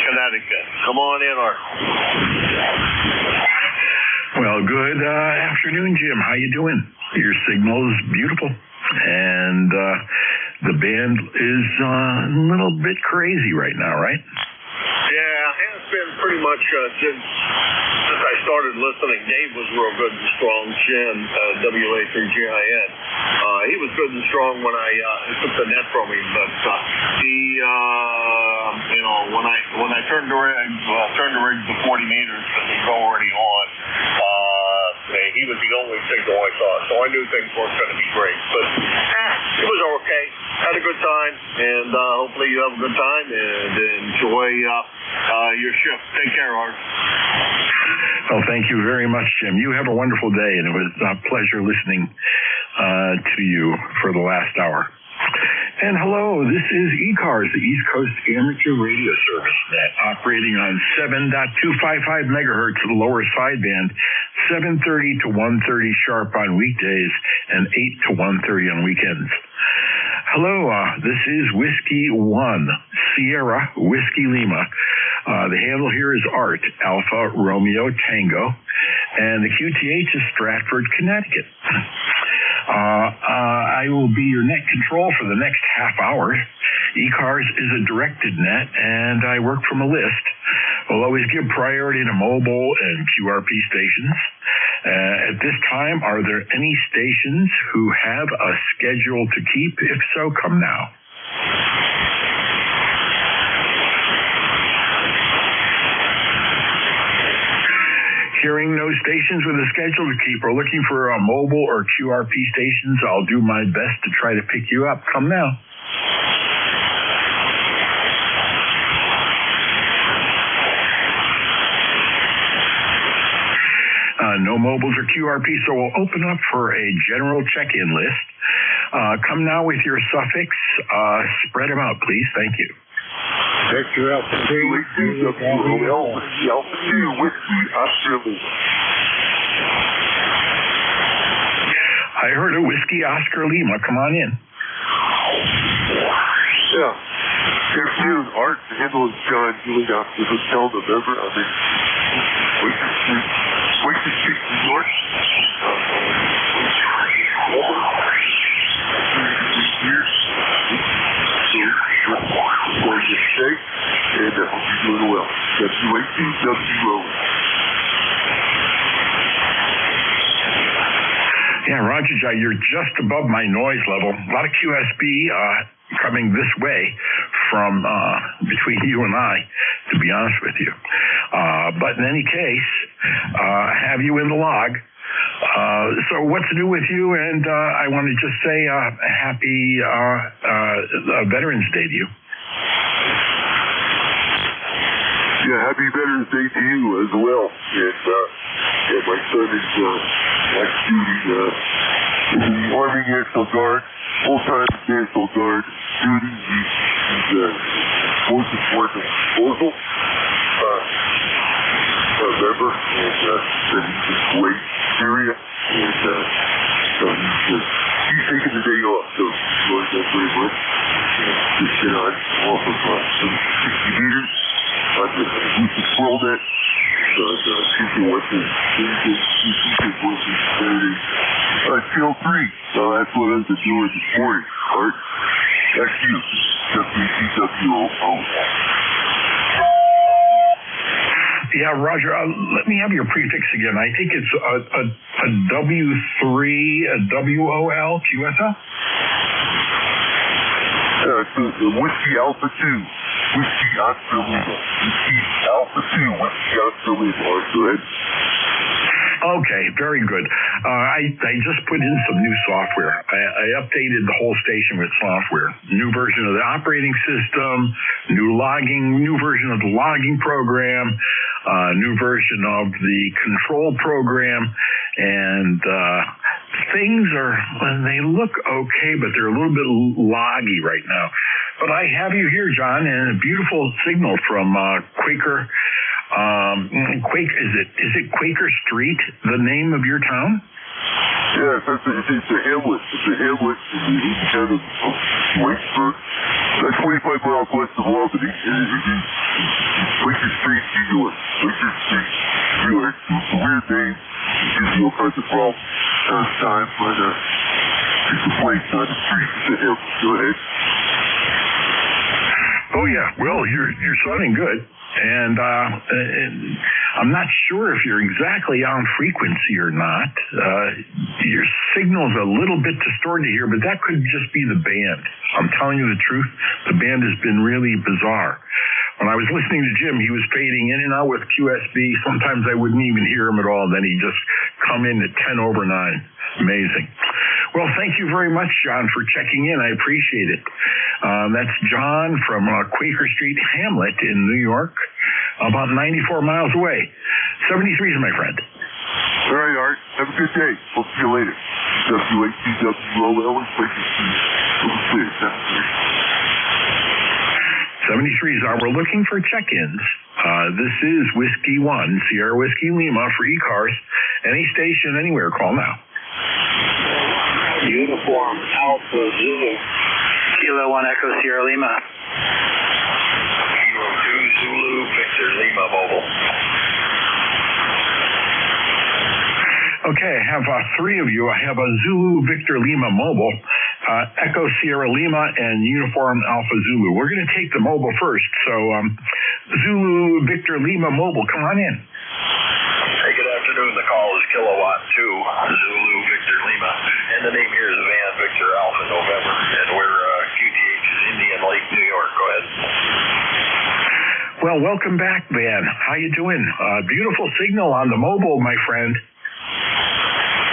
Connecticut. Come on in, Art. Well, good afternoon, Jim. How you doing? Your signal is beautiful, and the band is a little bit crazy right now, right? Yeah, it's been pretty much since I started listening. Dave was real good and strong. Jen, WA3GIN. He was good and strong when I took the net from him, but he, when I turned the rig to 40 meters, because he was already on. He was the only signal I saw, so I knew things weren't going to be great. But it was okay. Had a good time, and hopefully you have a good time and enjoy your shift. Take care, Art. Well, thank you very much, Jim. You have a wonderful day, and it was a pleasure listening to you for the last hour. And hello, this is ECARS, the East Coast Amateur Radio Service, operating on 7.255 megahertz lower sideband, 7:30 to 1:30 sharp on weekdays, and 8 to 1:30 on weekends. Hello, this is Whiskey 1, Sierra Whiskey Lima. The handle here is Art, Alpha Romeo Tango, and the QTH is Stratford, Connecticut. I will be your net control for the next half hour. ECARS is a directed net, and I work from a list. We'll always give priority to mobile and QRP stations. At this time, are there any stations who have a schedule to keep? If so, come now. Hearing no stations with a schedule to keep or looking for mobile or QRP stations, I'll do my best to try to pick you up. Come now. No mobiles or QRP, so we'll open up for a general check-in list. Come now with your suffix. Spread them out, please. Thank you. Vector Alpha T, Whiskey, Australia. I heard a Whiskey Oscar Lima. Come on in. Yeah. Here's you, Art. The handle is John Julie after the Hotel November. I mean, we can speak New York. Going to stay, and I hope you're doing well. W18WO. Yeah, Roger, you're just above my noise level. A lot of QSB coming this way from between you and I, to be honest with you. But in any case, have you in the log. So what's new with you? And I want to just say happy Veterans Day to you. Yeah, happy Veterans Day to you as well. And my son is active duty in the Army National Guard. full-time National Guard duty. He's most important disposal member, and then he's in Kuwait, Syria, and he's taking the day off, so enjoy that very much. Just get on off of some 60 meters on the Lucas World Net. Tuesday, Wednesday, Saturday, Field 3. So that's what I've been doing this morning. Art, that's you. WCWO. Yeah, Roger, let me have your prefix again. I think it's a W3, a WOL, QSL? Whiskey Alpha 2. Whiskey Oscar Lima. Whiskey Alpha 2. Whiskey Oscar Lima. Go ahead. Okay, very good. I just put in some new software. I updated the whole station with software. New version of the operating system, new version of the logging program, new version of the control program, and things they look okay, but they're a little bit loggy right now. But I have you here, John, and a beautiful signal from Quaker. Is it Quaker Street, the name of your town? Yes, it's a hamlet. It's a hamlet in the east end of Whitesburg. That's 25 miles west of Albany. Quaker Street, New York. Quaker Street, New York. It's a weird name. It gives you all kinds of problems time, but it's a place, not a street. It's a hamlet. Go ahead. Oh yeah, well you're sounding good, and I'm not sure if you're exactly on frequency or not. Your signal's a little bit distorted here, but that could just be the band. I'm telling you the truth, the band has been really bizarre. When I was listening to Jim, he was fading in and out with QSB. Sometimes I wouldn't even hear him at all. Then he'd just come in at 10 over 9. Amazing. Well, thank you very much, John, for checking in. I appreciate it. That's John from Quaker Street, Hamlet in New York, about 94 miles away. 73s, my friend. All right, Art. Have a good day. We'll see you later. WATWOL, Quaker Street. 73s are. We're looking for check-ins. This is Whiskey 1, Sierra Whiskey Lima for ECARS. Any station, anywhere, call now. Uniform Alpha Zulu. Kilo 1 Echo Sierra Lima. Kilo 2 Zulu Victor Lima Mobile. Okay, I have three of you. I have a Zulu Victor Lima Mobile, Echo Sierra Lima, and Uniform Alpha Zulu. We're going to take the mobile first. So Zulu Victor Lima Mobile, come on in. Hey, good afternoon. The call is Kilowatt 2 Zulu Victor Lima, and the name here is Van Victor Alpha November, and we're QTH is Indian Lake, New York. Go ahead. Well, welcome back, Van. How you doing? Beautiful signal on the mobile, my friend.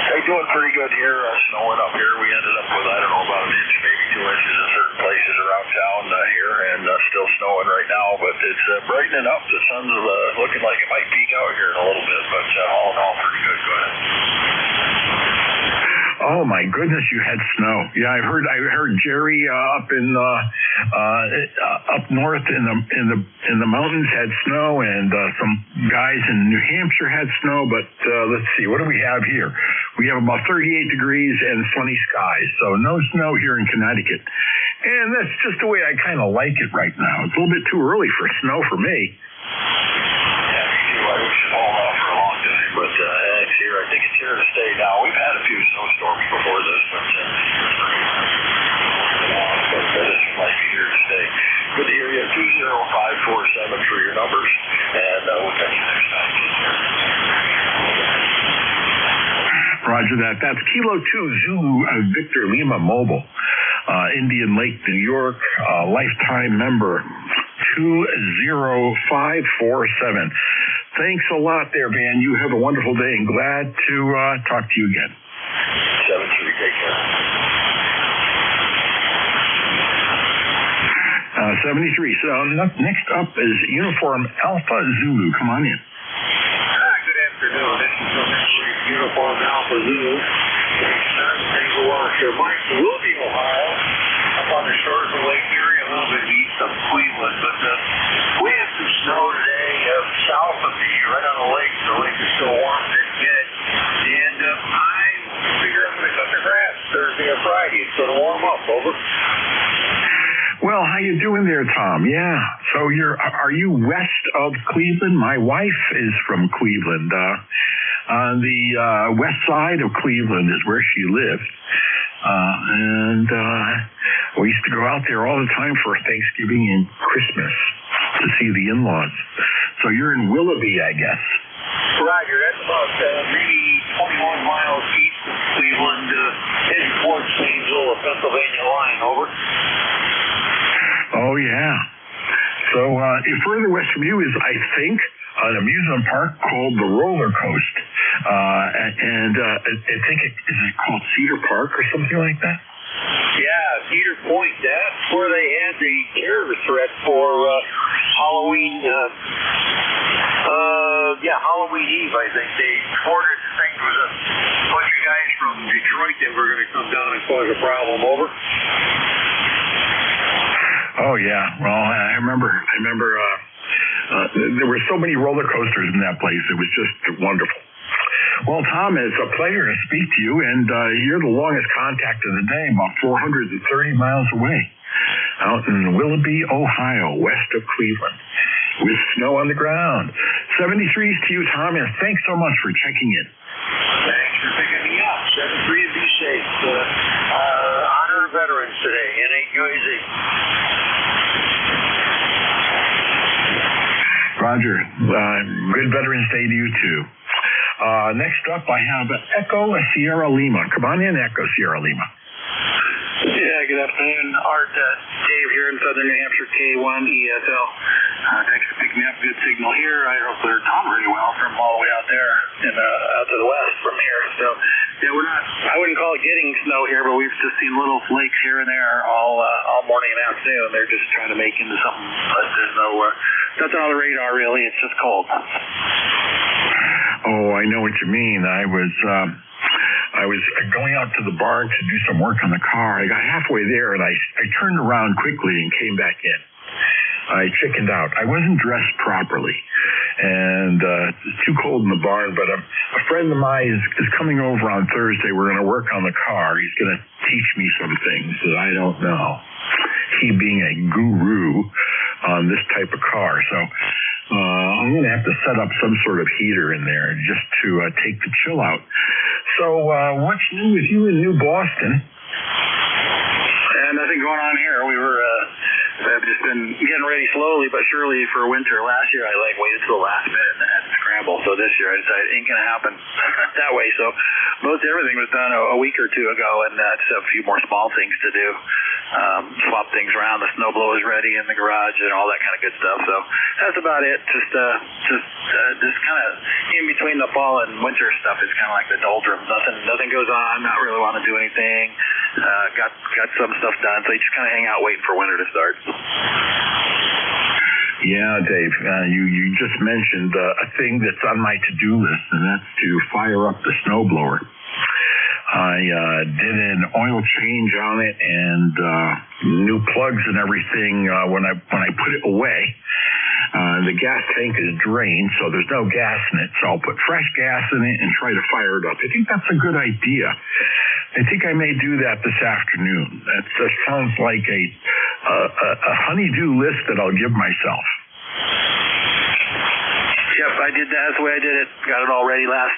Hey, doing pretty good here. Snowing up here. We ended up with, I don't know, about an inch, maybe 2 inches in certain places around town here, and still snowing right now, but it's brightening up. The sun's looking like it might peek out here in a little bit, but all in all, pretty good. Go ahead. Oh my goodness, you had snow. Yeah, I heard Jerry up north in the mountains had snow, and some guys in New Hampshire had snow. But let's see, what do we have here? We have about 38 degrees and sunny skies, so no snow here in Connecticut. And that's just the way I kind of like it right now. It's a little bit too early for snow for me. Yeah, me too. I wish it all off for a long time, but it's here. I think it's here to stay now. We've had a few snowstorms before this, but this might be here to stay. Good to hear you. 20547 for your numbers, and we'll catch you next time. Roger that. That's Kilo 2 Zulu Victor Lima Mobile, Indian Lake, New York, lifetime member 20547. Thanks a lot there, Van. You have a wonderful day, and glad to talk to you again. 73, take care. 73. So next up is Uniform Alpha Zulu. Come on in. Good afternoon. This is Uniform Alpha Zulu. Tango watch Mike Willoughby, Ohio, up on the shores of Lake Erie, a little bit east of Cleveland. But we had some snow today south of me, right on the lake. The lake is still warm and good. And I figure I'm going to cut the grass Thursday or Friday. It's going to warm up. Over. Well, how you doing there, Tom? Yeah. So are you west of Cleveland? My wife is from Cleveland. On the west side of Cleveland is where she lived. And we used to go out there all the time for Thanksgiving and Christmas to see the in-laws. So you're in Willoughby, I guess. Roger, that's about maybe 21 miles east of Cleveland, heading towards Zanesville, the Pennsylvania line. Over. Oh, yeah. So further west from you is, I think, an amusement park called the Roller Coast. And I think is it called Cedar Park or something like that? Yeah, Cedar Point. That's where they had the terror threat for Halloween. Halloween Eve, I think. They ordered, I think it was a bunch of guys from Detroit that were going to come down and cause a problem. Over. Oh, yeah. Well, I remember there were so many roller coasters in that place. It was just wonderful. Well, Tom, it's a pleasure to speak to you, and you're the longest contact of the day, about 430 miles away, out in Willoughby, Ohio, west of Cleveland, with snow on the ground. 73s to you, Tom, and thanks so much for checking in. Thanks for picking me up. 73 be safe. Honor veterans today, NJ2US. Roger. Good Veterans Day to you, too. Next up, I have Echo Sierra Lima. Come on in, Echo Sierra Lima. Yeah, good afternoon. Art, Dave here in southern New Hampshire, K1 ESL. Thanks for picking me up. Good signal here. I hope they're Tom really well from all the way out there and out to the west from here. So, yeah, I wouldn't call it getting snow here, but we've just seen little flakes here and there all morning and afternoon. They're just trying to make into something, but there's nothing on the radar really. It's just cold. Oh, I know what you mean. I was going out to the barn to do some work on the car. I got halfway there, and I turned around quickly and came back in. I chickened out. I wasn't dressed properly, and it's too cold in the barn, but a friend of mine is coming over on Thursday. We're going to work on the car. He's going to teach me some things that I don't know, he being a guru on this type of car. So I'm going to have to set up some sort of heater in there just to take the chill out. So what's new with you in New Boston? Nothing going on here. I've just been getting ready slowly but surely for winter. Last year I waited till the last minute and had to scramble. So this year I decided it ain't going to happen that way. So most everything was done a week or two ago, and just a few more small things to do. Swap things around. The snowblower is ready in the garage and all that kind of good stuff. So that's about it. Just kind of in between the fall and winter stuff is kind of like the doldrums. Nothing goes on. Not really want to do anything. Got some stuff done. So you just kind of hang out waiting for winter to start. Yeah, Dave, you just mentioned a thing that's on my to-do list, and that's to fire up the snowblower. I did an oil change on it and new plugs and everything. When I put it away, the gas tank is drained, so there's no gas in it. So I'll put fresh gas in it and try to fire it up. I think that's a good idea. I think I may do that this afternoon. That sounds like a honey-do list that I'll give myself. Yep, I did that. That's the way I did it. Got it all ready last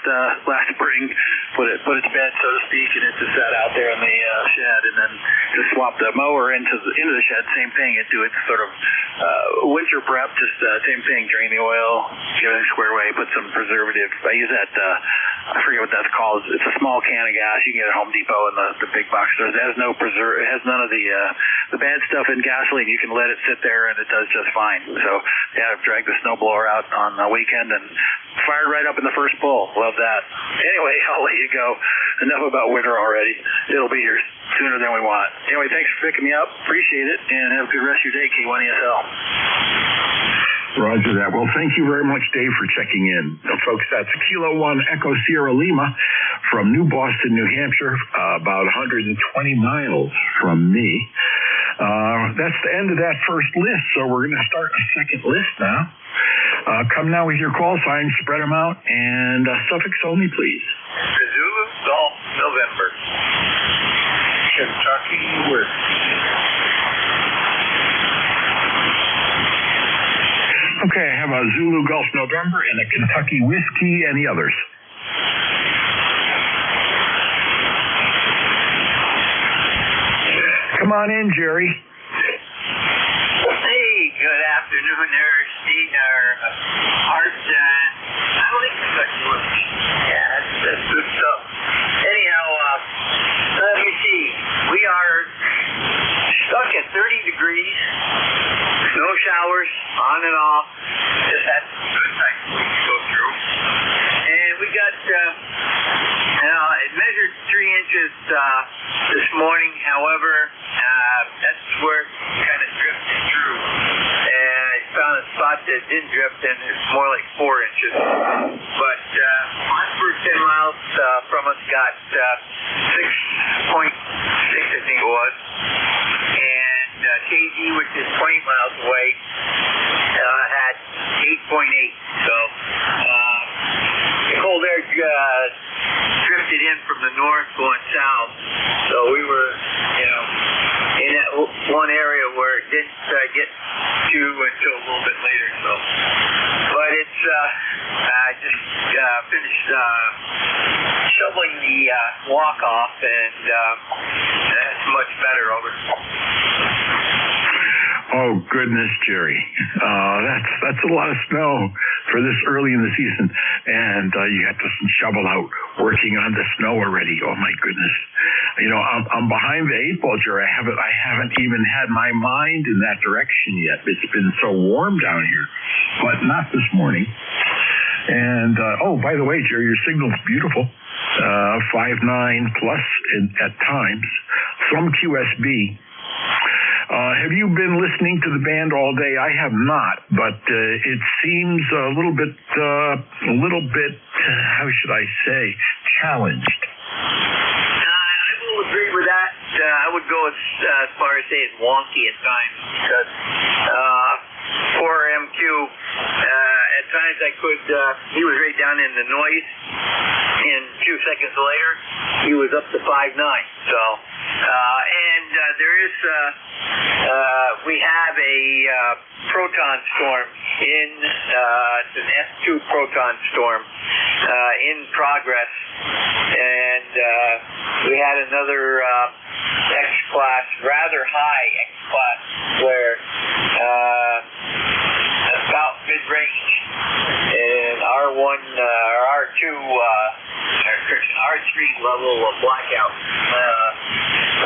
spring. Put it to bed, so to speak, and it just sat out there in the shed. And then just swap the mower into the shed. Same thing. Do it sort of winter prep. Just same thing. Drain the oil, get it squared away. Put some preservative. I use that. I forget what that's called. It's a small can of gas you can get at Home Depot and the big box stores. It has no It has none of the bad stuff in gasoline. You can let it sit there and it does just fine. So yeah, I've dragged the snowblower out on the weekend and fired right up in the first pull. Love that. Anyway, I'll let you go. Enough about winter already. It'll be here sooner than we want. Anyway, thanks for picking me up. Appreciate it, and have a good rest of your day, K1ESL. Roger that. Well, thank you very much, Dave, for checking in. Folks, that's Kilo 1 Echo Sierra Lima from New Boston, New Hampshire, about 120 miles from me. That's the end of that first list, so we're going to start a second list now. Come now with your call signs, spread them out, and suffix only, please. Zulu Golf November. Kentucky Whiskey. Okay, I have a Zulu Golf November and a Kentucky Whiskey. Any others? Come on in, Jerry. Hey, good afternoon there, Steve. Art, I don't think Kentucky Whiskey. Yeah, that's good stuff. Anyhow, let me see. We are stuck at 30 degrees. No showers, on and off. Just had some good nights we can go through. And we got, it measured 3 inches this morning. However, that's where it kind of drifted through. And I found a spot that didn't drift, and it's more like 4 inches. But my first 10 miles from us got 6.6, I think it was. And KG, which is 20 miles away, had 8.8. So the cold air drifted in from the north going south. So we were, in that one area where it didn't get to until a little bit later. So, but it's I just finished shoveling the walk off, and that's much better over. Oh, goodness, Jerry. That's a lot of snow for this early in the season. And you have to shovel out working on the snow already. Oh, my goodness. I'm behind the 8 ball, Jerry. I haven't even had my mind in that direction yet. It's been so warm down here, but not this morning. And, by the way, Jerry, your signal's beautiful. 5.9 plus at times. Some QSB. Have you been listening to the band all day? I have not, but it seems a little bit, how should I say, challenged. I will agree with that. I would go as far as saying wonky at times, because for MQ, at times I could, he was right down in the noise, and a few seconds later, he was up to 5.9, so, and there is, we have a proton storm it's an S2 proton storm in progress, and we had another X-class, rather high X-class, where about mid-range, and R1, or R2, R3 level of blackout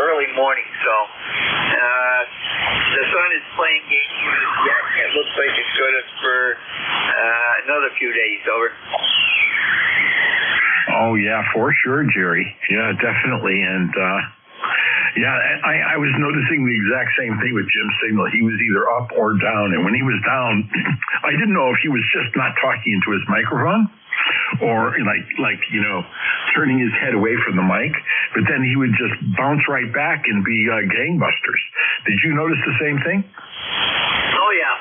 early morning, so the sun is playing games with us yet. It looks like it's good for another few days, over. Oh, yeah, for sure, Jerry. Yeah, definitely. And, I was noticing the exact same thing with Jim's signal. He was either up or down. And when he was down, I didn't know if he was just not talking into his microphone or turning his head away from the mic. But then he would just bounce right back and be gangbusters. Did you notice the same thing? Oh, yeah,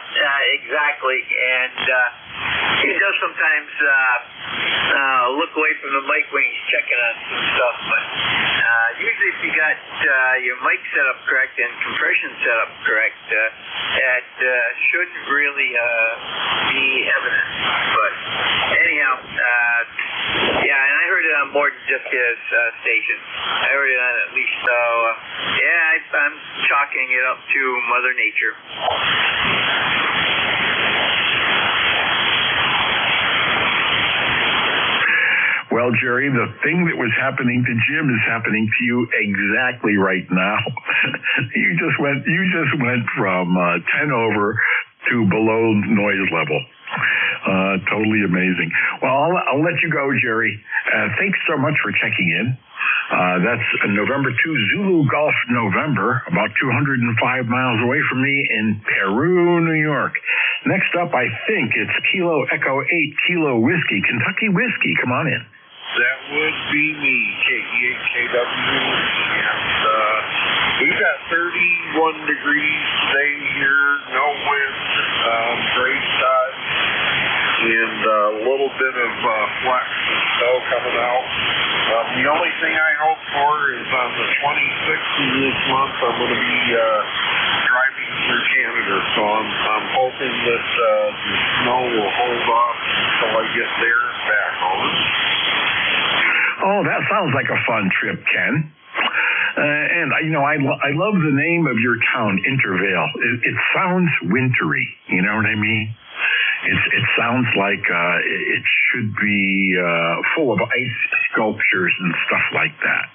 exactly. And he does sometimes look away from the mic when he's checking on some stuff. But usually if you got your mic set up correct and compression set up correct, that shouldn't really be evident. But anyhow, and I heard it on more than just his station. I heard it on at least, I'm chalking it up to Mother Nature. Well, Jerry, the thing that was happening to Jim is happening to you exactly right now. You just went from 10 over to below noise level. Totally amazing. Well, I'll let you go, Jerry. Thanks so much for checking in. That's November 2 Zulu Golf November, about 205 miles away from me in Peru, New York. Next up, I think it's Kilo Echo 8 Kilo Whiskey, Kentucky Whiskey. Come on in. That would be me, KE8KW, and we've got 31 degrees today here, no wind, gray skies, and a little bit of flex and snow coming out. The only thing I hope for is on the 26th of this month, I'm going to be driving through Canada, so I'm hoping that the snow will hold off until I get there and back home. Oh, that sounds like a fun trip, Ken. And I love the name of your town, Intervale. It sounds wintry. You know what I mean? It sounds like it should be full of ice sculptures and stuff like that.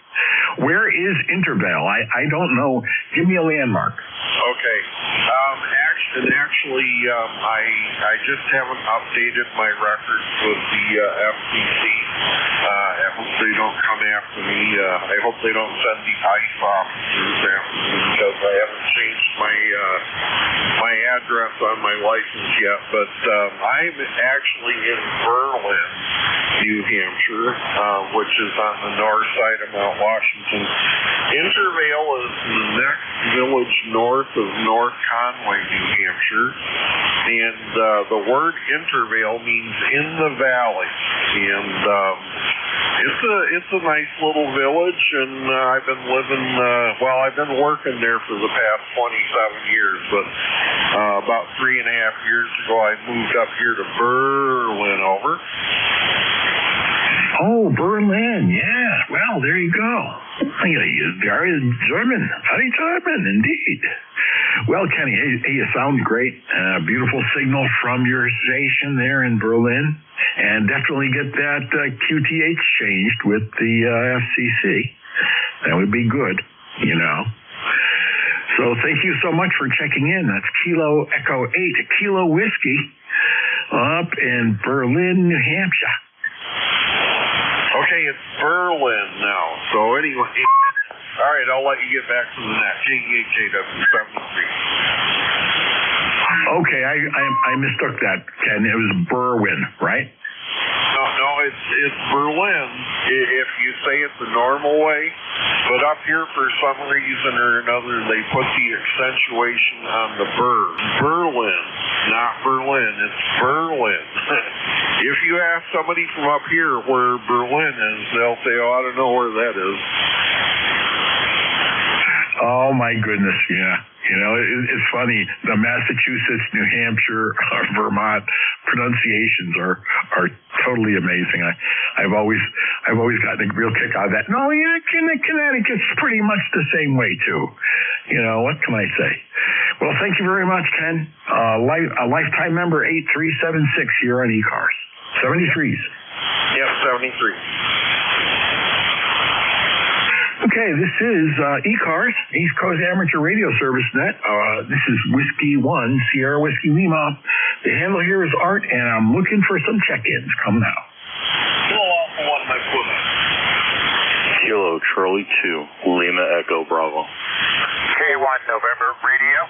Where is Intervale? I don't know. Give me a landmark. Okay. Actually, I just haven't updated my records with the FCC. I hope they don't come after me. I hope they don't send the ICE officers after me because I haven't changed my address on my license yet. But I'm actually in Berlin, New Hampshire, which is on the north side of Mount Washington. Intervale is the next village north of North Conway, New Hampshire, and the word Intervale means in the valley, and it's a nice little village, and I've been working there for the past 27 years, but about 3.5 years ago I moved up here to Berlin. Over. Oh, Berlin, yeah. Well, there you go. German, indeed. Well, Kenny, hey, you sound great. Beautiful signal from your station there in Berlin. And definitely get that QTH changed with the FCC. That would be good, you know. So thank you so much for checking in. That's Kilo Echo 8, Kilo Whiskey, up in Berlin, New Hampshire. Okay, it's Berlin now. So anyway, all right, I'll let you get back to the net. KE8KW73. Okay, I mistook that, Ken. It was Berwyn, right? No, it's Berlin if you say it the normal way, but up here for some reason or another they put the accentuation on the Berlin, not Berlin. It's Berlin. If you ask somebody from up here where Berlin is, they'll say, "Oh, I don't know where that is." Oh my goodness, yeah. You know, it's funny. The Massachusetts, New Hampshire, Vermont pronunciations are totally amazing. I've always gotten a real kick out of that. No, yeah, Connecticut's pretty much the same way too. You know, what can I say? Well, thank you very much, Ken. A lifetime member 8376 here on ECARS. 73s. Yep, 73. Okay, this is ECARS, East Coast Amateur Radio Service Net. This is Whiskey 1, Sierra Whiskey Lima. The handle here is Art, and I'm looking for some check-ins. Come now. Kilo Alpha 1, Mike Quebec. Kilo Charlie 2, Lima Echo Bravo. K1 November Radio.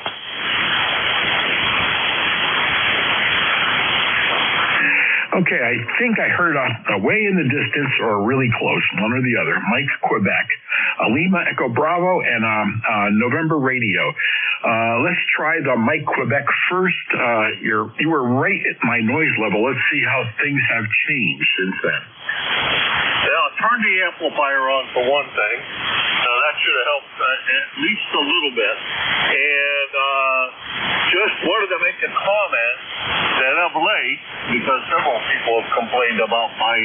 Okay, I think I heard way in the distance or really close, one or the other. Mike Quebec, Lima Echo Bravo, and November Radio. Let's try the Mike Quebec first. You were right at my noise level. Let's see how things have changed since then. Yeah, turn the amplifier on for one thing. That should have helped at least a little bit. And just wanted to make a comment that of late, because several people have complained about my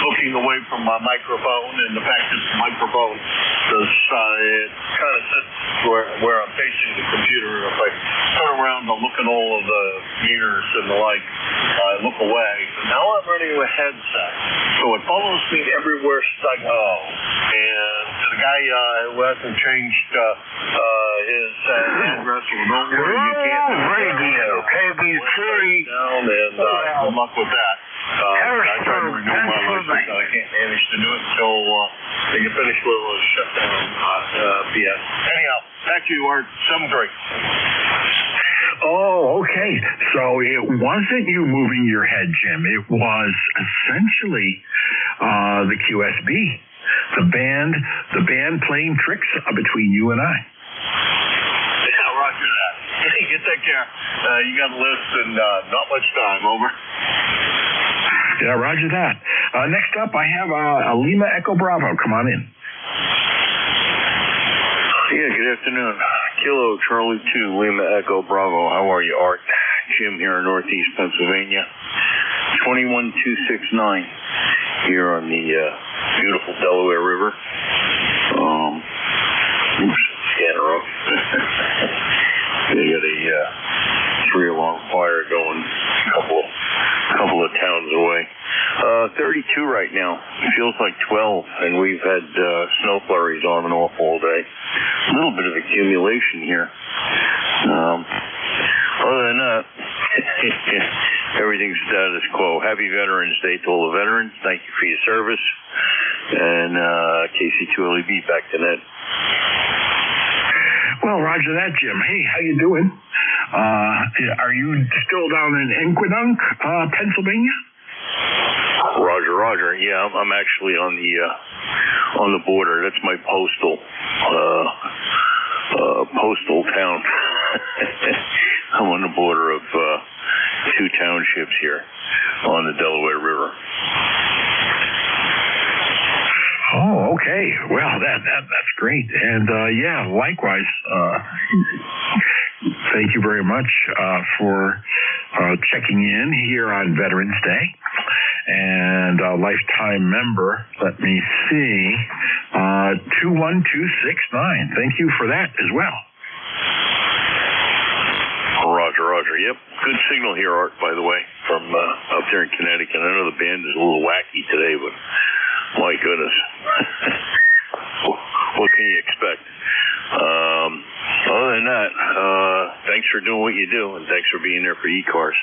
looking away from my microphone, and the fact that the microphone does it kind of sits where I'm facing the computer. If I turn around to look at all of the mirrors and the like, I look away. Now I'm running a headset, so it follows me everywhere I go. And the guy who hasn't changed his address, well, don't worry, you can't Radio, KB3. Down, and good luck with that. I tried to renew my license, and I can't manage to do it until they get finished with a shutdown BS. Anyhow, back to you, Art. 7-3. Oh, Okay, so it wasn't you moving your head, Jim. It was essentially the QSB, the band playing tricks between you and I. Yeah, roger that. You take care. You got a list and not much time. Over. Yeah, roger that. Next up, I have a Lima Echo Bravo. Come on in. Yeah, good afternoon. Kilo Charlie 2, Lima Echo Bravo. How are you, Art? Jim here in Northeast Pennsylvania. 21269 here on the beautiful Delaware River. Oops, scanner up. They got a 3-alarm fire going a couple of towns away. 32 right now. It feels like 12, and we've had snow flurries on and off all day. A little bit of accumulation here. Other than that, everything's status quo. Happy Veterans Day to all the veterans. Thank you for your service. And KC2LEB back to Ned. Well, roger that, Jim. Hey, how you doing? Are you still down in Inquidunk, Pennsylvania? Roger. Yeah, I'm actually on the border. That's my postal town. I'm on the border of 2 townships here on the Delaware River. Oh, okay. Well, that's great. And yeah, likewise. Thank you very much for checking in here on Veterans Day. And a lifetime member, let me see, 21269. Thank you for that as well. Roger. Yep. Good signal here, Art, by the way, from up there in Connecticut. I know the band is a little wacky today, but my goodness. What can you expect? Other than that, thanks for doing what you do, and thanks for being there for ECARS.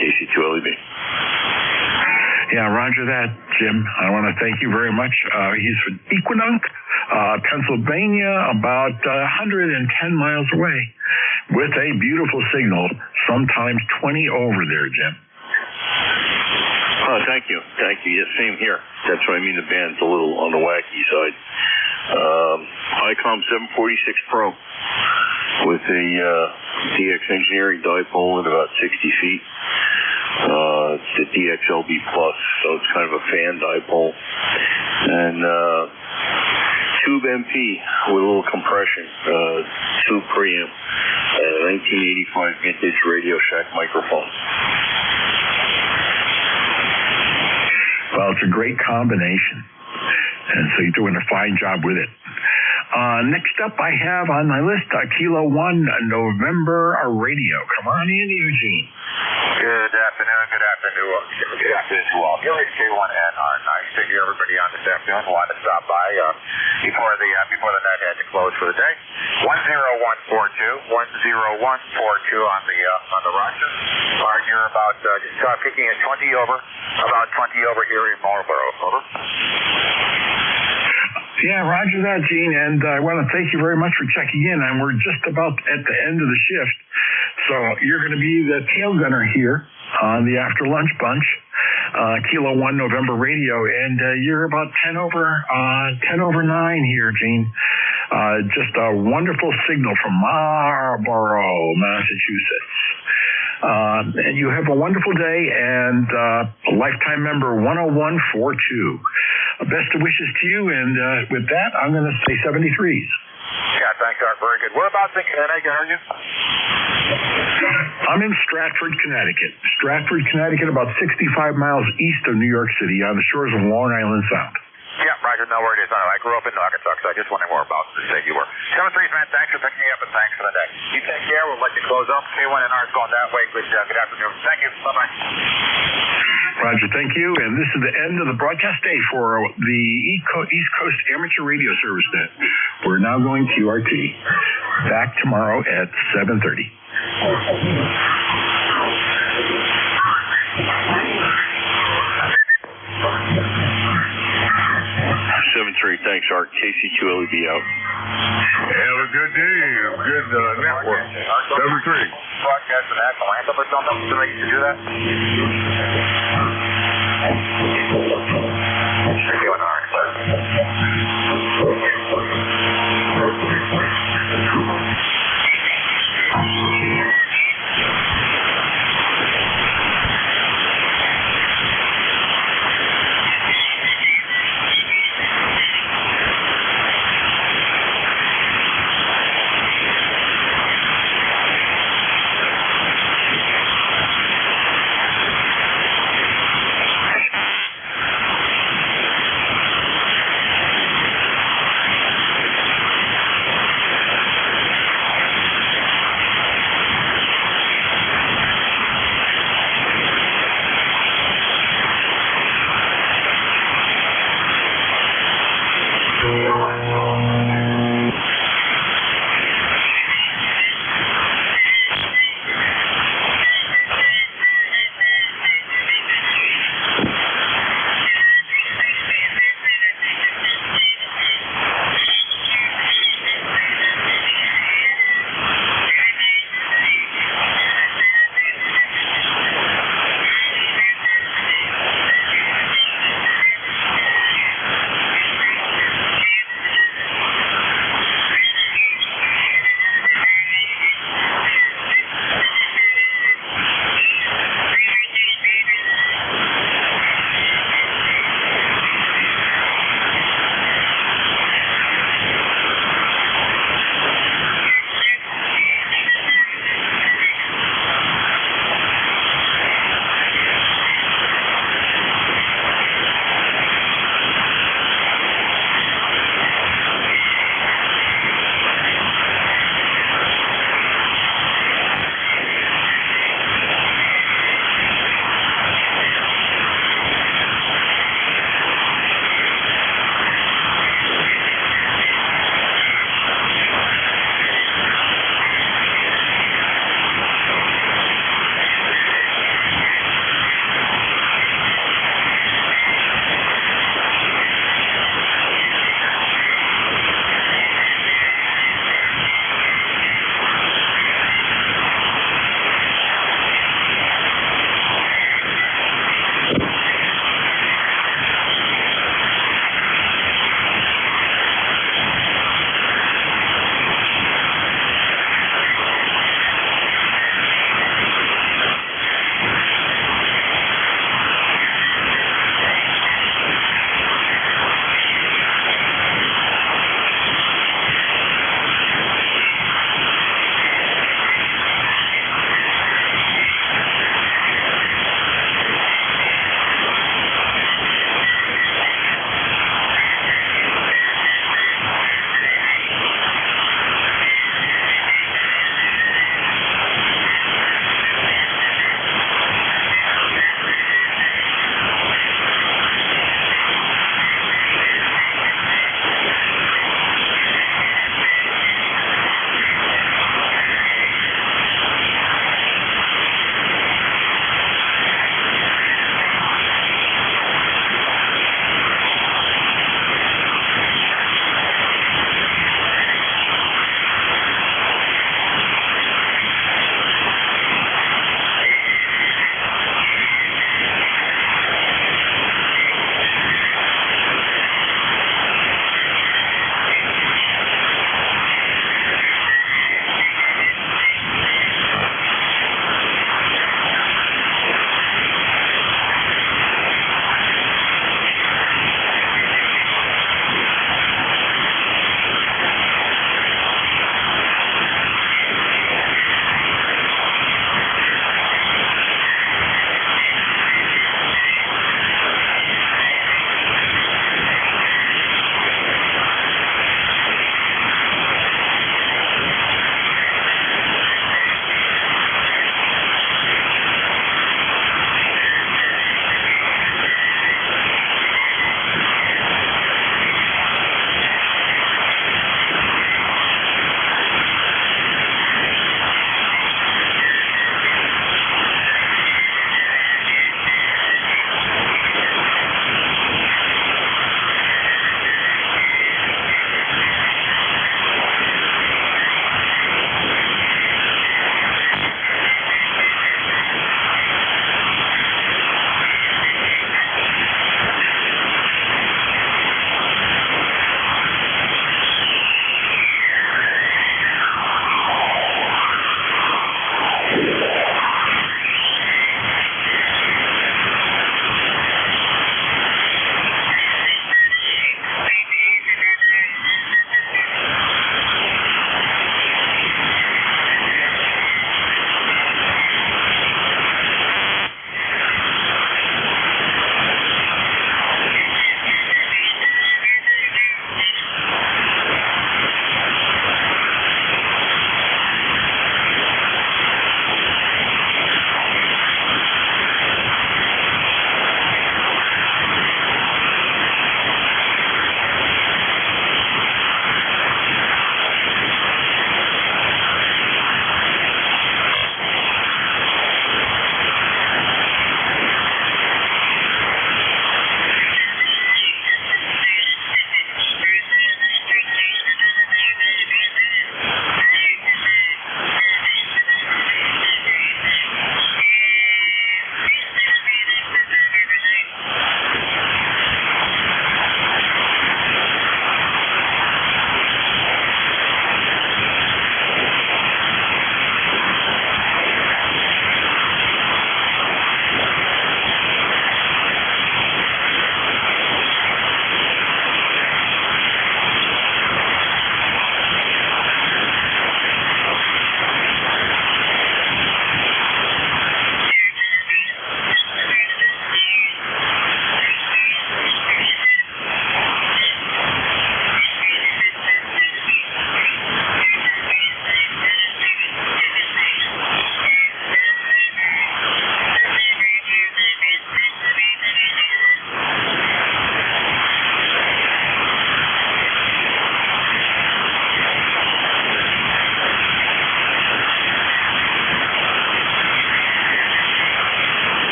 KC2LEB. Yeah, roger that, Jim. I want to thank you very much. He's from Equinunk, Pennsylvania, about 110 miles away, with a beautiful signal, sometimes 20 over there, Jim. Oh, thank you. Yes, same here. That's what I mean. The band's a little on the wacky side. ICOM 746 Pro with a DX Engineering dipole at about 60 feet. It's the DXLB Plus, so it's kind of a fan dipole. And tube MP with a little compression, tube preamp, and a 1985 vintage Radio Shack microphone. Well, it's a great combination, and so you're doing a fine job with it. Next up, I have on my list Kilo 1 November Radio. Come on in, Eugene. Good afternoon to all. Here is K1NR. Nice to hear everybody on this afternoon. Wanted to stop by before the night had to close for the day. 10142 on the Roger. You're about just kicking at 20 over here in Marlboro. Over. Yeah, roger that, Gene, and I want to thank you very much for checking in, and we're just about at the end of the shift, so you're going to be the tail gunner here on the After Lunch Bunch, Kilo 1 November Radio, and you're about 10 over 9 here, Gene. Just a wonderful signal from Marlboro, Massachusetts. And you have a wonderful day, and lifetime member 10142. Best of wishes to you, and with that, I'm going to say 73s. Yeah, thanks, Art. Very good. Whereabouts in Connecticut are you? I'm in Stratford, Connecticut, about 65 miles east of New York City on the shores of Long Island Sound. Yeah, Roger, know where it is. I grew up in Naugatuck, so I just wondering more about the state you were. 73s, man, thanks for picking me up, and thanks for the day. You take care. We'll let you close up. K1NR is going that way. Good afternoon. Thank you. Bye-bye. Roger, thank you. And this is the end of the broadcast day for the East Coast Amateur Radio Service Net. We're now going QRT. Back tomorrow at 7:30. 7-3, thanks, Art. KC2LEB out. Have a good day. Good network. 7-3. broadcast an national anthem or something? Do they used to do that? You're doing all right, sir.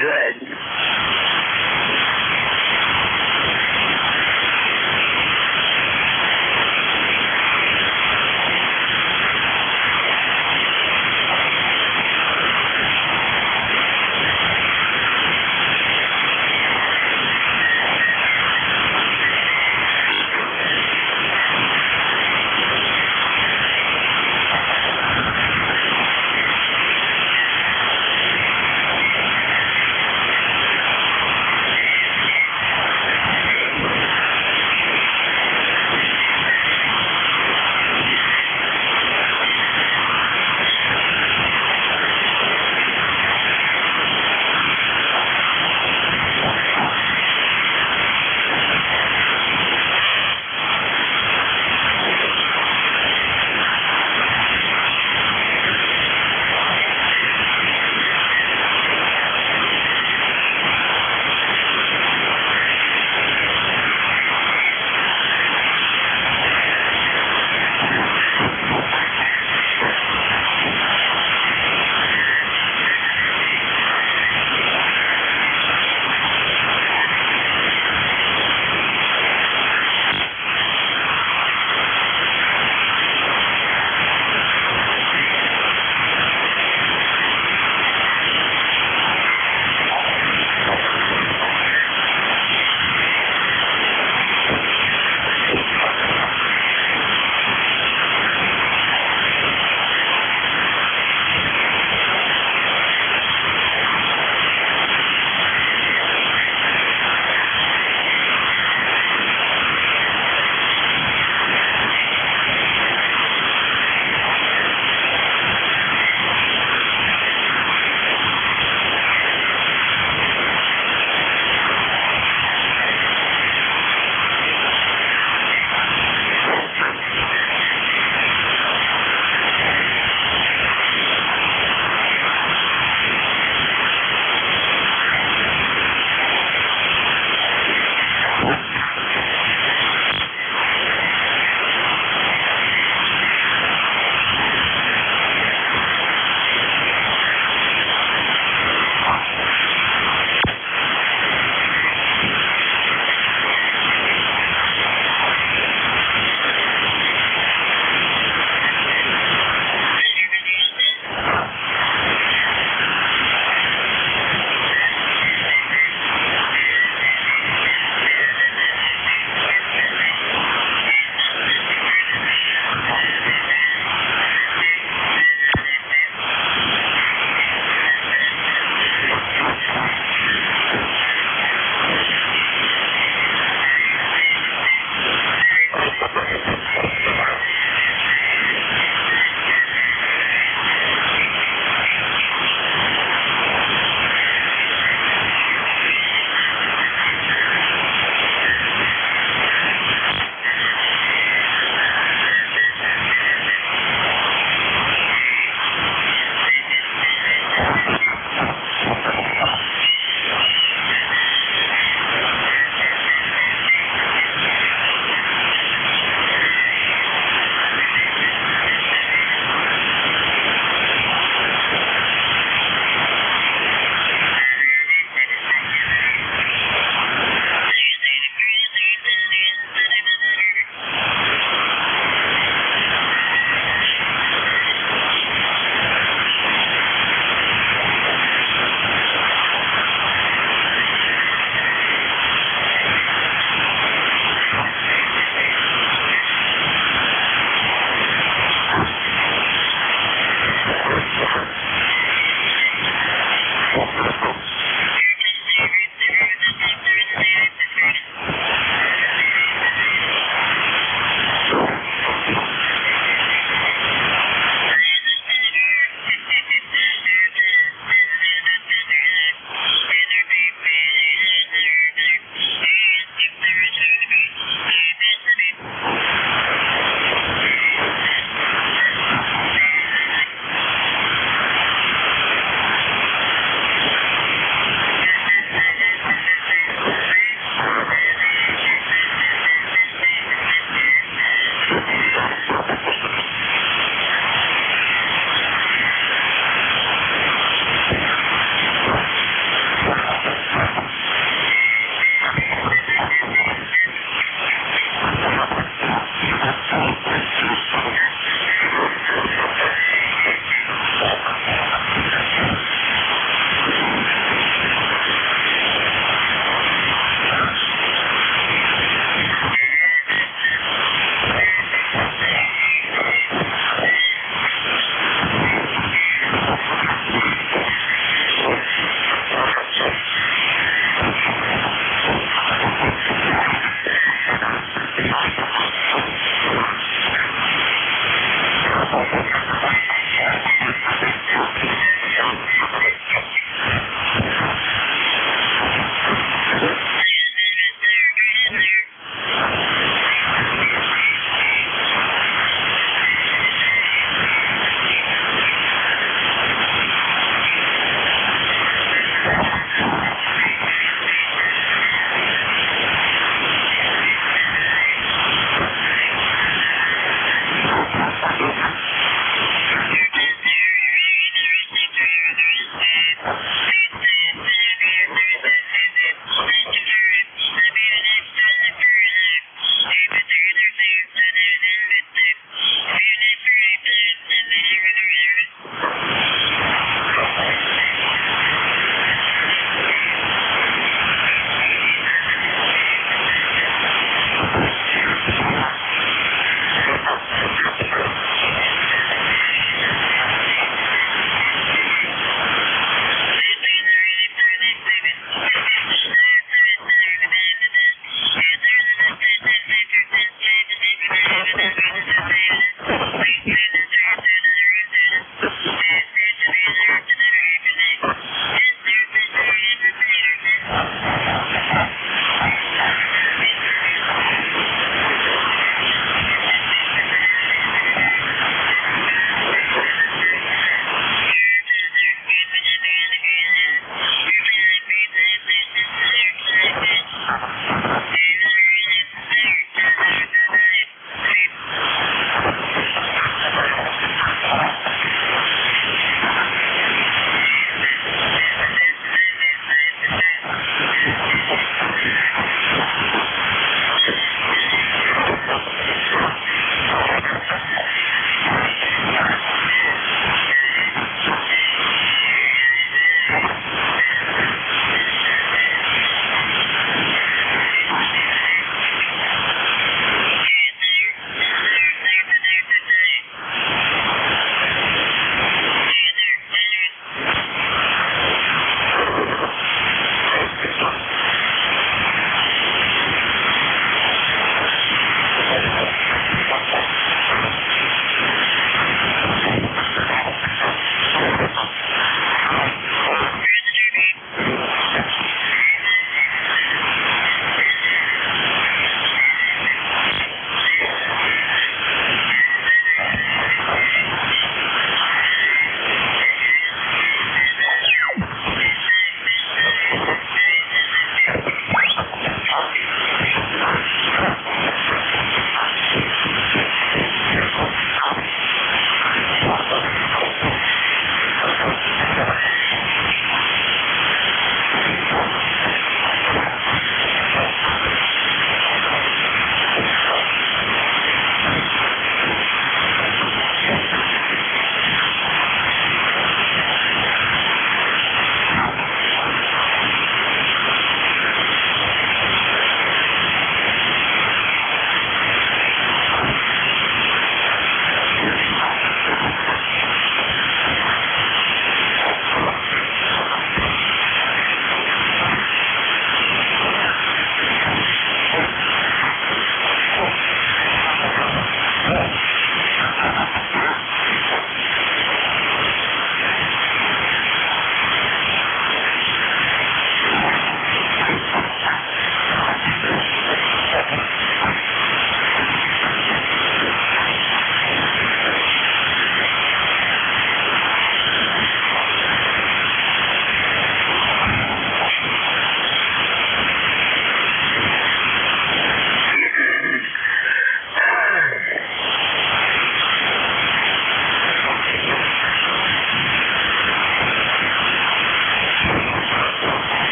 good.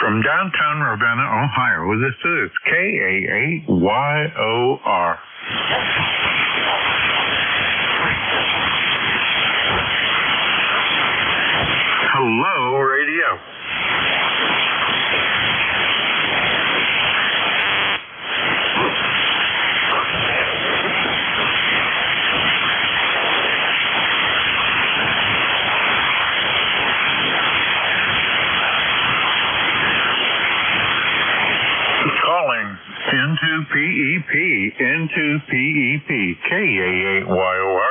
from downtown Ravenna, Ohio. This is KAAYOR. Hello, radio. Calling into PEP, KAAYOR.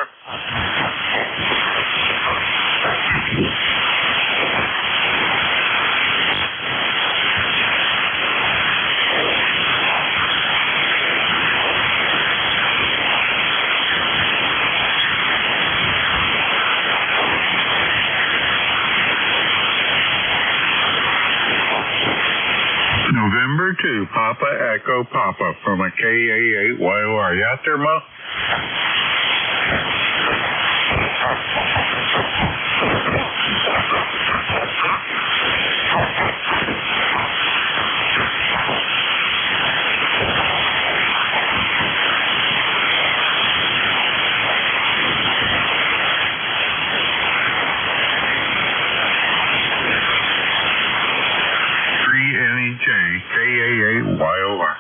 November 2, Papa Echo Papa from a KA8YOR. You out there, Mo? KA8YOR.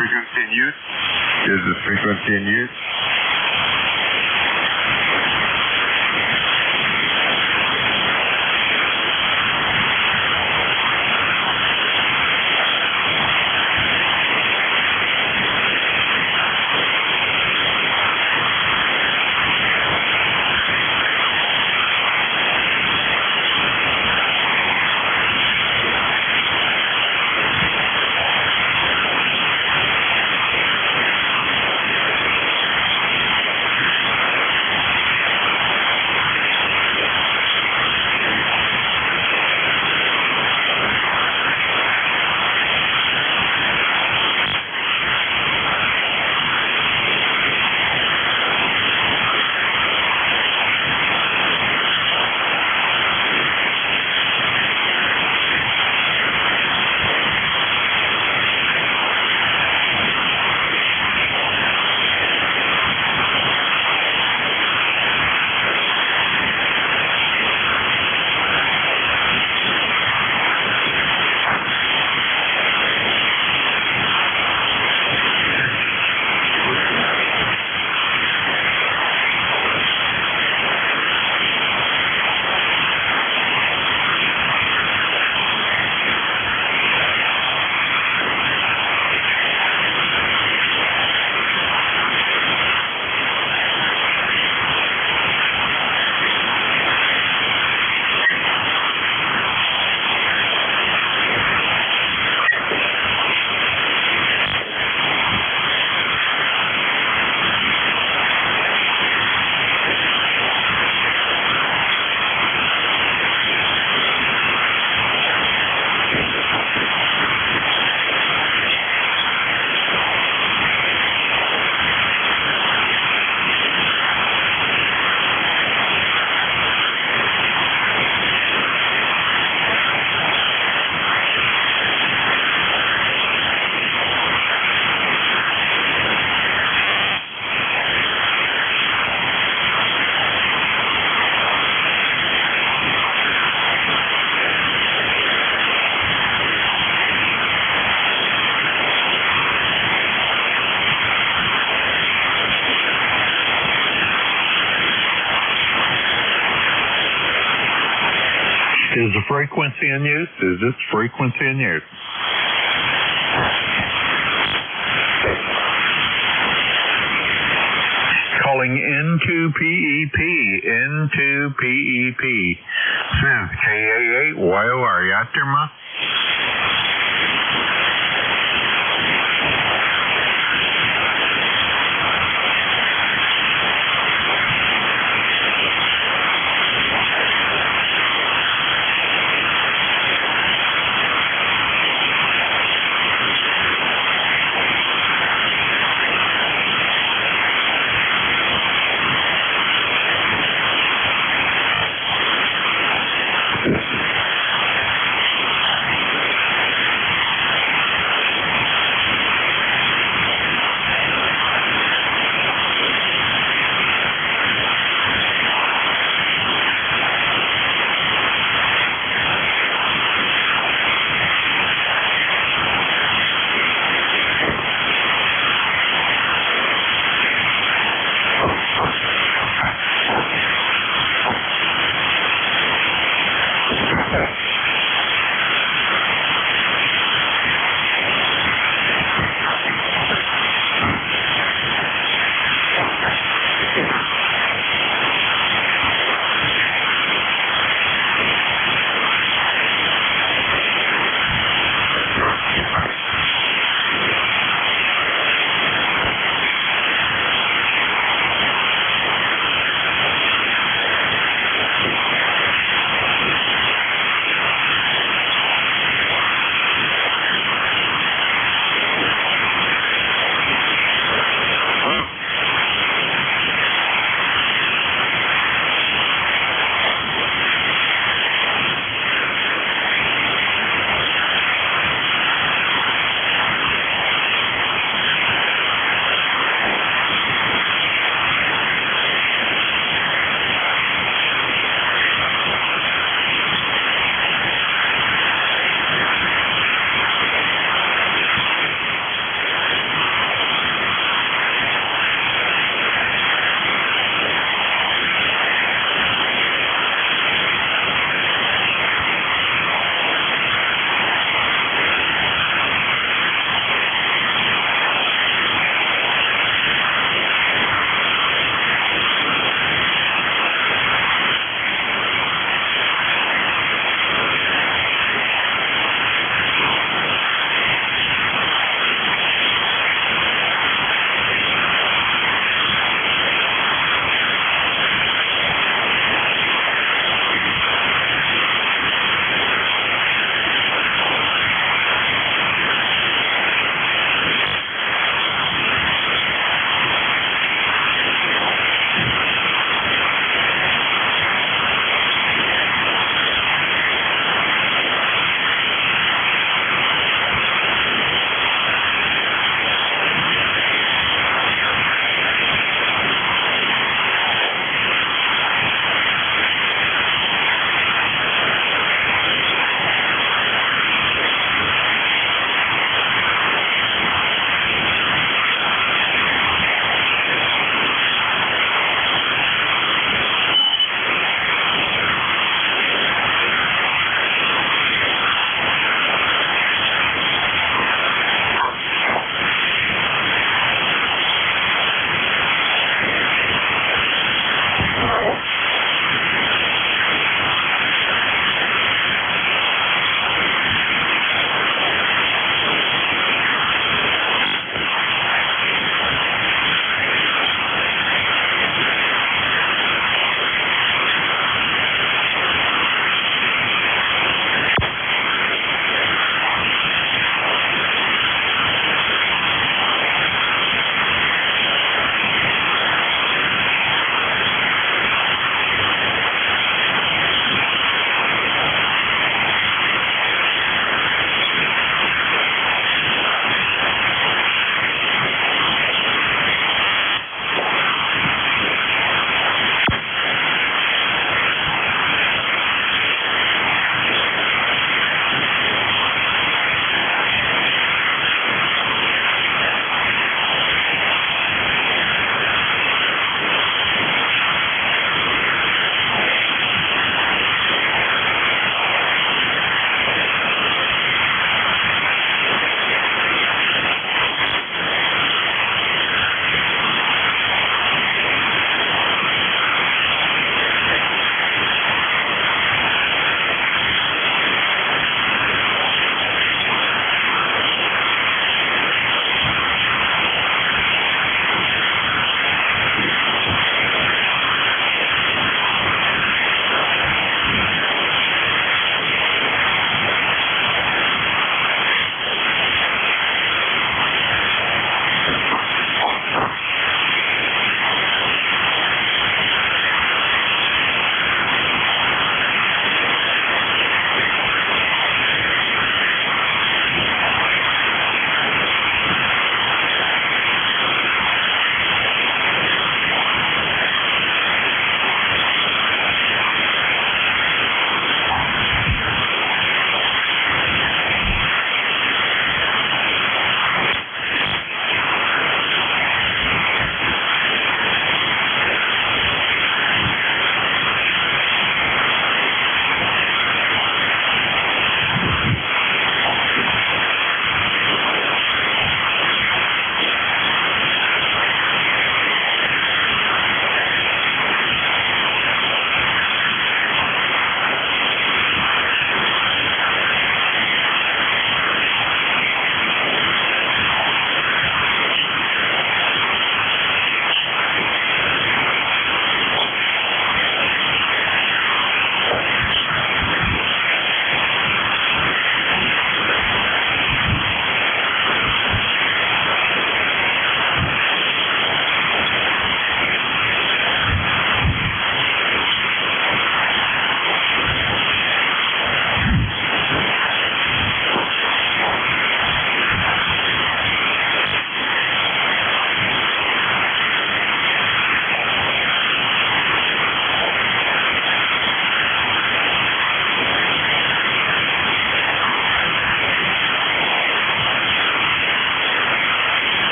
frequency in use? Is this frequency in use? Is the frequency in use? Is this frequency in use? Calling into PEP. Into PEP. This is KA8YOR. Yaterma.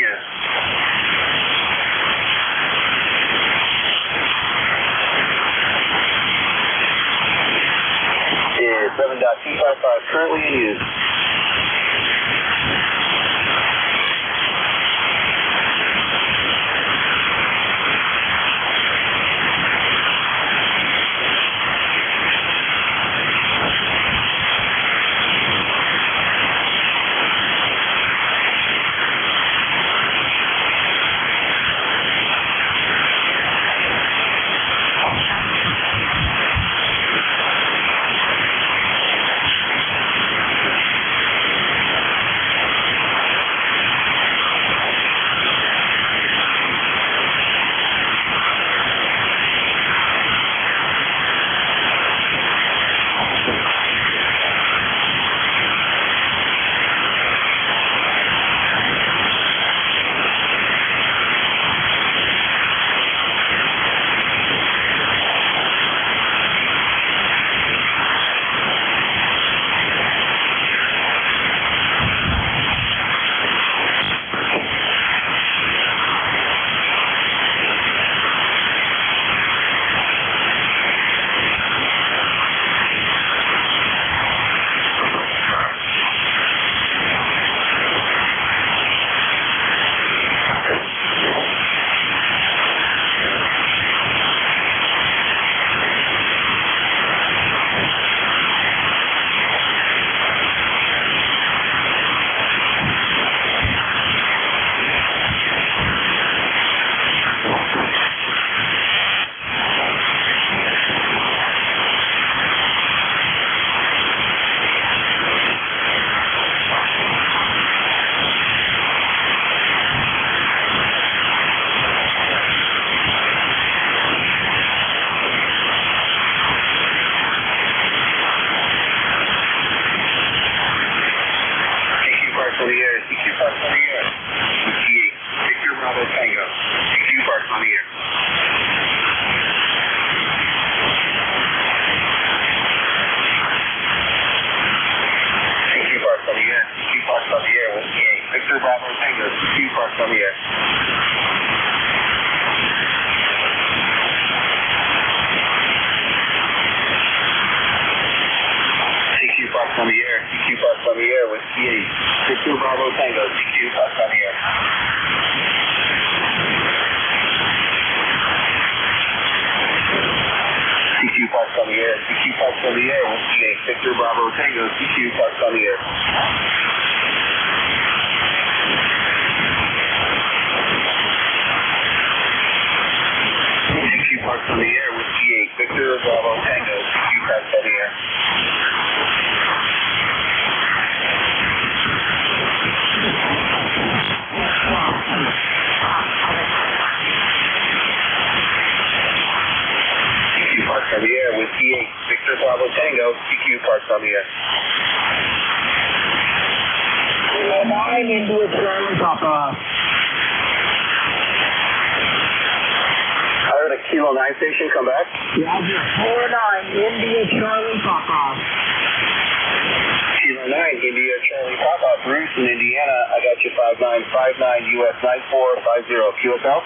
air. Is 7.255 currently in use. Station, come back. Roger, 49, India Charlie Pop-Off. Kilo 9, India Charlie Pop-Off, Bruce in Indiana. I got you 5959 US 9450 QSL.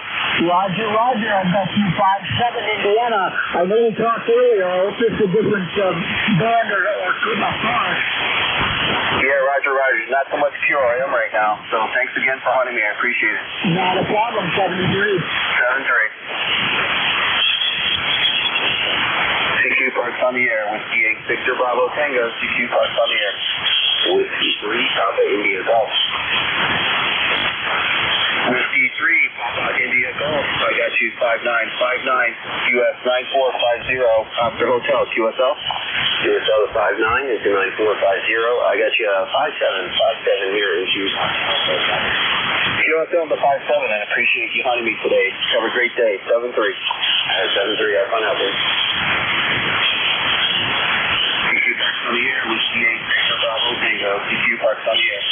Roger, Roger, I got you 57 Indiana. I know we talked earlier. I hope it's a different band or car. Yeah, Roger, Roger. Not so much pure I am right now. So thanks again for hunting me. I appreciate it. Not a problem. 73. 73. CQ Parks on the air. Whiskey 8 Victor Bravo Tango. CQ Parks on the air. Whiskey 3 Papa India Golf. Whiskey 3 Papa India Golf. I got you 5959 US 9450 after hotel QSL. QSL 59 into 9450. I got you 5757 here in Houston. QSL to 57. I appreciate you hunting me today. Have a great day. 73. 73. Have fun out there. CQ Parks on the air. Whiskey 8 Victor Bravo Tango. CQ Parks on the air.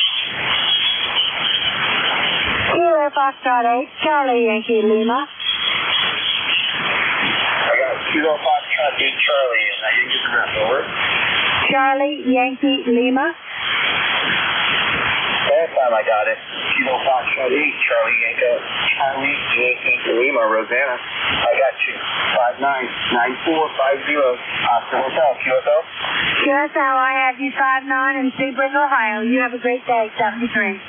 Kilo Foxtrot 8, Charlie Yankee Lima. I got Kilo Foxtrot 8 Charlie, and I didn't get the rest, over. Charlie Yankee Lima. Last time I got it, Kilo Foxtrot Foxtrot 8, Charlie Yankee Lima, Rosanna. I got you. 599450, Oscar Hotel, QSL. QSL, I have you 59 in Seabrook, Ohio. You have a great day, 73. 73.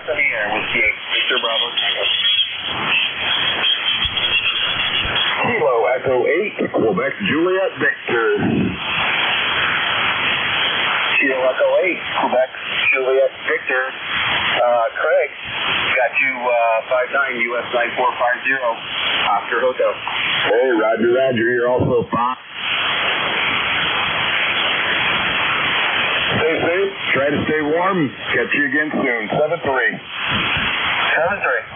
On the air with the Victor Bravo Tango. Kilo Echo 8, Quebec Juliet Victor. Kilo Echo 8, Quebec Juliet Victor. Craig, got you 59 US 9450, Oscar Hotel. Hey, Roger, you're also fine. Stay safe, try to stay warm. Catch you again soon. 7-3. 7-3.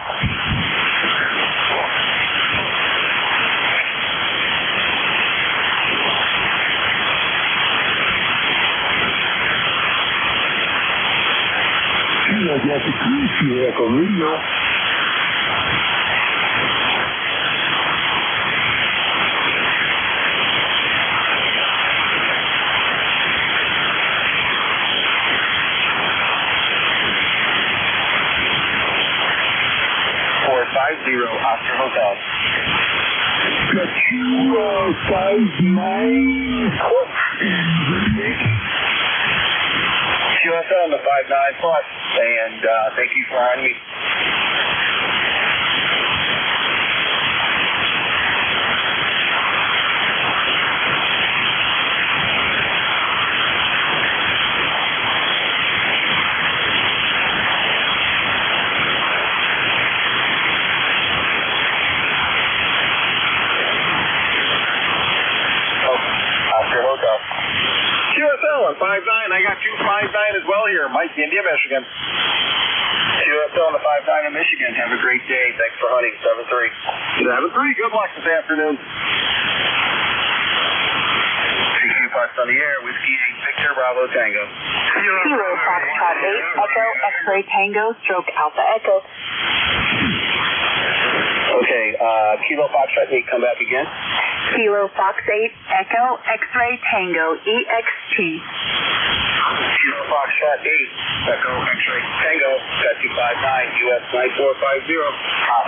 Oscar Hotel. Got you 59. QSL on the 59 plus, and thank you for having me. QSL on 59, I got you 59 as well here, Mike, India, Michigan. QSL on the 59 in Michigan, have a great day, thanks for hunting, 7-3. 7-3, good luck this afternoon. CQ Fox on the air, Whiskey 8, Victor Bravo Tango. Kilo Foxtrot 8, Echo, X-Ray Tango, Stroke Alpha Echo. Okay, Kilo Foxtrot 8, come back again. Kilo Fox 8, Echo, X-Ray Tango, EXT. Kilo Foxtrot 8, Echo, X-Ray Tango, got you 59, US 9450.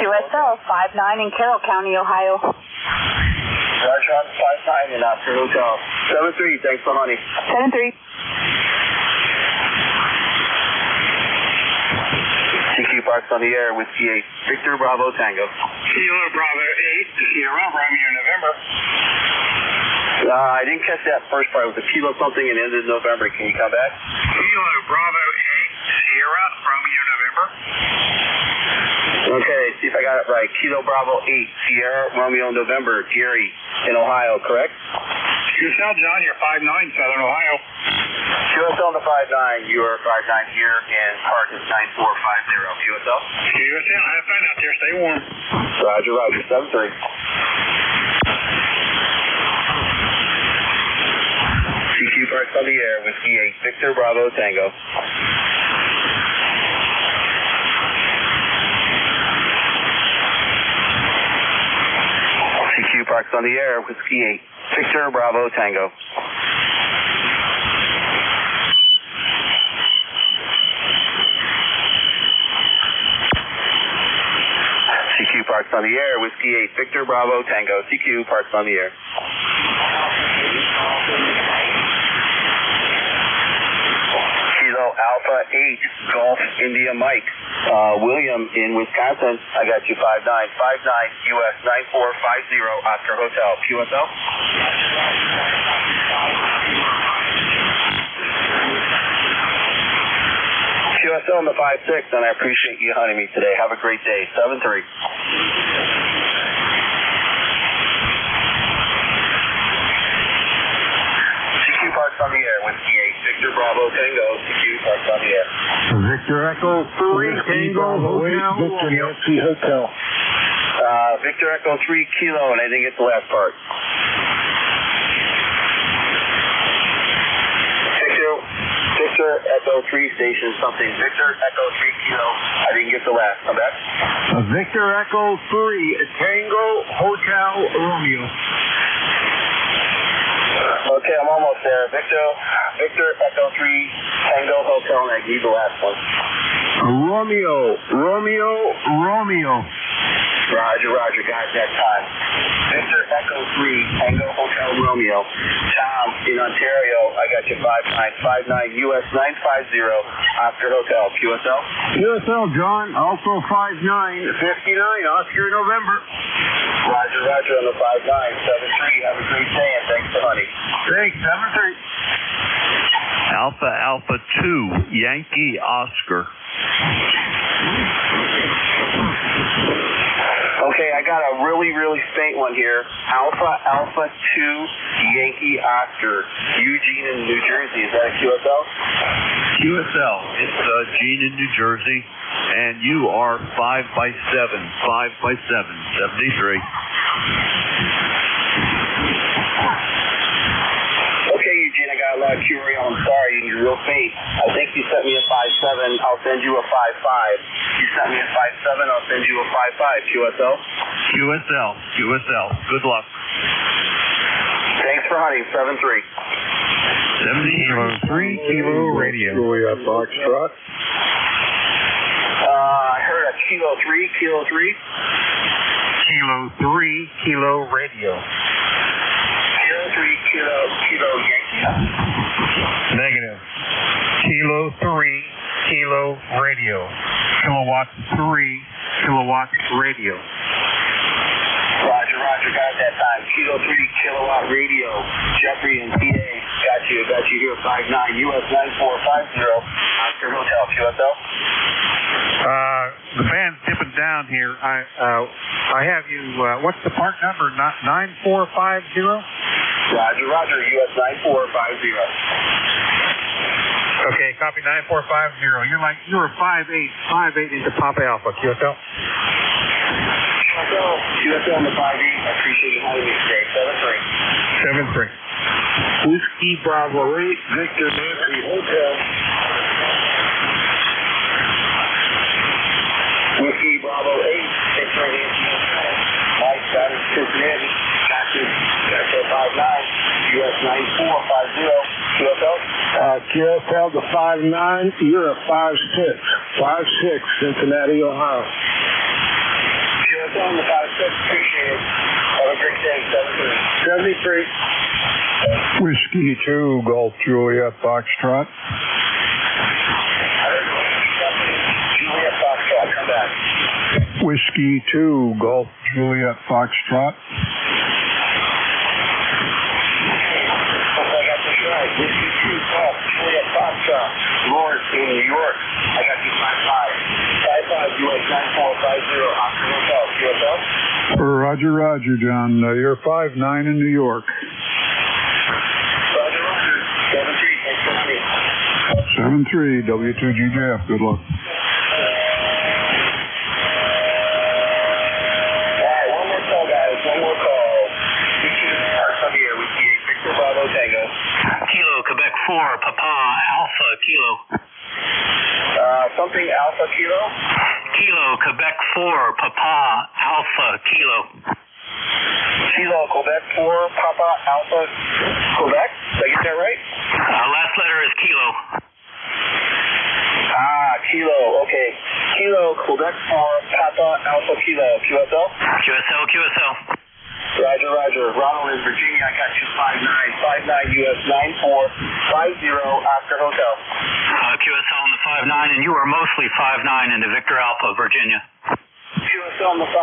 QSL 59 in Carroll County, Ohio. Roger on 59 in Oscar Hotel. 7-3, thanks for money. 7-3. CQ Parks on the air, Whiskey 8, Victor Bravo Tango. Kilo Bravo 8, Sierra, Romeo, November. I didn't catch that first part. It was a kilo something and ended in November. Can you come back? Kilo Bravo 8, Sierra, Romeo, November. Okay, see if I got it right. Kilo Bravo 8, Sierra, Romeo, November, Gary in Ohio, correct? QSL, John, you're 59, Southern Ohio. QSL on the 59, you are 59 here, and Park is 9450. QSL? QSL, have fun out there, stay warm. Roger, 7-3. CQ Parks on the air, Whiskey 8, Victor Bravo Tango. CQ Parks on the air, Whiskey 8, Victor Bravo Tango. CQ Parks on the air, Whiskey 8, Victor Bravo Tango. CQ Parks on the air. Kilo Alpha 8, Golf India Mike. William in Wisconsin, I got you 59, US 9450, Oscar Hotel. QSL? QSL on the 56, and I appreciate you hunting me today. Have a great day. 7-3. CQ Parks on the air, Whiskey 8, Victor Bravo Tango. CQ Parks on the air. Victor Echo 3, Tango Hotel. Victor Nancy Hotel. Victor Echo 3 Kilo, and I didn't get the last part. Victor Echo 3 station something. Victor Echo 3 Kilo. I didn't get the last. Come back. Victor Echo 3, Tango Hotel Romeo. Okay, I'm almost there. Victor, Echo 3, Tango Hotel, and I need the last one. Romeo. Roger, got that time. Victor, Echo 3, Tango Hotel, Romeo. Tom, in Ontario, I got you 5959 US 950, Oscar Hotel, QSL. QSL, John, also 5959, Oscar, November. Roger, on the 5973. Have a great day, and thanks for honey. Thanks, 73. Alpha 2, Yankee Oscar. Okay, I got a really faint one here. Alpha 2, Yankee Oscar, Eugene in New Jersey. Is that a QSL? QSL. It's Gene in New Jersey, and you are 5x7, 73. Okay, Eugene, I got a lot of curio. I'm sorry, you're real faint. I think you sent me a 5.7. I'll send you a 5.5. You sent me a 5.7. I'll send you a 5.5. QSL? QSL. Good luck. Thanks for hunting. 7-3. 73 Kilo Radio. Juliet Foxtrot. I heard a Kilo 3. Kilo 3 Kilo Radio. Kilo 3 Kilo Yankee. Negative. Kilo 3 Kilo Radio. Kilowatt 3 Kilowatt Radio. Roger, got that time. Kilo 3 Kilowatt Radio. Jeffrey and PA. Got you here. 59 US 9450. Oscar Hotel, QSL. The band's dipping down here. I have you, what's the part number? 9450? Roger, US 9450. Okay, copy 9450. You're 5'8" into Papa Alpha, QSL. QSL on the 5'8". I appreciate you having me today. 7-3. 7-3. Whiskey Bravo 8, Victor Nancy Hotel. Whiskey Bravo 8, Victor Nancy Hotel. Mike, that is Cincinnati. Gotcha 59, US 9450. QSL? QSL to 59, you're a 5'6". 5'6", Cincinnati, Ohio. QSL on the 5'6", appreciate it. Have a great day. 7-3. 73. Whiskey 2, Golf Juliet Foxtrot. Juliet Foxtrot, come back. Whiskey 2, Golf Juliet Foxtrot. Whiskey 2, Golf Juliet Foxtrot. Lord in New York. I got you 5'5". 5'5", US 9450. Oscar Hotel, QSL. Roger, John. You're 5'9" in New York. Roger. 7-3. Thanks for having me. 7-3, W2GJF. Good luck. One more call. We see Victor Bravo Tango. Kilo, Quebec 4, Papa, Alpha, Kilo. Something Alpha Kilo? Kilo, Quebec 4, Papa, Alpha, Kilo. Kilo, Quebec 4, Papa, Alpha, Quebec? Did I get that right? Last letter is Kilo. Kilo, okay. Kilo, Quebec 4, Papa, Alpha, Kilo. QSL? QSL. Roger. Ronald in Virginia, I got you 59 US 9450 Oscar Hotel. QSL on the 59, and you are mostly 59 into Victor Alpha, Virginia. QSL on the 59.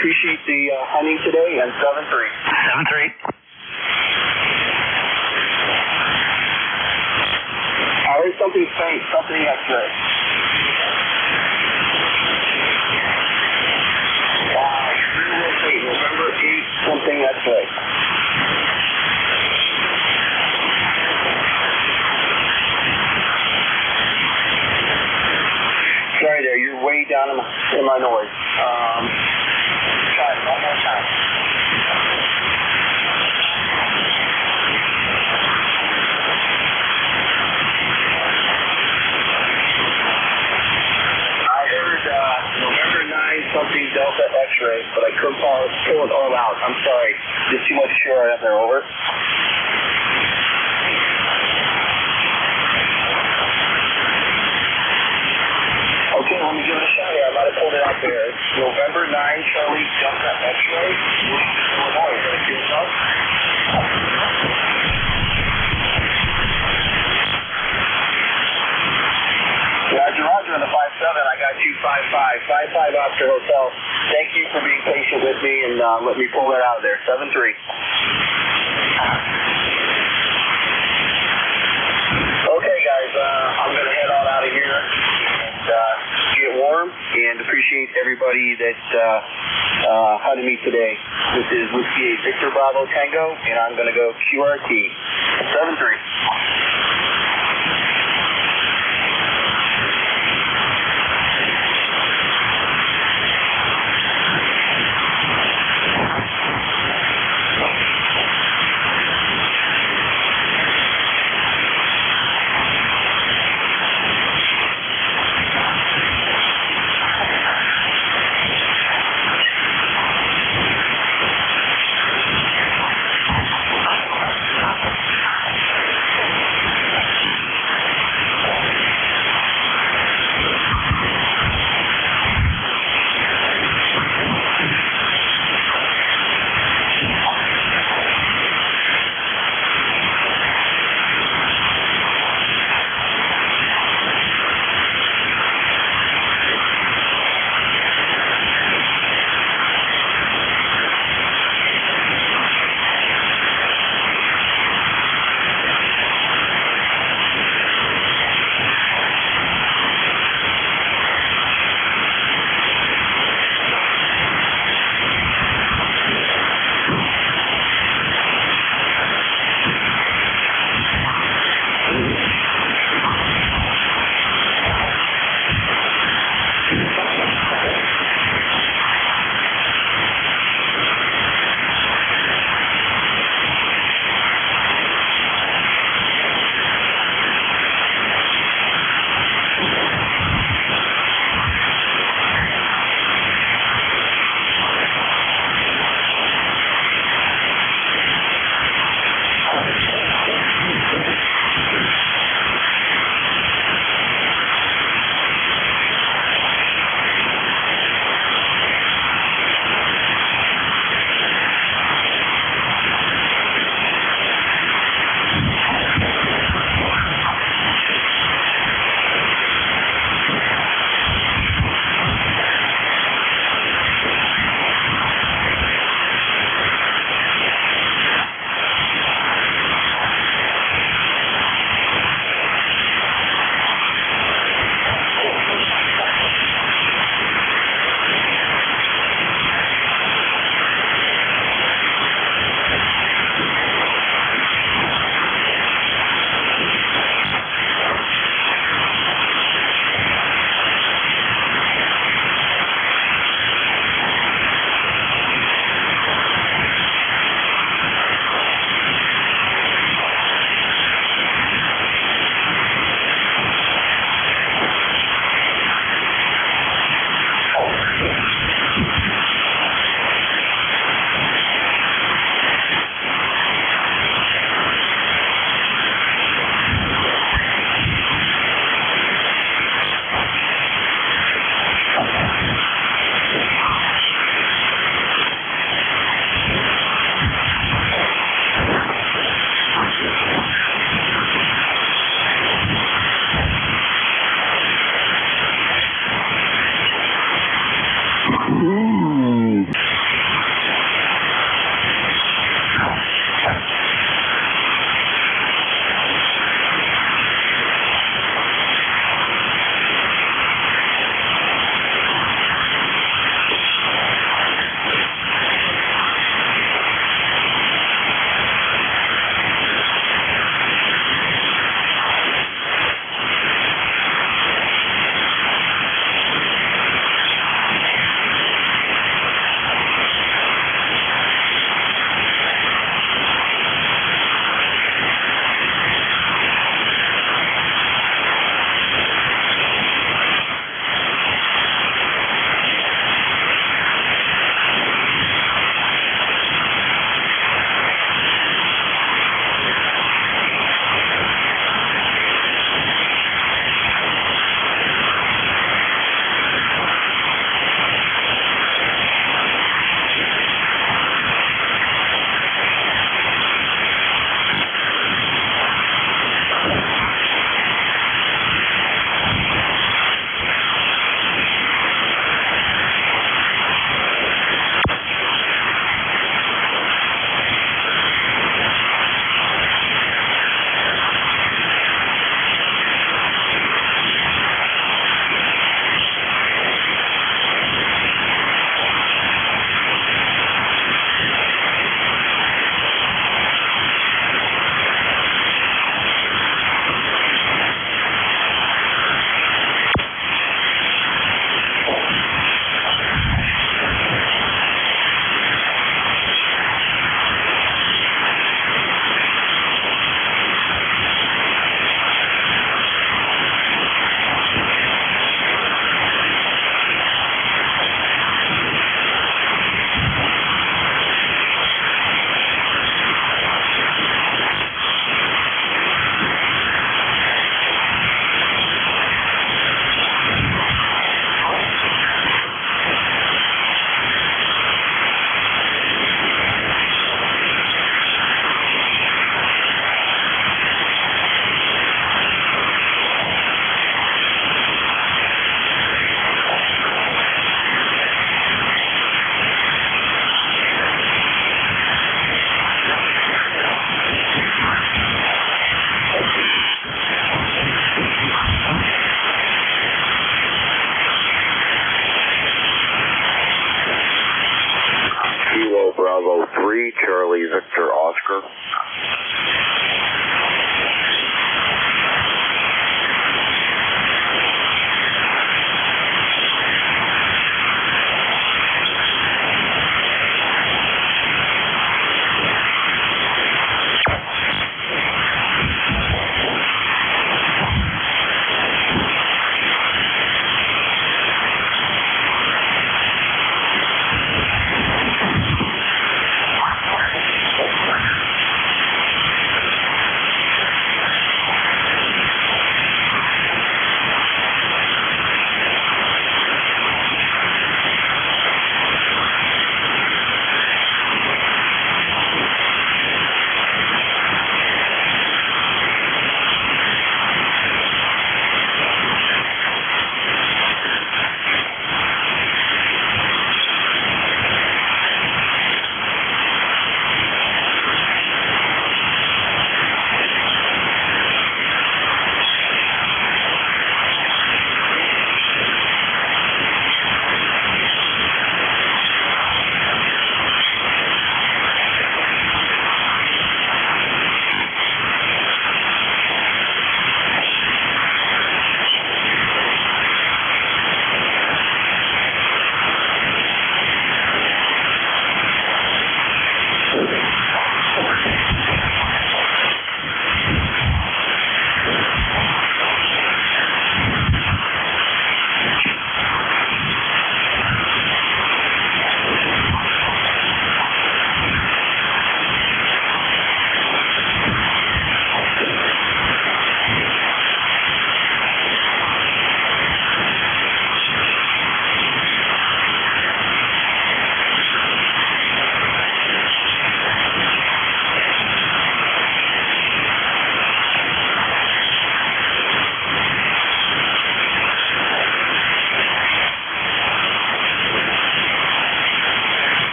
Appreciate the hunting today, and 7-3. 7-3. I heard something faint, something X-ray. Wow, real faint. November 8th, something X-ray. Sorry there, you're way down in my noise. Try it one more time. November 9, something Delta X-ray, but I couldn't pull it all out. I'm sorry. There's too much share out there. Over. November 9, Charlie Delta X-ray, Illinois. Is that a good enough? Roger, Roger, on the 5-7, I got 255, 55 Oscar Hotel. Thank you for being patient with me and let me pull that out of there, 7-3. Okay, guys, I'm going to head on out of here and get warm and appreciate everybody that hunted me today. This is Whiskey 8 Victor Bravo Tango, and I'm going to go QRT, 7-3.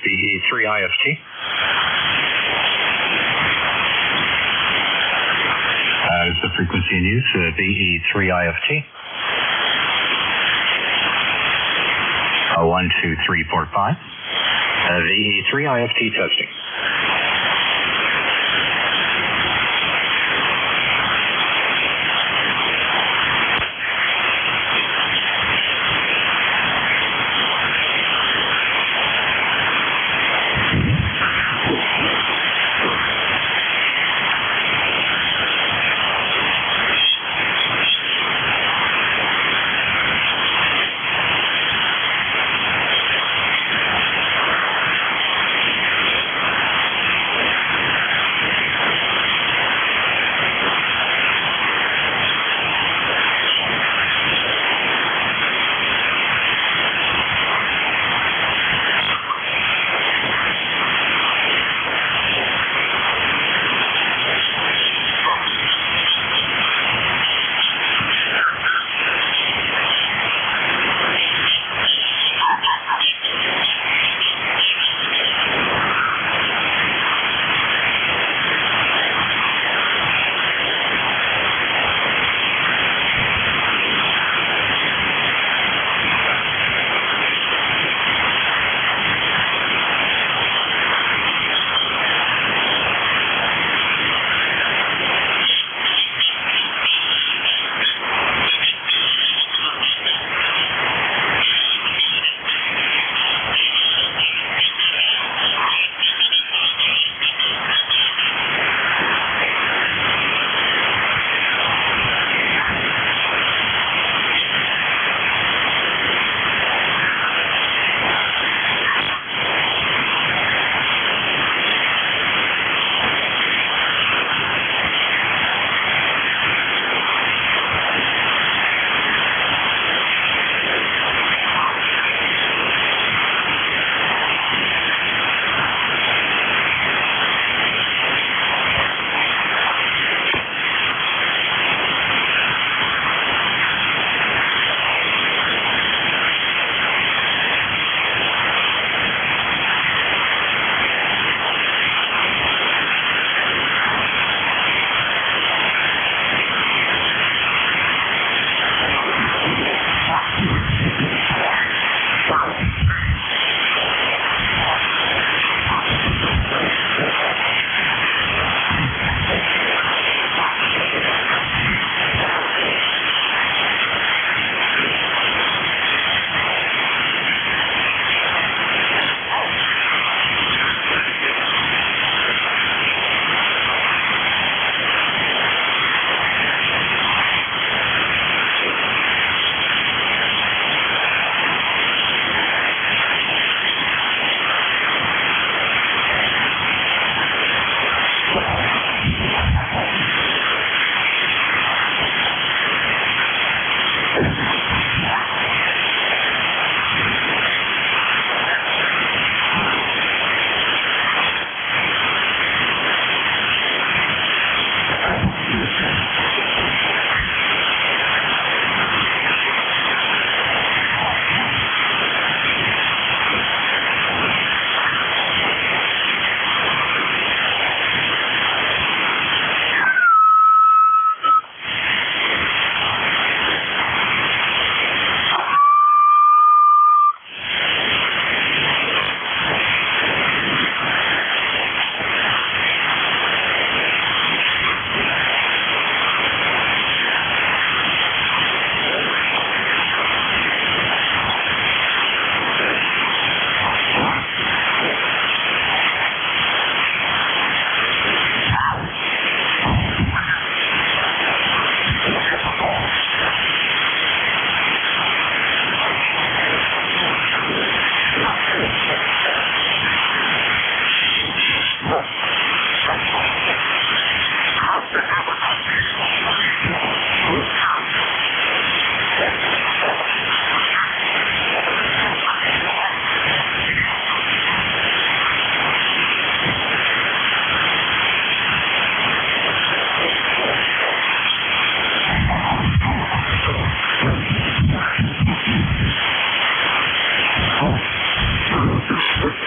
VE3IFT. Is the frequency in use, VE3IFT. 12345. VE3IFT testing.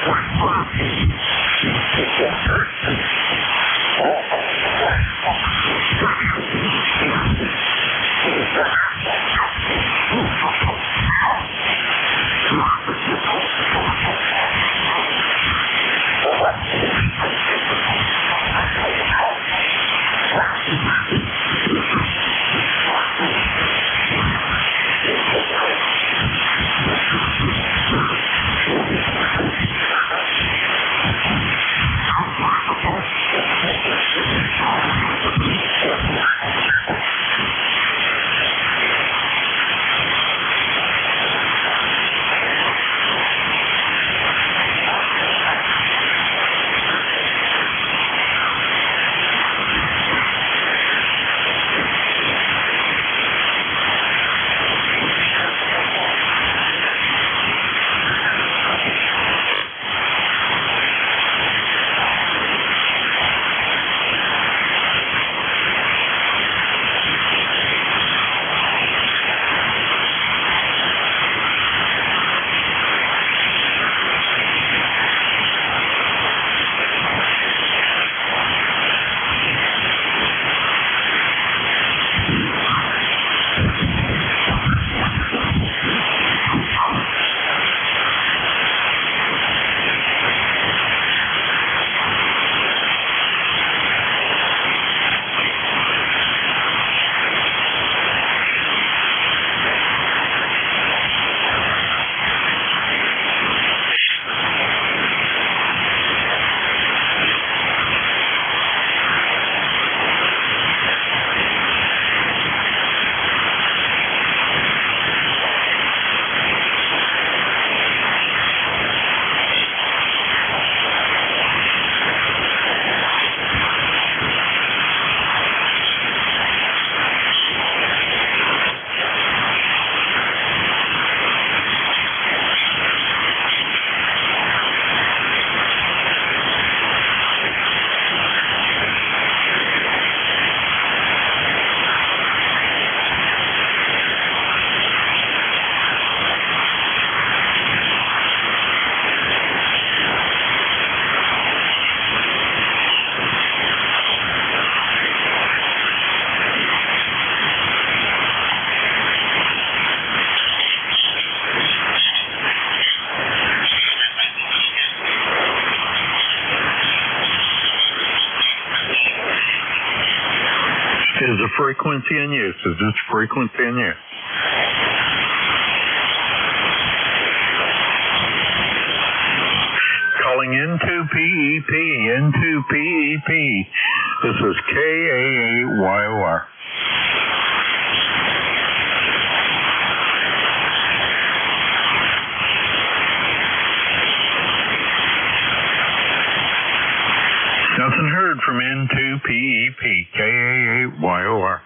Oh. Is the frequency in use? Is this frequency in use? Calling into PEP. This is KA8YOR. Nothing heard from N2PEP, KA8YOR.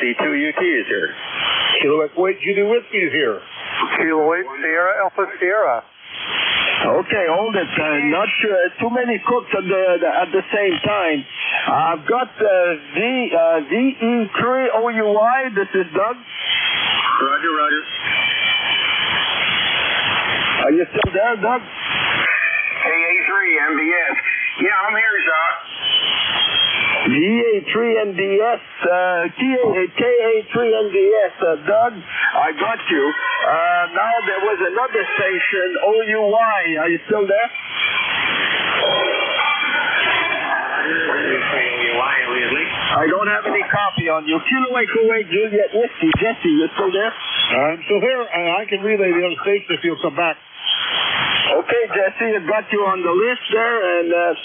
SC2UT is here. Kilo Echo 8 Judy Whiskey is here. Kilo 8 Sierra Alpha Sierra. Okay, hold it. Not sure. Too many cooks at the same time. I've got DE3OUY. This is Doug. Roger, roger. Are you still there, Doug? KA3 MBS. Yeah, I'm here, Jacques. VA3NDS, KA3NDS, Doug, I got you. Now there was another station, OUY. Are you still there? I don't have any copy on you. Kilo Echo 8 Juliet Whiskey. Jesse, you still there? I'm still here, and I can relay the other station if you'll come back. Okay, Jesse, I got you on the list there, and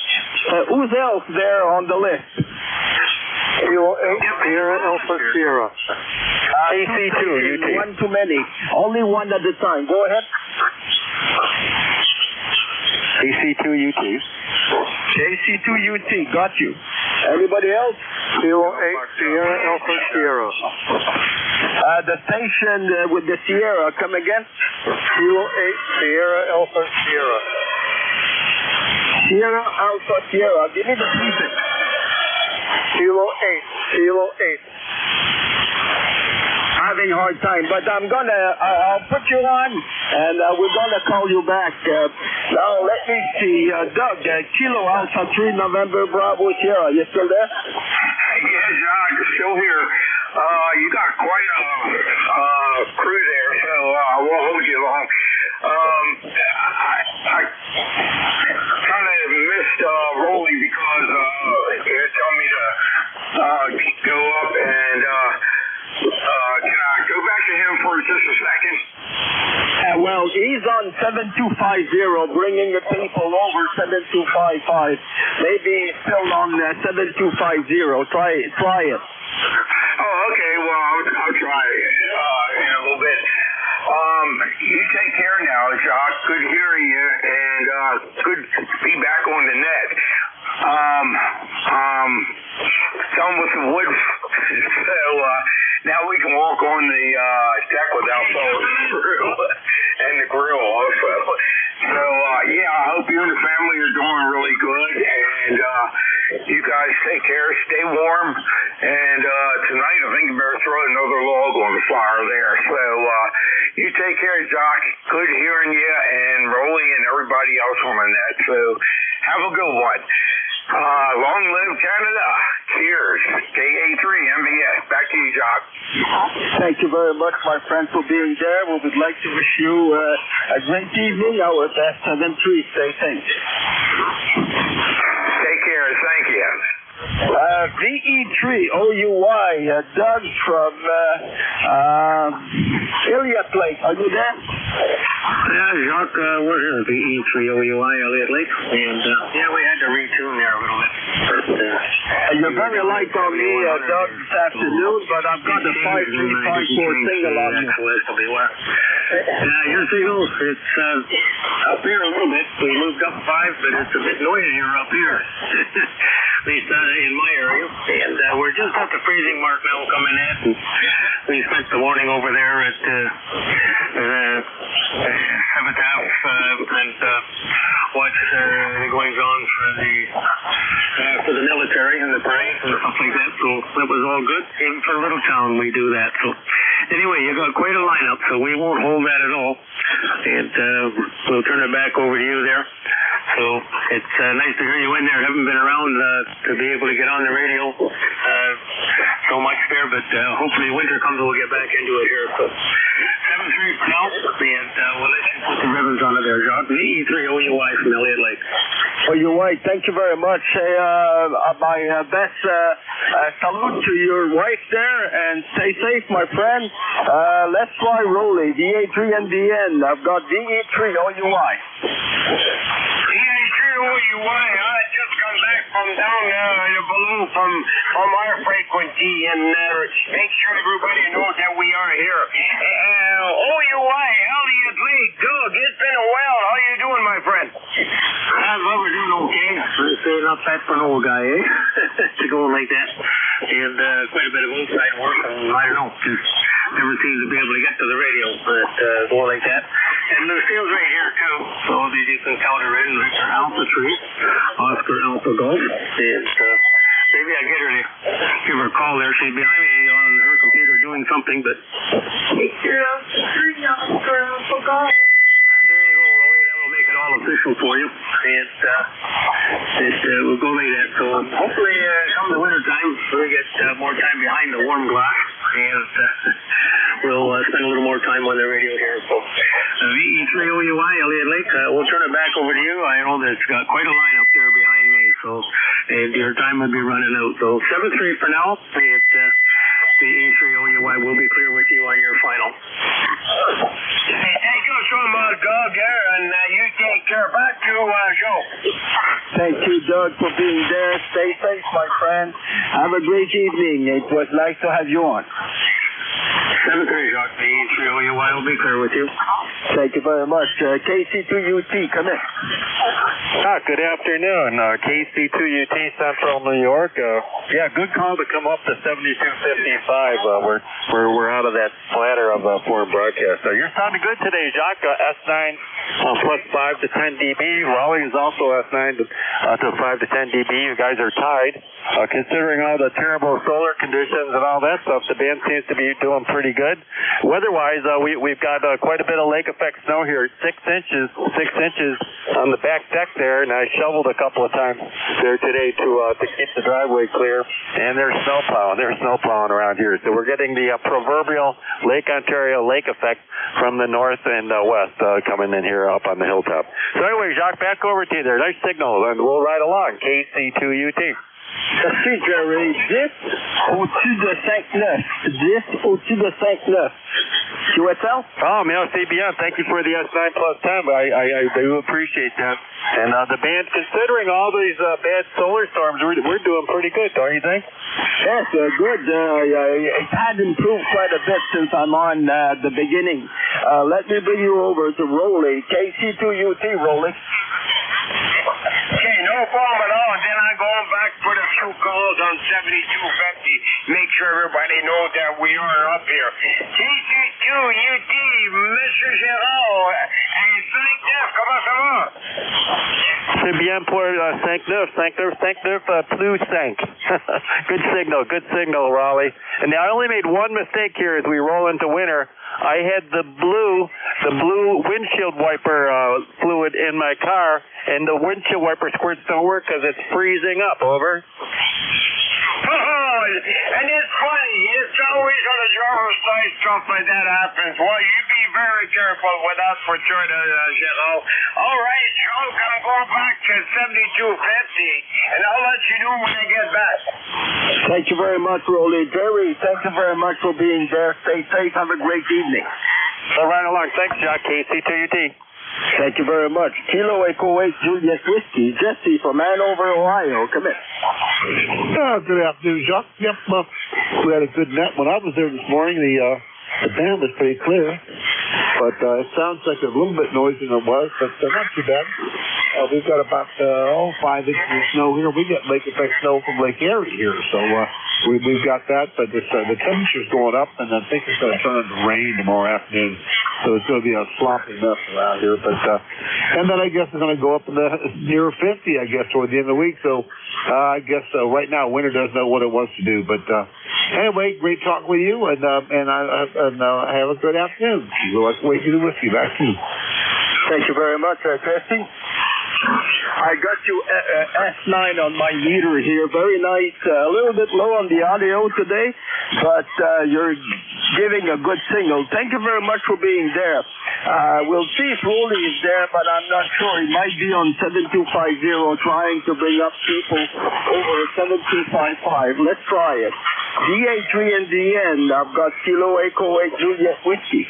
who's else there on the list? Kilo 8 Sierra Alpha Sierra. AC2, one too many. Only one at a time. Go ahead. AC2UT. AC2UT, got you. Anybody else? Kilo 8 Sierra Alpha Sierra. The station with the Sierra, come again? Kilo 8 Sierra Alpha Sierra. Sierra Alpha Sierra. Give me the prefix. Kilo 8. Kilo 8. Having a hard time, but I'll put you on, and we're gonna call you back. Now let me see, Doug, Kilo Alpha 3 November Bravo Sierra. You still there? Yeah, Jacques, still here. You got quite a crew there, so I won't hold you long. I kind of missed Rolly because he had told me to go up and can I go back to him for just a second? Well, he's on 7250, bringing the people over 7255. Maybe he's still on 7250. Try it. Oh, okay. Well, I'll try in a little bit. You take care now, Jacques. Good hearing you, and good to be back on the net. Done with the wood, so now we can walk on the deck without falling through, and the grill also. So yeah, I hope you and the family are doing really good, and you guys take care, stay warm, and tonight I think you better throw another log on the fire there. So you take care, Jock. Good hearing you, and Rolly and everybody else on the net. So have a good one. Long live Canada. Cheers. KA3 MBS. Back to you, Jock. Thank you very much, my friend, for being there. We would like to wish you a great evening. Our best 7-3. Stay safe. Take care. Thank you. VE3OUY, Doug from Elliott Lake. Are you there? Yeah, Jacques, we're here at VE3OUY, Elliott Lake, and yeah, we had to retune there a little bit. But, you're very light on me, Doug, this afternoon, but I've got the 5354 single on you. Yeah, your signal, it's up here a little bit. We moved up 5, but it's a bit noisier up here. At least in my area. And we're just at the freezing mark now coming in. We spent the morning over there at Habitat and watched the goings on for the military and the parade and stuff like that. So that was all good. Even for a little town, we do that. So anyway, you got quite a lineup, so we won't hold that at all. And we'll turn it back over to you there. So it's nice to hear you in there. Haven't been around to be able to get on the radio so much there, but hopefully winter comes and we'll get back into it here. So 7-3 for now, and we'll let you put the ribbons on it there, Jacques. VE3OUY from Elliott Lake. OUY, thank you very much. My best salute to your wife there, and stay safe, my friend. Let's try Rolly, VA3NDN. I've got VE3OUY. VA3OUY, I just come back from down below from our frequency, and make sure everybody knows that we are here. OUY, Elliott Lake, Doug, it's been a while. How you doing, my friend? We're doing okay. Say not bad for an old guy, eh? To go like that. and quite a bit of outside work, and I don't know, just never seems to be able to get to the radio, but go like that. And the fields right here too, so these you can count her in. Victor Alpha 3, Oscar Alpha Golf, and maybe I get her to give her a call there. She's behind me on her computer doing something, but Victor Alpha 3, Oscar Alpha Golf. There you go, Rolly. That will make it all official for you, and we'll go like that. So hopefully, come the winter time, we'll get more time behind the warm glass, and we'll spend a little more time on the radio here. So VE3OUI, Elliott Lake, we'll turn it back over to you. I know that it's got quite a line up there behind me, so and your time will be running out. So 7-3 for now, and VE3OUI will be clear with you on your final. Hey, thank you so much, Doug, here, and you take care. Back to Joe. Thank you, Doug, for being there. Stay safe, my friend. Have a great evening. It was nice to have you on. 7-3, Jacques. VE3OUI will be clear with you. Thank you very much. KC2UT, come in. Good afternoon. KC2UT, Central New York. Yeah, good call to come up to 7255. We're out of that splatter of foreign broadcast. You're sounding good today, Jacques. S9 plus 5 to 10 dB. Raleigh is also S9 to 5 to 10 dB. You guys are tied. Considering all the terrible solar conditions and all that stuff, the band seems to be doing pretty good. Weather-wise, we've got quite a bit of lake effect snow here. 6 inches on the back deck there, and I shoveled a couple of times there today to keep the driveway clear. And there's snow plowing around here. So we're getting the proverbial Lake Ontario lake effect from the north and west coming in here up on the hilltop. So anyway, Jacques, back over to you there. Nice signal, and we'll ride along. KC2UT. Merci, Jerry. 10 au-dessus de 5-9. 10 au-dessus de 5-9. QSL? Oh, merci bien. Thank you for the S9 plus 10. I do appreciate that. And the band, considering all these bad solar storms, we're doing pretty good, don't you think? Yes, good. It had improved quite a bit since I'm on the beginning. Let me bring you over to Rolly. KC2UT, Rolly. Okay, no problem at all. Then I'm going back for a few calls on 7250. Make sure everybody knows that we are up here. KC2UT, Monsieur Gérard, et 5-9, comment ça va? C'est bien pour 5-9 plus 5. Good signal, Raleigh. And I only made one mistake here as we roll into winter. I had the blue windshield wiper fluid in my car, and the windshield wiper squirts don't work because it's freezing up. Over. Oh, and it's funny. It's always on the driver's side stuff like that happens. Well, you be very careful with that for sure, Gerald. All right, Joe, I'm going back to 7250, and I'll let you know when I get back. Thank you very much, Rolly. Jerry, thank you very much for being there. Stay safe. Have a great evening. So right along. Thanks, Jacques. KC2UT. Thank you very much. Kilo Echo 8 Julius Whiskey. Jesse from Hanover, Ohio. Come in. Good afternoon, Jacques. Yep, we had a good net. When I was there this morning, the band was pretty clear, but it sounds like a little bit noisier than it was, but not too bad. We've got about 5 inches of snow here. We get lake effect snow from Lake Erie here, so we've got that, but the temperature's going up, and I think it's going to turn into rain tomorrow afternoon, so it's going to be a sloppy mess around here. But and then I guess it's going to go up in the near 50, I guess, toward the end of the week. So I guess right now winter doesn't know what it wants to do. But anyway, great talking with you, and have a good afternoon. Let's wait to the whiskey. Back to you. Thank you very much, Christy. I got you S9 on my meter here. Very nice. A little bit low on the audio today, but you're giving a good signal. Thank you very much for being there. We'll see if Rolly is there, but I'm not sure. He might be on 7250 trying to bring up people over 7255. Let's try it. DA3 and DN. I've got Kilo Echo 8 Julius Whiskey.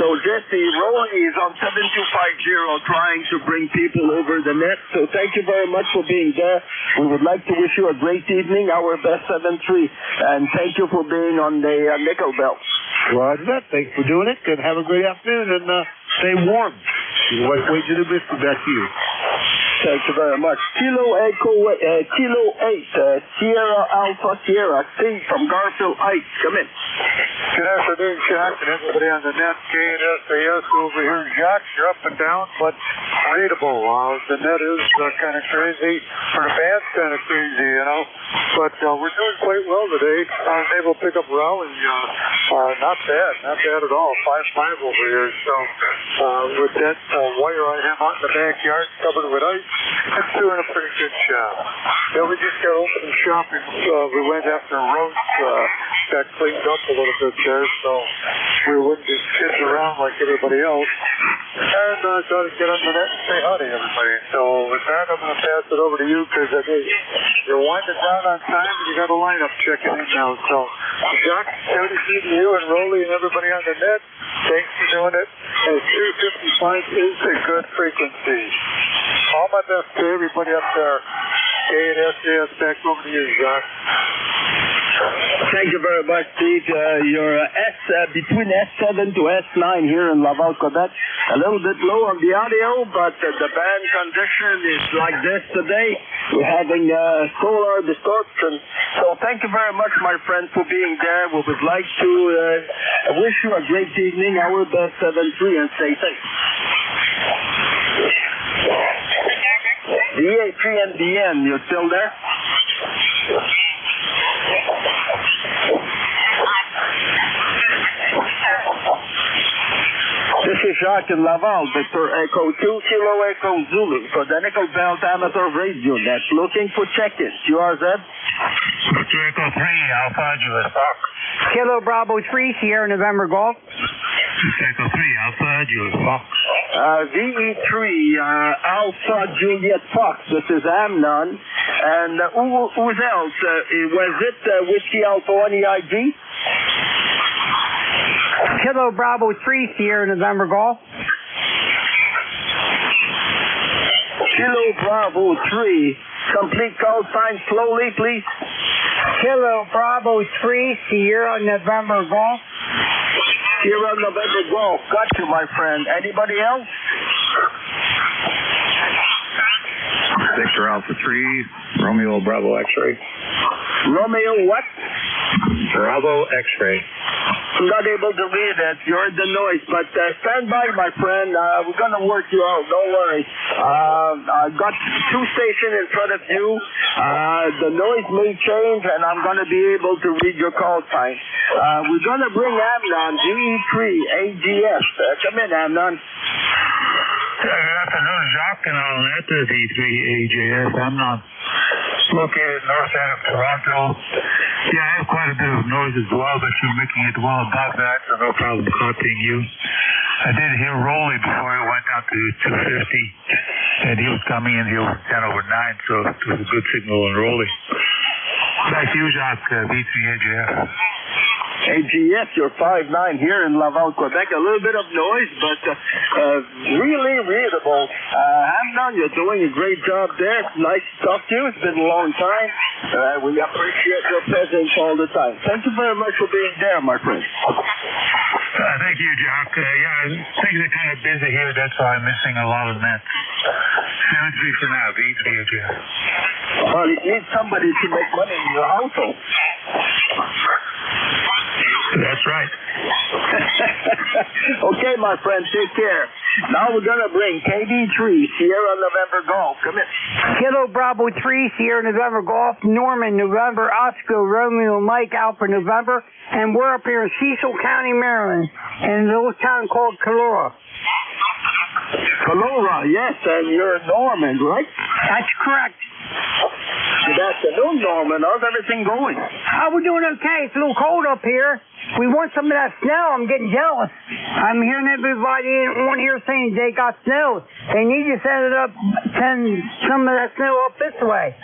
So Jesse, Rolly is on 7250 trying to bring people over the net. So thank you very much for being there. We would like to wish you a great evening, our best 7-3. And thank you for being on the nickel belt. Roger that. Thanks for doing it, and have a great afternoon, and stay warm. Wait to the biscuit. Back to you. Thank you very much. Kilo 8, Sierra Alpha Sierra, Steve from Garfield Heights. Come in. Good afternoon, Jack, and everybody on the net. KNSAS over here. Jack, you're up and down, but readable. The net is kind of crazy. For the band's kind of crazy, you know. But we're doing quite well today. I was able to pick up Raleigh. Not bad at all. 5.5 over here. So with that wire I have out in the backyard covered with ice, it's doing a pretty good job. Yeah, we just got open shopping. We went after roads, got cleaned up a little bit there, so we wouldn't be sitting around like everybody else. And I thought I'd get on the net and say hi to everybody. So with that, I'm going to pass it over to you because I think you're winding down on time and you got a lineup checking in now. So, Jacques, good to see you and Rolly and everybody on the net. Thanks for doing it. And 255 is a good frequency. All my best to everybody up there. KNSAS, back over to you, Jacques. Thank you very much, Steve. You're between S7 to S9 here in Laval, Quebec. A little bit low on the audio, but the band condition is like this today. We're having solar distortion. So thank you very much, my friend, for being there. We would like to wish you a great evening. Our best 7-3 and stay safe. DA3NDN, you're still there? This is Jacques in Laval, Victor Echo 2, Kilo Echo Zulu, for the Nickel Belt Amateur Radio Net, looking for check-ins. QRZ? Victor Echo 3, Alpha Juliet Fox. Kilo Bravo 3, Sierra November Golf. Victor Echo 3, Alpha Juliet Fox. VE3, Alpha Juliet Fox, this is Amnon. And who's else? Was it Whiskey Alpha 1 EIG? Kilo Bravo 3, Sierra November Golf. Kilo Bravo 3, complete call sign slowly, please. Kilo Bravo 3, Sierra November Golf. Sierra November Golf, got you, my friend. Anybody else? Victor Alpha 3, Romeo Bravo X-ray. Romeo what? Bravo X-ray. I'm not able to read it. You heard the noise, but stand by, my friend. We're going to work you out. Don't worry. I've got two stations in front of you. The noise may change, and I'm going to be able to read your call sign. We're going to bring Amnon, GE3, AGS. Come in, Amnon. Good afternoon, Jacques, and on that V3AJS. I'm not located north end of Toronto. Yeah, I have quite a bit of noise as well, but you're making it well above that, so no problem copying you. I did hear Rolly before it went down to 250, and he was coming in here with 10 over 9, so it was a good signal on Rolly. Back to you, Jacques, V3AJS. AGS, you're 5'9" here in Laval, Quebec. A little bit of noise, but really readable. Amnon, you're doing a great job there. Nice to talk to you. It's been a long time. We appreciate your presence all the time. Thank you very much for being there, my friend. Thank you, Jacques. Yeah, things are kind of busy here. That's why I'm missing a lot of nets. 7-3 for now, V3AGS. Well, you need somebody to make money in your household. That's right. Okay, my friend, take care. Now we're going to bring KB3, Sierra November Golf. Come in. Kilo Bravo 3, Sierra November Golf, Norman November, Oscar Romeo Mike Alpha November, and we're up here in Cecil County, Maryland, in a little town called Calora. Calora, yes, and you're Norman, right? That's correct. Good afternoon, Norman. How's everything going? We're doing okay. It's a little cold up here. We want some of that snow. I'm getting jealous. I'm hearing everybody on here saying they got snow. They need to send some of that snow up this way.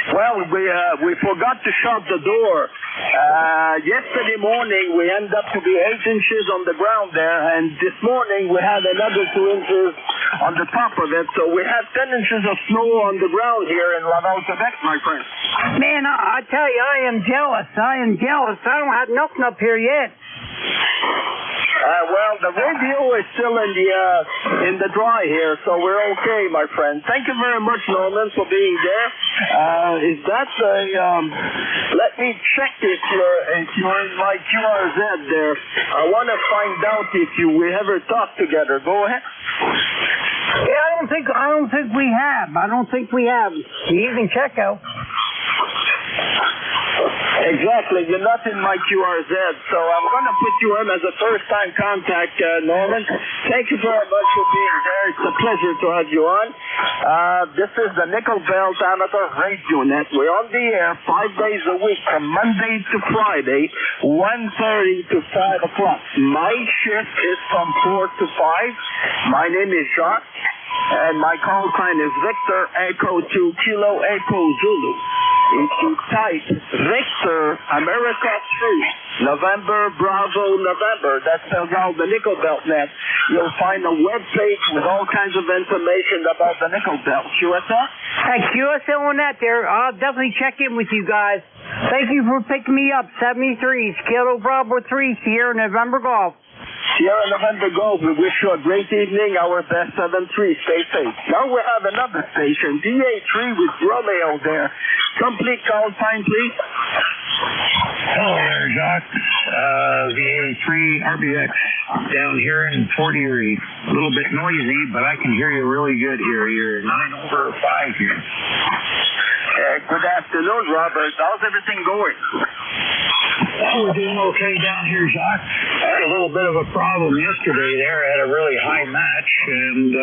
Well, we forgot to shut the door. Yesterday morning, we ended up to be 8 inches on the ground there, and this morning we had another 2 inches on the top of it. So we have 10 inches of snow on the ground here in Laval, Quebec, my friend. Man, I tell you, I am jealous. I am jealous. I don't have nothing up here yet. Well, the radio is still in the dry here, so we're okay, my friend. Thank you very much, Norman, for being there. Is that let me check if you're in my QRZ there. I want to find out if we ever talked together. Go ahead. Yeah, I don't think we have. I don't think we have. You can check out. Exactly. You're not in my QRZ, so I'm going to put you in as a first-time contact, Norman. Thank you very much for being there. It's a pleasure to have you on. This is the Nickel Belt Amateur Radio Net. We're on the air 5 days a week from Monday to Friday, 1:30 to 5 o'clock. My shift is from 4 to 5. My name is Jacques, and my call sign is Victor Echo 2 Kilo Echo Zulu. If you type Victor America 3 November Bravo November, that spells out the Nickel Belt Net, you'll find a web page with all kinds of information about the Nickel Belt. QSL? Hey, QSL on that there. I'll definitely check in with you guys. Thank you for picking me up. 73 Kilo Bravo 3 Sierra November Golf. Sierra November Golf, we wish you a great evening. Our best 7-3. Stay safe. Now we have another station, DA3 with Romeo there. Complete call sign, please. Hello there, Jacques. VA3 RBX down here in Fort Erie. A little bit noisy, but I can hear you really good here. You're 9/5 here. Good afternoon, Robert. How's everything going? Well, we're doing okay down here, Jacques. I had a little bit of a problem yesterday there. I had a really high match, and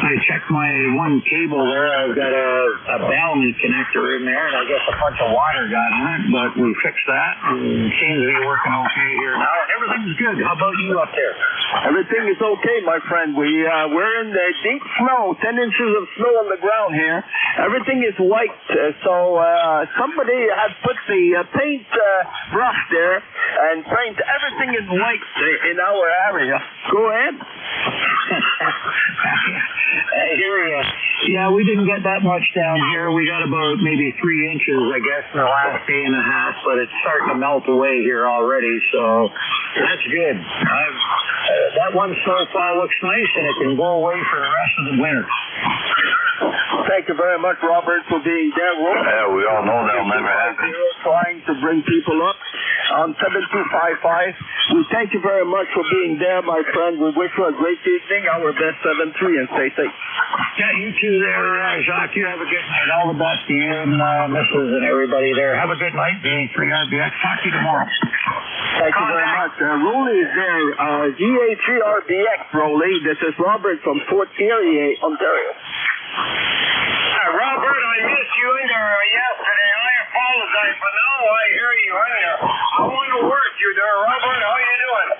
I checked my one cable there. I've got a Bellamy connector in there, and I guess a bunch of water got in it, but we fixed that, and it seems to be working okay here now, and everything's good. How about you up there? Everything is okay, my friend. We're in the deep snow, 10 inches of snow on the ground here. Everything is white, so somebody had put the paint brush there and paint everything in white in our area. Go ahead. I hear you. Yeah, we didn't get that much down here. We got about maybe 3 inches, I guess, in the last day and a half, but it's starting to melt away here already, so that's good. That one snowfall looks nice, and it can go away for the rest of the winter. Thank you very much, Robert, for being there. Yeah, we all know that'll never happen. Trying to bring people up on 7255. We thank you very much for being there, my friend. We wish you a great evening. Our best 7-3, and stay safe. Yeah, you too there, Jacques. You have a good night. All the best to you and Mrs. and everybody there. Have a good night, VA3 RBX. Talk to you tomorrow. Thank you very much. Rolly is there. GA3 RBX, Rolly. This is Robert from Fort Erie, Ontario. Robert, I missed you in there yesterday. I apologize, but now I hear you in there. I want to work you there, Robert. How you doing?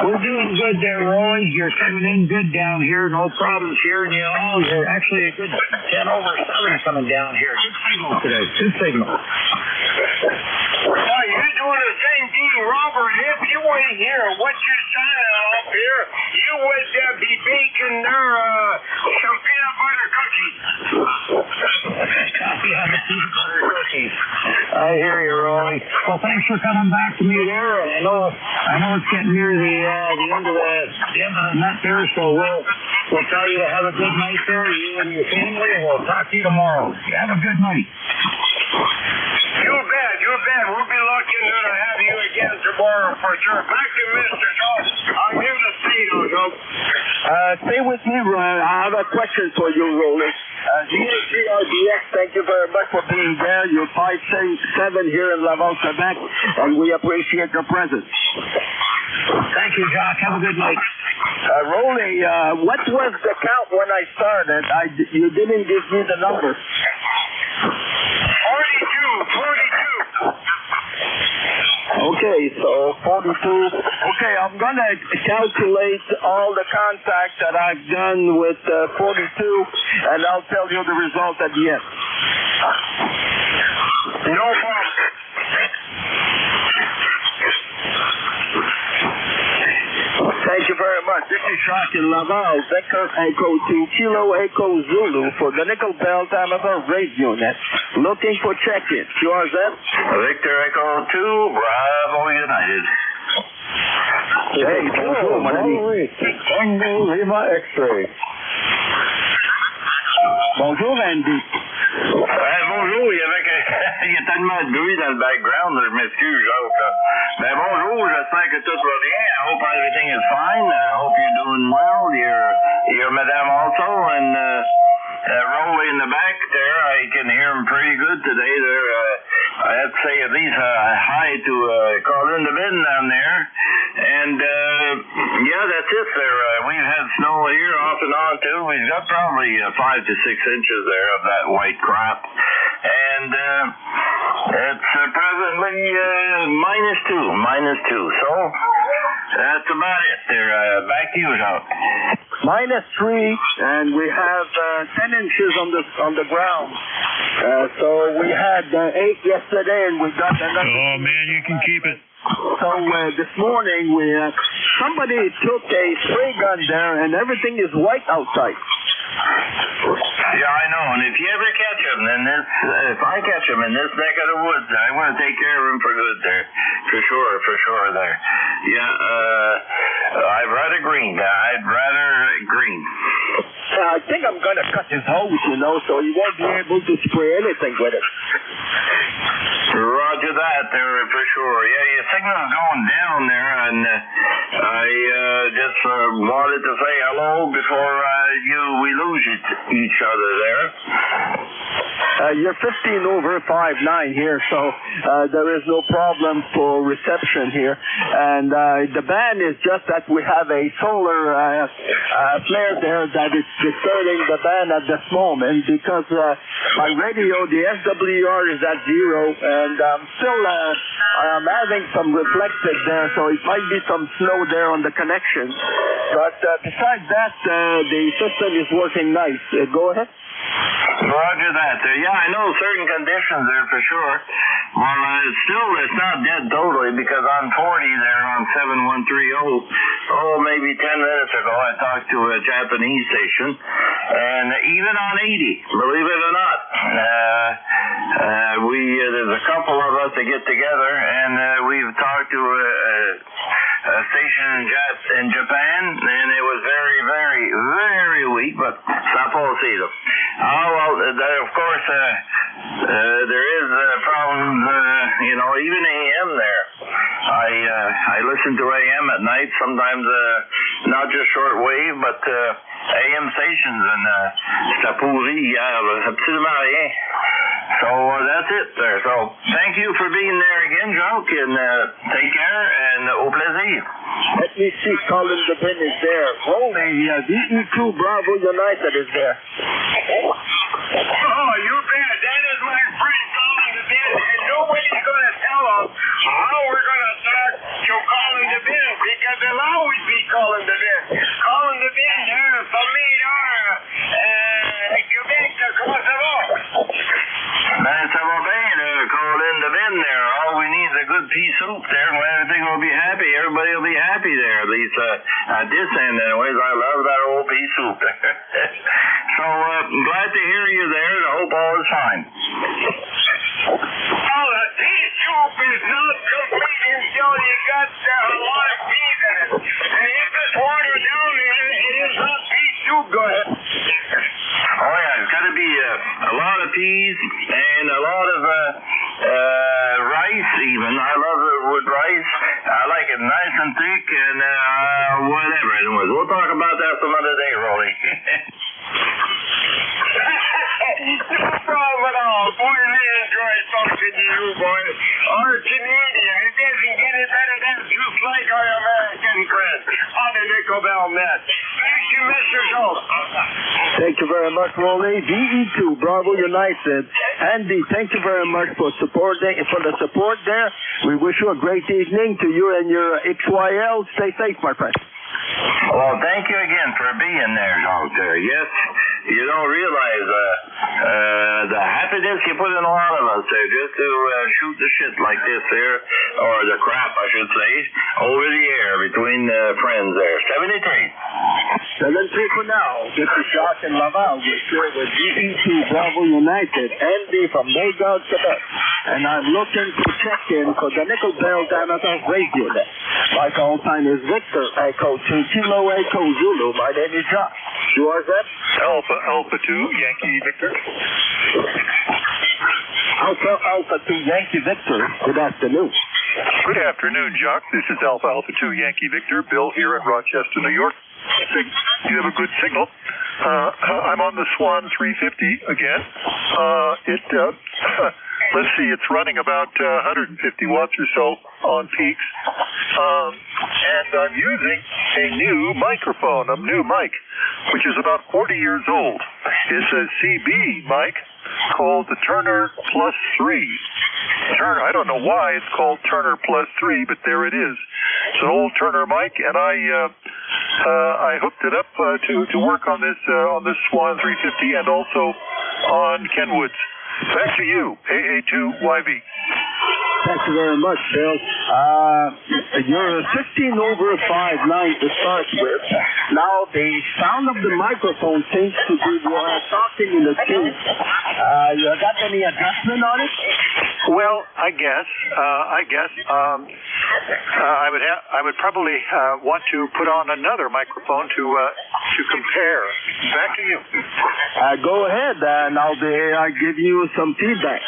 We're doing good there, Roy. You're coming in good down here. No problems hearing you all. You're actually a good 10/7 coming down here. Good signal today. Good signal. Well, you're doing the same thing, Robert. If you ain't here, what you're signing up here, you would be baking their some peanut butter cookies. Yeah, the peanut butter cookies. I hear you, Roy. Well, thanks for coming back to me there. I know it's getting near the end of the net there, so we'll tell you to have a good night there, you and your family, and we'll talk to you tomorrow. You have a good night. You bet. We'll be lucky to have you again tomorrow for sure. Back to Mr. Jones. I'm here to see you, Joe. Stay with me, Ryan. I have a question for you, Rolly. GA3RBX, thank you very much for being there. You're 5-7 here in Laval, Quebec, and we appreciate your presence. Thank you, Jacques. Have a good night. Rolly, what was the count when I started? You didn't give me the number. 42. Okay, so 42. Okay, I'm going to calculate all the contacts that I've done with 42, and I'll tell you the result at the end. No problem. Thank you very much. This is Jacques in Laval, Victor Echo 2 Kilo Echo Zulu for the Nickel Belt Amateur Radio Net. Looking for check-in. QRZ? Victor Echo 2, Bravo United. Hey, bonjour, mon ami. Tango Lima X-ray. Bonjour, Andy. Bonjour, il y a tellement de bruit dans le background, je m'excuse, Jacques. Ben bonjour, j'espère que tout va bien. I hope everything is fine. I hope you're doing well. Your madame also, and Rolly in the back there, I can hear him pretty good today. There, I have to say at least hi to Colin the Ben down there. And yeah, that's it there. We've had snow here off and on too. We've got probably 5 to 6 inches there of that white crap. And it's presently -2. So that's about it there. Back to you, Jacques. -3, and we have 10 inches on the ground. So we had 8 yesterday, and we got another. Oh man, you can keep it. So this morning somebody took a spray gun there, and everything is white outside. Yeah, I know. And if you ever catch him, if I catch him in this neck of the woods, I want to take care of him for good there. For sure there. Yeah, I'd rather green. I think I'm going to cut his hose, so he won't be able to spray anything with it. Roger that there, for sure. Yeah, your signal's going down there, and I just wanted to say hello before we lose each other there. You're 15 over 5.9 here, so there is no problem for reception here. And the band is just that we have a solar flare there that is disturbing the band at this moment, because my radio, the SWR is at 0, and I'm having some reflected there, so it might be some snow there on the connection. But besides that, the system is working nice. Go ahead. Roger that. Yeah, I know certain conditions there for sure. Well, it's not dead totally, because on 40 there on 7130, maybe 10 minutes ago, I talked to a Japanese station, and even on 80, believe it or not, there's a couple of us that get together, and we've talked to a station in Japan, and it was very, very, very weak, but sapposito. Oh, well, of course, there is problems, even AM there. I listen to AM at night, sometimes not just short wave, but AM stations, and c'est pourri hier, absolument rien. So that's it there. So thank you for being there again, Jacques, and take care, and au plaisir. Let me see, Colin the Ben is there. Holy, VE2 Bravo United is there. Oh, you bet. That is my friend Colin the Ben, and nobody's going to tell us how we're going to start to Colin the Ben, because they'll always be Colin the Ben. Colin the Ben there, familiar, Quebec, comment ça va? Ben, ça va bien, Colin the Ben there. All we need is a good pea soup there, and everything will be happy. Everybody will be happy there, at least at this end anyways. I love that old pea soup there. So, I'm glad to hear you there, and I hope all is fine. Well, the pea soup is not complete until you got a lot of peas in it. And if it's water down there, it is not pea soup. Go ahead. Oh, yeah, it's got to be a lot of peas and a lot of rice even. I love it with rice. I like it nice and thick, and whatever. Anyways, we'll talk about that some other day, Rolly. No problem at all. Boy, I enjoy talking to you, boy. Our Canadian, it doesn't get any better than just like our American friend on the Nickel Bell net. Thank you, Mr. Schultz. Thank you very much, Rolly. VE2 Bravo United. Andy, thank you very much for the support there. We wish you a great evening to you and your XYL. Stay safe, my friend. Well, thank you again for being there, Jacques. Yes, you don't realize the happiness you put in a lot of us there just to shoot the shit like this there, or the crap, I should say, over the air between friends there. 73. 73 for now. This is Jacques and Laval. We're here with VE2 Bravo United. Andy from Magog, Quebec. And I'm looking for check-in for the Nickel Bell Diameter Radio Net. My call sign is Victor Echo 2 Kilo Echo Zulu. My name is Josh. You are that? Alpha 2 Yankee Victor. Alpha 2 Yankee Victor. Good afternoon. Good afternoon, Jock. This is Alpha 2 Yankee Victor. Bill here in Rochester, New York. You have a good signal. I'm on the Swan 350 again. Let's see, it's running about 150 watts or so on peaks. And I'm using a new microphone, a new mic, which is about 40 years old. It's a CB mic called the Turner Plus 3. I don't know why it's called Turner Plus 3, but there it is. It's an old Turner mic, and I hooked it up to work on this Swan 350 and also on Kenwood's. Back to you, AA2YV. Thank you very much, Bill. You're 15 over 5'9" to start with. Now, the sound of the microphone seems to be talking in the tube. You got any adjustment on it? Well, I guess I would probably want to put on another microphone to compare. Back to you. Go ahead, and I'll give you some feedback.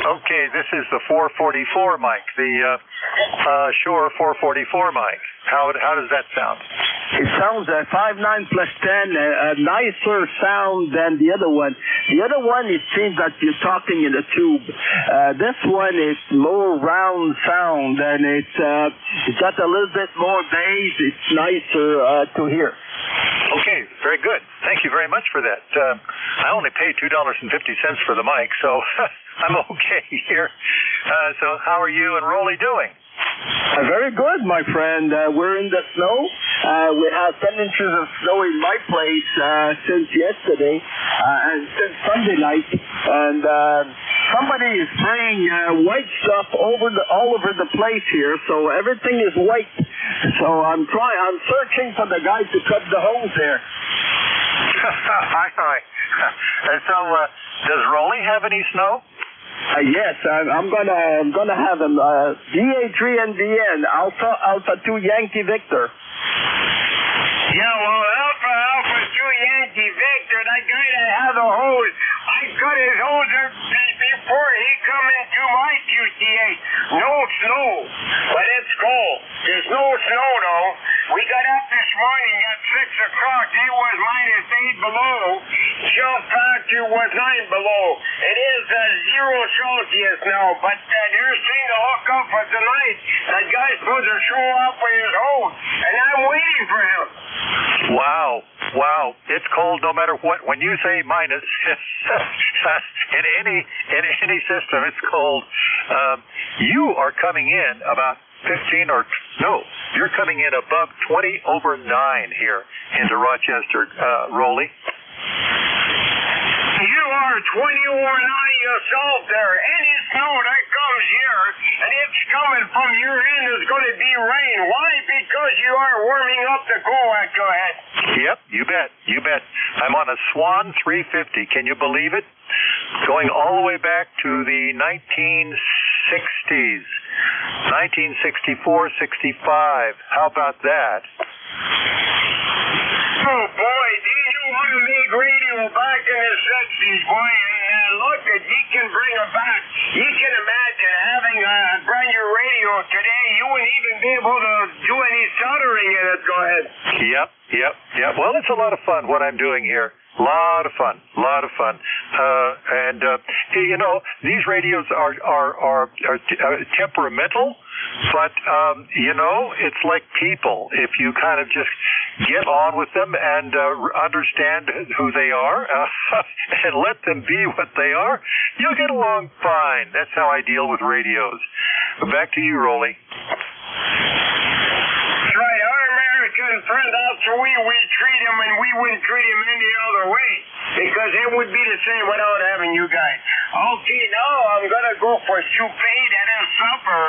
Okay, this is the 444 mic, the Shure 444 mic. How does that sound? It sounds 5'9" plus 10, a nicer sound than the other one. The other one, it seems that you're talking in a tube. This one is more round sound, and it's got a little bit more bass. It's nicer to hear. Okay, very good. Thank you very much for that. I only paid $2.50 for the mic, so I'm okay here. So how are you and Rolly doing? Very good, my friend. We're in the snow. We have 10 inches of snow in my place since yesterday and since Sunday night. And somebody is spraying white stuff all over the place here, so everything is white. So I'm searching for the guy to cut the hose there. Hi. So does Rolly have any snow? Yes, I'm gonna have him. DA3NDN, Alpha 2 Yankee Victor. Yeah, well, Alpha 2 Yankee Victor, that guy that had the hose, I cut his hose before he come into my QTA. No snow, but it's cold. There's no snow, though. We got up this morning at 6 o'clock. It was -8 below. Chill factor was 9 below. It is 0 Celsius now, but there's thing to hook up for tonight. That guy's supposed to show up with his hose, and I'm waiting for him. Wow. It's cold no matter what. When you say minus, in any system, it's cold. You are coming in about 15 or no, you're coming in above 20 over 9 here into Rochester, Rolly. You are 20 over 9 yourself there. Any snow that comes here, and it's coming from your end, is going to be rain. Why? Because you are warming up the coax. Go ahead. Yep, you bet. I'm on a Swan 350. Can you believe it? Going all the way back to the 1960s. 1964, 65. How about that? Oh, boy, did you want to make radio back in the 60s, boy? And look, if you can bring it back, you can imagine having a brand new radio today. You wouldn't even be able to do any soldering in it. Go ahead. Yep. Well, it's a lot of fun what I'm doing here. Lot of fun. And you know, these radios are temperamental, but you know, it's like people. If you kind of just get on with them and understand who they are and let them be what they are, you'll get along fine. That's how I deal with radios. Back to you, Rolly. That's right. Our American friend, that's the way we treat him, and we wouldn't treat him any other way, because it would be the same without having you guys. Okay, now I'm gonna go for soup and a supper,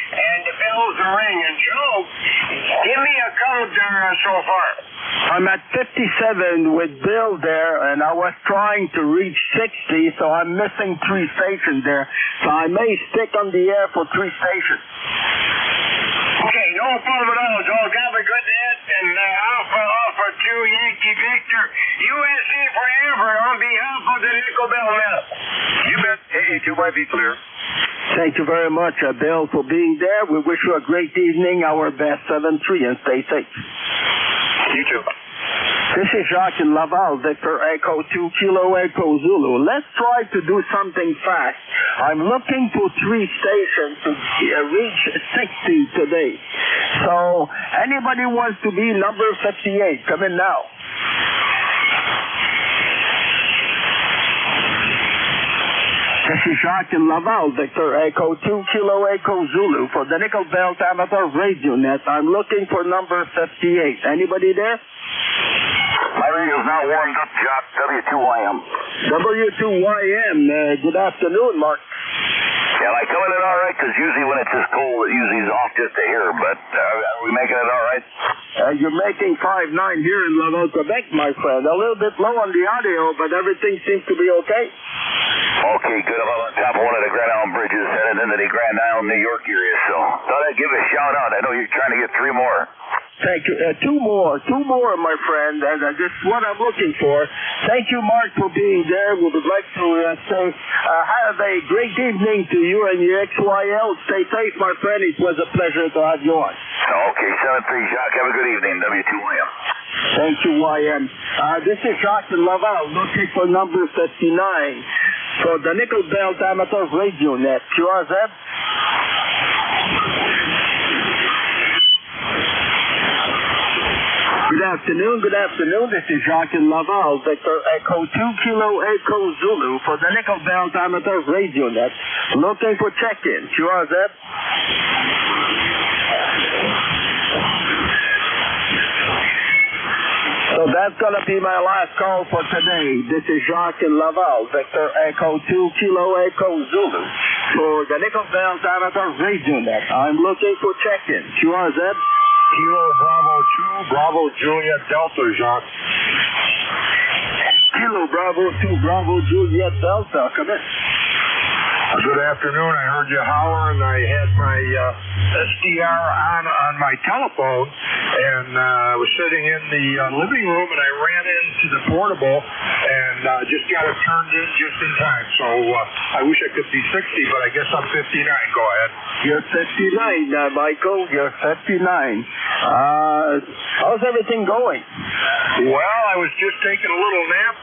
and the bells are ringing. Joe, give me a count there so far. I'm at 57 with Bill there, and I was trying to reach 60, so I'm missing 3 stations there. So I may stick on the air for 3 stations. Okay, no problem at all, Joe. Have a good day, and Alpha 2 Yankee Victor, USA forever on behalf of the Nickel Bell Net. You bet. AA2YV clear. Thank you very much, Bill, for being there. We wish you a great evening. Our best 7-3, and stay safe. You too. This is Jacques in Laval, Victor Echo 2 Kilo Echo Zulu. Let's try to do something fast. I'm looking for 3 stations to reach 60 today. So, anybody wants to be number 58, come in now. This is Jacques in Laval, Victor Echo 2 Kilo Echo Zulu for the Nickel Belt Amateur Radio Net. I'm looking for number 58. Anybody there? My radio's not warmed up, Jock. W2YM. W2YM. Good afternoon, Mark. Yeah, I coming in all right? Because usually when it's this cold, it usually is off just to hear. But are we making it all right? You're making 5-9 here in Laval, Quebec, my friend. A little bit low on the audio, but everything seems to be okay. Okay, good. I'm on top of one of the Grand Island bridges headed into the Grand Island, New York area. So thought I'd give a shout out. I know you're trying to get 3 more. Thank you. 2 more, my friend, and this is what I'm looking for. Thank you, Mark, for being there. We would like to say have a great evening to you and your XYL. Stay safe, my friend. It was a pleasure to have you on. Okay, 7-3, Jacques. Have a good evening, W2YM. Thank you, YM. This is Jacques in Laval, looking for number 59 for the Nickel Belt Amateur Radio Net. QRZ? Good afternoon. This is Jacques in Laval, Victor Echo 2 Kilo Echo Zulu for the Nickel Belt Amateur Radio Net. Looking for check-in. QRZ? So that's going to be my last call for today. This is Jacques in Laval, Victor Echo 2 Kilo Echo Zulu for the Nickel Belt Amateur Radio Net. I'm looking for check-in. QRZ? Kilo Bravo 2, Bravo Juliet Delta, Jacques. Kilo Bravo 2, Bravo Juliet Delta. Come in. Good afternoon. I heard you holler, and I had my SDR on my telephone, and I was sitting in the living room, and I ran into the portable, and just got it turned in just in time. So I wish I could be 60, but I guess I'm 59. Go ahead. You're 59, Michael. You're 59. How's everything going? Well, I was just taking a little nap.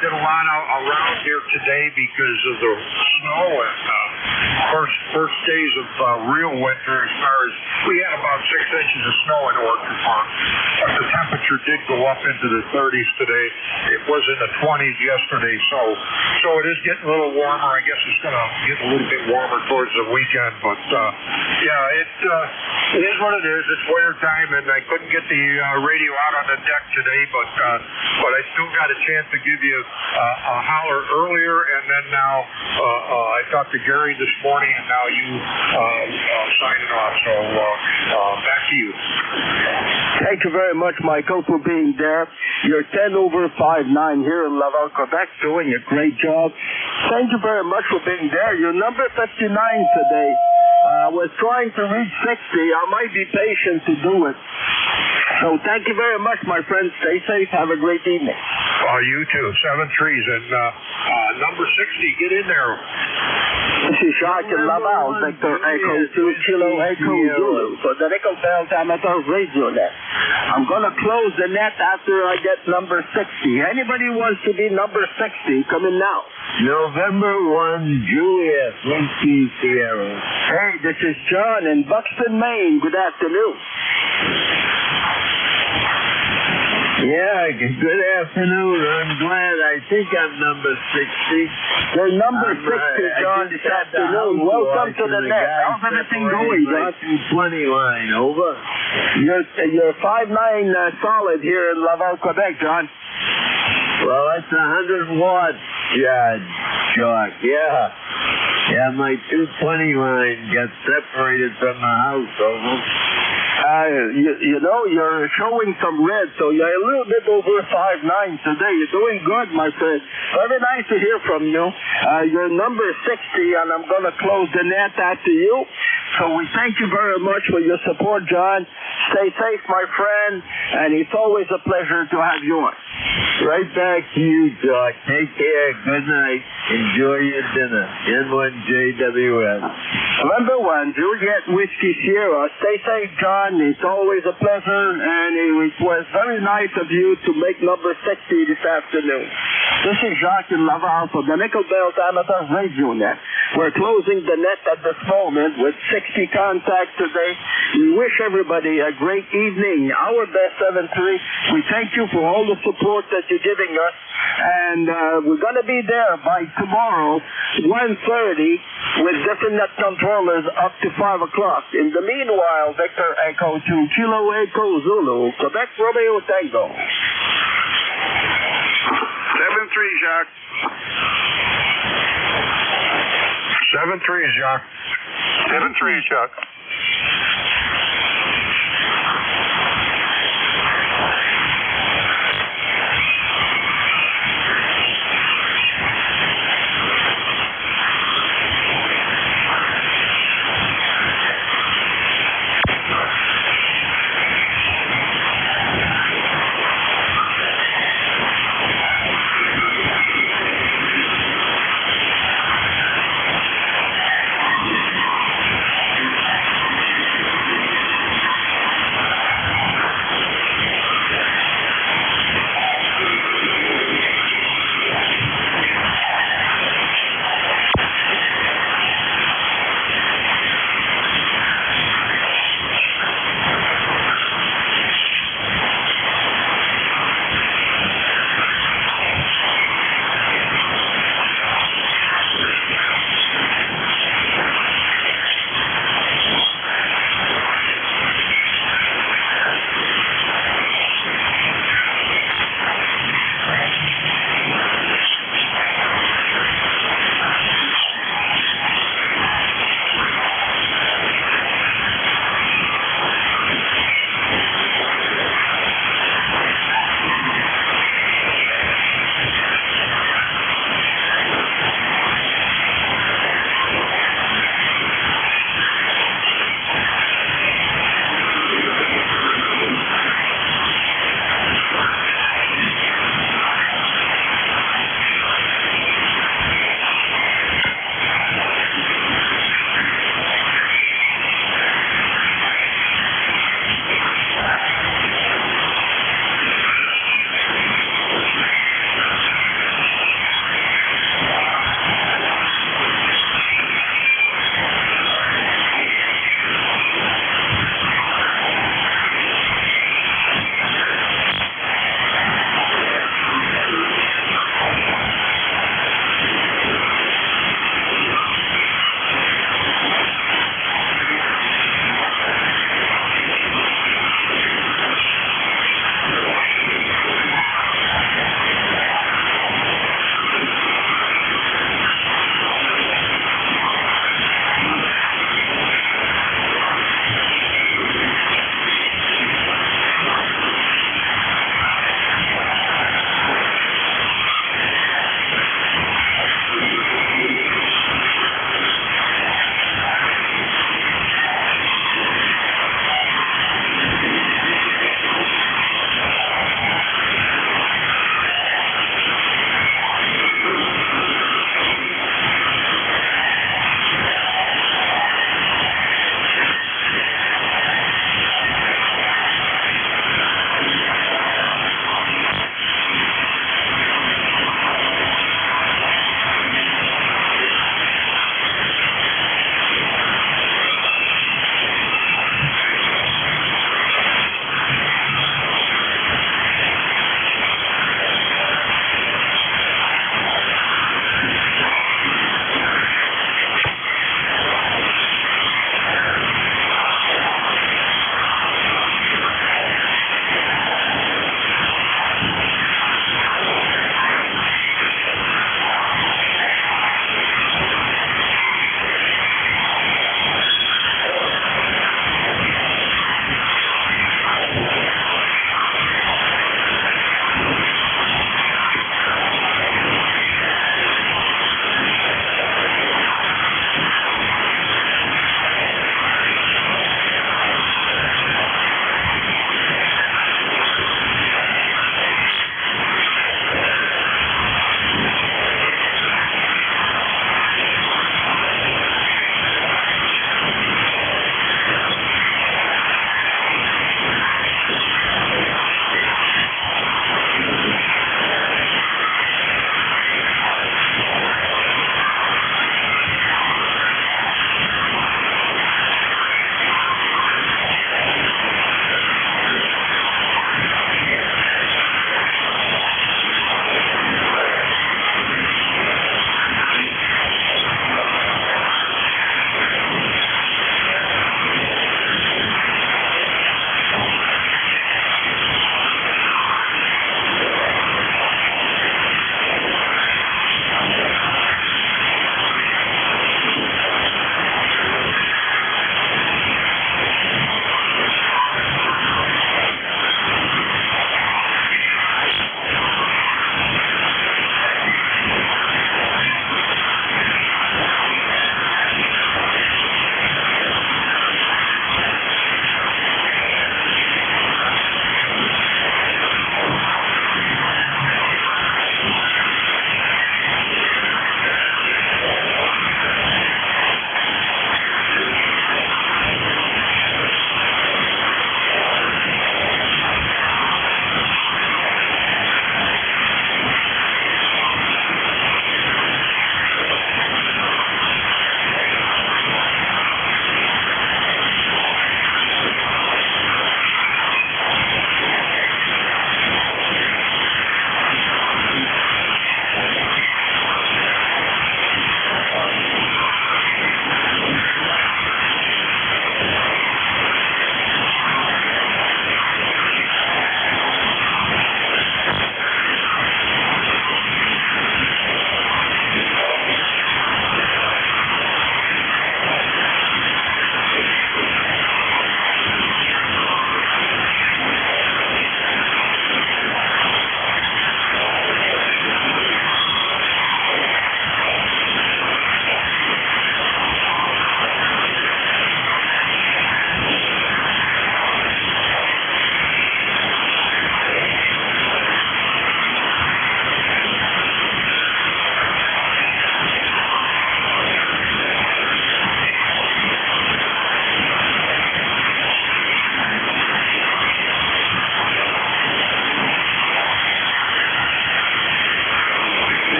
Did a lot around here today because of the snow and first days of real winter. As far as we had about 6 inches of snow in Orchard Park, but the temperature did go up into the 30s today. It was in the 20s yesterday, so it is getting a little warmer. I guess it's going to get a little bit warmer towards the weekend, but yeah, it is what it is. It's winter time, and I couldn't get the radio out on the deck today, but I still got a chance to give you a holler earlier, and then now I talked to Gary this morning, and now you signing off. So back to you. Thank you very much, Michael, for being there. You're 10 over 5-9 here in Laval, Quebec, doing a great job. Thank you very much for being there. You're number 59 today. I was trying to reach 60. I might be patient to do it. So thank you very much, my friend. Stay safe. Have a great evening. You too. 7 3s. And number 60, get in there. This is Jacques in Laval, Victor Echo 2 Kilo Echo Zulu for the Nickel Belt Amateur Radio Net. I'm going to close the net after I get number 60. Anybody wants to be number 60, come in now. November 1, Juliet, Yankee Sierra. Hey, this is John in Buxton, Maine. Good afternoon. Yeah, good afternoon. I'm glad. I think I'm number 60. You're number 60, John, this afternoon. Welcome to the net. How's everything going, John? 20 line, over. You're 5'9" solid here in Laval, Quebec, John. Well, that's 100 watts, Judge. Jacques. Yeah, my 220 line got separated from the house almost. You know, you're showing some red, so you're a little bit over 5'9" today. You're doing good, my friend. Very nice to hear from you. You're number 60, and I'm going to close the net after you. So we thank you very much for your support, John. Stay safe, my friend, and it's always a pleasure to have you on. Right back to you, Jacques. Take care. Good night. Enjoy your dinner. N1JWS. Number 1, Juliet Whiskey Sierra. Stay safe, John. It's always a pleasure, and it was very nice of you to make number 60 this afternoon. This is Jacques in Laval for the Nickel Belt Amateur Radio Net. We're closing the net at this moment with 60 contacts today. We wish everybody a great evening. Our best 7-3. We thank you for all the support that you're giving us, and we're going to be there by tomorrow, 1:30, with different net controllers up to 5 o'clock. In the meanwhile, Victor Echo to Kilo Echo Zulu, Quebec Romeo Tango. 7-3, Jacques. 7-3, Jacques. 7-3, Jacques.